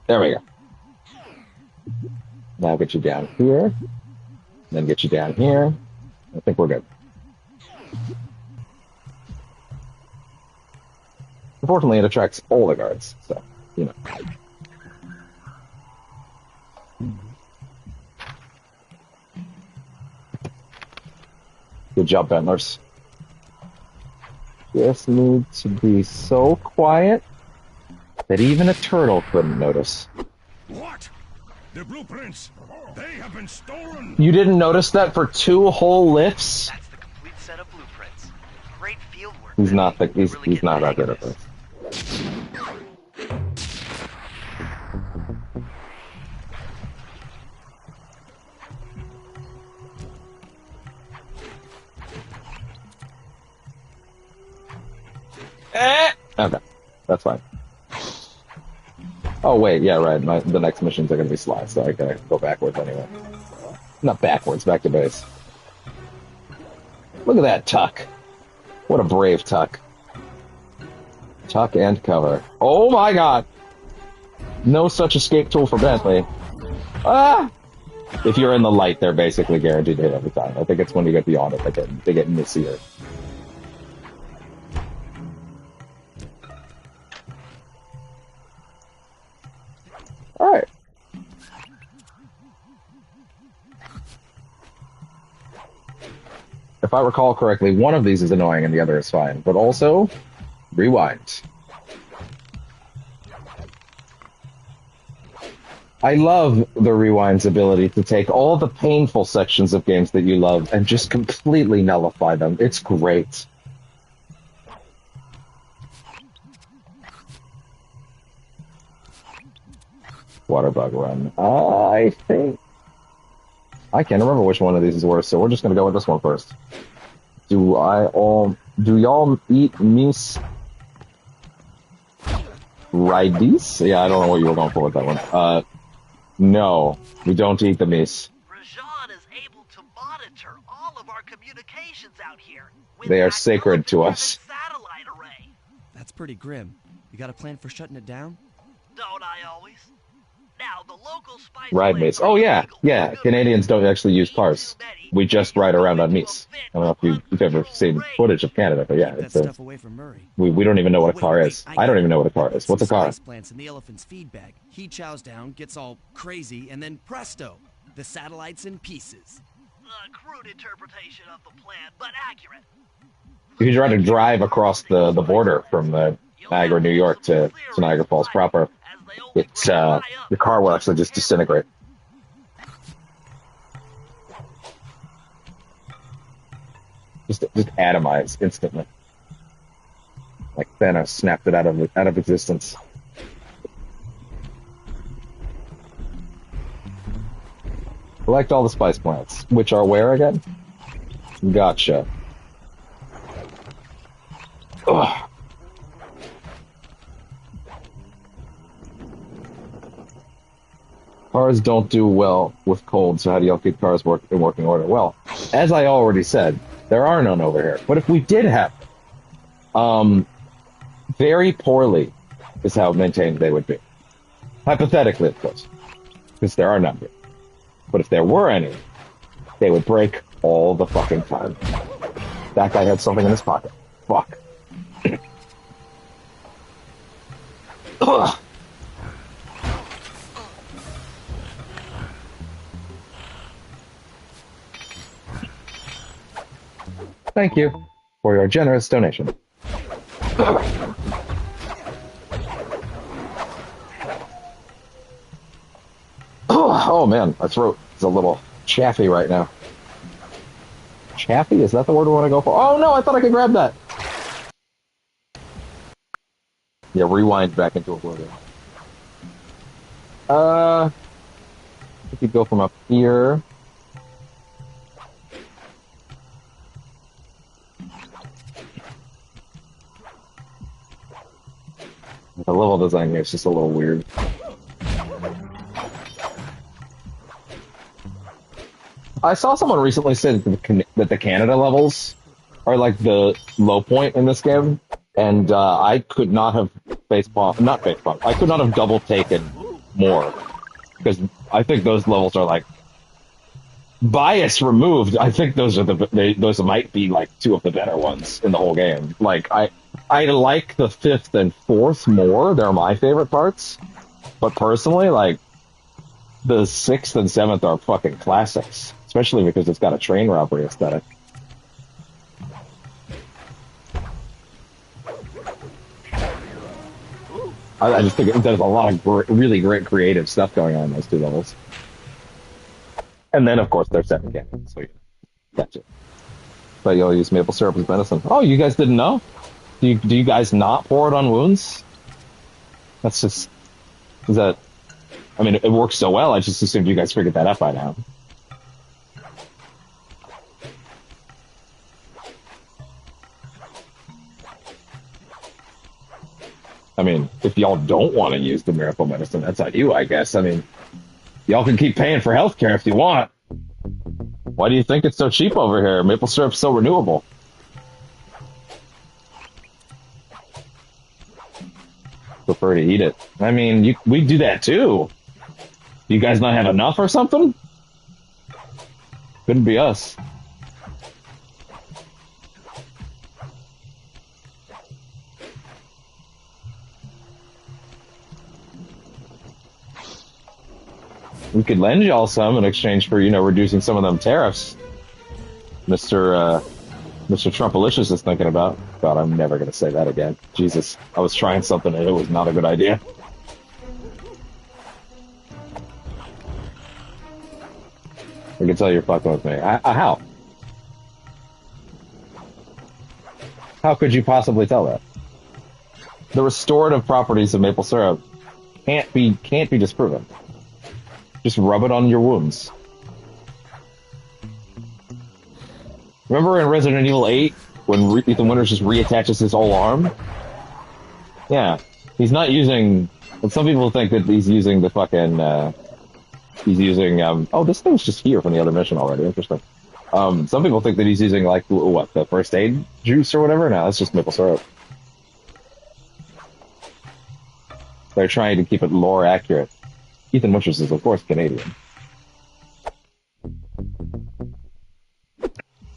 There we go. Now get you down here. Then get you down here. I think we're good. Unfortunately, it attracts all the guards, so, you know. Good job, Bentlers. Just need to be so quiet that even a turtle couldn't notice. What? The blueprints? They have been stolen. You didn't notice that for 2 whole lifts? That's the complete set of blueprints. Great field work. He's not that good at this. Okay, that's fine. Oh wait, yeah, right. The next missions are gonna be Sly, so I gotta go backwards anyway. Not backwards, back to base. Look at that tuck. What a brave tuck. Tuck and cover. Oh my god! No such escape tool for Bentley. Ah! If you're in the light, they're basically guaranteed to hit every time. I think it's when you get beyond it they get missier. if I recall correctly, one of these is annoying and the other is fine. But also, rewind. I love the rewind's ability to take all the painful sections of games that you love and just completely nullify them. It's great. Water bug run. I think... I can't remember which one of these is worse, so we're just gonna go with this one first. Do y'all eat meese? Ridis? Yeah, I don't know what you were going for with that one. No, we don't eat the meese. Rajan is able to monitor all of our communications out here. They are sacred to us. Satellite array. That's pretty grim. You got a plan for shutting it down? Don't I always? Now, the local spice Ride meese. Oh yeah, yeah. Canadians don't actually use cars. We just ride around on meese. I don't know if you've ever seen footage of Canada, but yeah, Keep it's that stuff away from Murray. we don't even know what a car is. I don't even know what a car is. What's a car? Spice plants in the elephant's feed bag. He chows down, gets all crazy, and then presto, the satellite's in pieces. A crude interpretation of the plan, but accurate. If you try to drive across the border from Niagara, New York to Niagara Falls proper, it's your car will actually just disintegrate. Just atomize instantly. Like Thanos snapped it out of existence. Collect all the spice plants, which are where again? Gotcha. Ugh. Cars don't do well with cold, so how do y'all keep cars in working order? Well, as I already said, there are none over here. But if we did have very poorly is how maintained they would be. Hypothetically, of course, because there are none here. But if there were any, they would break all the fucking time. That guy had something in his pocket. Fuck. Ugh. Thank you for your generous donation. Oh man, my throat is a little chaffy right now. Chaffy? Is that the word we want to go for? Oh no, I thought I could grab that. Yeah, rewind back into oblivion. We could go from up here. The level design here is just a little weird. I saw someone recently say that the Canada levels are like the low point in this game, and I could not have I could not have double taken more, because I think those levels are like bias removed. I think those are those might be like two of the better ones in the whole game. Like I like the 5th and 4th more. They're my favorite parts, but personally, like the 6th and 7th are fucking classics. Especially because it's got a train robbery aesthetic. I just think there's a lot of really great creative stuff going on in those two levels. And then, of course, they're set in canon, so yeah, that's it. But you'll use maple syrup as medicine. Oh, you guys didn't know? Do you guys not pour it on wounds? That's just... Is that... I mean, it works so well, I just assumed you guys figured that out by now. I mean, if y'all don't want to use the miracle medicine, that's on you, I guess. I mean, y'all can keep paying for healthcare if you want. Why do you think it's so cheap over here? Maple syrup's so renewable. Prefer to eat it. I mean, we do that too. You guys not have enough or something? Couldn't be us. We could lend y'all some in exchange for, reducing some of them tariffs, Mr. Mr. Trumpalicious is thinking about. God, I'm never going to say that again. Jesus, I was trying something and it was not a good idea. I can tell you're fucking with me. How? How could you possibly tell that? The restorative properties of maple syrup can't be disproven. Just rub it on your wounds. Remember in Resident Evil 8 when Ethan Winters just reattaches his whole arm? Yeah, he's not using. But some people think that he's using the fucking. He's using. Oh, this thing's just here from the other mission already. Interesting. Some people think that he's using like what, the first aid juice or whatever. No, that's just maple syrup. They're trying to keep it lore accurate. Ethan Winters is of course Canadian.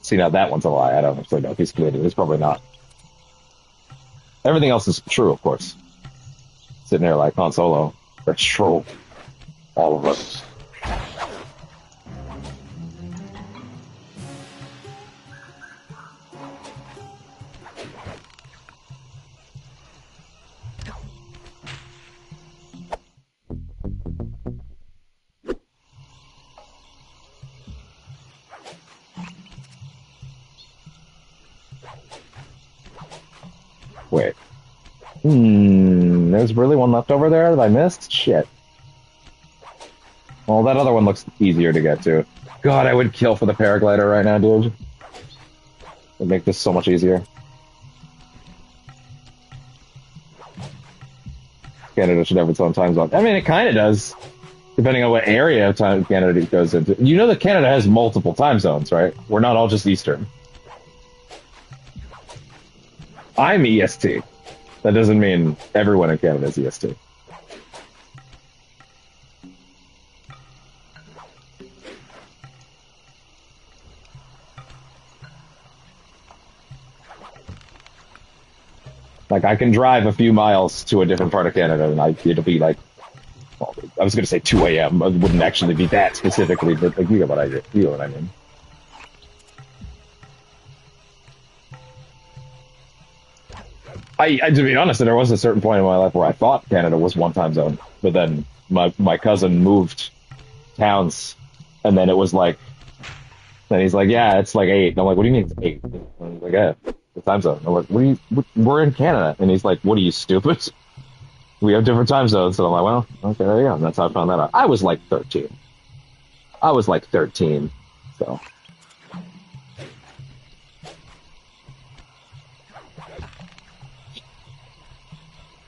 See, now that one's a lie. I don't actually know if he's Canadian. He's probably not. Everything else is true, of course. Sitting there like Han Solo. That's true. All of it. Wait. There's really one left over there that I missed? Shit. Well, that other one looks easier to get to. God, I would kill for the paraglider right now, dude. It'd make this so much easier. Canada should have its own time zone. I mean, it kind of does, depending on what area of time Canada goes into. You know that Canada has multiple time zones, right? We're not all just Eastern. I'm EST. That doesn't mean everyone in Canada is EST. Like, I can drive a few miles to a different part of Canada, and it'll be like, well, I was going to say 2 a.m. It wouldn't actually be that specifically, but like, you know what I mean. To be honest, there was a certain point in my life where I thought Canada was one time zone, but then my cousin moved towns, and then it was like, then he's like, yeah, it's like 8. And I'm like, what do you mean it's 8? And he's like, yeah, the time zone. I'm like, we're in Canada. And he's like, what are you, stupid? We have different time zones. So I'm like, well, okay, there you go. And that's how I found that out. I was like 13. So.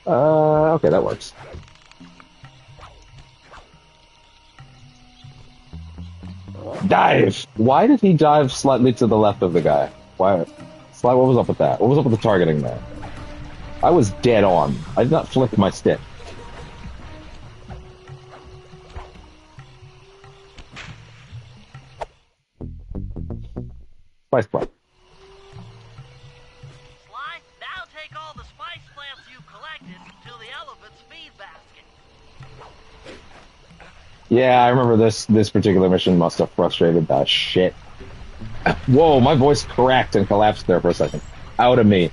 Okay, that works. Dive! Why did he dive slightly to the left of the guy? Why? Sly, what was up with that? What was up with the targeting there? I was dead on. I did not flick my stick. Spice plant. Sly, now take all the spice plants you've collected to the elephant's feed basket. Yeah, I remember this particular mission must have frustrated the shit. Whoa, my voice cracked and collapsed there for a second. Out of me.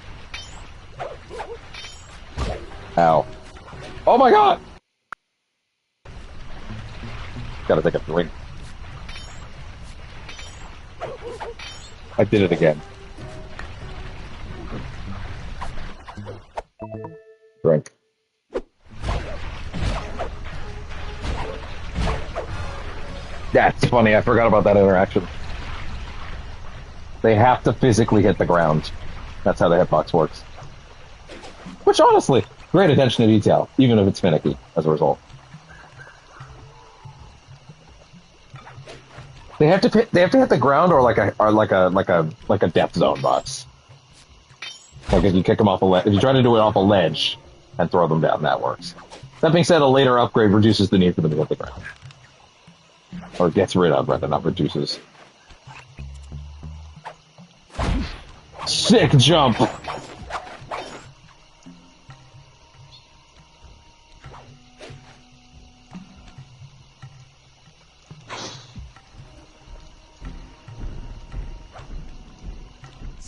Ow. Oh my god! Gotta take a drink. I did it again. Drink. That's funny, I forgot about that interaction. They have to physically hit the ground. That's how the hitbox works. Which, honestly, great attention to detail, even if it's finicky, as a result. They have to hit the ground or like a depth zone box. Like if you kick them off a ledge, if you try to do it off a ledge and throw them down, that works. That being said, a later upgrade reduces the need for them to hit the ground. Or gets rid of, rather, not reduces. Sick jump!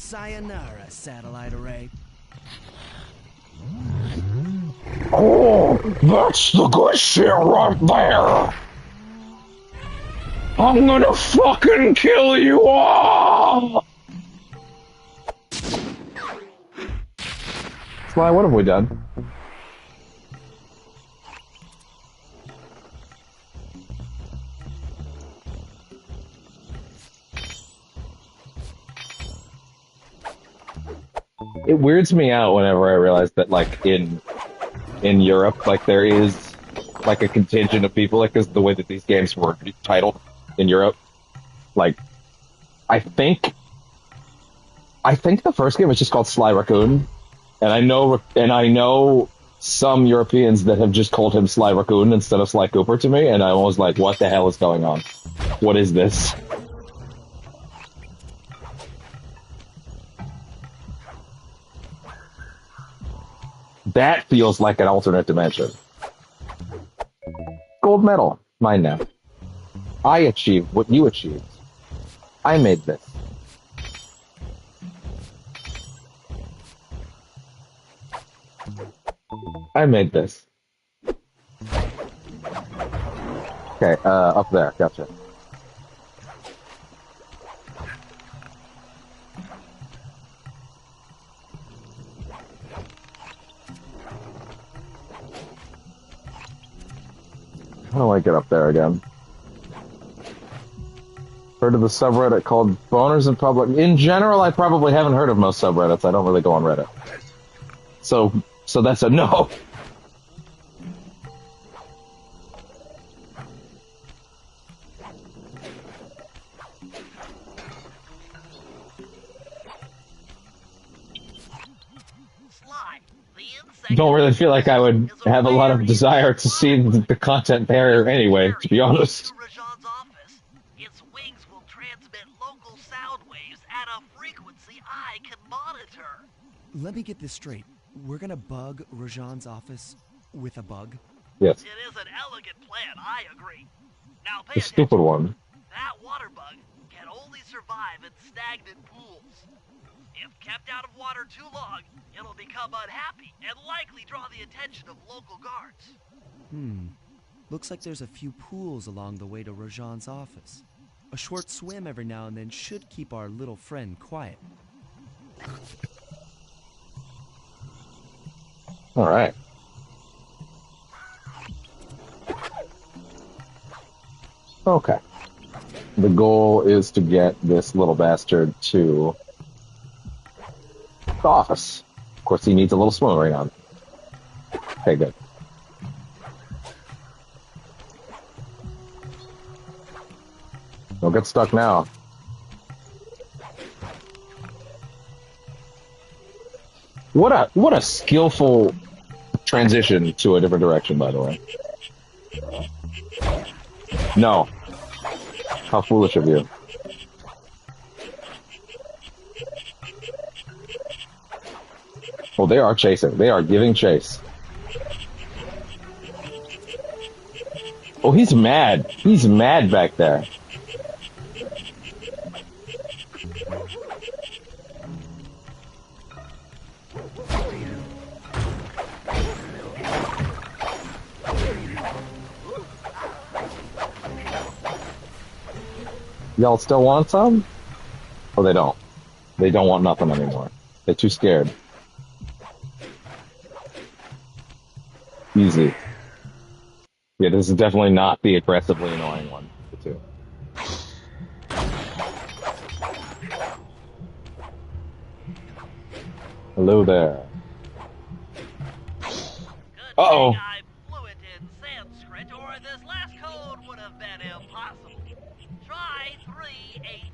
Sayonara, satellite array. Oh, that's the good shit right there. I'm gonna fucking kill you all. Sly, what have we done? It weirds me out whenever I realize that, like, in Europe, like, there is, like, a contingent of people, like, 'cause the way that these games were titled in Europe. Like, I think the first game was just called Sly Raccoon, and I know some Europeans that have just called him Sly Raccoon instead of Sly Cooper to me, and I'm always like, what the hell is going on? What is this? That feels like an alternate dimension. Gold medal. Mine now. I achieved what you achieved. I made this. I made this. Okay, up there. Gotcha. How do I get up there again? Heard of the subreddit called Boners in Public. In general, I probably haven't heard of most subreddits. I don't really go on Reddit. So that's a no. Don't really feel like I would have a lot of desire to see the content there anyway, to be honest. Its wings will transmit local sound waves at a frequency I can monitor. Let me get this straight. We're gonna bug Rajan's office with a bug? Yes. It is an elegant plan, I agree. Now pay The attention. stupid one. That water bug can only survive in stagnant pools. If kept out of water too long, it'll become unhappy and likely draw the attention of local guards. Looks like there's a few pools along the way to Rajan's office. A short swim every now and then should keep our little friend quiet. All right. Okay. The goal is to get this little bastard to the office. Of course, he needs a little swimming on. Okay, good. Don't get stuck now. What a skillful transition to a different direction, by the way. No. How foolish of you. Oh, they are chasing. They are giving chase. Oh, he's mad. He's mad back there. Y'all still want some? Oh, they don't. They don't want nothing anymore. They're too scared. Easy. Yeah, this is definitely not the aggressively annoying one. The two. Hello there. Uh-oh. I'm fluent in Sanskrit, or this last code would have been impossible. Try 386.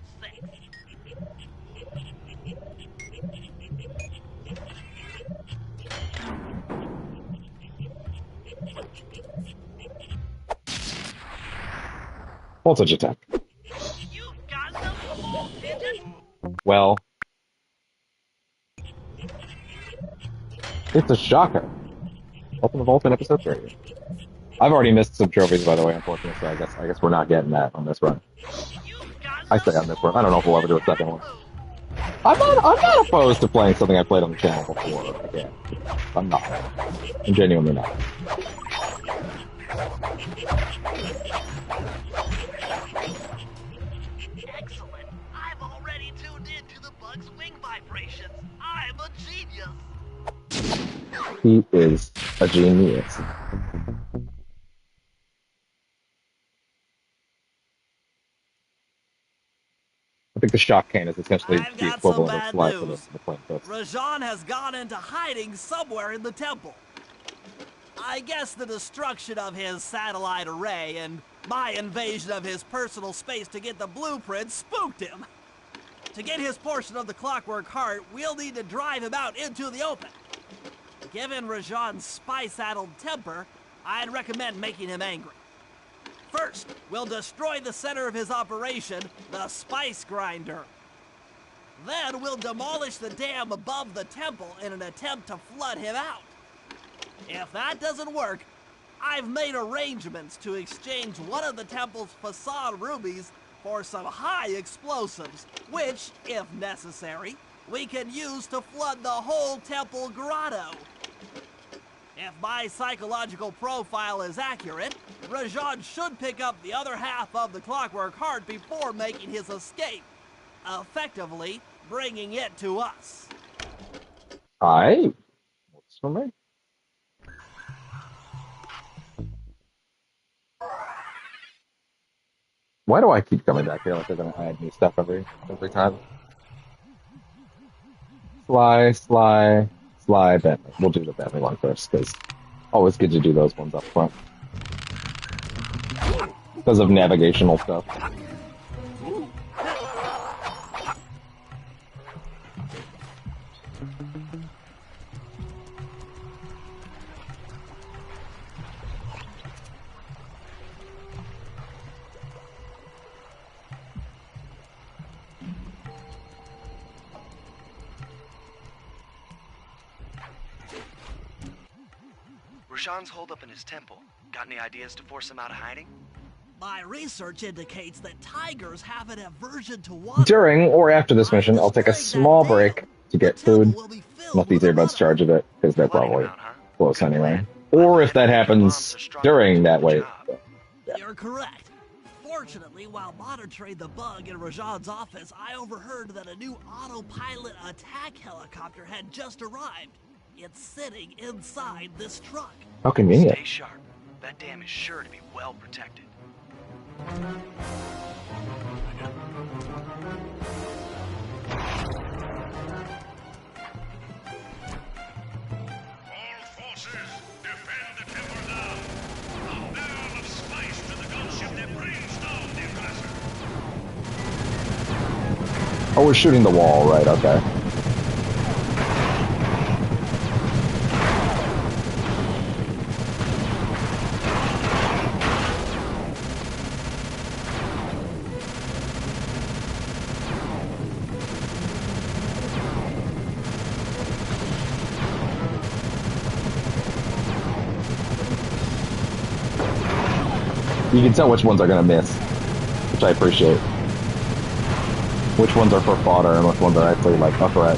Voltage attack. You've got the full digit. Well, it's a shocker. Open the vault in episode 3. I've already missed some trophies, by the way, unfortunately, so I guess we're not getting that on this run. I say on this run. I don't know if we'll ever do a second one. I'm not opposed to playing something I played on the channel before again. I'm not. I'm genuinely not. Excellent. I've already tuned into the bug's wing vibrations. I'm a genius. He is a genius. I think the shock can is essentially I've the got some equivalent of bad Sly for the news. plane test. Rajan has gone into hiding somewhere in the temple. I guess the destruction of his satellite array and my invasion of his personal space to get the blueprint spooked him. To get his portion of the Clockwork Heart, we'll need to drive him out into the open. Given Rajan's spy-saddled temper, I'd recommend making him angry. First, we'll destroy the center of his operation, the Spice Grinder. Then we'll demolish the dam above the temple in an attempt to flood him out. If that doesn't work, I've made arrangements to exchange one of the temple's facade rubies for some high explosives, which, if necessary, we can use to flood the whole temple grotto. If my psychological profile is accurate, Rajan should pick up the other half of the Clockwork Heart before making his escape, effectively bringing it to us. Alright. What's for me? Why do I keep coming back here like they're gonna add new stuff every time? Sly, Bentley. We'll do the Bentley one first, because always good to do those ones up front. Because of navigational stuff. Rajan's holed up in his temple. Got any ideas to force him out of hiding? My research indicates that tigers have an aversion to water. During or after this mission, I'll take a small break to get food. Let these earbuds charge a bit, because they're probably close anyway. Or if that happens during that wait. You're correct. Fortunately, while monitoring the bug in Rajan's office, I overheard that a new autopilot attack helicopter had just arrived. It's sitting inside this truck. How convenient. Stay sharp. That dam is sure to be well protected. All forces, defend the temple now. A barrel of spice to the gunship that brings down the aggressor. Oh, we're shooting the wall, right, okay. You can tell which ones are going to miss, which I appreciate. Which ones are for fodder and which ones are actually, like, a threat.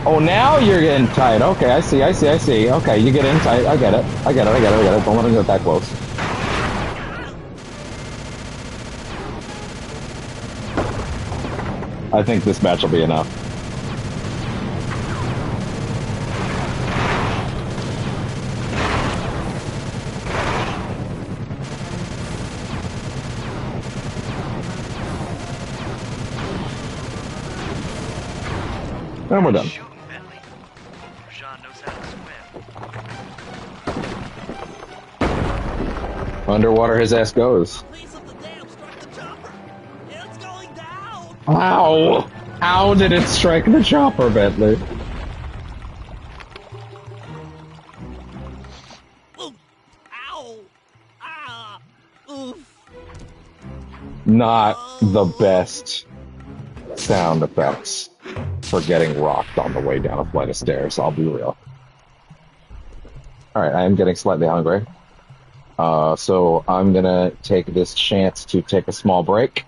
Oh, now you're getting tight. Okay, I see. Okay, you get in tight. I get it. Don't let him get that close. I think this match will be enough. And we're done. Shooting, Bentley. Jean knows how to swim. Underwater his ass goes. A piece of the dam struck the chopper. It's going down. How? How did it strike the chopper, Bentley? Oof. Ow. Ah. Oof. Not the best sound effects for getting rocked on the way down a flight of stairs, I'll be real. Alright, I am getting slightly hungry. So I'm gonna take this chance to take a small break.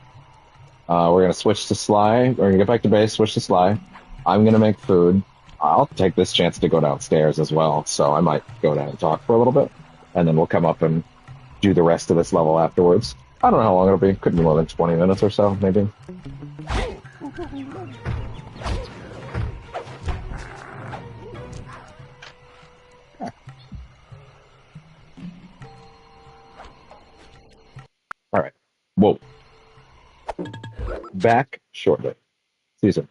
We're gonna switch to Sly. We're gonna get back to base, switch to Sly. I'm gonna make food. I'll take this chance to go downstairs as well, so I might go down and talk for a little bit, and then we'll come up and do the rest of this level afterwards. I don't know how long it'll be. Could be more than 20 minutes or so, maybe. All right. Whoa. Back shortly. See you soon.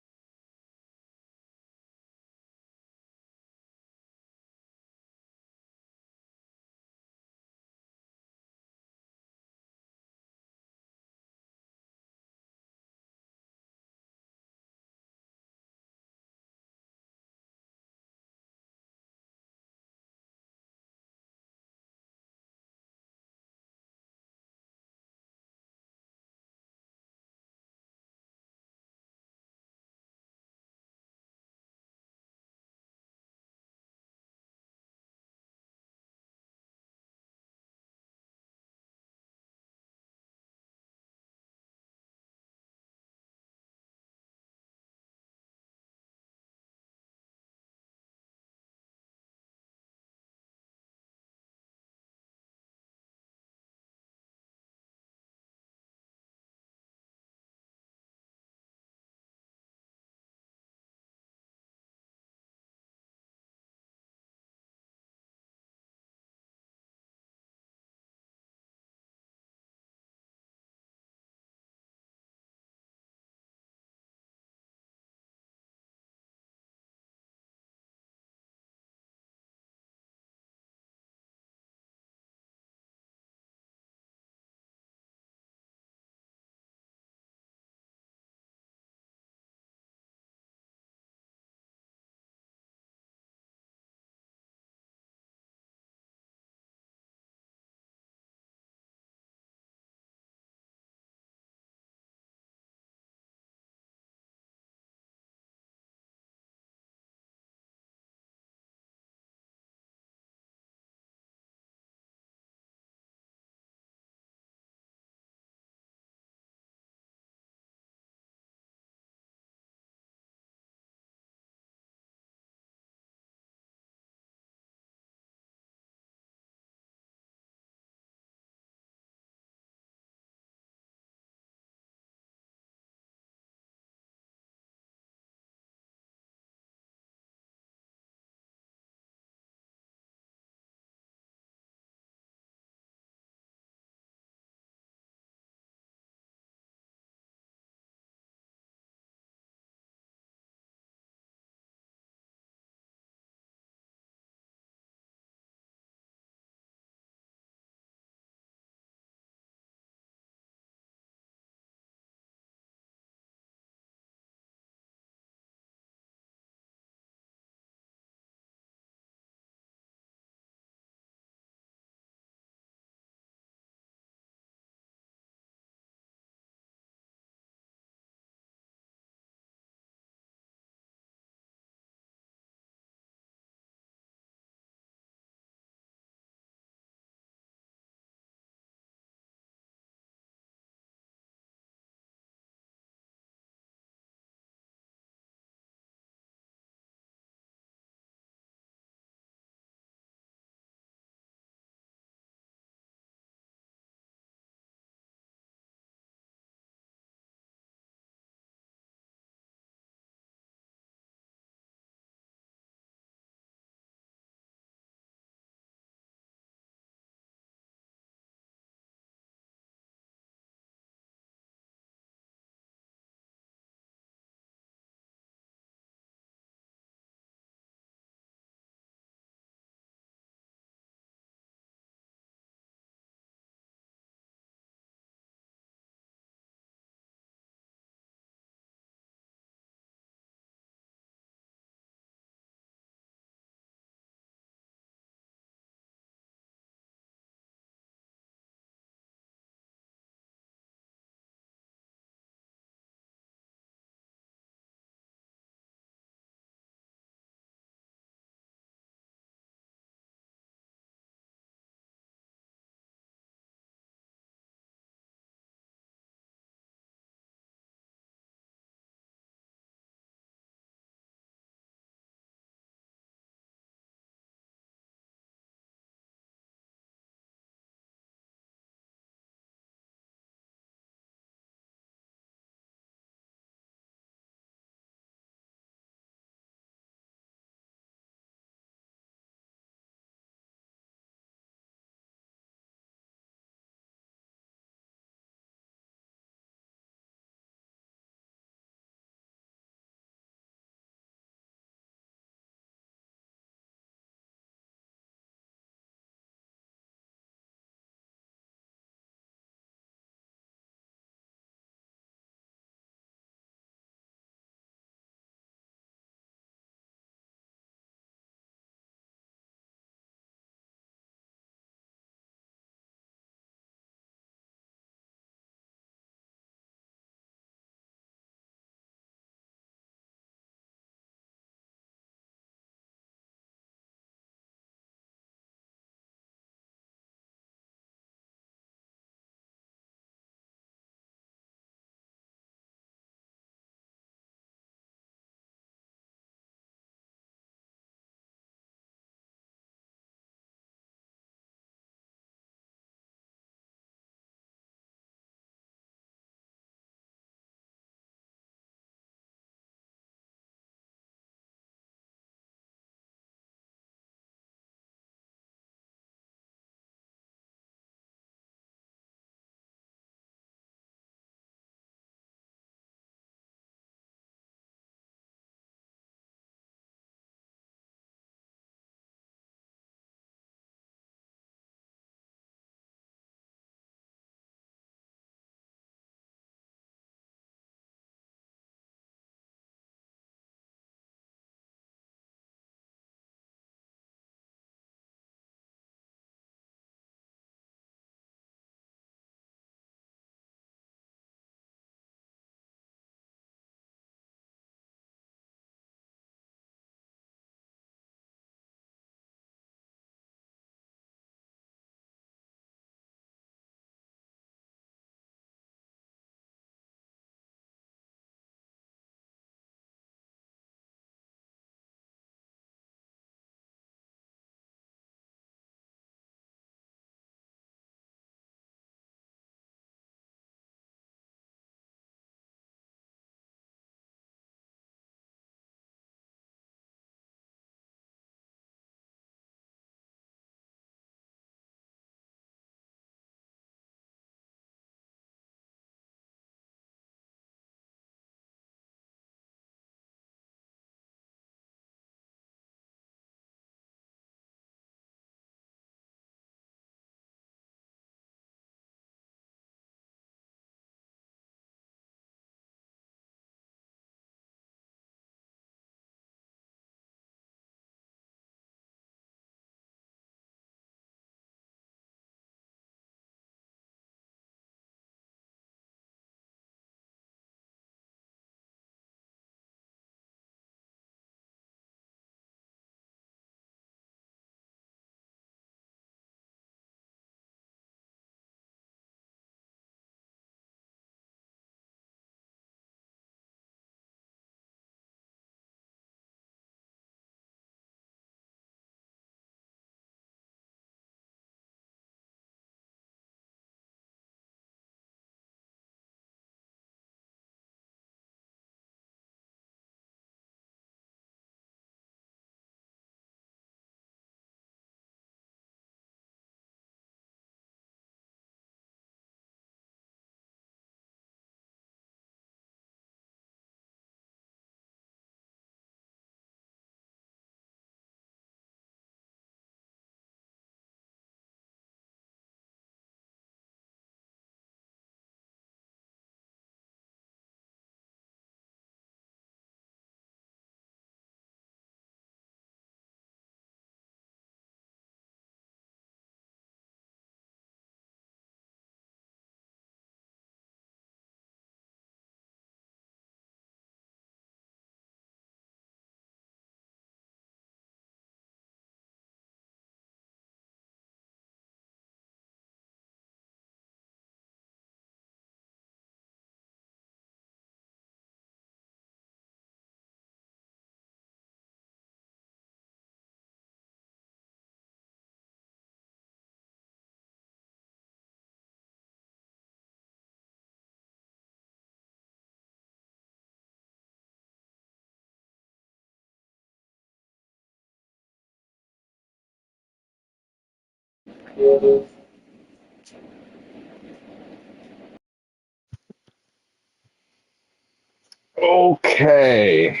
Okay,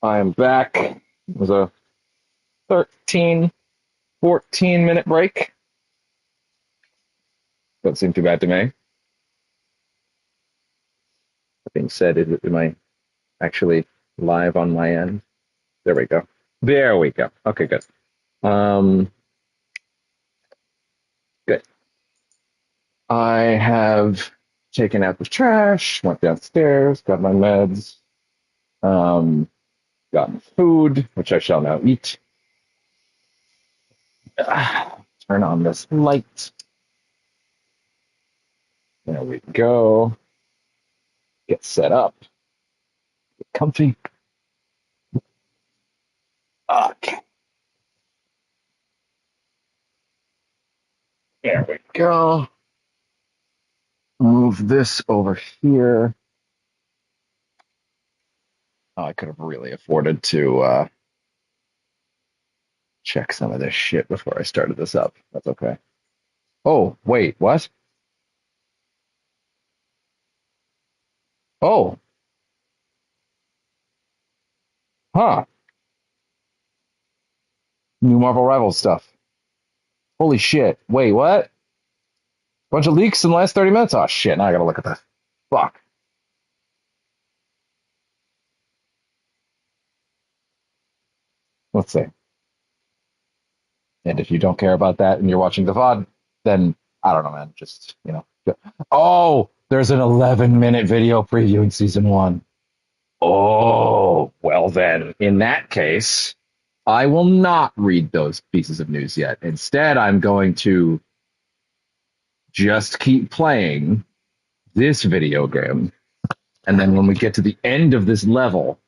I'm back. It was a 13, 14-minute break. Doesn't seem too bad to me. That being said, am I actually live on my end? There we go. There we go. Okay, good. Um, Good. I have taken out the trash, went downstairs, got my meds, um, gotten food, which I shall now eat. Turn on this light. There we go. Get set up. Get comfy. Okay. There we go. Move this over here. Oh, I could have really afforded to check some of this shit before I started this up. That's okay. Oh, wait, what? Oh, huh. New Marvel Rivals stuff. Holy shit. Wait, what? Bunch of leaks in the last 30 minutes? Oh, shit. Now I gotta look at that. Fuck. Let's see. And if you don't care about that and you're watching the VOD, then I don't know, man. Just, Oh, there's an 11-minute video previewing season one. Oh, well then, in that case, I will not read those pieces of news yet. Instead, I'm going to just keep playing this video game. And then when we get to the end of this level,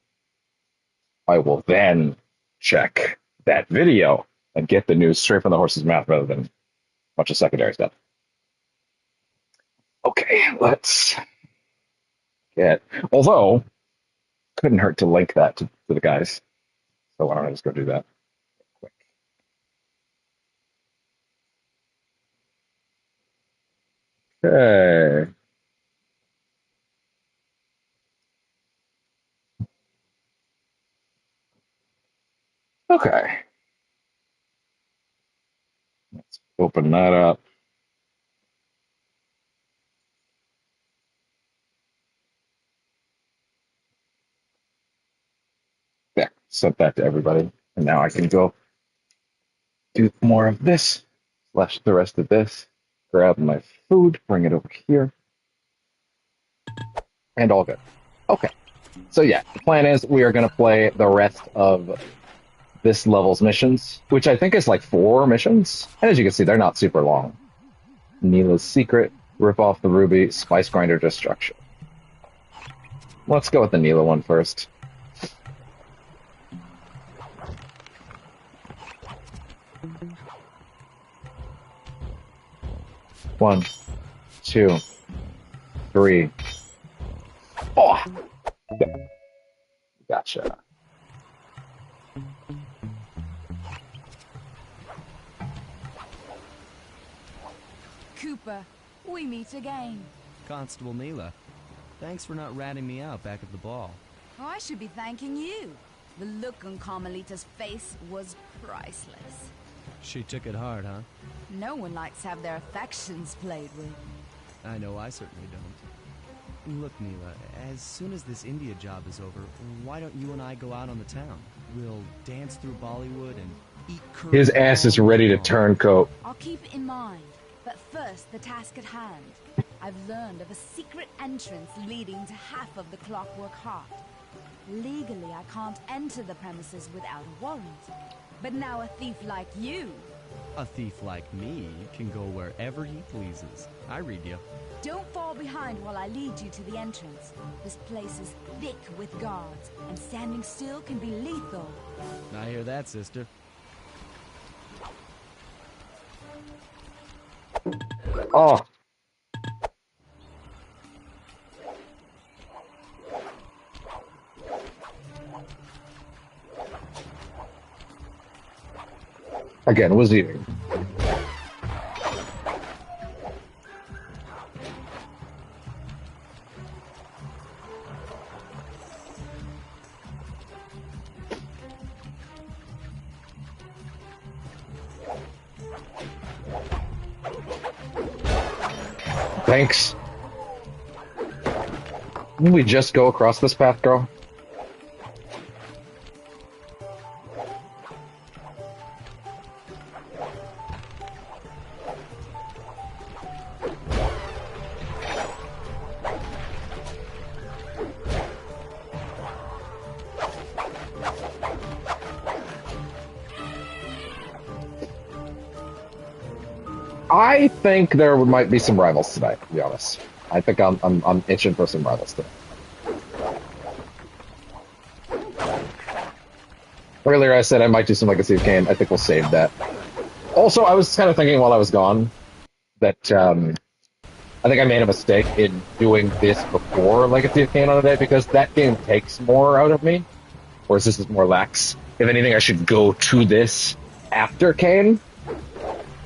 I will then check that video and get the news straight from the horse's mouth rather than a bunch of secondary stuff. Okay, let's get. Although, couldn't hurt to link that to the guys. So why don't I just go do that quick? Okay. Okay. Let's open that up. Yeah, sent that to everybody. And now I can go do more of this, slash the rest of this, grab my food, bring it over here, and all good. Okay. So yeah, the plan is we are going to play the rest of this level's missions, which I think is like 4 missions. And as you can see, they're not super long. Neela's Secret, Rip Off the Ruby, Spice Grinder Destruction. Let's go with the Neela one first. One, 2, 3. Oh! Gotcha. Cooper, we meet again. Constable Neela, thanks for not ratting me out back at the ball. Oh, I should be thanking you. The look on Carmelita's face was priceless. She took it hard, huh? No one likes to have their affections played with. I know I certainly don't. Look, Neela, as soon as this India job is over, why don't you and I go out on the town? We'll dance through Bollywood and eat curry. His ass is ready to turncoat. I'll keep it in mind. But first, the task at hand. I've learned of a secret entrance leading to half of the Clockwork Heart. Legally, I can't enter the premises without a warrant. But now a thief like you... A thief like me can go wherever he pleases. I read you. Don't fall behind while I lead you to the entrance. This place is thick with guards, and standing still can be lethal. I hear that, sister. Oh. Again, was eating. Thanks. Didn't we just go across this path, girl? I think there might be some rivals tonight, to be honest. I think I'm itching for some rivals today. Earlier I said I might do some Legacy of Kain. I think we'll save that. Also, I was kind of thinking while I was gone that I think I made a mistake in doing this before Legacy of Kain on a day because that game takes more out of me, whereas this is more lax. If anything, I should go to this after Kain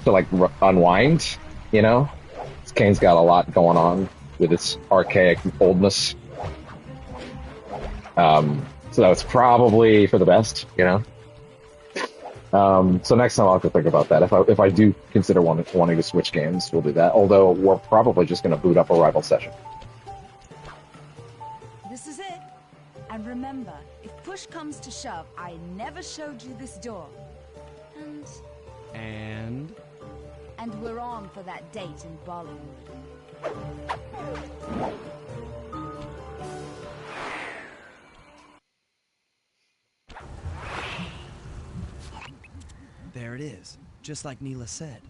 to like unwind, you know? Kane's got a lot going on with its archaic oldness. So that was probably for the best, you know? So next time I'll have to think about that. If I do consider wanting to switch games, we'll do that. Although we're probably just going to boot up a rival session. This is it. And remember, if push comes to shove, I never showed you this door. And we're on for that date in Bollywood. there it is, just like Neela said.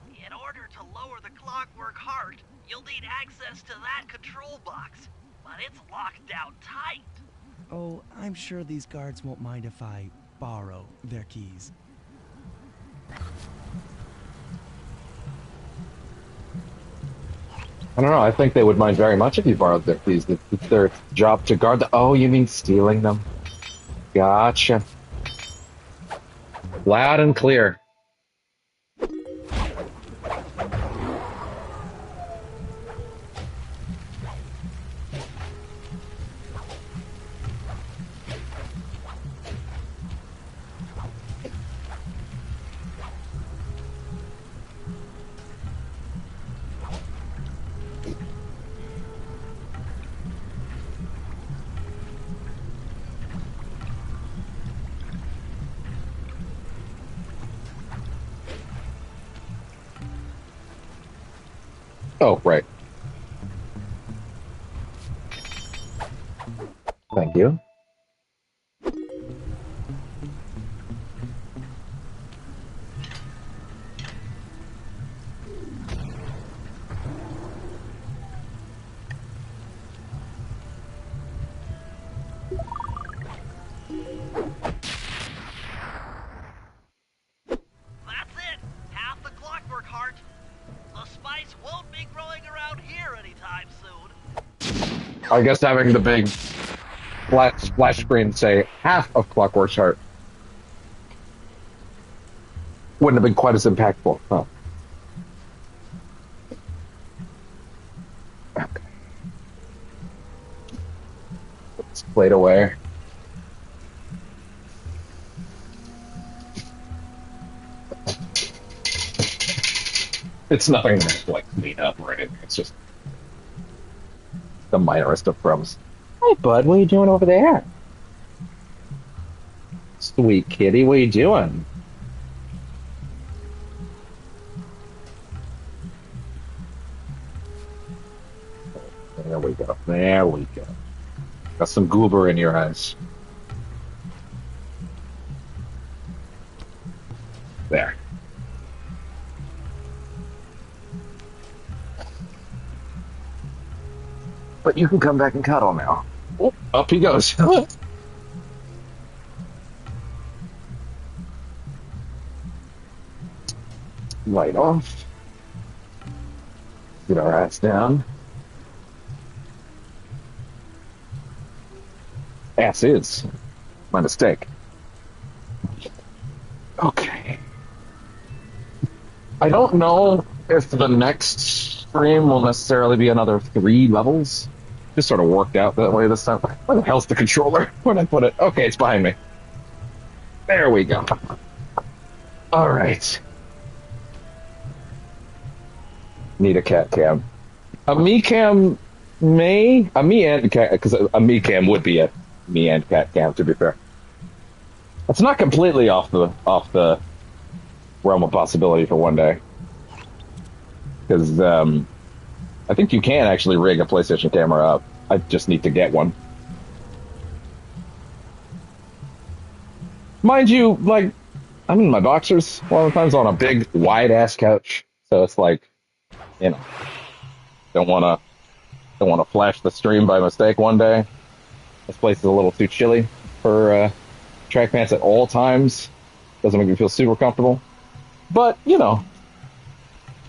In order to lower the clockwork heart, you'll need access to that control box. But it's locked down tight. Oh, I'm sure these guards won't mind if I borrow their keys. I don't know. I think they would mind very much if you borrowed their keys. It's their job to guard the... Oh, you mean stealing them? Gotcha. Loud and clear. Oh, right. Thank you. That's it! Half the clockwork heart. The spice won't be growing around here anytime soon. I guess having the big flat splash screen say half of Clockwork's heart wouldn't have been quite as impactful, huh? Okay. Let's plate away. It's nothing to like clean up or anything. It's just the minorest of crumbs. Hey, bud, what are you doing over there? Sweet kitty, what are you doing? There we go. There we go. Got some goober in your eyes. There. But you can come back and cuddle now. Oh, up he goes. Light off. Get our ass down. Ass is my mistake. Okay. I don't know if the next stream will necessarily be another 3 levels. Just sort of worked out that way this time. Where the hell's the controller? Where'd I put it? Okay, it's behind me. There we go. All right. Need a cat cam. A me cam a me and cat, because a me cam would be a me and cat cam, to be fair. It's not completely off the realm of possibility for one day. Because I think you can actually rig a PlayStation camera up. I just need to get one. Mind you, like, I'm in my boxers a lot of times on a big, wide-ass couch. So it's like, you know, don't want to flash the stream by mistake one day. This place is a little too chilly for track pants at all times. Doesn't make me feel super comfortable. But, you know,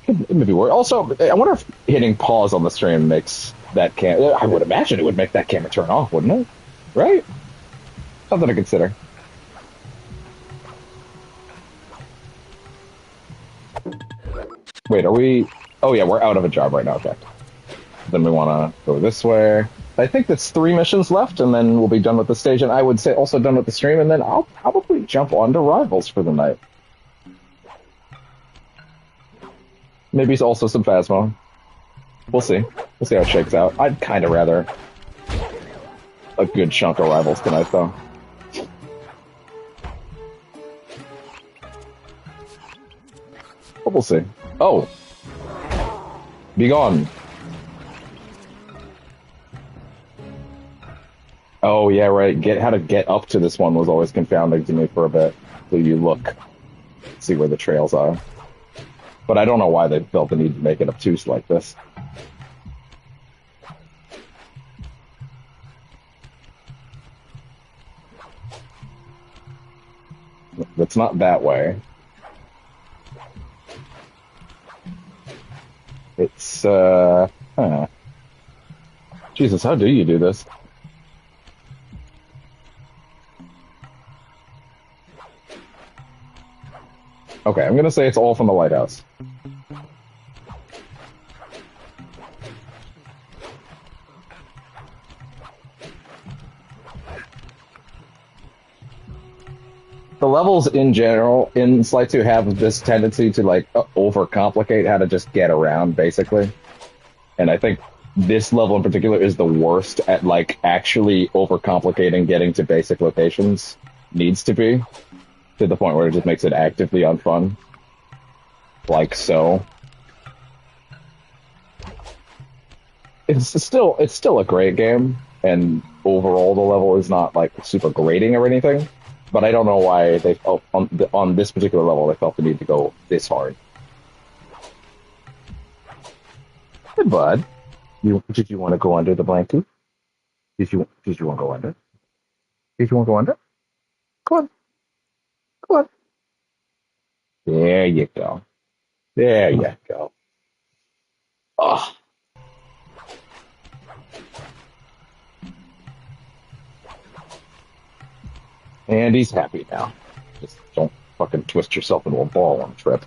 it may be worth. Also, I wonder if hitting pause on the stream makes that I would imagine it would make that camera turn off, wouldn't it? Right? Something to consider. Wait, are we... Oh, yeah, we're out of a job right now. Okay. Then we want to go this way. I think that's 3 missions left, and then we'll be done with the stage, and I would say also done with the stream, and then I'll probably jump onto Rivals for the night. Maybe it's also some Phasmo. We'll see. We'll see how it shakes out. I'd kind of rather a good chunk of Rivals tonight, though. But we'll see. Oh! Be gone! Oh, yeah, right. How to get up to this one was always confounding to me for a bit. So you look, see where the trails are. But I don't know why they felt the need to make it obtuse like this. It's not that way. It's, Jesus, how do you do this? Okay, I'm gonna say it's all from the lighthouse. The levels in general in Sly 2 have this tendency to like overcomplicate how to just get around, basically. And I think this level in particular is the worst at like actually overcomplicating getting to basic locations. Needs to be. To the point where it just makes it actively unfun. Like so. It's still a great game, and overall the level is not like super grating or anything. But I don't know why they felt on this particular level they felt the need to go this hard. Hey, bud, did you want to go under the blanket? Did you want to go under? Did you want to go under? Go on. Go on. There you go. There you go. Oh. And he's happy now. Just don't fucking twist yourself into a ball on a trip.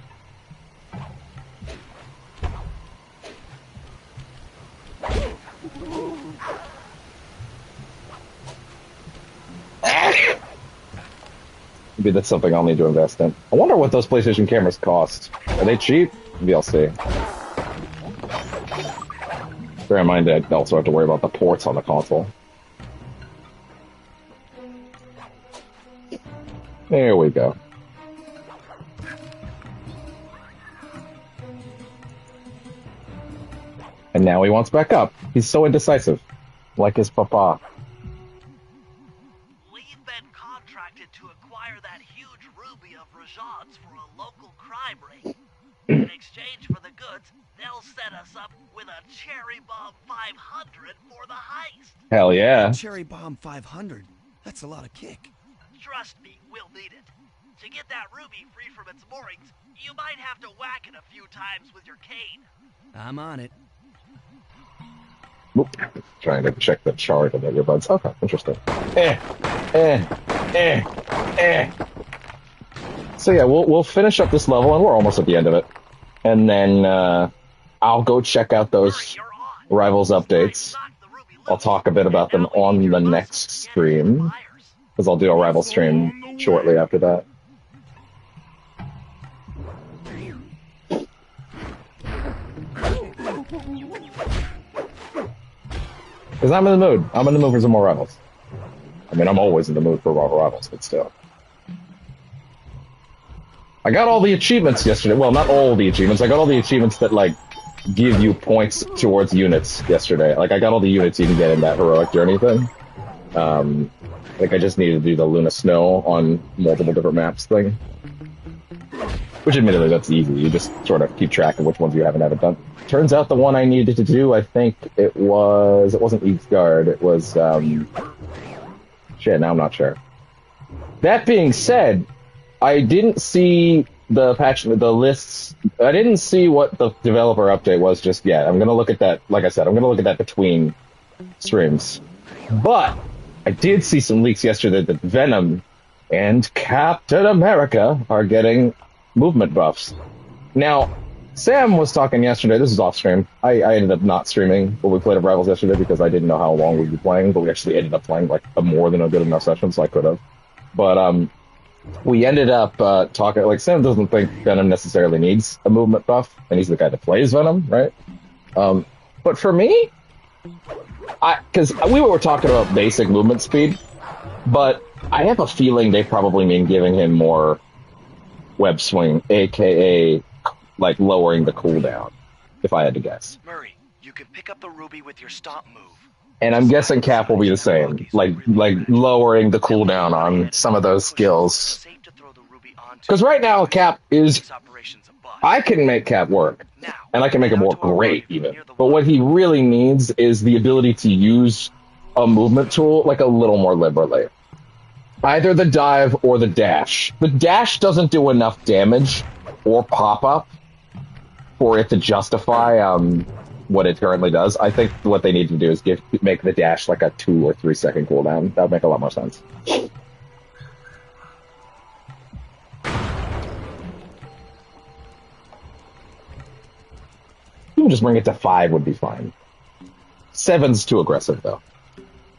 Maybe that's something I'll need to invest in. I wonder what those PlayStation cameras cost. Are they cheap? Maybe I'll see. Bear in mind that I also have to worry about the ports on the console. There we go. And now he wants back up. He's so indecisive. Like his papa. We've been contracted to acquire that huge ruby of Rajan's for a local crime ring. In exchange for the goods, they'll set us up with a Cherry Bomb 500 for the heist. Hell yeah. Cherry Bomb 500. That's a lot of kick. Trust me, we'll need it. To get that ruby free from its moorings, you might have to whack it a few times with your cane. I'm on it. Oop. Trying to check the chart of the earbuds. Okay, interesting. So yeah, we'll finish up this level, and we're almost at the end of it. and then I'll go check out those Rivals updates. I'll talk a bit about them on the next stream, because I'll do a Rival stream shortly after that. Because I'm in the mood. I'm in the mood for some more Rivals. I mean, I'm always in the mood for Rivals, but still. I got all the achievements yesterday. Well, not all the achievements. I got all the achievements that, like, give you points towards units yesterday. Like, I got all the units you can get in that heroic journey thing. Like, I just needed to do the Luna Snow on multiple different maps thing. Which, admittedly, that's easy. You just sort of keep track of which ones you haven't done. Turns out the one I needed to do, I think it wasn't Eve's Guard. It was, shit, now I'm not sure. That being said, I didn't see the lists. I didn't see what the developer update was just yet. I'm gonna look at that. Like I said, I'm gonna look at that between streams. But I did see some leaks yesterday that Venom and Captain America are getting movement buffs. Now, Sam was talking yesterday. This is off stream. I ended up not streaming when we played at Rivals yesterday because I didn't know how long we'd be playing. But we actually ended up playing like a more than a good enough session, so I could have. But we ended up talking, like, Sam doesn't think Venom necessarily needs a movement buff, and he's the guy that plays Venom, right? But for me, because we were talking about basic movement speed, but I have a feeling they probably mean giving him more web swing, aka, like, lowering the cooldown, if I had to guess. Murray, you can pick up the ruby with your stomp move. And I'm guessing Cap will be the same, like lowering the cooldown on some of those skills. Because right now, Cap is... I can make Cap work, and I can make him work great, even. But what he really needs is the ability to use a movement tool, like, a little more liberally. Either the dive or the dash. The dash doesn't do enough damage or pop-up for it to justify what it currently does. I think what they need to do is make the dash like a 2 or 3 second cooldown. That would make a lot more sense. Even just bring it to 5 would be fine. 7's too aggressive, though.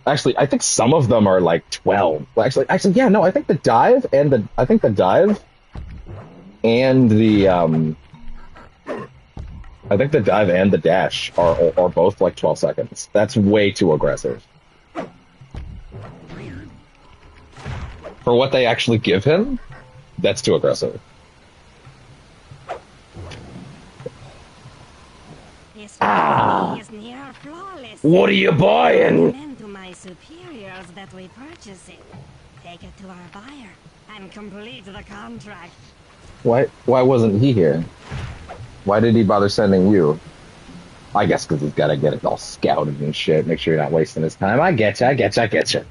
Actually, I think some of them are like 12. Actually, yeah, no, I think the dive and the I think the dive and the dash are both like 12 seconds. That's way too aggressive. For what they actually give him, that's too aggressive. Is near flawless. What are you buying? Recommend to my superiors that we purchase it. Take it to our buyer and complete the contract. Why wasn't he here? Why did he bother sending you? I guess because he's got to get it all scouted and shit. Make sure you're not wasting his time. I get you.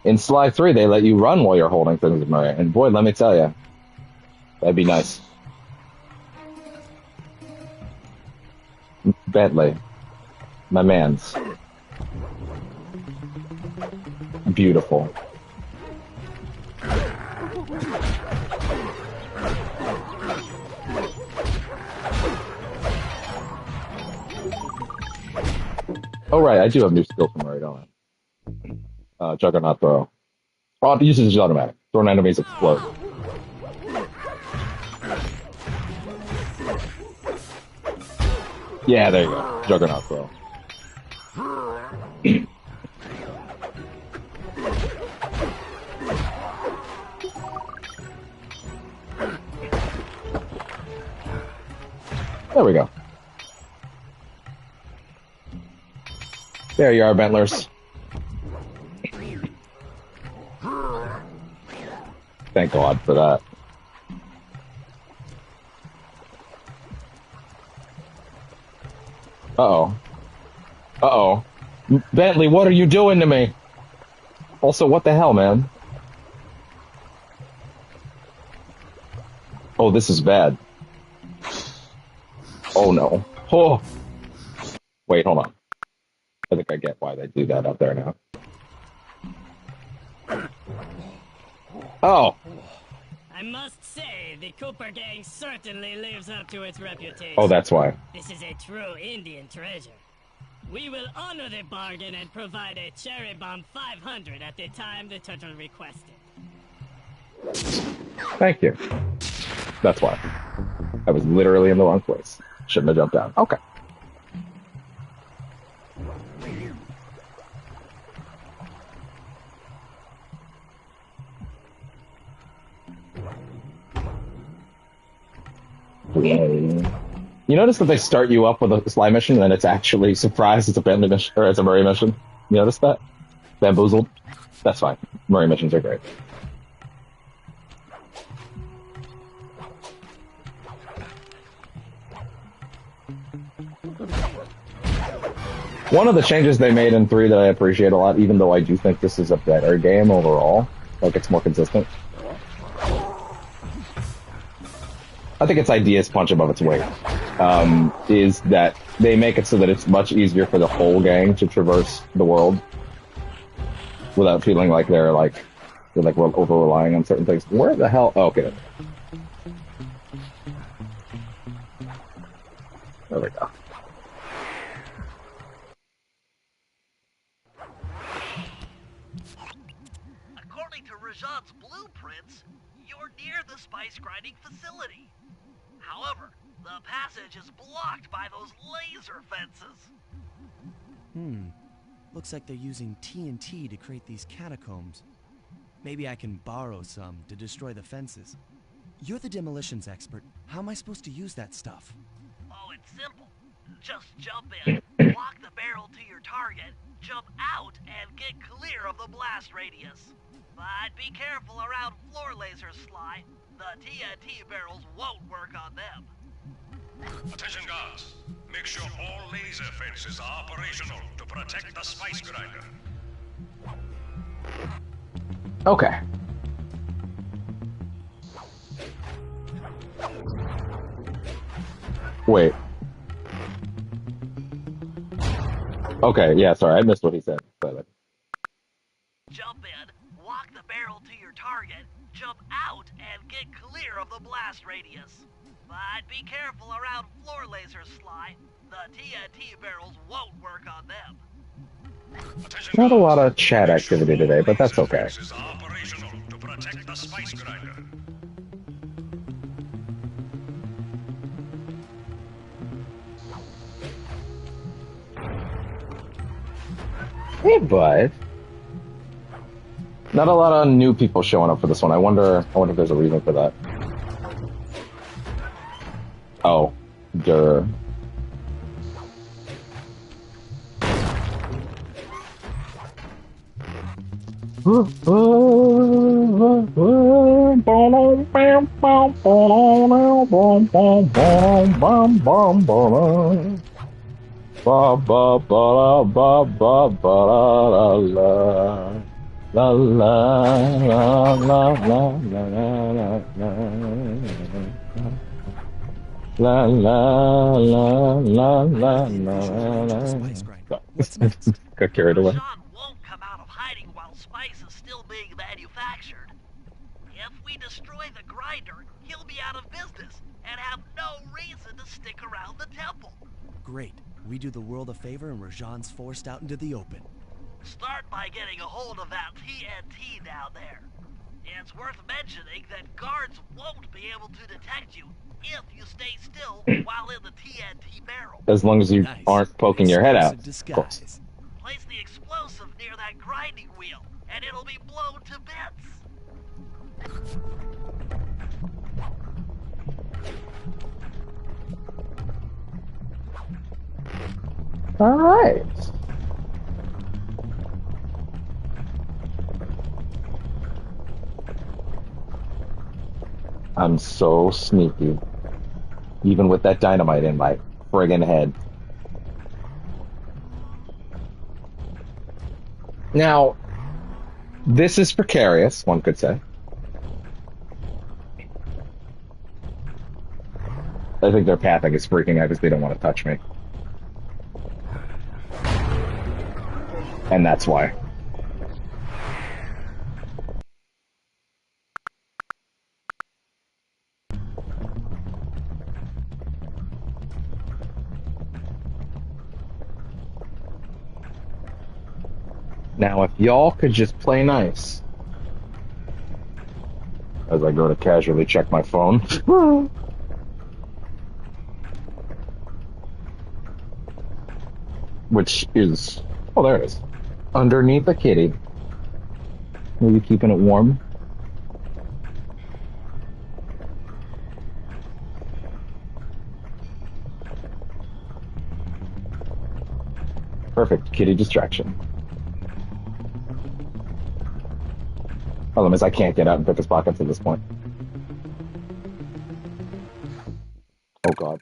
In Sly 3, they let you run while you're holding things, Murray. And boy, let me tell you, that'd be nice. Bentley. My man's. Beautiful. Oh, right, I do have new skills from Murray, don't I? Juggernaut throw. Oh, the usage is automatic. Throwing enemies explode. Yeah, there you go. Juggernaut throw. There we go. There you are, Bentlers. Thank God for that. Uh-oh. Uh-oh. Bentley, what are you doing to me? Also, what the hell, man? Oh, this is bad. Oh, no. Oh! Wait, hold on. I think I get why they do that up there now. Oh, I must say, the Cooper gang certainly lives up to its reputation. oh, that's why. This is a true Indian treasure. We will honor the bargain and provide a cherry bomb 500 at the time the turtle requested. Thank you. That's why. I was literally in the wrong place. Shouldn't have jumped down. Okay. You notice that they start you up with a Sly mission, and then it's actually surprise it's a Bentley mission or it's a Murray mission. You notice that? Bamboozled. That's fine. Murray missions are great. One of the changes they made in 3 that I appreciate a lot, even though I do think this is a better game overall, like it's more consistent. I think its ideas punch above its weight. Is that they make it so that it's much easier for the whole gang to traverse the world without feeling like they're over relying on certain things. Where the hell? Oh, okay. There we go. According to Rajan's blueprints, you're near the spice grinding facility. However, the passage is blocked by those laser fences. Looks like they're using TNT to create these catacombs. Maybe I can borrow some to destroy the fences. You're the demolitions expert. How am I supposed to use that stuff? Oh, it's simple. Just jump in, lock the barrel to your target, jump out, and get clear of the blast radius. But be careful around floor lasers, Sly. The TNT barrels won't work on them. Attention guards. Make sure all laser fences are operational to protect the spice grinder. Okay. Wait. Okay, yeah, sorry, I missed what he said. Jump in, lock the barrel to your target, jump out, and get clear of the blast radius. But be careful around floor lasers, Sly. The TNT barrels won't work on them. Not a lot of chat activity today, but that's okay. Operational to protect the spice grinder. Hey, bud. Not a lot of new people showing up for this one. I wonder if there's a reason for that. Oh, duh. Ba ba ba ba ba ba la la la la la la la la la la la. What's next? Got carried away. Rajan won't come out of hiding while spice is still being manufactured. If we destroy the grinder, he'll be out of business and have no reason to stick around the temple. Great. We do the world a favor and Rajan's forced out into the open. Start by getting a hold of that TNT down there. It's worth mentioning that guards won't be able to detect you if you stay still while in the TNT barrel. As long as you aren't poking your head out. Disguise. Of course. Place the explosive near that grinding wheel, and it'll be blown to bits. All right. I'm so sneaky. Even with that dynamite in my friggin' head. Now, this is precarious, one could say. I think their pathing is freaking out because they don't want to touch me. And that's why. Now, if y'all could just play nice. As I go to casually check my phone. Which is... Oh, there it is. Underneath the kitty. Maybe keeping it warm. Perfect. Kitty distraction. Problem is I can't get out and pick his pockets at this point. Oh god.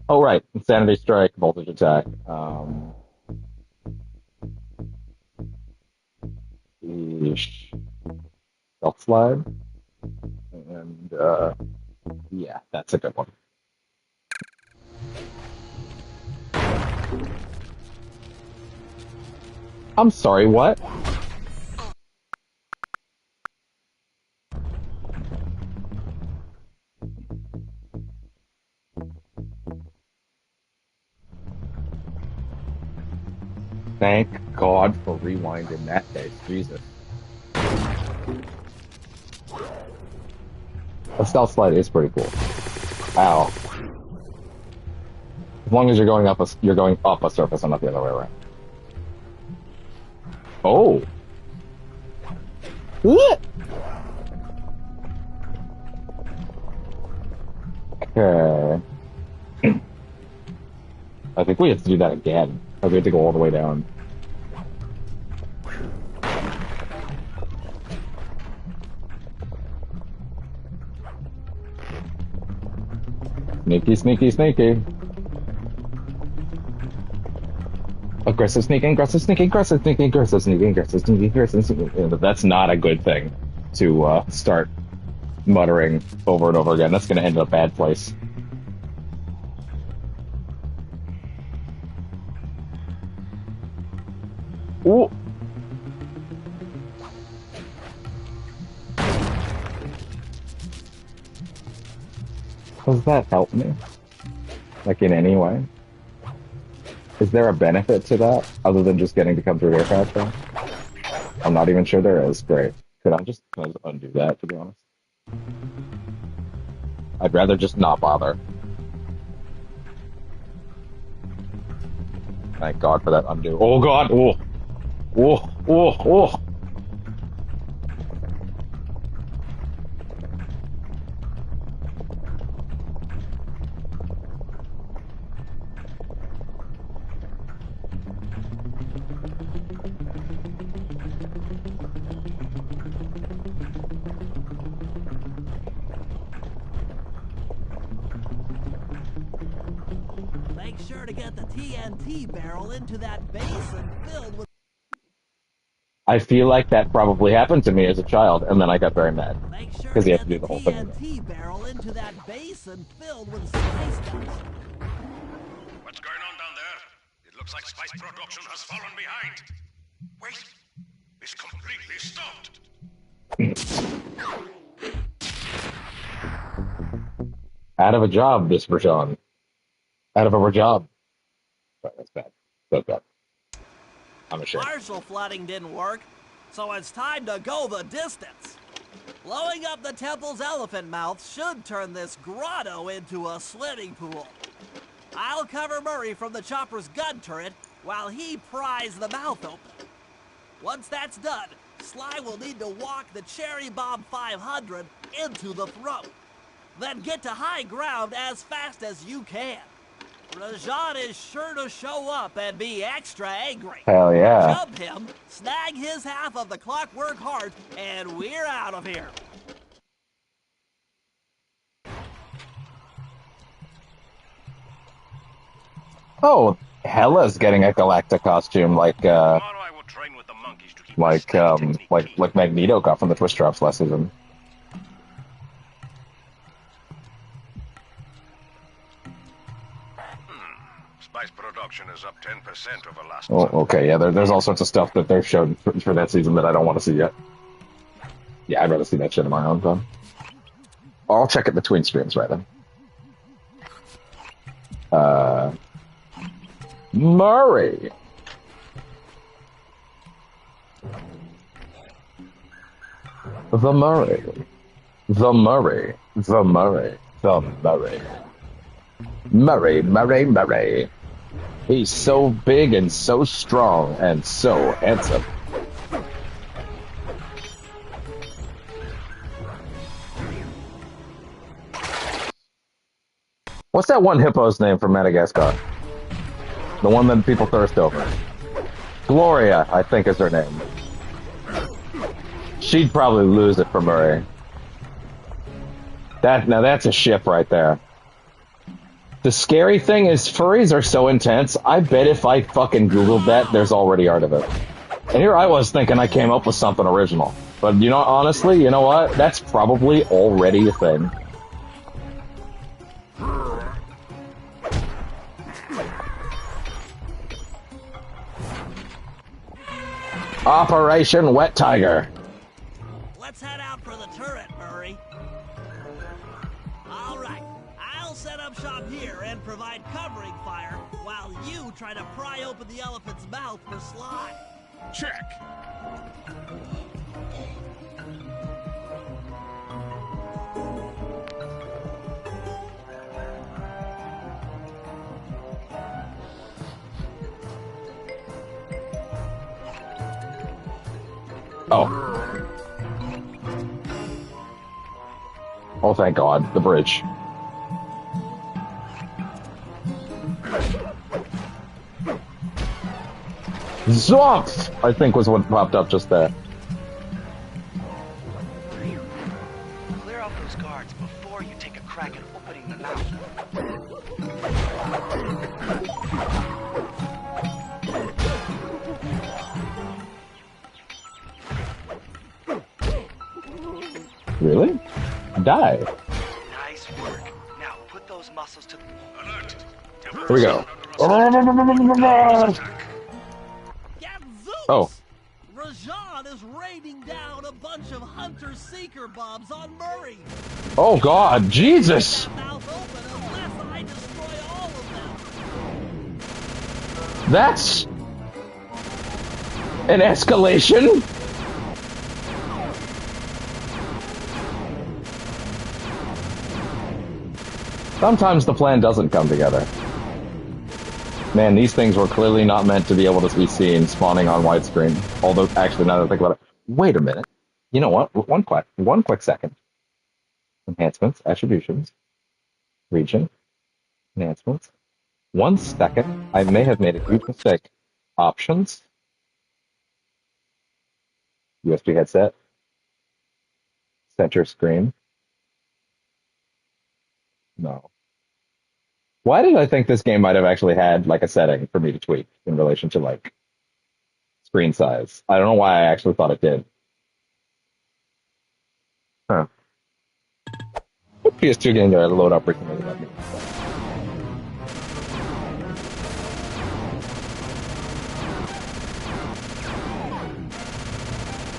Oh right. Insanity strike, voltage attack. Stealth slide. And yeah, that's a good one. I'm sorry, what? Thank God for rewinding that day. Jesus. The stealth slide is pretty cool. Ow. As long as you're going up a surface and not the other way around. Oh. Okay. I think we have to do that again. We have to go all the way down. Sneaky, sneaky, sneaky. Aggressive sneaking, aggressive sneaking, aggressive sneaking, aggressive sneaking, aggressive sneaking, aggressive sneaking. That's not a good thing to start muttering over and over again. That's going to end up a bad place. Ooh. Does that help me? Like in any way? Is there a benefit to that other than just getting to come through here faster? I'm not even sure there is. Great. Could I just undo that, to be honest? I'd rather just not bother. Thank God for that undo. Oh God! Oh! Oh! Oh! Oh! Make sure to get the TNT barrel into that basin filled with... I feel like that probably happened to me as a child, and then I got very mad. Make sure Because to you have get to do the the whole thing again. TNT barrel into that basin filled with spice dust. What's going on down there? It looks like spice production has fallen behind. Wait, it's completely stopped. Out of a job, this Rajan. Out of a job. Sorry, that's bad. That's bad. I'm ashamed. Partial flooding didn't work, so it's time to go the distance. Blowing up the temple's elephant mouth should turn this grotto into a swimming pool. I'll cover Murray from the chopper's gun turret while he pries the mouth open. Once that's done, Sly will need to walk the Cherry Bomb 500 into the throat. Then get to high ground as fast as you can. Rajan is sure to show up and be extra angry. Hell yeah. Jump him, snag his half of the clockwork heart, and we're out of here. Oh, Hella's getting a Galactic costume like Magneto got from the Twist Drops last season. Spice production is up 10% over last Oh, okay, yeah, there's all sorts of stuff that they've shown for that season that I don't want to see yet. Yeah, I'd rather see that shit in my own time. I'll check it between streams, rather. Murray! The Murray. The Murray. The Murray. The Murray. Murray, Murray, Murray. He's so big and so strong and so handsome. What's that one hippo's name from Madagascar? The one that people thirst over. Gloria, I think is her name. She'd probably lose it for Murray. Now that's a ship right there. The scary thing is furries are so intense, I bet if I fucking Googled that, there's already art of it. And here I was thinking I came up with something original. But you know, honestly, you know what? That's probably already a thing. Operation Wet Tiger. Let's head out for the turret, Murray. All right, I'll set up shop here and provide covering fire while you try to pry open the elephant's mouth for Sly. Check. Oh. Oh, thank God. The bridge. Zomph! I think was what popped up just there. Clear out those guards before you take a crack at opening the mouth. Really? Die. Nice work. Now put those muscles to the... Alert! Here we go. Oh. Rajan is raining down a bunch of hunter-seeker bombs on Murray. Oh God, Jesus! That mouth open unless I destroy all of them. That's an escalation. Sometimes the plan doesn't come together. Man, these things were clearly not meant to be able to be seen spawning on widescreen. Although, actually, now that I think about it, wait a minute. You know what? One quick second. Enhancements, attributions, region, enhancements. 1 second. I may have made a huge mistake. Options. USB headset. Center screen. No. Why did I think this game might have actually had like a setting for me to tweak in relation to like screen size? I don't know why I actually thought it did. Huh. PS2 game to load up recently.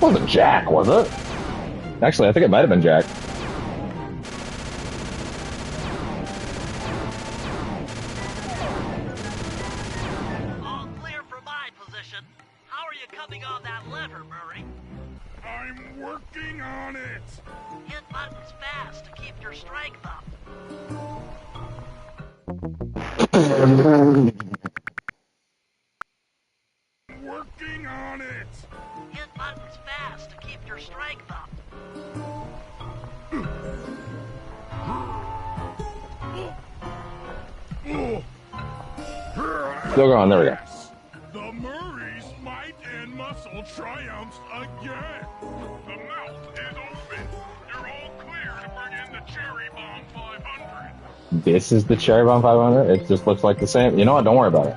Wasn't Jack, was it? Actually, I think it might have been Jack. All clear from my position. How are you coming on that lever, Murray? I'm working on it. Hit buttons fast to keep your strength up. Working on it. Hit buttons fast to keep your strength up. Still going, there we go. The Murray's might and muscle triumphs again. The mouth is open. You're all clear to bring in the Cherry Bomb 500. This is the Cherry Bomb 500? It just looks like the same. You know what? Don't worry about it.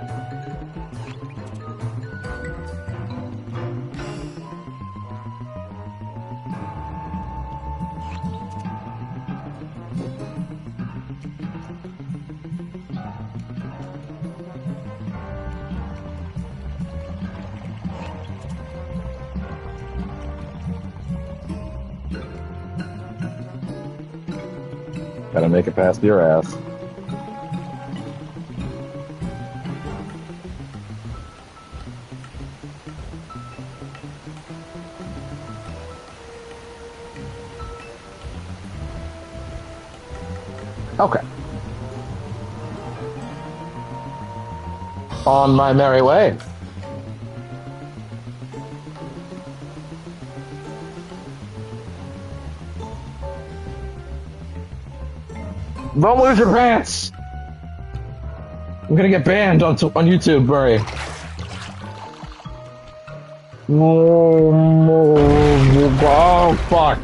Gotta make it past your ass. Okay. On my merry way. Don't lose your pants! I'm gonna get banned on YouTube, Murray. Oh, fuck.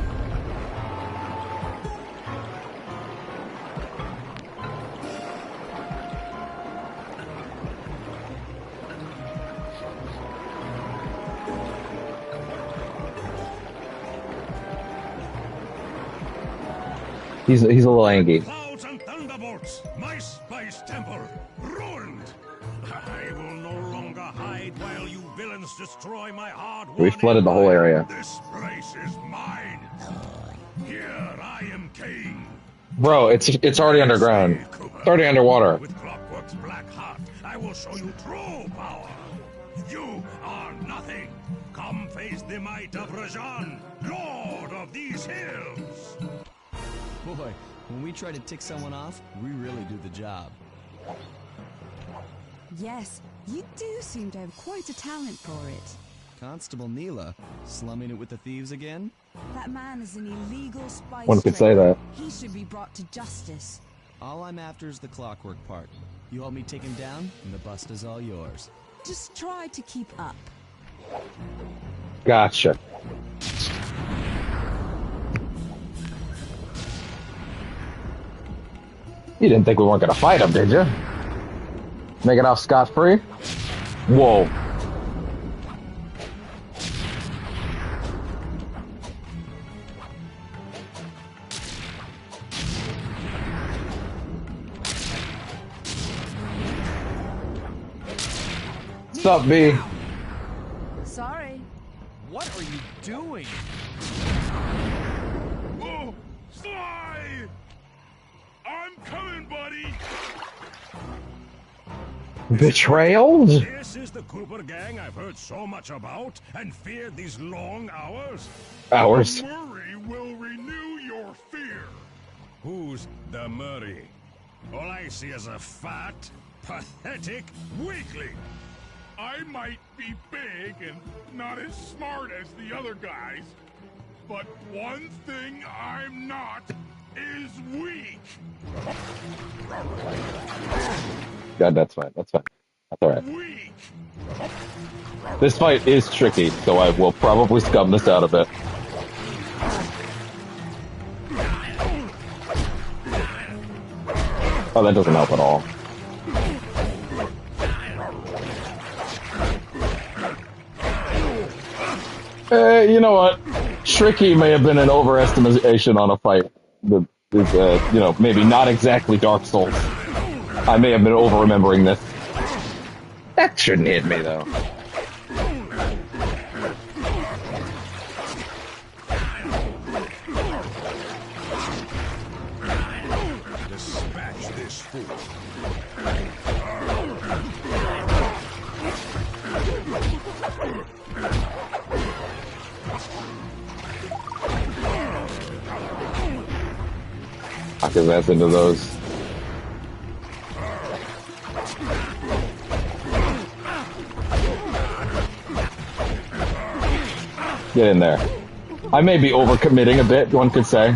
He's a little angry. Clouds and thunderbolts, my spice temple ruined. I will no longer hide while you villains destroy my hard-won We flooded the whole area. This place is mine. Here I am king. Bro, it's already underground. It's already underwater. With Clockwork's black heart, I will show you true power. You are nothing. Come face the might of Rajan, lord of these hills. Boy, when we try to tick someone off, we really do the job. Yes, you do seem to have quite a talent for it. Constable Neela, slumming it with the thieves again? That man is an illegal spice One could say trader. that. He should be brought to justice. All I'm after is the clockwork part. You help me take him down, and the bust is all yours. Just try to keep up. Gotcha. You didn't think we weren't gonna fight him, did you? Make it off scot-free? Whoa. What's up, B? Sorry. What are you doing? Oh, Sly! I'm coming, buddy! Betrayal? This is the Cooper gang I've heard so much about and feared these long hours. Hours. Murray will renew your fear. Who's the Murray? All I see is a fat, pathetic weakling. I might be big and not as smart as the other guys, but one thing I'm not is weak. God, that's fine. That's fine. That's alright. Weak. This fight is tricky, so I will probably scum this out a bit. Oh, that doesn't help at all. You know what? Tricky may have been an overestimation on a fight that is, you know, maybe not exactly Dark Souls. I may have been over-remembering this. That shouldn't hit me, though. Dispatch this fool. Knock his ass into those. Get in there. I may be overcommitting a bit, one could say.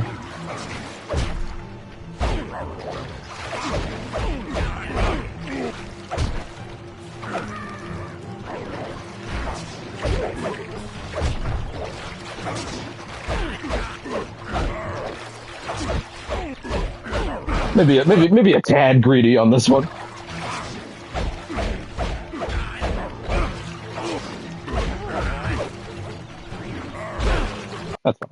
Maybe a tad greedy on this one. That's fine.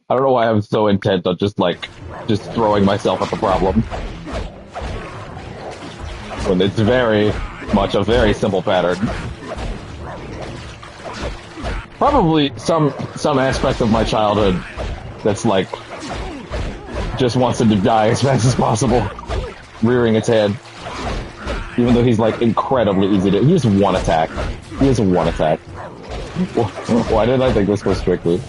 I don't know why I'm so intent on just throwing myself at the problem. When it's very much a very simple pattern. Probably some aspect of my childhood that's like just wants it to die as fast as possible, rearing its head. Even though he's like incredibly easy to, he has one attack. He has one attack. Why did I think this was strictly?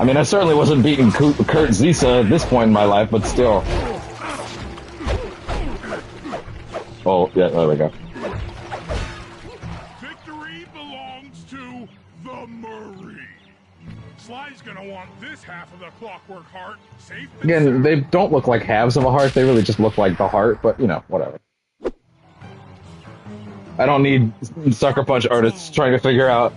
I mean, I certainly wasn't beating Kurt Zisa at this point in my life, but still. Oh, yeah, there we go. Victory belongs to the Murray. Sly's gonna want this half of the Clockwork Heart safe. Again, they don't look like halves of a heart, they really just look like the heart, but, you know, whatever. I don't need Sucker Punch artists trying to figure out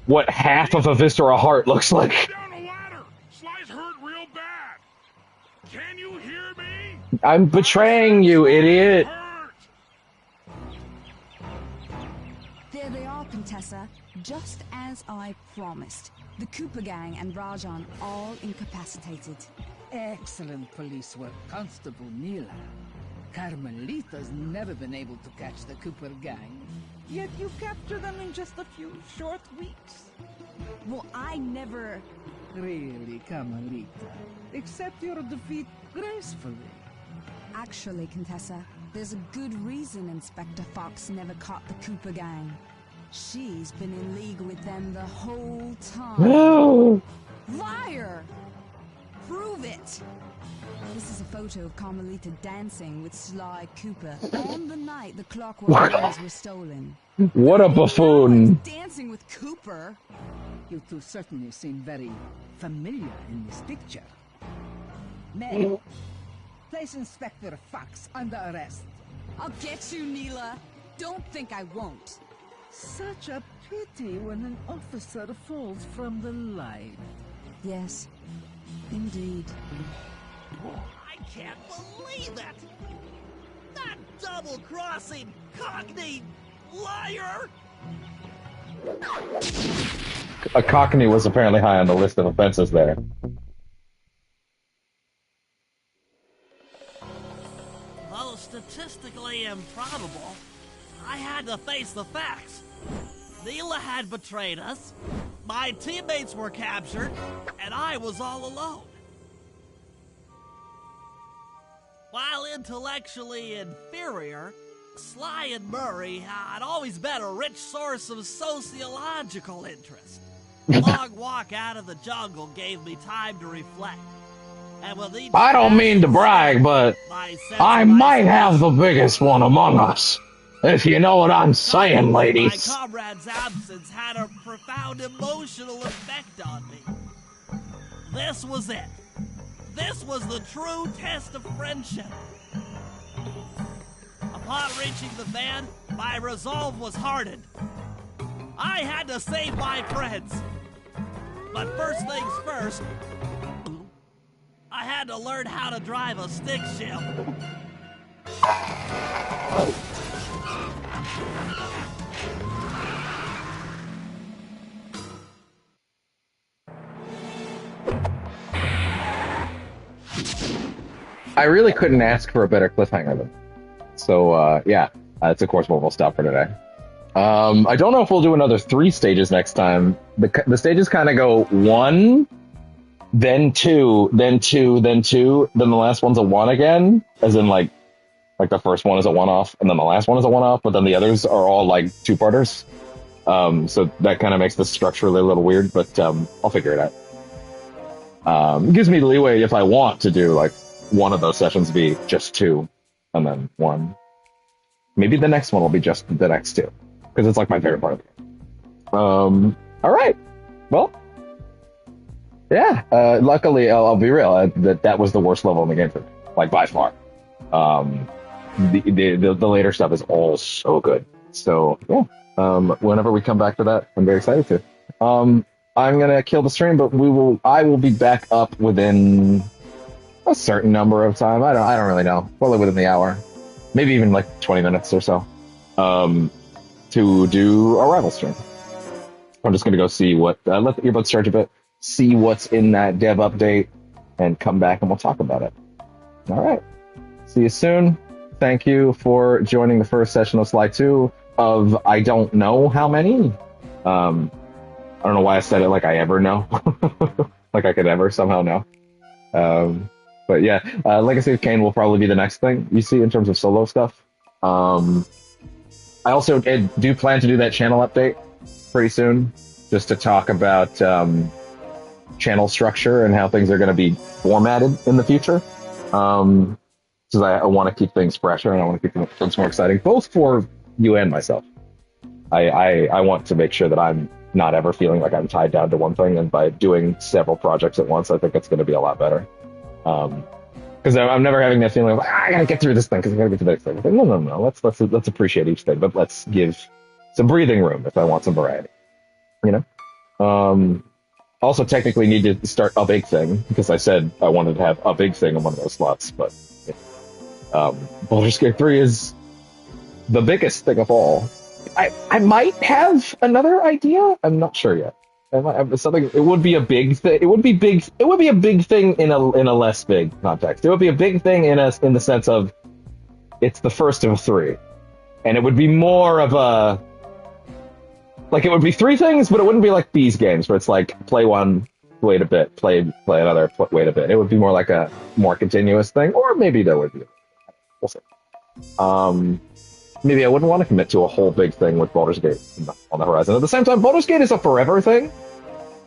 what half of a Viscera heart looks like. Down the ladder. Sly's hurt real bad. Can you hear me? I'm betraying you, idiot! There they are, Contessa. Just as I promised. The Cooper Gang and Rajan all incapacitated. Excellent police work, Constable Neela. Carmelita's never been able to catch the Cooper Gang. Yet you captured them in just a few short weeks. Well, I never... Really, Carmelita. Accept your defeat gracefully. Actually, Contessa, there's a good reason Inspector Fox never caught the Cooper Gang. She's been in league with them the whole time. No! Liar! Prove it! This is a photo of Carmelita dancing with Sly Cooper on the night the Clockwork Rings were stolen. What a buffoon! Dancing with Cooper? You two certainly seem very familiar in this picture. Men, place Inspector Fox under arrest. I'll get you, Neela. Don't think I won't. Such a pity when an officer falls from the light. Yes, indeed. I can't believe it! That double-crossing, cockney liar! A cockney was apparently high on the list of offenses there. Though statistically improbable, I had to face the facts. Neela had betrayed us, my teammates were captured, and I was all alone. While intellectually inferior, Sly and Murray had always been a rich source of sociological interest. A long walk out of the jungle gave me time to reflect. And with each I don't mean to brag, but I might have the biggest one among us. If you know what I'm saying, ladies. My comrade's absence had a profound emotional effect on me. This was it. This was the true test of friendship. Upon reaching the van, my resolve was hardened. I had to save my friends. But first things first, I had to learn how to drive a stick shift. I really couldn't ask for a better cliffhanger than. So, yeah, that's of course where we'll stop for today. I don't know if we'll do another 3 stages next time. The stages kind of go 1, then 2, then 2, then 2, then the last one's a 1 again, as in like the first one is a one-off, and then the last one is a one-off, but then the others are all like 2-parters. So that kind of makes the structurally a little weird, but I'll figure it out. It gives me leeway if I want to do like one of those sessions be just 2, and then 1. Maybe the next one will be just the next 2, because it's like my favorite part of the game. All right. Well, yeah. Luckily, I'll be real. That was the worst level in the game for me, like by far. The later stuff is all so good. So yeah. Whenever we come back to that, I'm very excited to. I'm gonna kill the stream, but I will be back up within a certain number of time. I don't really know. Probably within the hour, maybe even like 20 minutes or so. To do a rival stream. I'm just gonna go see what. Let the earbuds charge a bit. See what's in that dev update, and come back and we'll talk about it. All right. See you soon. Thank you for joining the first session of Sly 2 of I don't know how many. I don't know why I said it like I ever know. like I could ever somehow know. But yeah, Legacy of Kain will probably be the next thing you see in terms of solo stuff. I also do plan to do that channel update pretty soon, just to talk about channel structure and how things are going to be formatted in the future. Because I want to keep things fresher and I want to keep things more exciting, both for you and myself. I want to make sure that I'm not ever feeling like I'm tied down to one thing, and by doing several projects at once, I think it's going to be a lot better. Because I'm never having that feeling of I gotta get through this thing because I gotta get to the next thing. Like, no. Let's appreciate each thing, but let's give some breathing room if I want some variety. You know. Also, technically, need to start a big thing because I said I wanted to have a big thing in one of those slots, but Baldur's Gate 3 is the biggest thing of all. I might have another idea. I'm not sure yet. I might have something. It would be a big thing. It would be big. It would be a big thing in a less big context. It would be a big thing in the sense of it's the first of three, and it would be more of a it would be three things, but it wouldn't be like these games where it's like play one, wait a bit, play another, wait a bit. It would be more like a more continuous thing, or maybe there would be. We'll see. Maybe I wouldn't want to commit to a whole big thing with Baldur's Gate on the horizon. At the same time, Baldur's Gate is a forever thing.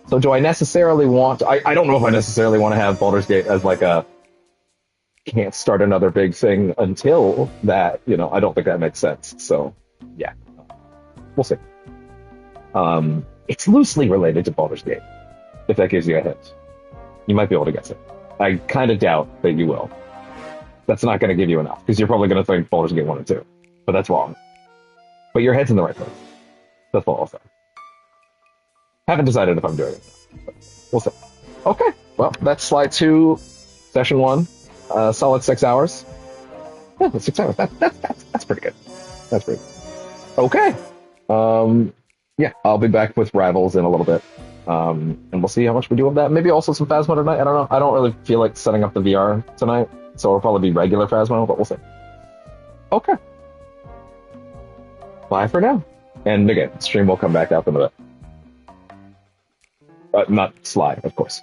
So do I necessarily want... I don't know if I necessarily want to have Baldur's Gate as like a... Can't start another big thing until that, I don't think that makes sense. So, yeah. We'll see. It's loosely related to Baldur's Gate, if that gives you a hint. You might be able to guess it. I kind of doubt that you will. That's not going to give you enough, because you're probably going to think Baldur's Gate 1 and 2. But that's wrong. But your head's in the right place. That's all I'll say. Haven't decided if I'm doing it. But we'll see. Okay. Well, that's Sly 2, Session 1. Solid 6 hours. Yeah, that's 6 hours. That's pretty good. That's pretty good. Okay. Yeah, I'll be back with Rivals in a little bit. And we'll see how much we do of that. Maybe also some Phasmo tonight. I don't know. I don't really feel like setting up the VR tonight. So it'll probably be regular Phasmo, but we'll see. Okay. Bye for now. And again, stream will come back up in a bit. Not Sly, of course.